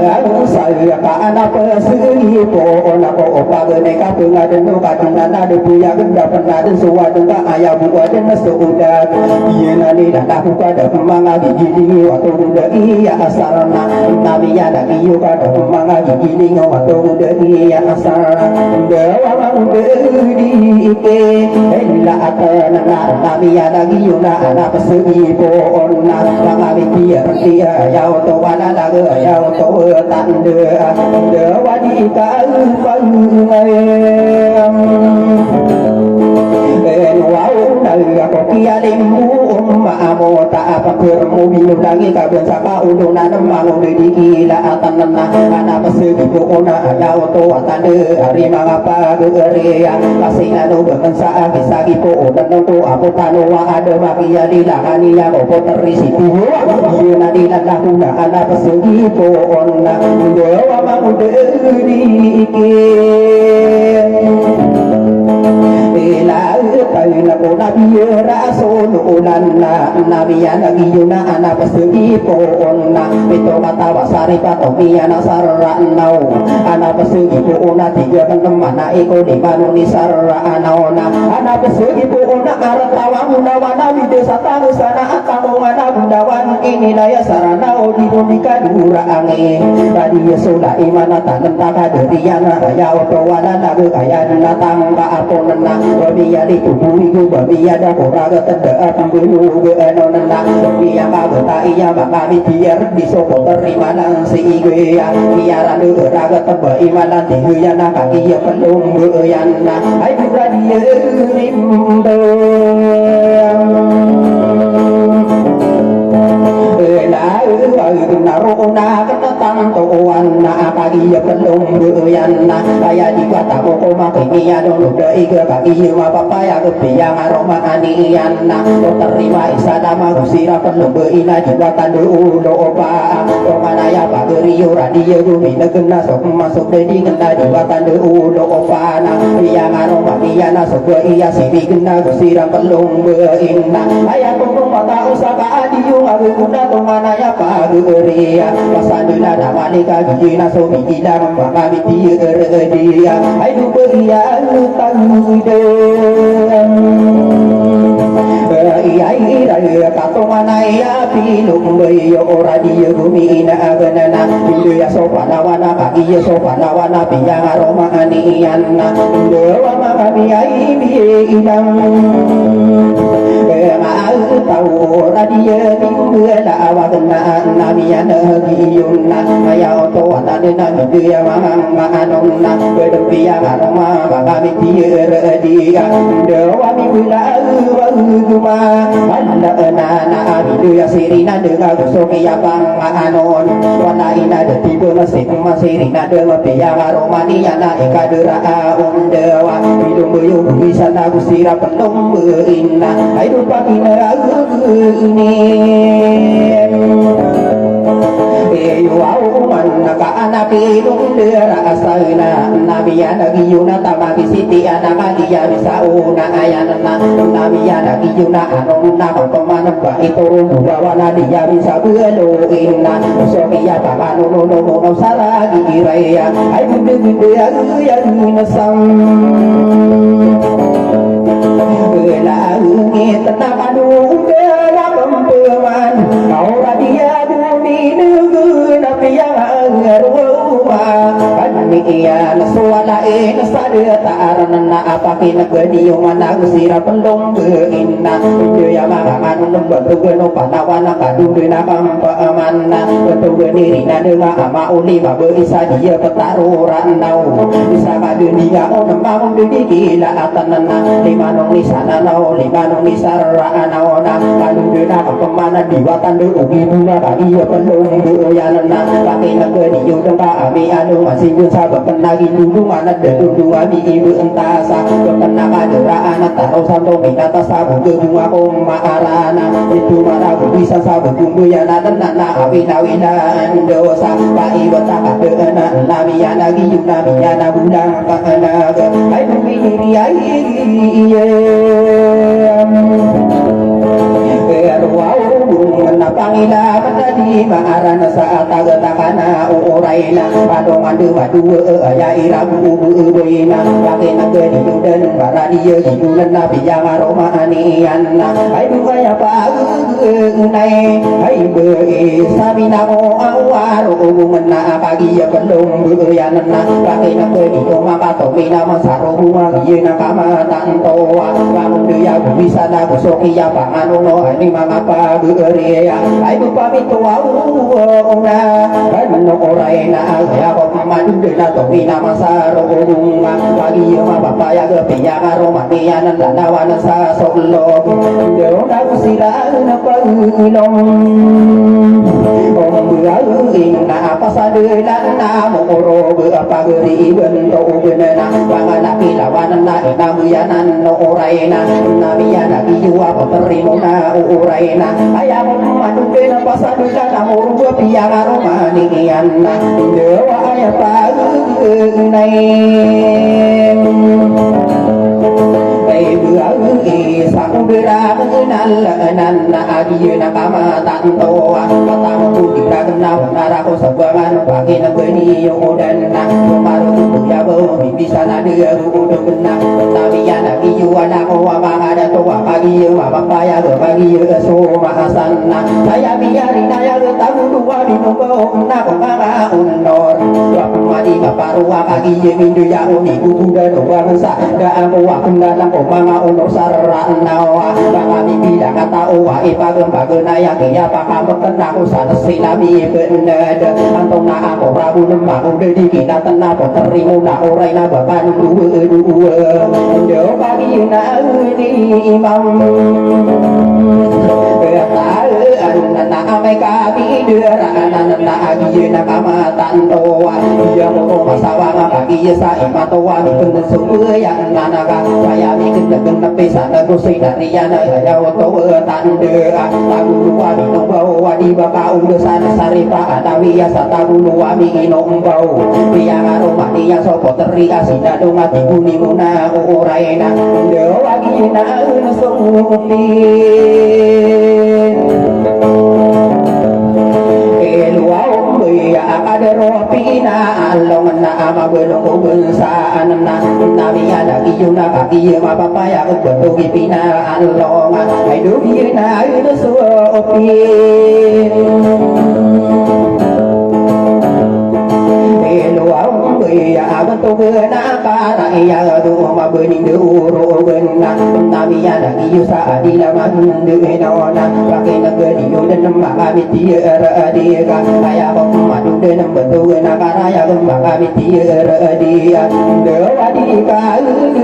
S4: mengaku saya kana peseri po na ko pagane ka pengaden no kaduna na de puya genda penaden suwadu ka aya buat den suudan iyena ni dah aku kada manga gigi waktu muda iya asarna nabi ya da iyo kada manga gigi waktu muda iya asarna dewa muda di ike ella atana nabi ya da iyo na ana peseri po na manga biya dia ya to wala la ya to tande de wadi ka pangayam wow naga ko kialimbu maamo ta apa kermu binu lagi kaben saka udona mangu dikila atanna ana pasegi ona ya to atande ari mangapa geria kasina no bensa kisagi po dan to aku tanu wa ada bakia dilakani ya ko terisi tuhu yuna dilakuna ana pasegi po ona dewa mangu dikila ila kaina ko nabi rasa sululan nabiya nagiyuna ana pasegi poonna pito kata wasari patomiya nasarranau ana pasegi poonna tiga teman iko di manuni sarranaona ana pasegi poonna artawamuna wana desa tanusana atamongana bundawan ini daya saranau di dunika duraange radia suda imana tanem takaderiana raya otowana nagu ayana tangga aponena babiya di tubuh iku babiya da koraga tenda pembelu enonena babiya magota iya makami tiar di soko terima nang si igea biara raga teba imanan dihuyana kaki ya pelung beuyana ai radia nimbe naruna ketang tuan na pagi ya pelung buyan na kaya di kata moko makini ya dong udah iga kaki ma papaya kepiang aroma anian na terima isada magusira pelung beina juga tandu ulo opa romana ya bageri radio gumi negena sok masuk dedi kena di tandu ulo opa na piang aroma iya na sok iya sini kena gusira pelung beina ayah tunggu mata usaka adiu aku guna tungana ya pageri pasanuna namalika gina so bigila mama biti dia ai du beria tangude iya katomana ya pilung beyo radio gumi ina aganana dia sopana wana kaki sopana wana piang aroma aniana dewa mama biai biinam tahu radio mingguela awagna namiana giyuna maya oto watana dia mama anonna bedempia aroma kami tiere dia dewa mingguela waguma anda nana abidu ya sirina denga gusoki ya pang anon wana ina de tibe masih masirina denga pia aroma dia na ikadera dewa hidung buyu bisa nagu sira penom inna ai rupa kina ini wow manaka anak hidung dera asalna nabiya nagiyuna tamaki siti anak dia bisa una ayana nabiya nagiyuna anonna pemanan ba itu budawana dia bisa belo inna sokiya pamanu no saragi iraya ai bunde ya nasam langit tenapanu udara pempeman kau radia bumi negeri nabi yang rumah kaniya nasuala nasada ta'arana apaki nagadiyo managusira pendong inna dia mangan lembaga no panawana kadure na pampamanna betul nirina dengan ama uli mabisa dia petaruran nau bisa kadunia ona mamung dikila atanana limanong nisana nau limanong nisara naona kadure na pemana diwatan de ugi bunga kadiya pendong buyanana paki nagadiyo dengka ami anu masih sahabat penagi dulu mana dulu ami ibu entasa kena kadera anak taruh santo minata sabu ke bunga koma arana itu mana bisa sabu tunggu ya nana awina dosa pai bata kadena nabiana giyu nabiana budang kakana ai bumi diri ai pangila di maarana saat tagatakana uraina padongan dua aya irabu ubuina lakena gedi dan baradia gidulan nabi yang aroma aniana ai bukaya pagunai ai be sabina mo awaru mena pagi ya belum buyanana lakena gedi maka tomina masaro buangina kama tantoa kamu dia bisa nago sokia pangano ani mangapa beria ai pamit wauna mano oraina ya ko madu de la tomina masaro bunga pagi ma papaya ge piya aroma niana lanawana sa solo de ona kusira na pangilong om buau inna apa sadela na moro ge apa geri bento benana pangana pilawana na namuyanan no oraina nabiyana kiwa perimona oraina ayam madu de la pasadula na moro piya aroma niana dewa aya pagunai ai buau isang beranalan na agiyo na kamatanto Matang bukira na narako sa bangan Pagi na gani yung udan na Tumarong buyabaw Bibisa na nirudog na Nabiyan na iyuan ako Mga dato Pagiyo mapapaya Pagiyo sumahasan na Saya biyari na yung taguduwa Binubaw na kung mga unor Wapumadi maparuwa Pagiyo minduya Umikubudan Uwansa Daan ko wakanda lang ko mga unor Saraan na mga bibilang katao ipagambagana kaya pakamagkanda ko sana sila bibenad Antong na ako rabu naman kung dedi kinatan na po tarimo na oray na baka ng duwa Ndo pagi na ni imam Ketaan na amay kabiduraan na agiyo na kamatan toa Iya mo masawa nga kagiyo sa imatoa Mikundang sumuyang nanaga Kaya mikundang napisa na gusay na riyan ay ayaw to tanda Taguluwa minong di baka ulo sana saripa Anawiya sa taguluwa minong bau Iya nga rumah niya sopo teriya Sinado nga tiguni mo na uuray na Ndo agiyo na sumupin Eluaw Buya kadero pinaalong na magulong saan na Nabiya lagi yung nakakiyo mapapaya Kung batugi pinaalong Ay dumiyo na inusuopin Eluaw Buya abantog na karaya Doon mabuning durugan na Nabiya lagi yung sa adilaman Duino na Bakit nagadiyo na makamit Diya kaya kong madudan ng batugan na karaya kong makamit Diya Dawa di kaun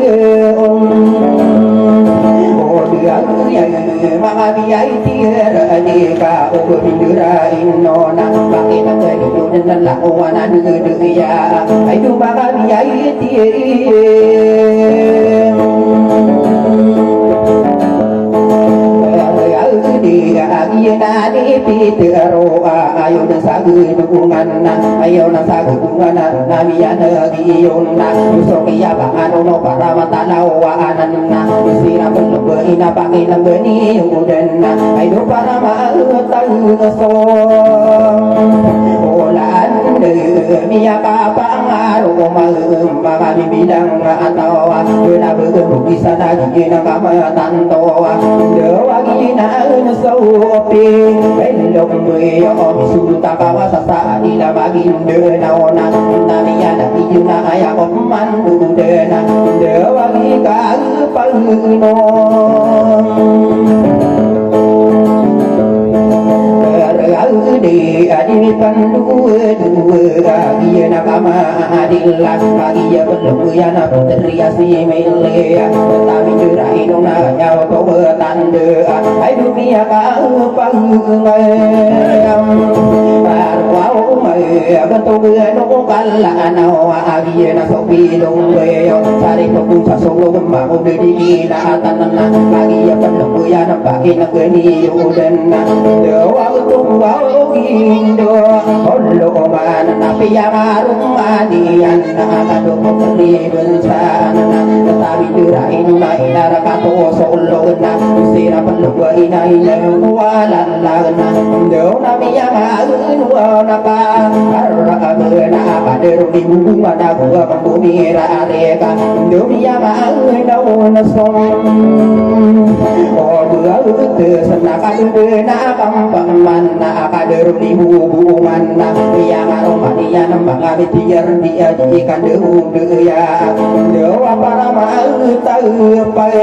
S4: O diya mga biyay Diya ka o binurain no na Bakit nagadiyo na nalakuan na duya Ay do mga biyay Diya Ayaw na di pitero ayaw na sa gudungan na ayaw na sa gudungan na namiyan na giyon na gusto kaya baka no para matalawaanan na isira mo lubuin na pakilang gani udan na ay do para mautang song ulan miya ka pangaro mga bibilang atawa na begung bisa na gina kamatan toa dawagi na so Belong buyo Misuta kawa sa saan nila maging na ona Namiya na iyo na kaya ko mandude na Dawagi ka Di adimi panduwe Kagiya na kamaadilan Kagiya belum ya na putri asli melea Tetapi jurahin na kanya ko tanda Ay dunia kau pangayam Barwau may Bantog no kala anawa Agiya na sopilong beyo Sari pagkung sa sulong Mako didikilatan na Kagiya belum ya na pakin na ganiyudan na Dawa utong Indo Olo man na piyamarong manian na kadukot ribon sana Tetapi durain na inarakato solo na Isira palugwa inahilang walan lang na Ndo na piyamarong wana ka Karakago na kaderong ibunga na buwa pambumira areka Ndo piyamarong na unasong O buwa utus na kadugwe na kampaman na kaderong hubungan na yang aromania ng mga bitiyar dia diikan deung deya dewa para mautagpay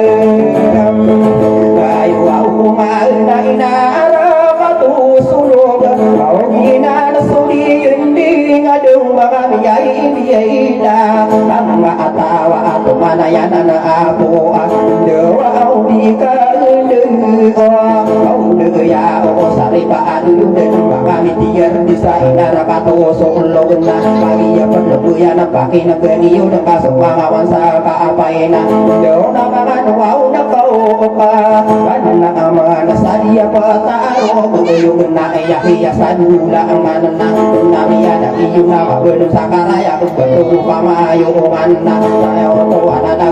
S4: ayo au na inara katusulog au gina suli hindi ngadung mga biyay na ang atawa ato manayanan na ako dewa au di ka au deya o saripa adu kami tiar bisa inarakato solo na Pagiya paglabuya na pakin na ganiyo na kasumamawan sa kaapain na Daw na mga nuwaw na kaupa Kanan na aman sadia pataro buyo na ya hiasan mula aman na namiya na iyo na babelum sakaraya betul pamayo manna saya to ana ga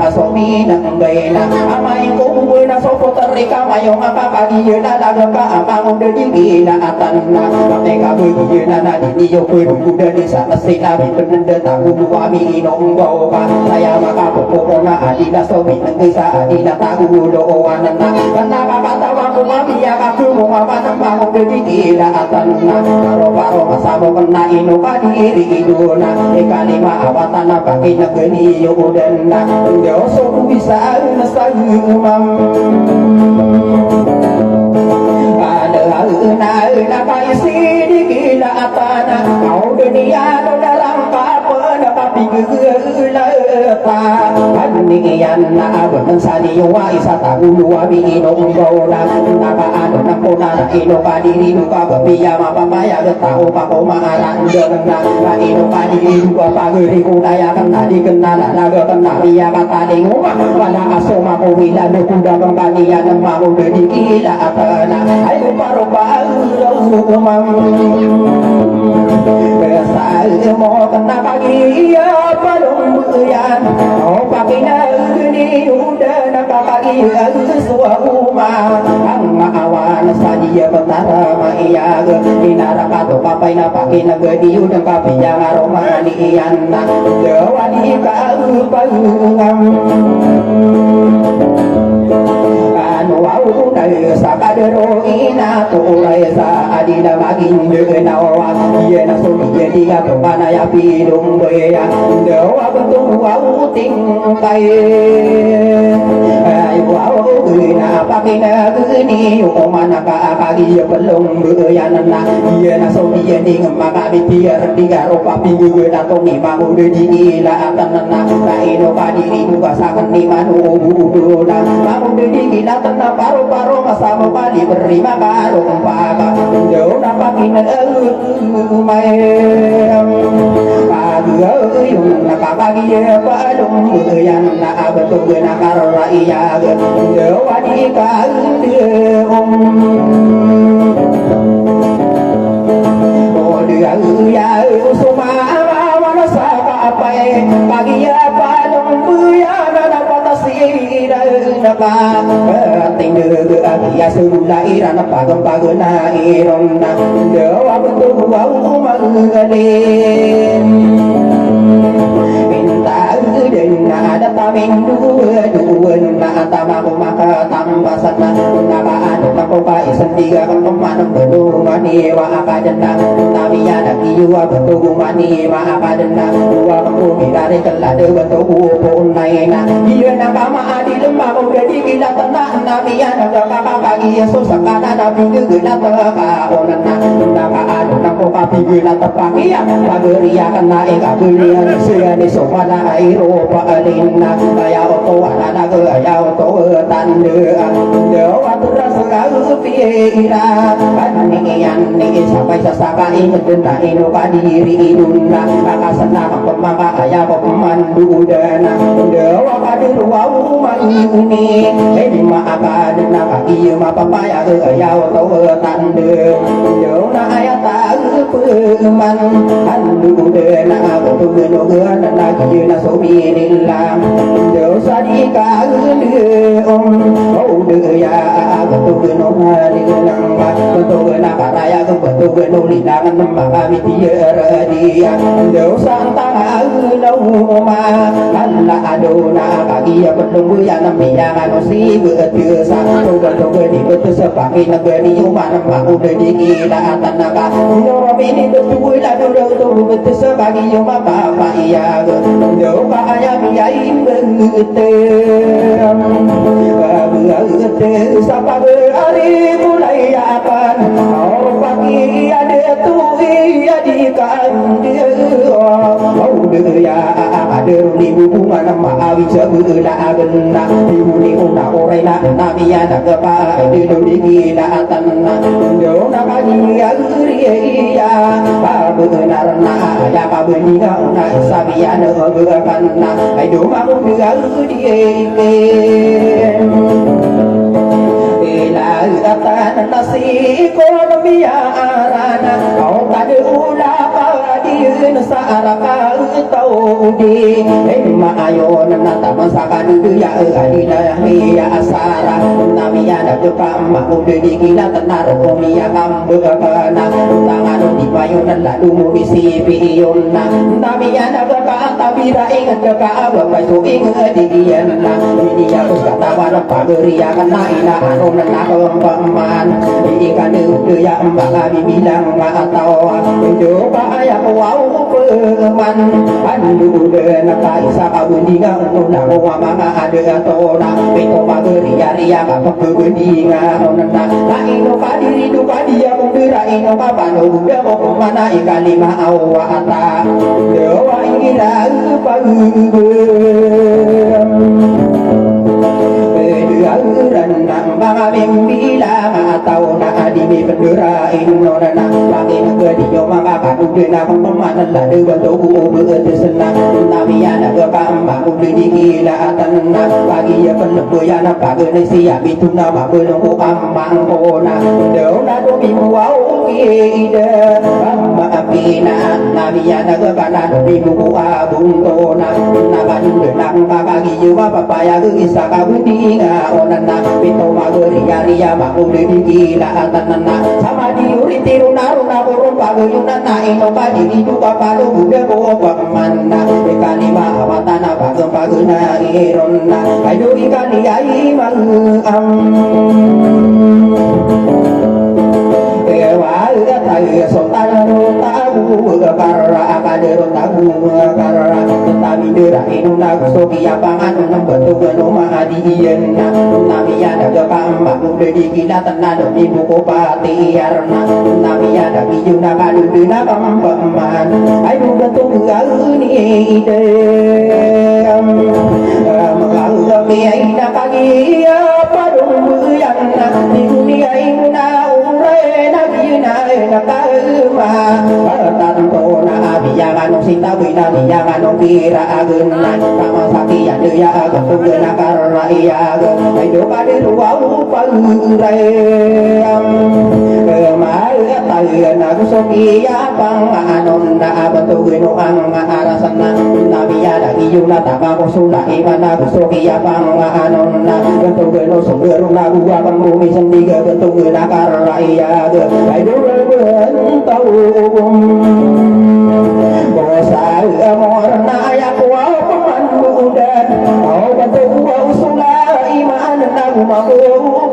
S4: ta somi na bena amai ko buena sopo terika mayo mapapagi na daga ka amang de dingi na atanna te ka buyo na na di yo ko de di sa sina bi pende ta ku wa mi no go ka saya maka ko na adina somi nang sa adina ta ku do anna kana ka ta wa ko mi ya ka ku mo ma na ma de dingi na atanna ro paro masamo kana ino ka diri iduna e kalima awatana pakai negeri yo udana yo so bisa na sa umam na paisi di gila atana kau dunia do dalam kapal tapi gila ta anian na abang sani wa isata ulu abi ino ngona na ka anu na kona na ino ka diri ka babiya mapapaya getau pa ko maaran na ino ka diri ka pageri ko daya kana di kenala na ga kana biya kata di ngoma wala asoma ko wila do kuda kanian na mau de gila atana ayo paro umam saya mau kena pagi ya palung buyan oh pagi ni udah nak pagi sesuatu rumah ang awan saja betara maya inara kato papai na pagi na gedi udah kapi yang aroma ni anna jawadi kau pangam wau nai sakadero ina to lai sa adina magin de na wa ye na so ye dia to kana ya pi dum be ya de wa bentu wau ting kai ai wau na pakina ni o mana ka ka gi ye belum be ya na ye na so ye ding ma ka bi tiar diga ro pa pi ge na to ni ma mo de di la tan na ka ino ka di ni ka sa kan ni manu bu na ma mo de di la na paru-paru masamo kali beri makaro paga jauh napakin mai pagi yung nakapagi palung yan na betul nakaro raya jauh wadi dia ya usuma wana saka apa pagi ya palung buya na patasi naka tinggal dia sudah irana pagam pagana irona dewa betul wau mangalin minta dengan ada tamin dua na tamaku maka tambah sana naka anu kaku kai sentiga kemana betul mani wa akadena tapi ada kiwa betul mani wa akadena dua kamu mirare kelade betul pun naina dia naka ma adil ma jadi gila tenang nabi ada kakak pagi Yesus sakana nabi gila teka onana naka anu kaku papi gila tepagi ya pageria kena eka belia siani somana airo palina kaya oto ana ke ya oto tande dewa terasa kau piira panian ni sampai sesakai medena ino kadiri iduna kakak senang pemaka kaya pemandu dana dewa kadir wau ini lima akadena kaki ma papaya ke ya oto tande dewa ayat peman andu dana betul betul dana kira sobi dilam dosa di kagum oh ya betul betul dilang betul betul karaya betul betul lidangan maka biar dia dosa tangan lama Allah adona kaki ya betul ya nampi jangan si betul satu betul di betul sebagai negeri umat mau digila tanaka ini betul lah betul betul sebagai umat bapak iya yo kaya biain begitu sapa hari mulai akan orang pagi ada tu iya di kan dia oh dia ada di hubungan maawi sebelah agenda ibu ni una orena nabi ada kepa di gila tanah yo nak dia iya benar na ya benar na sabian bekan na ayo mau dia dia di ma ayo na tamasaka du ya adina ya asara nami ada kepam aku di gila tenar komi ya kambe kana tangan di payunan lalu mu isi piyona nami ada kepam tabira ingat ke abah pasu ingat di giana ini ya kata wana pageri ya kana ina anu na kempan ikan itu ya mbak abi bilang nggak tahu itu ya wow peman andu dena kaisa kabundinga nuna wa manga ada tona itu pageri ya ria kapok kabundinga nuna la ino kadiri du kadia kundira ino papano udah mau mana ikan lima awata dewa ingira pagu dan nambang bimbila atau na adimi bendera inona lagi negeri nyoma kakak udena pemanan lah dengan tubuh bersenang tapi ada kepambang udah digila tenang pagi ya penebuyan pagi siap itu nama belum amang kona dona domi muau ide maafina nabi ada kepanan di buku abung kona nama denang pagi juga papaya bisa kabudinga onana pito magori ria maku di gila tanana sama diuri tiru naruna burung paguyunana ino padi di duka palu buda bawa pamana ikani mahamatana pagem paguna irona ayo ikani ai mangam ewa tayo sotana tabu karra akadero tabu karra tetapi dera inuna gustoki apangan nembetu genoma adiyen nami ada kepambak udah digila tenado di buku patiarna nami ada bijuna kaduduna kempeman ayo betul gauni ide mengalu biaina pagi apa dulu yang di dunia inuna urena bina nakama tanto na abiyangan sinta bina biyangan kira agenan sama sakti ya dia agak tugena karena iya ayo pada ruang pangurayam kemari tayan aku sokia panganon na abantugeno ang arasana nabi ada iyuna tama kusula iman aku sokia panganon na bantugeno sumberong na buwa pembumi sendiga bantugena karena iya ayo tahu bosa morna ya kuwa pamandudan au bantu usula iman nagu mabu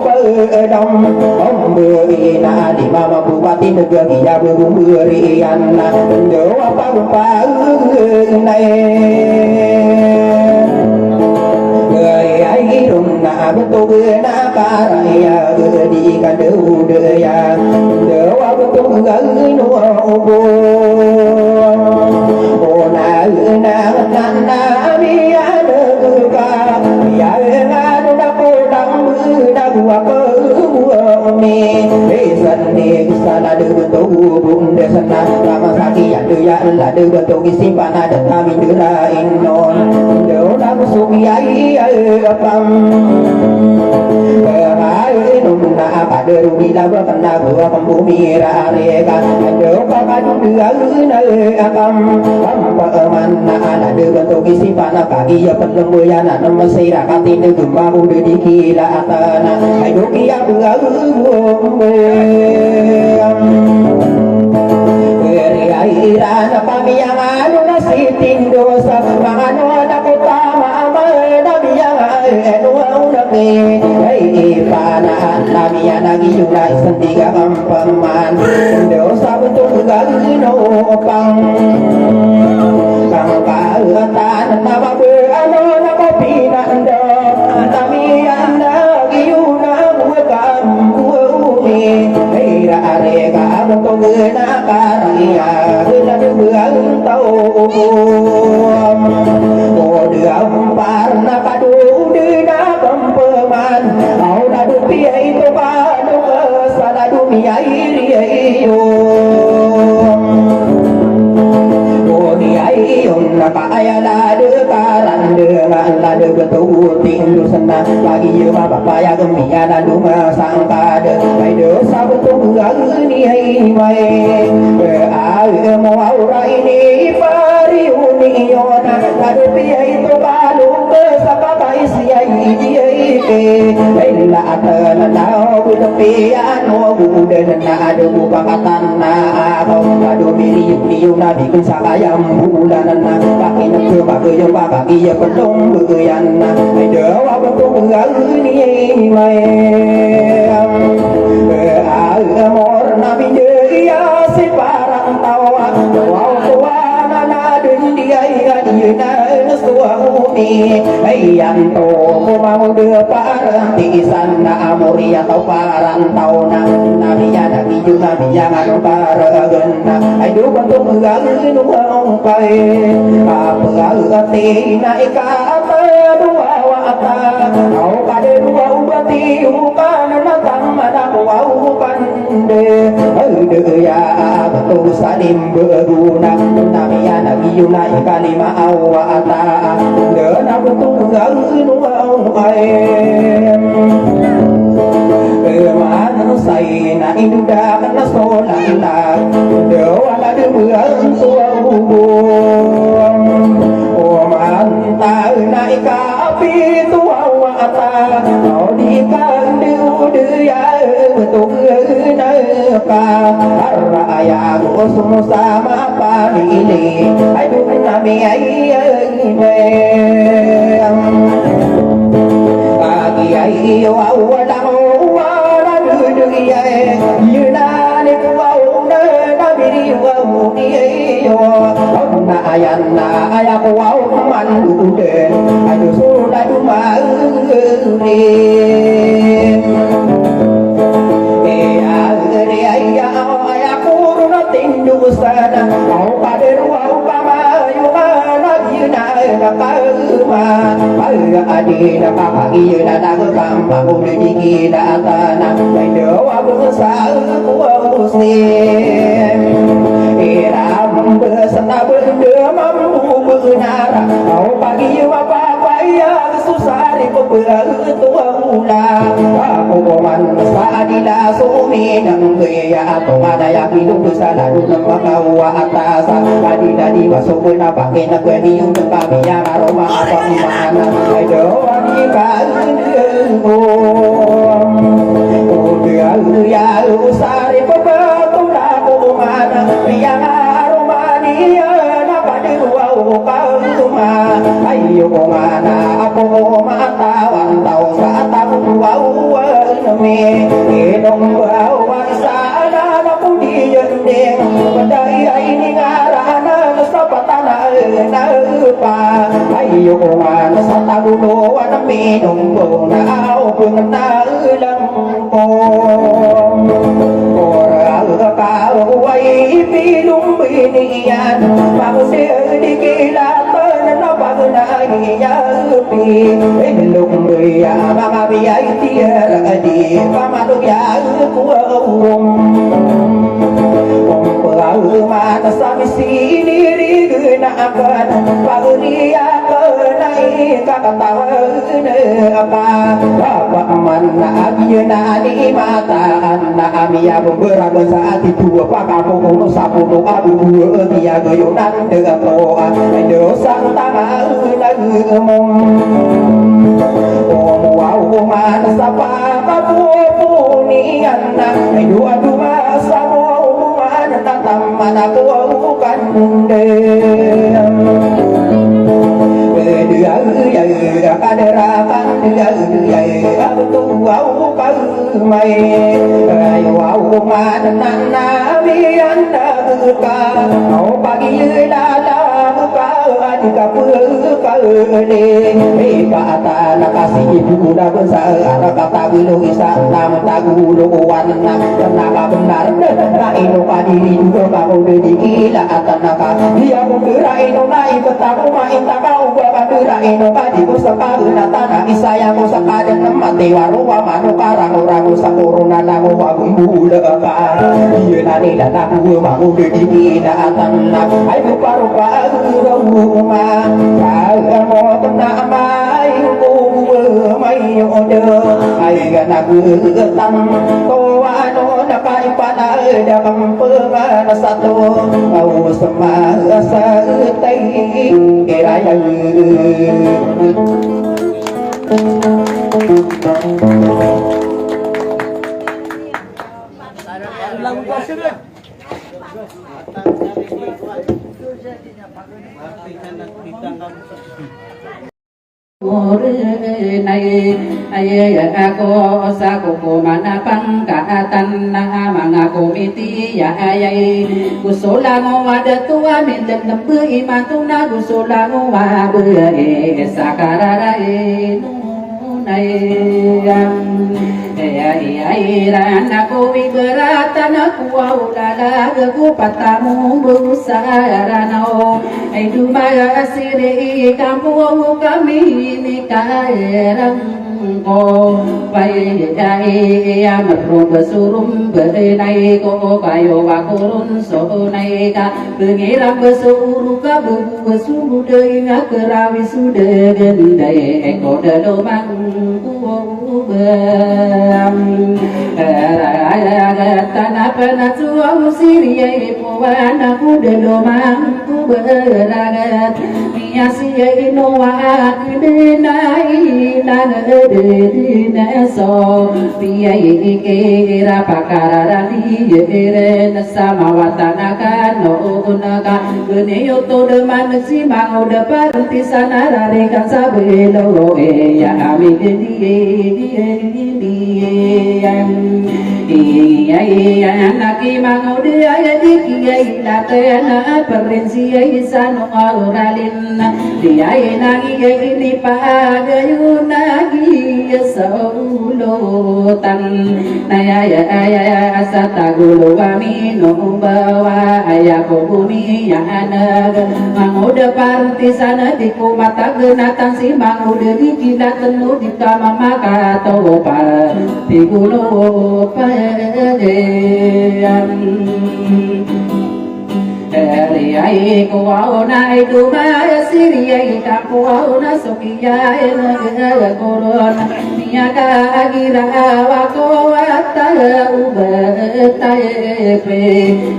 S4: pedam ombeina di mama bupati negeri ya berian do apa rupa nai irunna betul na karaya di kadu daya dewa betul ganu obo ona na na biya duka biya ngadu na podang na gua ko me besan ni sana de betul bunda sana lama sakit ya de ya la de betul simpan ada kami dera inon dewa musuh ai apam nunna apa deru bila berkena gua pembumi rareka ada kakak dua na akam mana ada de betul isi panah kaki ya pelembuyan ada mesira kati de gempa udah dikila atana ayo kia irana pamiyang nasi tindosa mangano anak utama nabi yang nunakni ipana nabi yang lagi juga sentiga kampeman dosa bentuk gagino pang kang kaatan nama berano nama pinando nabi yang lagi juga bukan bumi areka bentuk gena karya gena debuang tau dia parna kadu dina kempeman au nadu piai to padu sala dunia iri naka ayala de karan de ngala de betul tindu senang lagi je bapak ya gemia dan dunga sangka de ai de sabetul gani hai mai ai mau aura ini pariuni yona kadu piye itu balu bersama sia dia illa atana nau piya no budan na ada bukatan na kadu miyu nabi kun sakayam bulan na pakai nak bagai yang pakai ia pelong beyan na dewa betul ni mai amor nabi dia si parang tawa wa na dia na suwa umi ayan to ko mau đưa parang tisan na amori atau parang tau na nabi ya ngano paragan na ay do bantu nu ang pai apa ati na ikata dua wata au kade dua ubati ukan na tamada au pande de ya betul salim berguna nabi ya kalima au wata de na betul nu ang pai say na inda na solan na wala de buang tua ubong o man ta na ikapi tua wata o di kan de ya betul na ka raya go sama pa ni ai du na mi ai ai awala ayan na ayak wow mandu den ayo sudah dumari ya ayak kuruna tindu sana au kader wow pamayu mana yuna nakama paya adina pakagi yuna nakama udah dikira tanah ayo abusar kuausnim iram bersama berdua mampu berenara kau pagi apa ya susah di tua mula aku koman sadila sumi dan gaya atau ada yang hidup salah dulu kau atas adila di masuk pernah pakai nak kami untuk kami yang aroma apa di mana ayo kami oh dia ya usari pebatu aku mana yang ayo mana aku matawan tahu saat aku bawa nami inong bawa sana aku diendeng badai ini ngarana sapatana na pa ayo mana saat aku bawa nami nong na aku na lang po kau ay pilong biniyan pagusir di kilatan na pagnayapi ilong ya mga biyay tiyara di pamatugyan kuwawong mata sa misinirig na akan pagniya kanay kakatawag na apa man na abiyo na ni mataan na amiya beberapa saat itu apakah pokok sapuno abu dia goyonan dengan toa dosang tanah nagumong wow mana sapa papunian na dua sa mo mana taman ako kan dia kaderakan dia aku tuau mai ayo au mana nabi anda ka au pagi lala ka adika ka le kata nakasih ibu dah besar kata gulu isang nam tagulu warna tenaga benar raino kadiri juga kau dikila atanaka dia mengiraino naik ketaku main takau raino kadiku sekarang tanah isayaku sekarang mati warua manu karang orang sakuruna namu wagu bula ka dia nani dataku mahu dikila atanaka ayo parupa rumah kau mau tenang mai ku mai ode ai gana getan toano dakai pada dalam pengan satu au semasa tei iraya
S6: Nai ayah aku sakuku mana pangkatan na mangaku miti ya ayai kusulangu wada tua minten lembu imatuna kusulangu wabe sakararai nunai airan aku iberatan aku aulala aku patamu berusaranau idumaya siri kamu kami nikairang ko pai ai amru besurum benai ko kayo wakurun so nai ka bengiram besuru ka besuru deui ngakerawi sude gendai eko delomang tanah penatu siri puana kude domang ku beragat miasi inoa kudenai dan so piai kira pakara di eren sama watana kano unaga geneyo to de manusi mau de parti sana rare kan sabelo ya ami naki mau dia di kiai latena perensi sano auralin dia nangi ini pagayuna saulotan naya ya asatagulu amino bawa ayako bumi ya anak mangude parti sana di kumata genatan si mangude di gila tenu di kama maka topa di gulo padeam ai kuauna itu maya siri kapuauna sokia ena corona niaga agira wako ata ubatae pe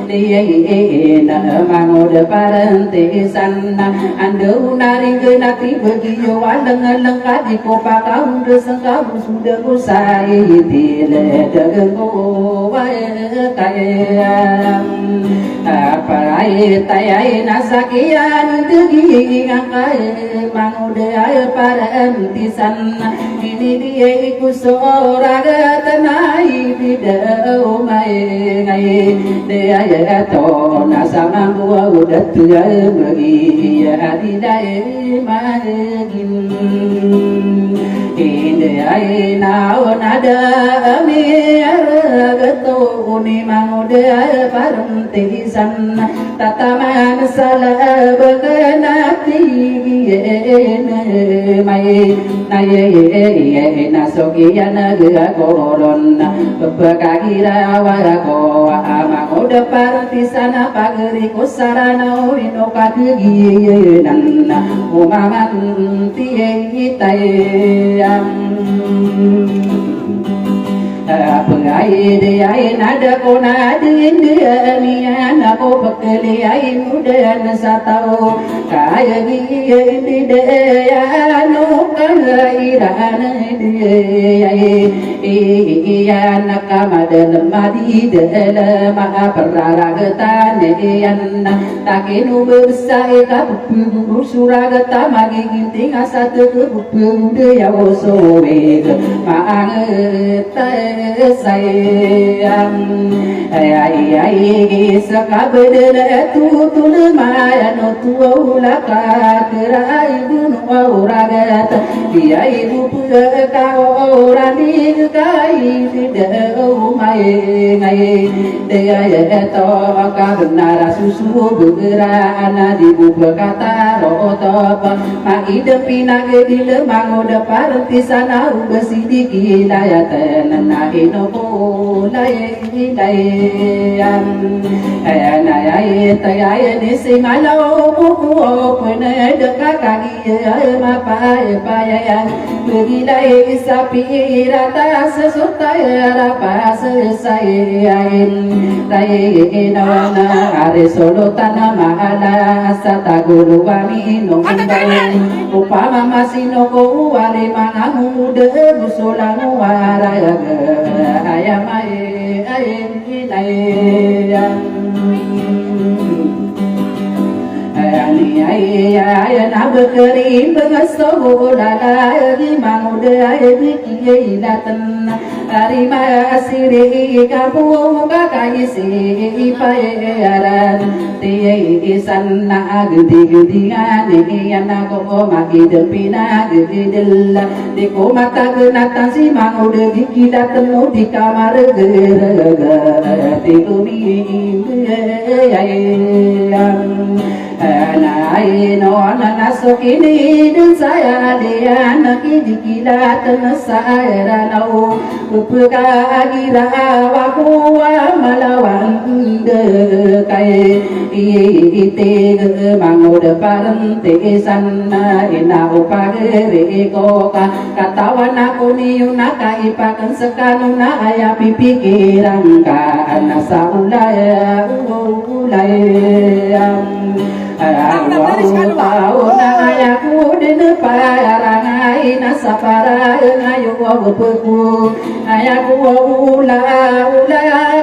S6: niena mangoda parante sanna ando nari genati begiyo waleng kadi kopa kaum desengka sudah usai dile degengko wae kaya apa tayai nasakian degi ngakai mangude air parantisan ini dia iku soraga tanai bidau mai ngai dia ya to nasama gua udah tua bagi ya didai magin ini ai nau nada amir gato uni mangude air parantisan tataman salah berkenati mai naye nasokian gua koron bebakagira warako amang udah parti sana pageri kosarana ino kadegi nanna umangan tiye tayam pengai dia nada kona dia nian aku bekeli ai muda nasatau kaya dia dia no kairan dia iya nakama dalam madi dalam peraragetan yan takinu bersai ka suragata magi ginting asatu dia osowe maangeta sayang ai sakabedela tutul mayano tuula ka terai gunung auragat dia ibu ka orani kai tidak mai ngai Daya to karena susu berana di buka kata rotop maidem pinage di lemang udah parenti sana besi di kilaya tenan ino boleh dayam naya taya ni singalo buku pene dekat kaki mapai payayan berilai sapi rata sesutai apa selesai Rai nawana are solo tanah mahala sata guru kami nongkong upama masino ko wale mangamu de busolangu waraga ayamai ayam ayah nak berkerim pengesoh lala di manguda di kiai datang hari masiri kampung kakai si payaran tiai sana gedi gedi anak ko magi depina gedi del di ko mata genatan si manguda di kita temu di kamar geraga tikumi Nai no nasuk ini dan saya dia nak dikilat saya ranau pepega waku malawan dekai ite mangu depan tesan ina upagere ko katawan aku niuna kai pakan sekanuna aya pipikiran ka nasa ulaya tahu na ayaku dene parangai nasa parangai wabuku ayaku ula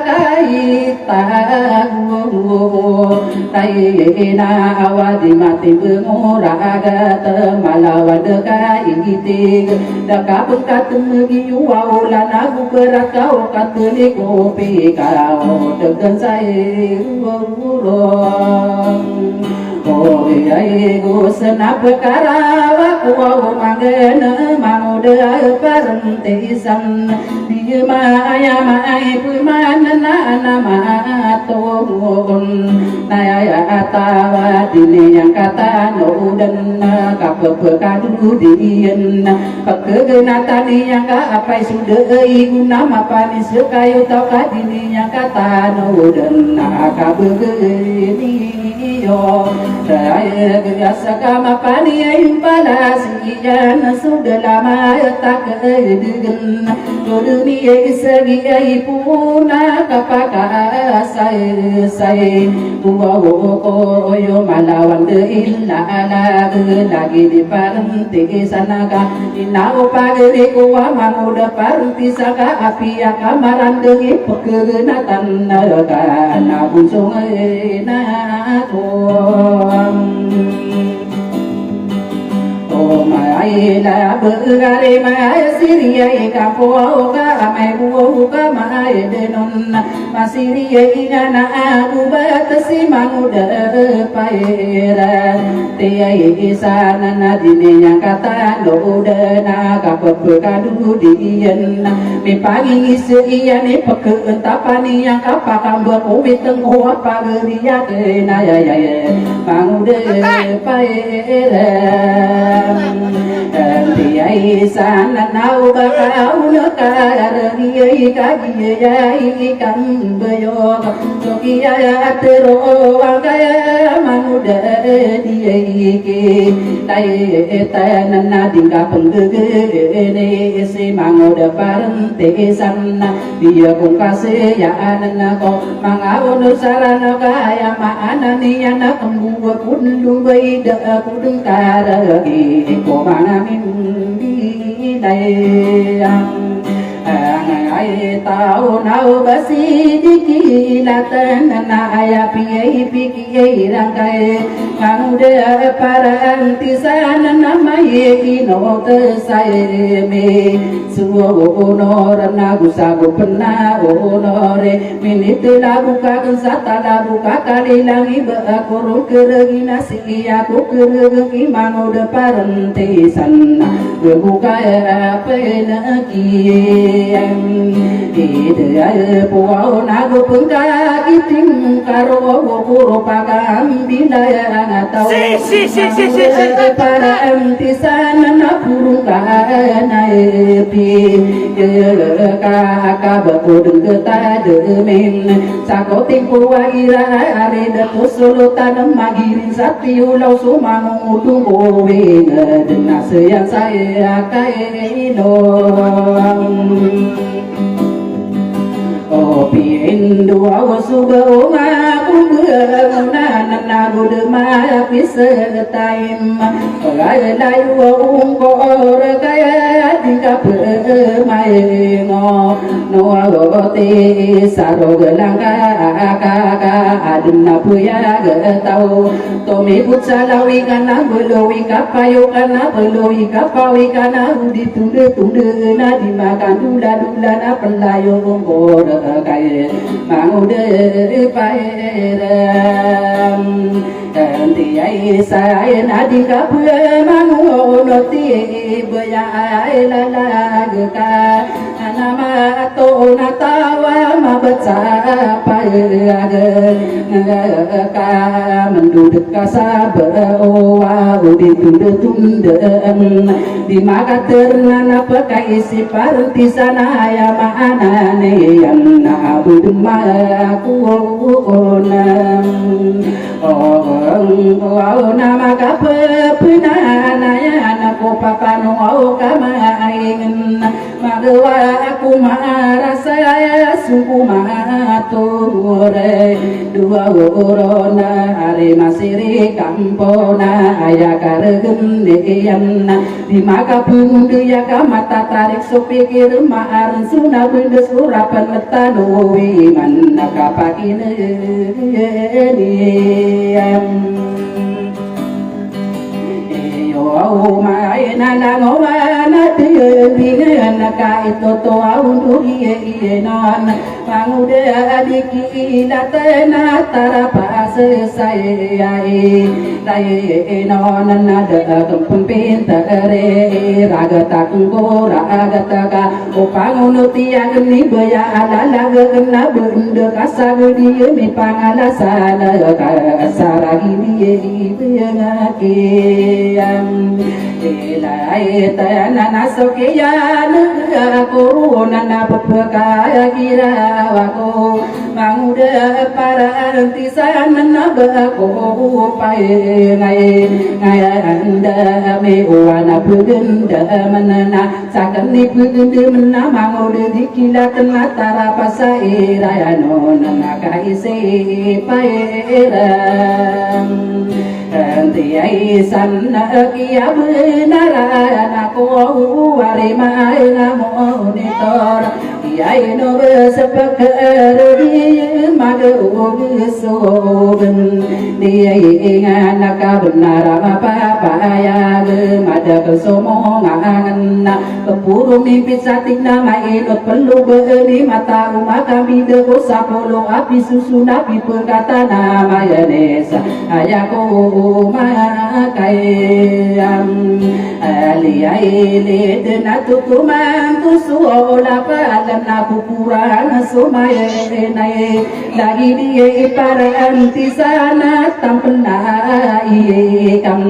S6: kai tahu kai na awadi mati benguraga temalawan dekai ite deka bekat megi waula nagu berat kau kateli kopi kau degen saya Oh ai go senap perkara aku manggena manguda parentisan dia maya mai puman na maton naya atawa dini yang kata no dan kapepekadu dien pekegenatan yang apa sudah guna mapani sekayu tau kadini yang kata no dan kabegeni yo saya biasa kama pani ayun pala siyan sudah lama tak kedegan dunia segi ay puna kapaka saya buwo yo malawan de illa ala lagi di parenti sanaga inau pagere ko mamuda parenti saka api kamaran de pekegenatan naga nabun sungai na Oh mai la bergare mai siria kapo ka mai buo ka mai denon masiria ingana aku batasi manguda paera te sana na dine kata loda na kapepekadu dien me pagi seiane peke tapani yang kapakamba ubiteng ko pageria ke na ya manguda paera Tiai sana nau bakau lekar Tiai kaki jai ikan beyok Soki ayat tero Angkaya manuda Tiai ke Tai tanan nadingka penggegene Si mangoda parente sana Dia kung kasih ya anan ko Mangau nusarana kaya maana niyana Kembuwa kundu baida kudung karagi Ko mana mimpi dayang Ay tahu nau basi dikilatan na aya piye piye rangkai ngamuda paranti sana nama ye ino tesae me suwo rana gusago pena onore minit lagu kagen sata lagu kakali langi bakuru keregi nasi aku keregi manguda paranti sana buka pena kiye Ide puau nagu pengka kiting karo kuro pagam bilaya tau para emtisan na burung kana epi ka bakudeng keta demen sakoting puwa ira are de kusulutan magirin sati ulau sumangu tunggu dena sayang saya Kopi Indo suga kumbu na gudema pisertaim lai ko kaya tingka permaingo no te saro gelangka aduna puya getau tomi putsalawi kana belowi kapayo kana belowi kapawi kana ditunde na dimakan dula na pelayo ngor kaya mangude paeram nanti ai saya nadi kapue mangono ti baya lala geka nama to natawa mabaca paeram ka menduduk kasabawa ditunda di maka ternana pakai si parti sana ya mana yang abu demaku nama kapenana ya anakku papanu kama ingin magawa aku marasa suku mature dua urona hari masiri kampona ayah karegem neyan di maka bundu ya kamata tarik supikir maar suna bundu surapan metanu mana kapakine au mai na ngoma na te bingan ka ito to au duye non mangude adiki latena tarapa sai ai dai non na de kempin tere ragata ko ragata ka upangun tiang ni baya ala gena bunda kasag dia mi pangalasana ka saragi dia ngake ilai tana nasokiyan corona na papakaya girawako manguda para antisan na bako pae ngai anda me wana pugenda manana sakan ni pugenda manna manguda dikilat matara pasaira nona kaise paeram Antiai sana kia benaran aku warima monitor kiai no sepakar dia madu soben dia ingat nak benar apa ya mada kesomongan kepuru mimpi sating nama itu perlu beri mata rumah kami dego sapolo api susu nabi perkata nama Yanesa ayahku makayam aliyai dena tukuman tusuola palam na pupuran sumayenai lagi dia paran tisana tampena iekam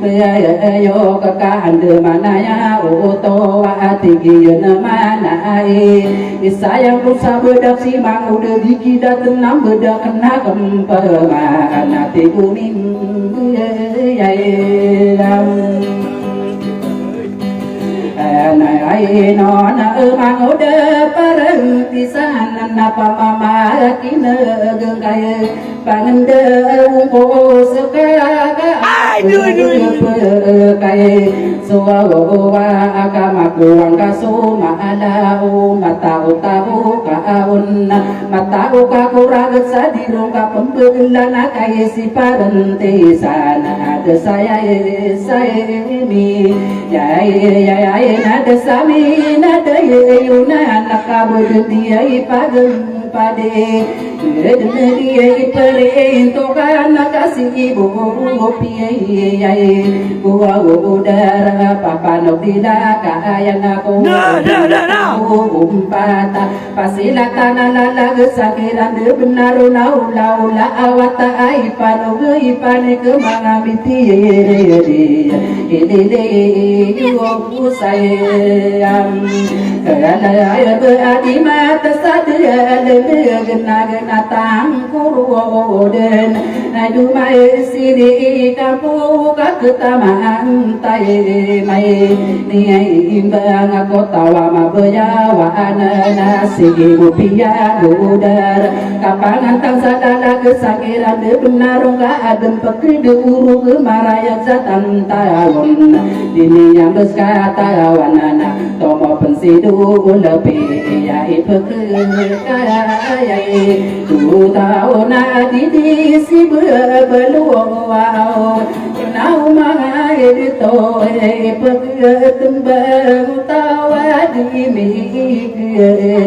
S6: beayo kekahan de manaya oto atigiyo mana sayang rusa bedak si mang udah dikidat tenang bedak kena kempeman ati kuning ai nó na mang ode parang pisan na pamama kina geng kaya pangende umpo suka ai kaya suwa agama kuang kaso maalau matau tahu kaun matau kakuragat sa dirong kapembelan kaya si parente sana ada saya mi ya nada sami nada yuna nakabud dia ipagem pade Dia perintahkan kasih ibu piai gua udara papa no tidak kaya naku umpata pasilatan ala gesakiran de benar naula awata ai panu ipane kemangabiti ini yo sayang kala beradi mata sadar gena tangkuroden nadu mai siri kapu kaketaman tai mai niai imbang kota wama bejawana nasi rupiah udar kapangan tang sadala kesakiran de benar enggak adem pekri de uru gemaraya jatan tahun dini yang berkata wanana tomo pensidu lebih ya ipekri kaya tu tahu nadi di si beluang wow nau mangai to peketembang tawa di mi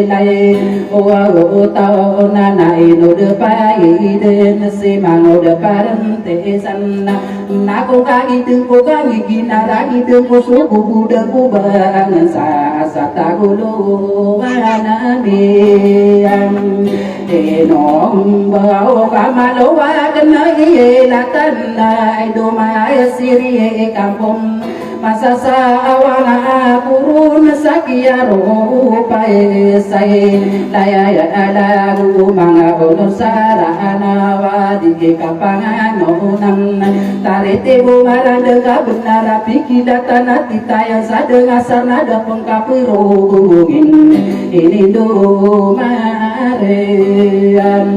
S6: lai wow tau nanai no de pai de si mango de parente sanna naku kaki tengku kaki kinara tengku suku de kubang sa satagulu manamiam enong bau kamalo kena latan do mai siri kampung masa sawana kurun sakia rupai sai laya ada manga onur sarana wadi kapangan nonam tarete bumarande ka benar piki datana titaya sadeng asana da pengkapirungin ini do marean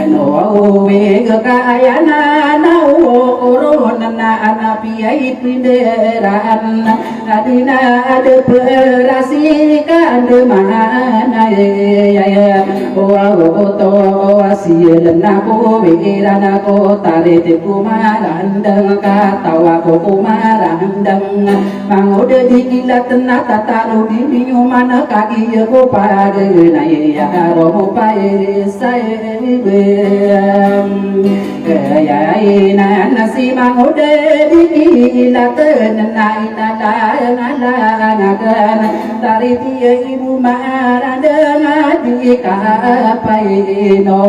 S6: no wega kayana na corona ana piai pinderan adina ade perasi kan de mana ya wa to asiel na ko wirana ko tare de kumarandang katawa ko kumarandang mangode dikilat na tataru di mana kaki ko pare na ya ro pae sai kaya ina nasi mangode dikilaten naina ngalagan tari dia ibu marandang di kapai no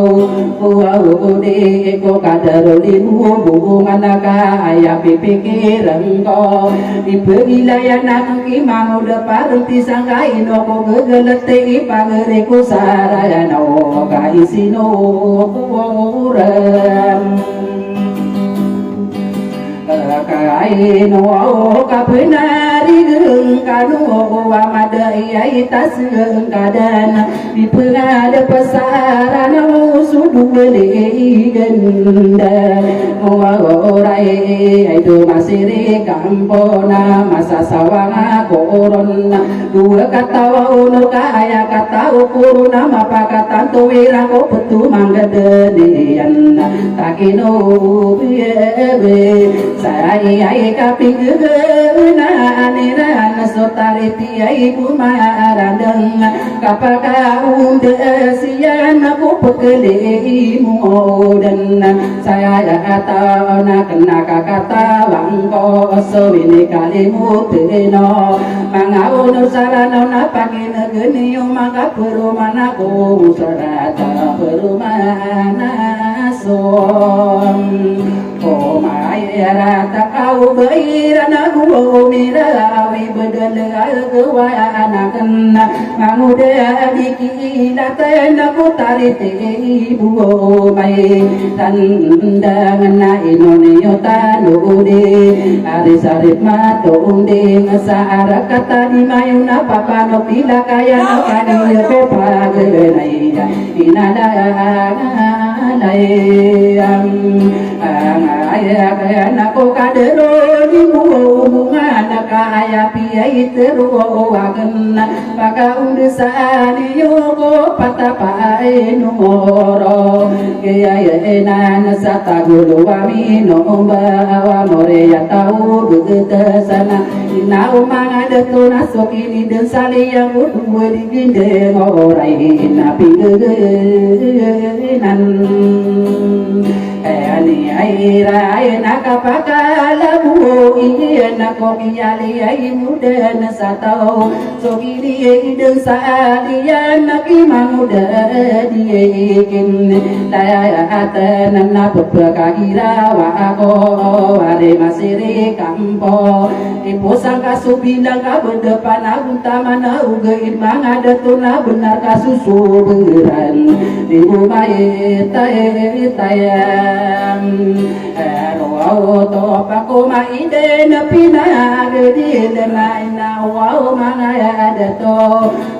S6: ude ko kadaro di hubungan kaya pipikiran ko di pengilayan ki mangode parti sangkai no ko gegelete pagere ko sarana no kaisino kuram kaino kapenari kanu wamadai tas kadan di pengada pasaran sudu beli genda orai itu masih kampona masa sawang koron dua kata unur kaya kata ukur nama pakatan tu wirang ko petu manggedenian takino biebe saya kaping na anira sotari tiai kumarandang kapaka unde sian aku pekeli modan saya kata na kena kata wangko sewini kalimu teno mangaun sarana na pakin geni maka perumana ko sarata perumana som oh maya tak kau beirana gua mirawi bedel kewana kena manguda dikilatan aku tarik ibu mai tandangan na inonyo tanude arisarip matonde ngasara kata di mayuna papa no pila kaya no kani ko pagenai inada Aya kaya ko kadero di hubungan kaya piai teruagen maka undesani yoko patapai numoro kaya enan satagulu wamino bawa moreya tau gegesana inau mangada tunasok ini dan saling berdua di gendeng orai napi gegenan ani aira ena kapakala bu ina ko iyali ai muda na satau so giri ide salia na kimamuda diekin daya atana na pepakagira wa ko are masire kampo iposang kasubindang ka bedepan agunta mana ugein mangada tuna benar kasusu beneran di rumah taya wow to pako maide na pinagdi de maina wow mangaya dato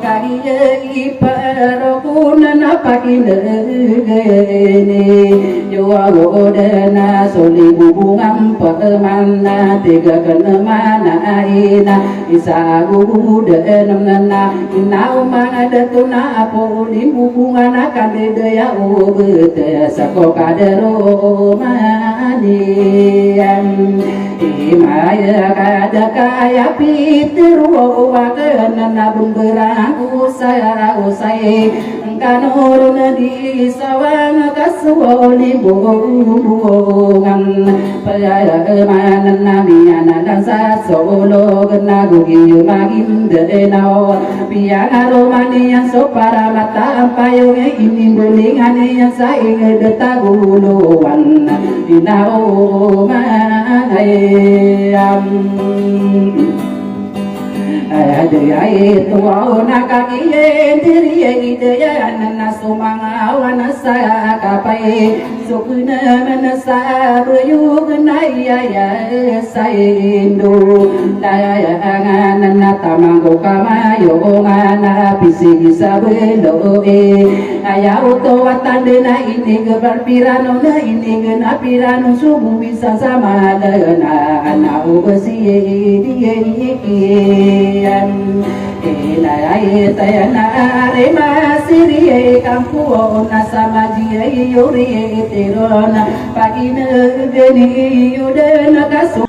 S6: kagiye iparo kunana pakinde gene yo na soli bubungam permana tiga kenemana ina isa gude namna inau mangada tuna apo di hubungan akan daya ubete sako kadero maniam imaya kada kaya pitru wakana bumberang usai kanurun di sawang kaswoli bungan payamanan namiana dansa solo genagu giyu magim denau piangaro manian so para mata payunge ini bolingane yang saing detaguluan dinau manayam Adai tuau nakaki diri idaya nana sumanga wana saya kapai sukuna manasa beryu genaya ya saindo daya nana tamango kamayo ngana bisi bisa belo aya uto watandena ini gebar pirano na ini gena pirano subuh bisa sama dana ana ubesi dia Ilai tayana rema siri kampu nasama jia yuri tirona pagina geni yudena kasu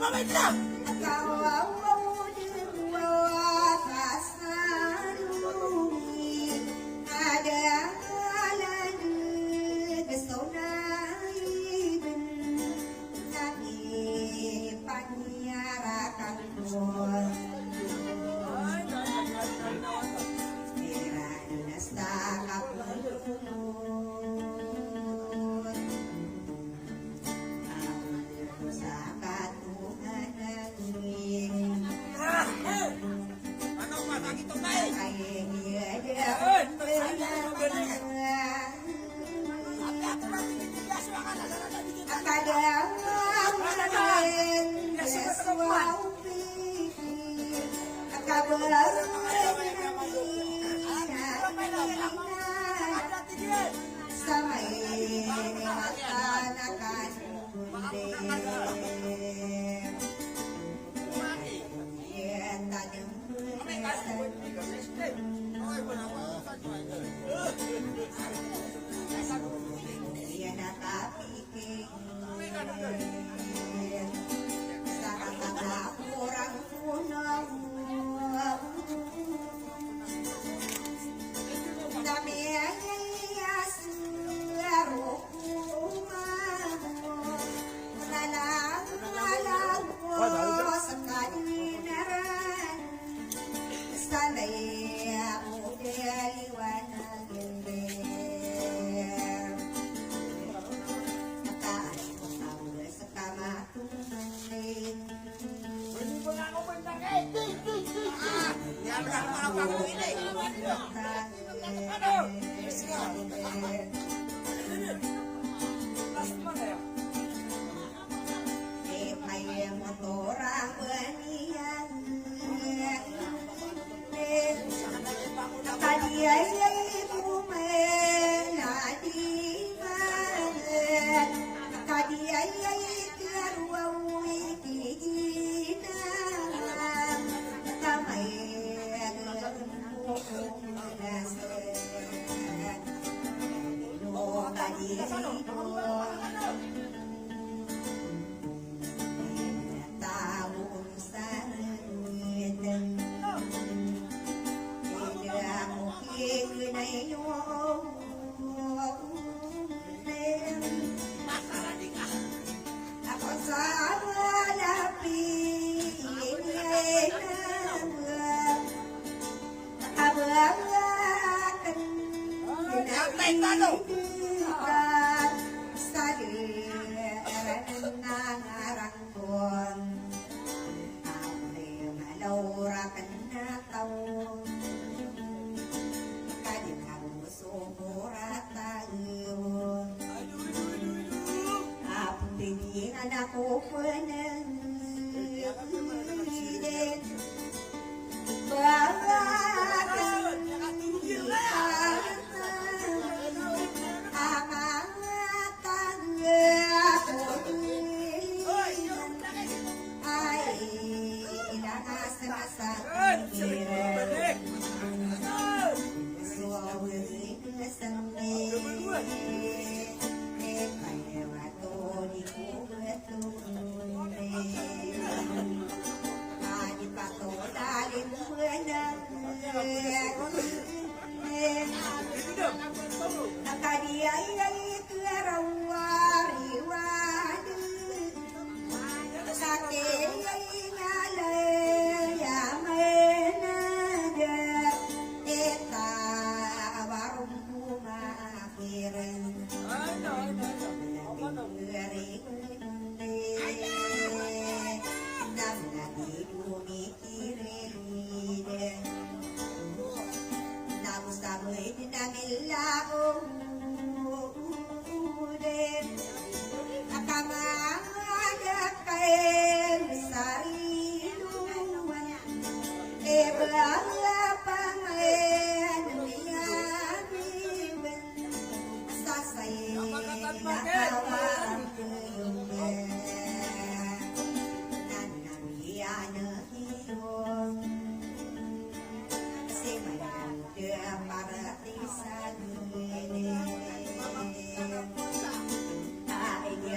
S2: Ay,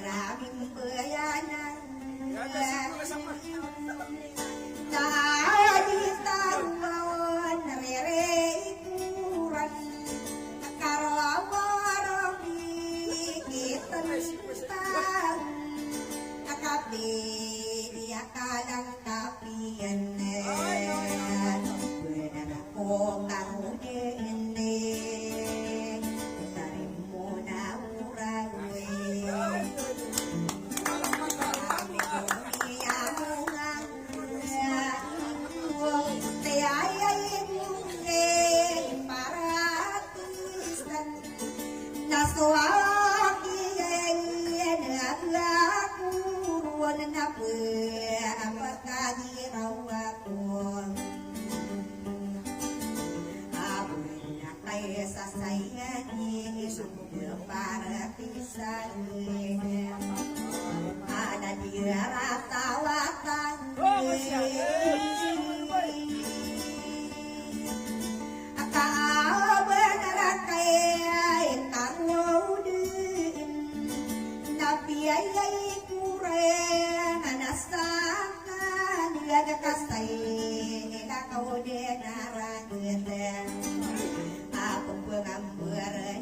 S2: maraming bayanan. Tawon rere ikuran karo warong ikiten tang akapi dia kadang kapian benar ko kamu dene tarimu na urawe ada di rata watan kau benar kaya kangudin tapi ayai kurang anasakan ada kasai kau denarang geden aku pengambar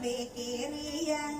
S2: pikir yang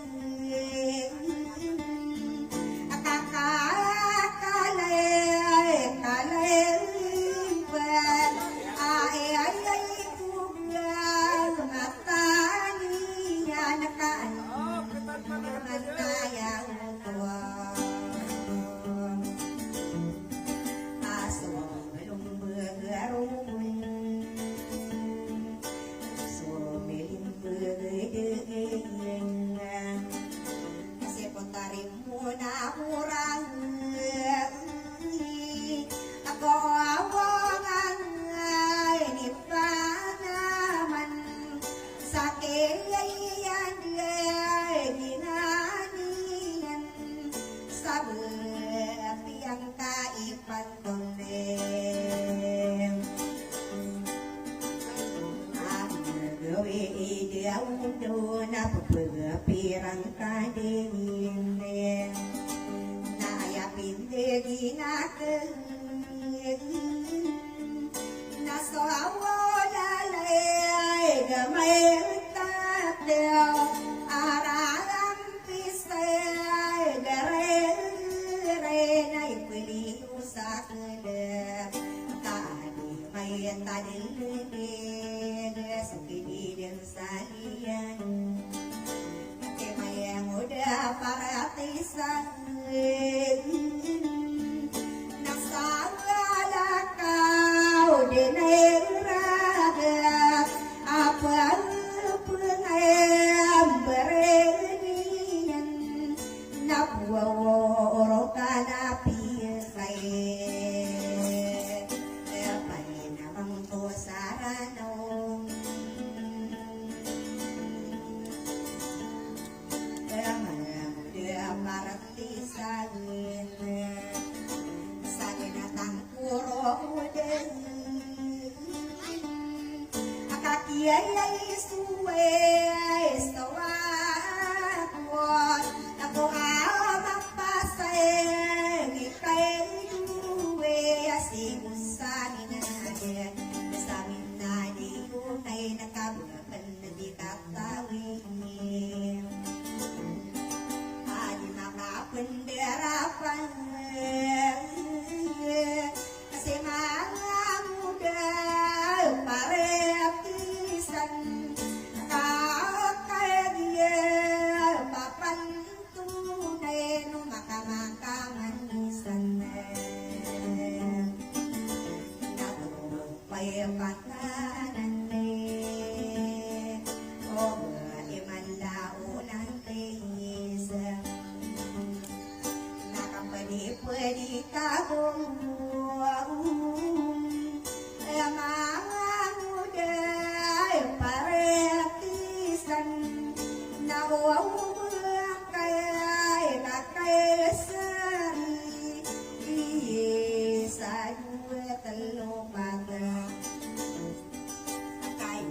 S2: pirang kadin naya pindegi naken nasawalalay gamay tateo araram pisay gare na ipili usakle tadi may tadilin sakidin salian para tisan nasangala kau dineraga apa pengayam berenian nabuwa kana pisay pay namang to saranong Sagin atang puro den akakiyay suwe stawat ako mapasay ngikay duwe asimusanin natin samin na di unay nakabukapan na di katawin penderapan kasi mga muda paretisan kakaya papan tunay no makamakaman-isan nagupay patanan o iman launan tisa pwede kagong mga muda paretisan nawawang kaya kakayasari sa dua telumag kay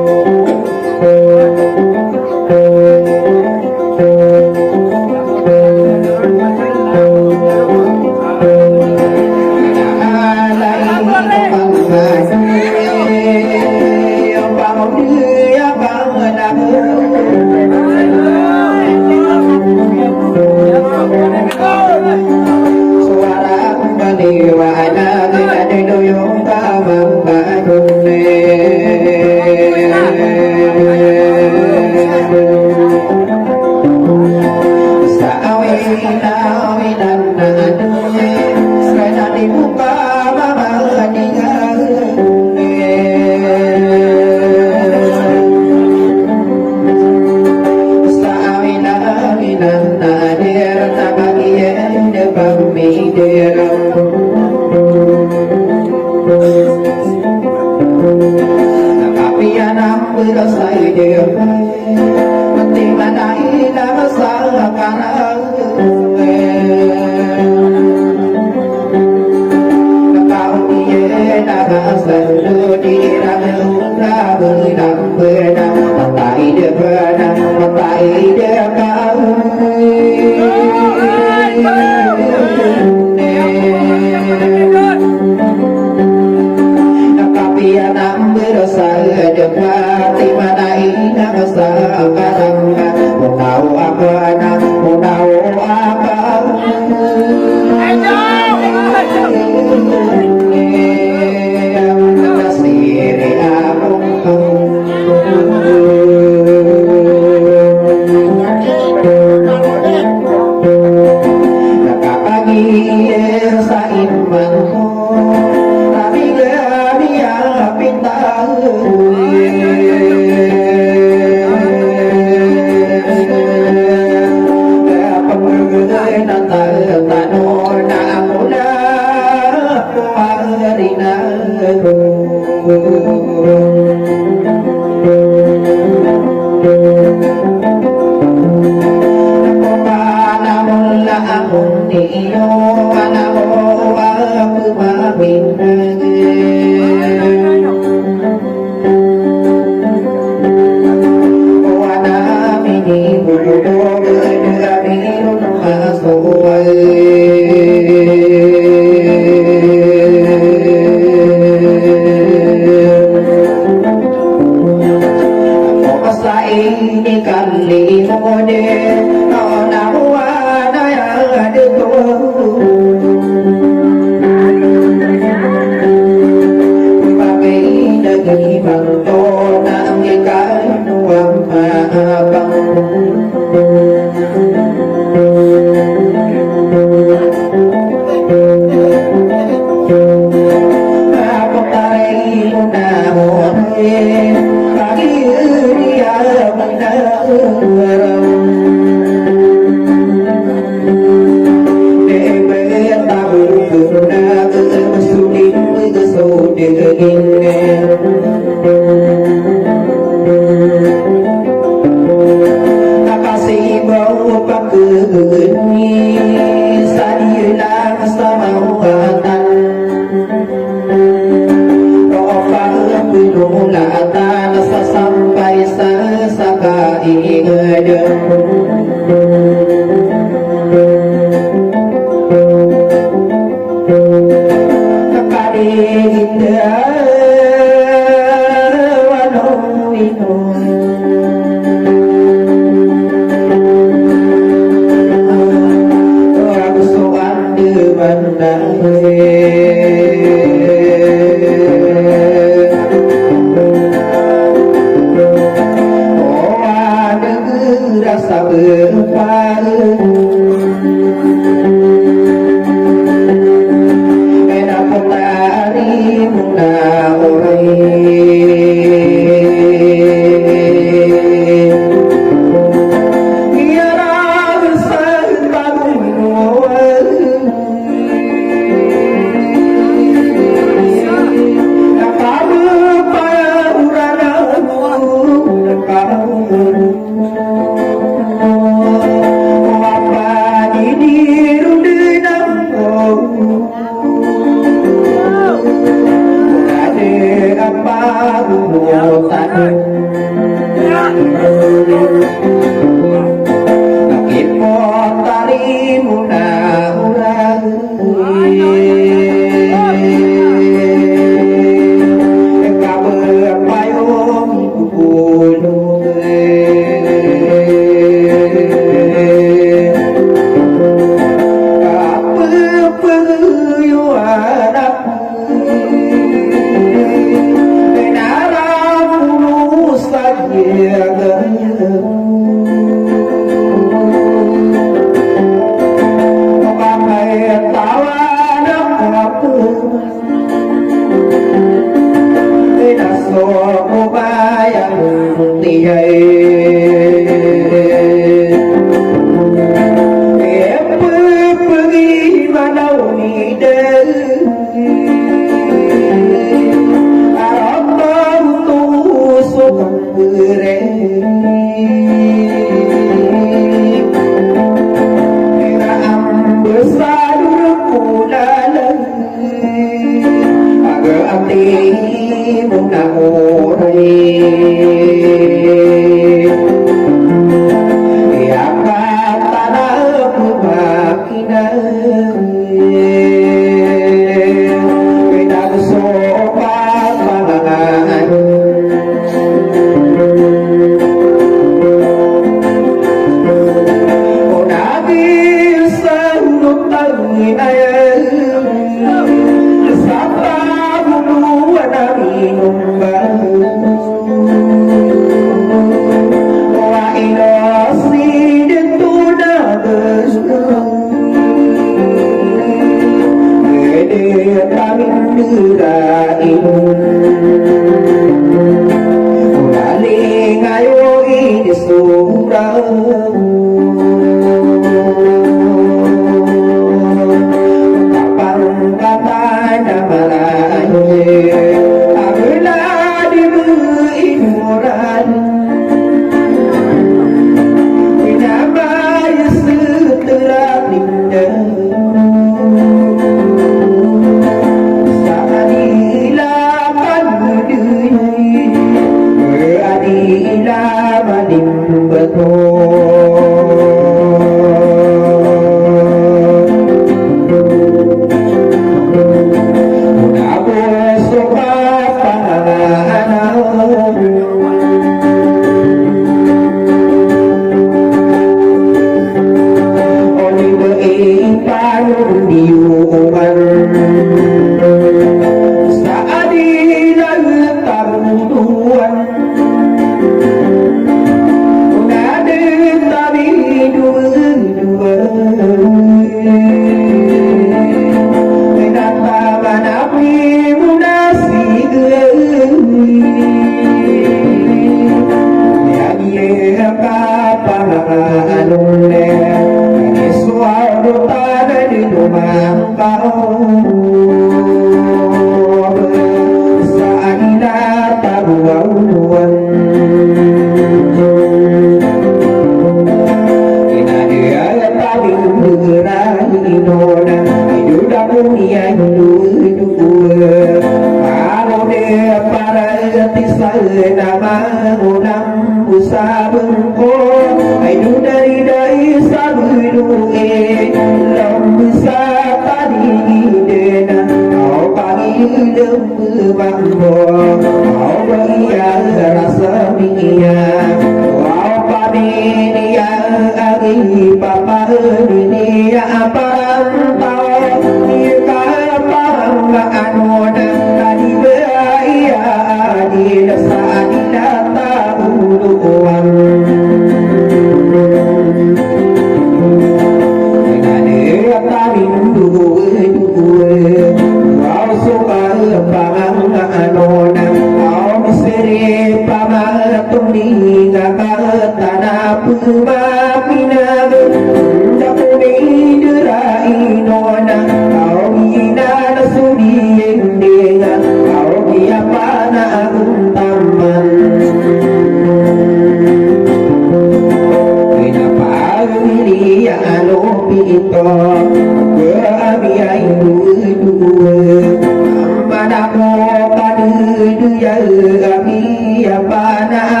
S4: Pada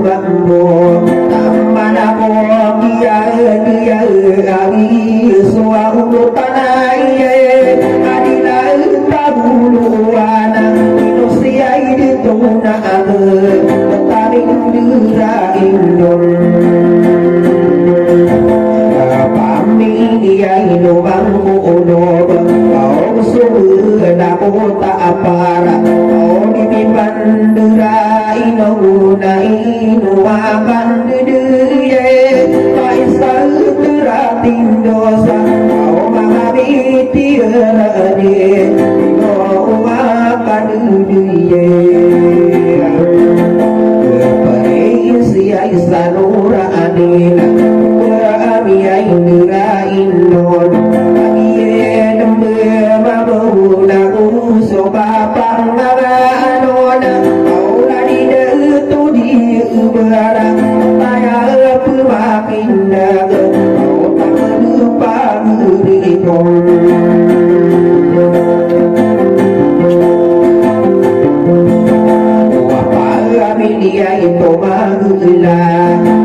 S4: mampu tamana ko kia kia ari suau tanai adila tabuluana inusia itu na taring dira indon pami dia inubang uno kau suruh aku tak apara kau dipipan dira inuna inuakan dede paisal terating dosa kau mahabiti erade kau akan dede perisi aisanura adina Amiyai nira inon Agiye nembe mabuna usoba pangaranona Aula di detu di ubara Taya pemakinda Kau tak lupa dirikom Dia itu magula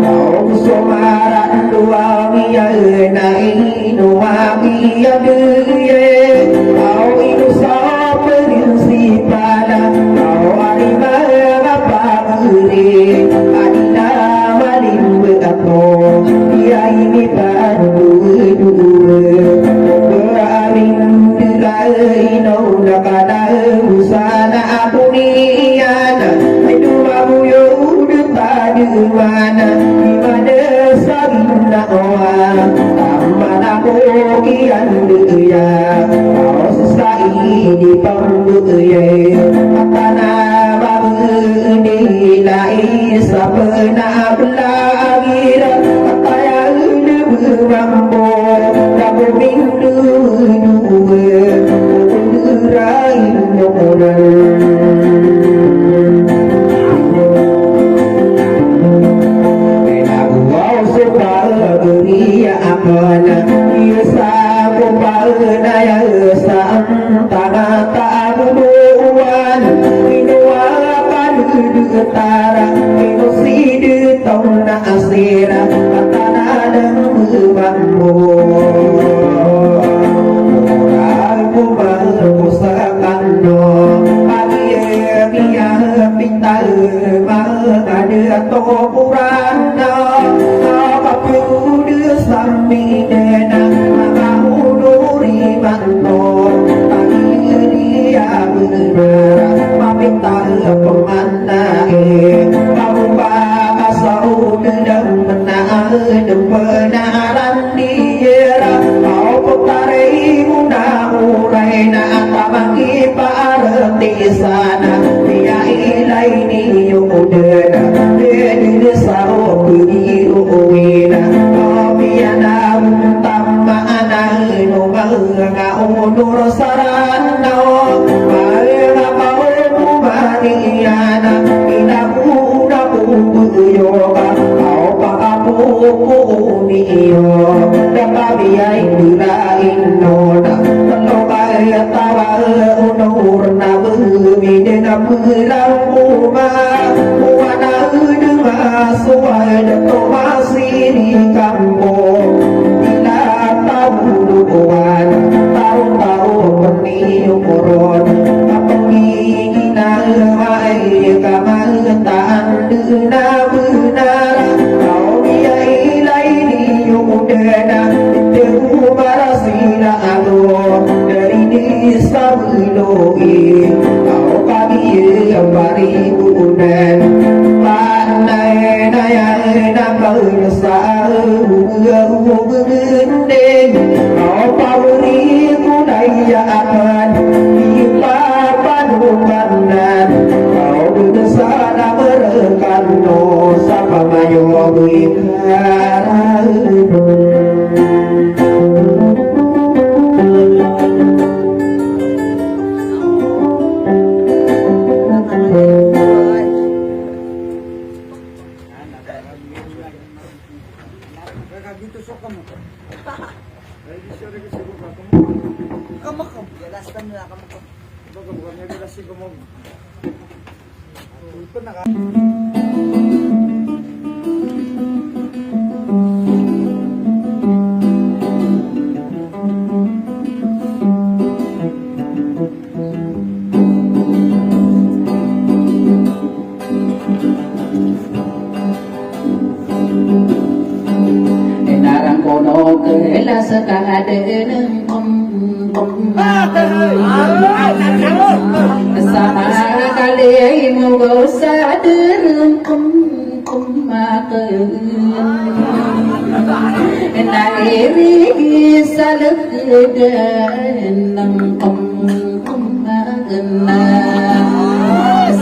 S4: kau somaran dua mia nai dua mia deye kau itu saperin si pada kau arima apa gede adina malim betato dia ini padu beraring dilai no nakada usana apuniana mana di mana sabina oa tamana kokian dia kau sesai di pambuye atana babu ni lai sabna belagira ataya lebu mambo dabu mindu duwe rai noran mana isa kupalna ya sa tanah tabuan inua padutara inusid tona asira tanah dan mampu aku berpusakano pagi dia pintar ada topurana apa sampai dena mau duri manto pagi dia benar meminta pemana kamu bahasau dan benar benaran dia kau putarai muda urai na tamangi parti sana dia ilai ni yudena dia sao biru wina Yana tamma anai no manga unur sarana maya mau mariana ina pura yoga au papu niyo dapabi ai dira inona no kaya tawa unur na bumi dena pulang uma wana udma suai to masiri kampung ila tabuduan tahu-tahu peniup koron apengina mai kamantan dina benar kau dia ilai diudena tehu barasila alo dari desa biloi kau kami bari budan pandai daya nakal gede kau pabri kudaya akan di padukanan kau desana merekan no sapa mayo bingkaran
S1: Kamu
S6: la sekadeng sama kali mau sadar makan nairi salak dan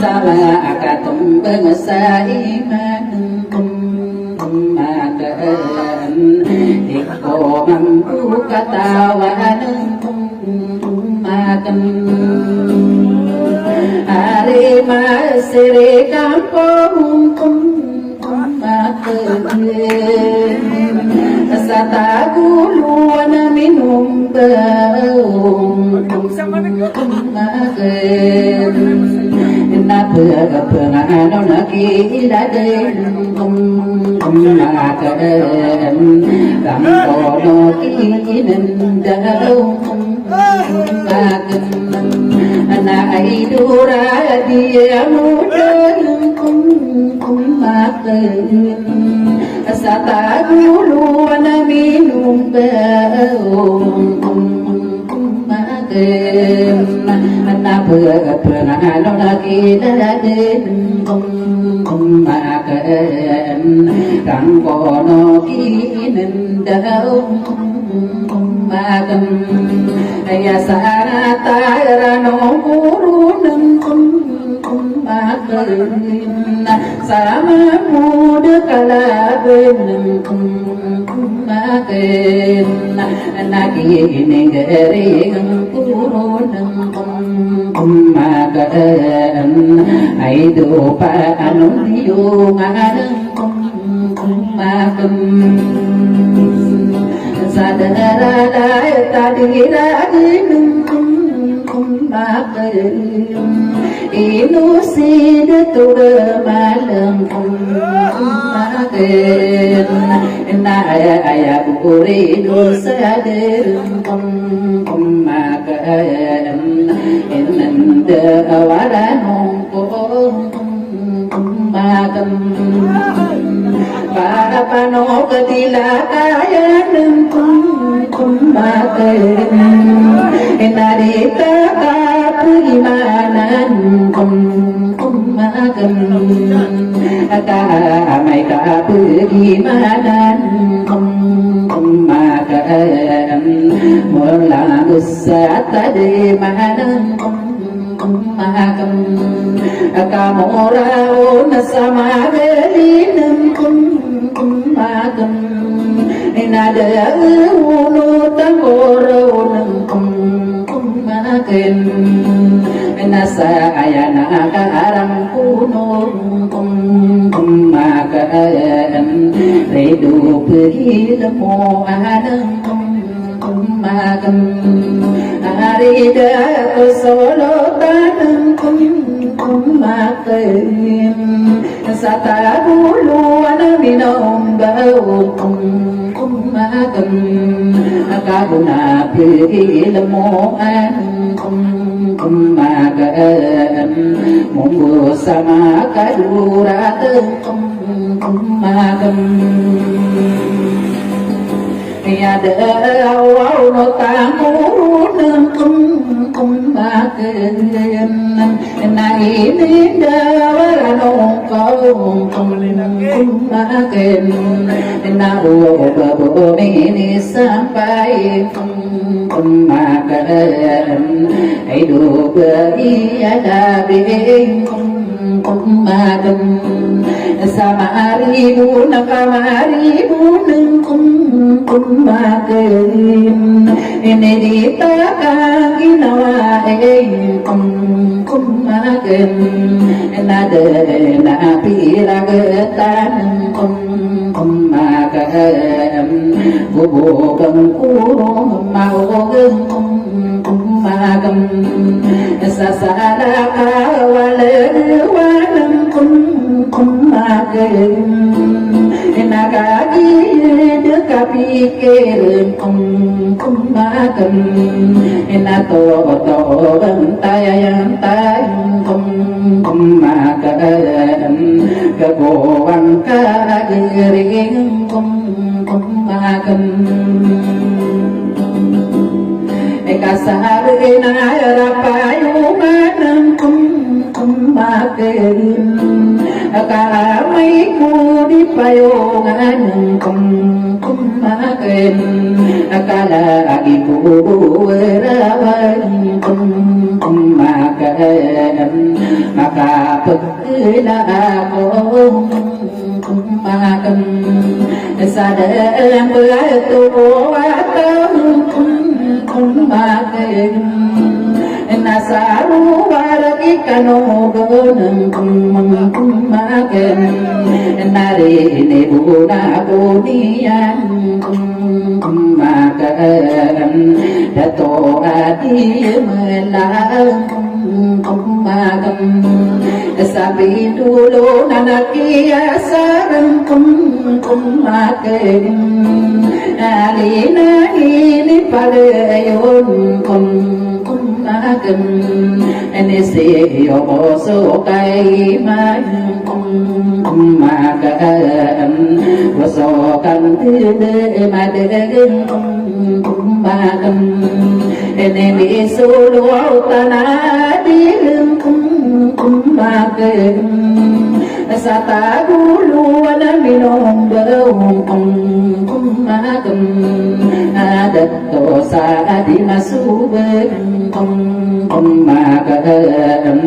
S6: sama akatum bangsa iman makan iko mampu katawan makan hari masih kampung makan sata guluan minum bau makan na pengano naki daden makan rampono kinen daun makan na idura dia muda makan sata guluan minum bau makan na pengano lagi daden makan rampono kinen daun makan ya sarata rano guruneng makan sama muda kala beneng makan nagi negeri guruneng makan aido pa anu diunganeng makan sadara tadi lagi makan inu sidetur malam makan na ayah buri sadar makan inanda awaran makan para pano ketila kaya makan narita keimanan makan kamai keimanan makan mula usah tadi makan makan kamu raun sama belinem makan nada ulu tanggorun makan nasa ayana karang kuno makan redu pergi lemo adeng makan hari dah solo tanam makan sata bulu ana minum bau makan kabuna pergi lemo makan munggu sama kadura makan ada awal no tamu makan na ini dawara no kau makan na babu ini sampai makan hidup ada makan sama ribu nakamaribu makan ini ditakang ginawa makan nada napi ragetan makan bubu bengkuru mau makan sasara kawalan makan nagagi dekapikir makan nato to bentayang tayang kumakan kebuan kairing kumakan kasarina rapayungan kumakan kamay kuni payungan kumakan kalagi ko rawan kumakan makapagkila ako kumakan sa dalang batu atang kumakan nasa luar ikanogon kumakan narini buna bunian kumakan dato adi melang kumakan sabi dulu nanakiasan kumakan alina ini padayon kumakan nisiyo boso kay man kumakan bosokan tide madegen kumakan nini sulu tanadin kumakan sa tagulu na minombaw kumakan adato sa di masubeng kumakan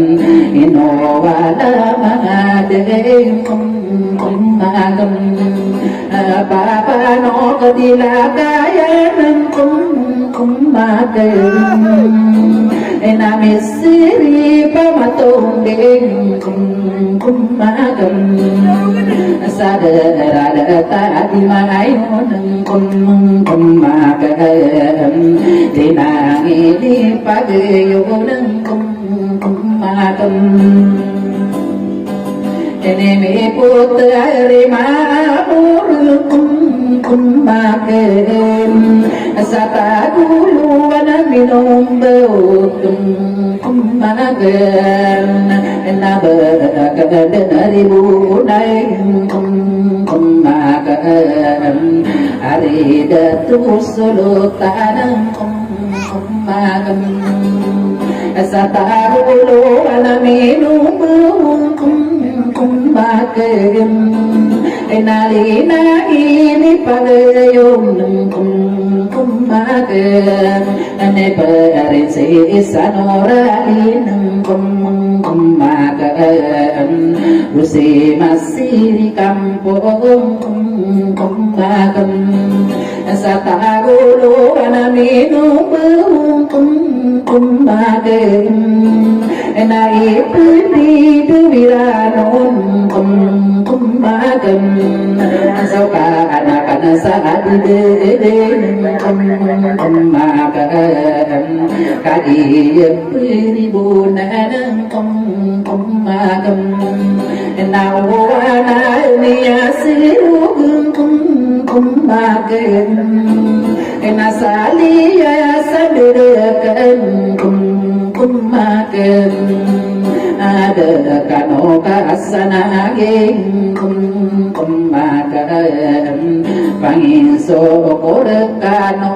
S6: inowala mahadeng kumakan papano kadilagayan kumakan namisiri pamatongeng kumakan sadara tadi mayon kumakan tinangili pagayon kumakan enemi putri mamur kumakan sa taguluan minombaw kumakan nabagad dari bunay kumakan arida tusulutan kumakan sa taguluan minombaw kumakan nalina ini pagayon kumakan neparin si sanorain kumakan usi masih kampung kumakan sa tagulo minum kumakan naipili duwiranon kumakan so kaanakan sa adidin kumakan kadiyang pinibunan kumakan nawana niya sirugang kumakan nasaliya sa birakan kumakan ada kano kasanaging kumakan pangin sokor kano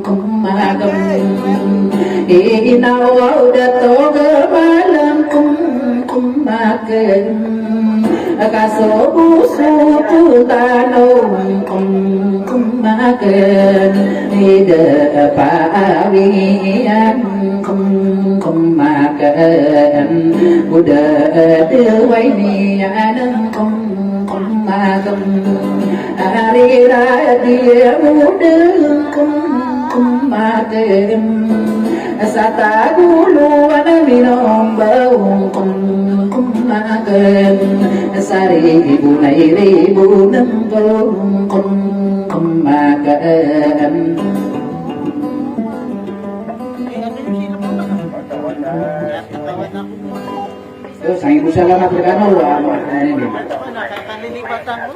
S6: kumakan inaw dato malam kumakan kaso puso tanong kumakan ida paawian kumakan udah dewai nian kumakan hari dia muda kumakan sa taguluan minombaw kumakan saribu na iribu ng kumakan Terus, ang ibu salamat berkano, ano ini?
S3: Nakalilipatan mo?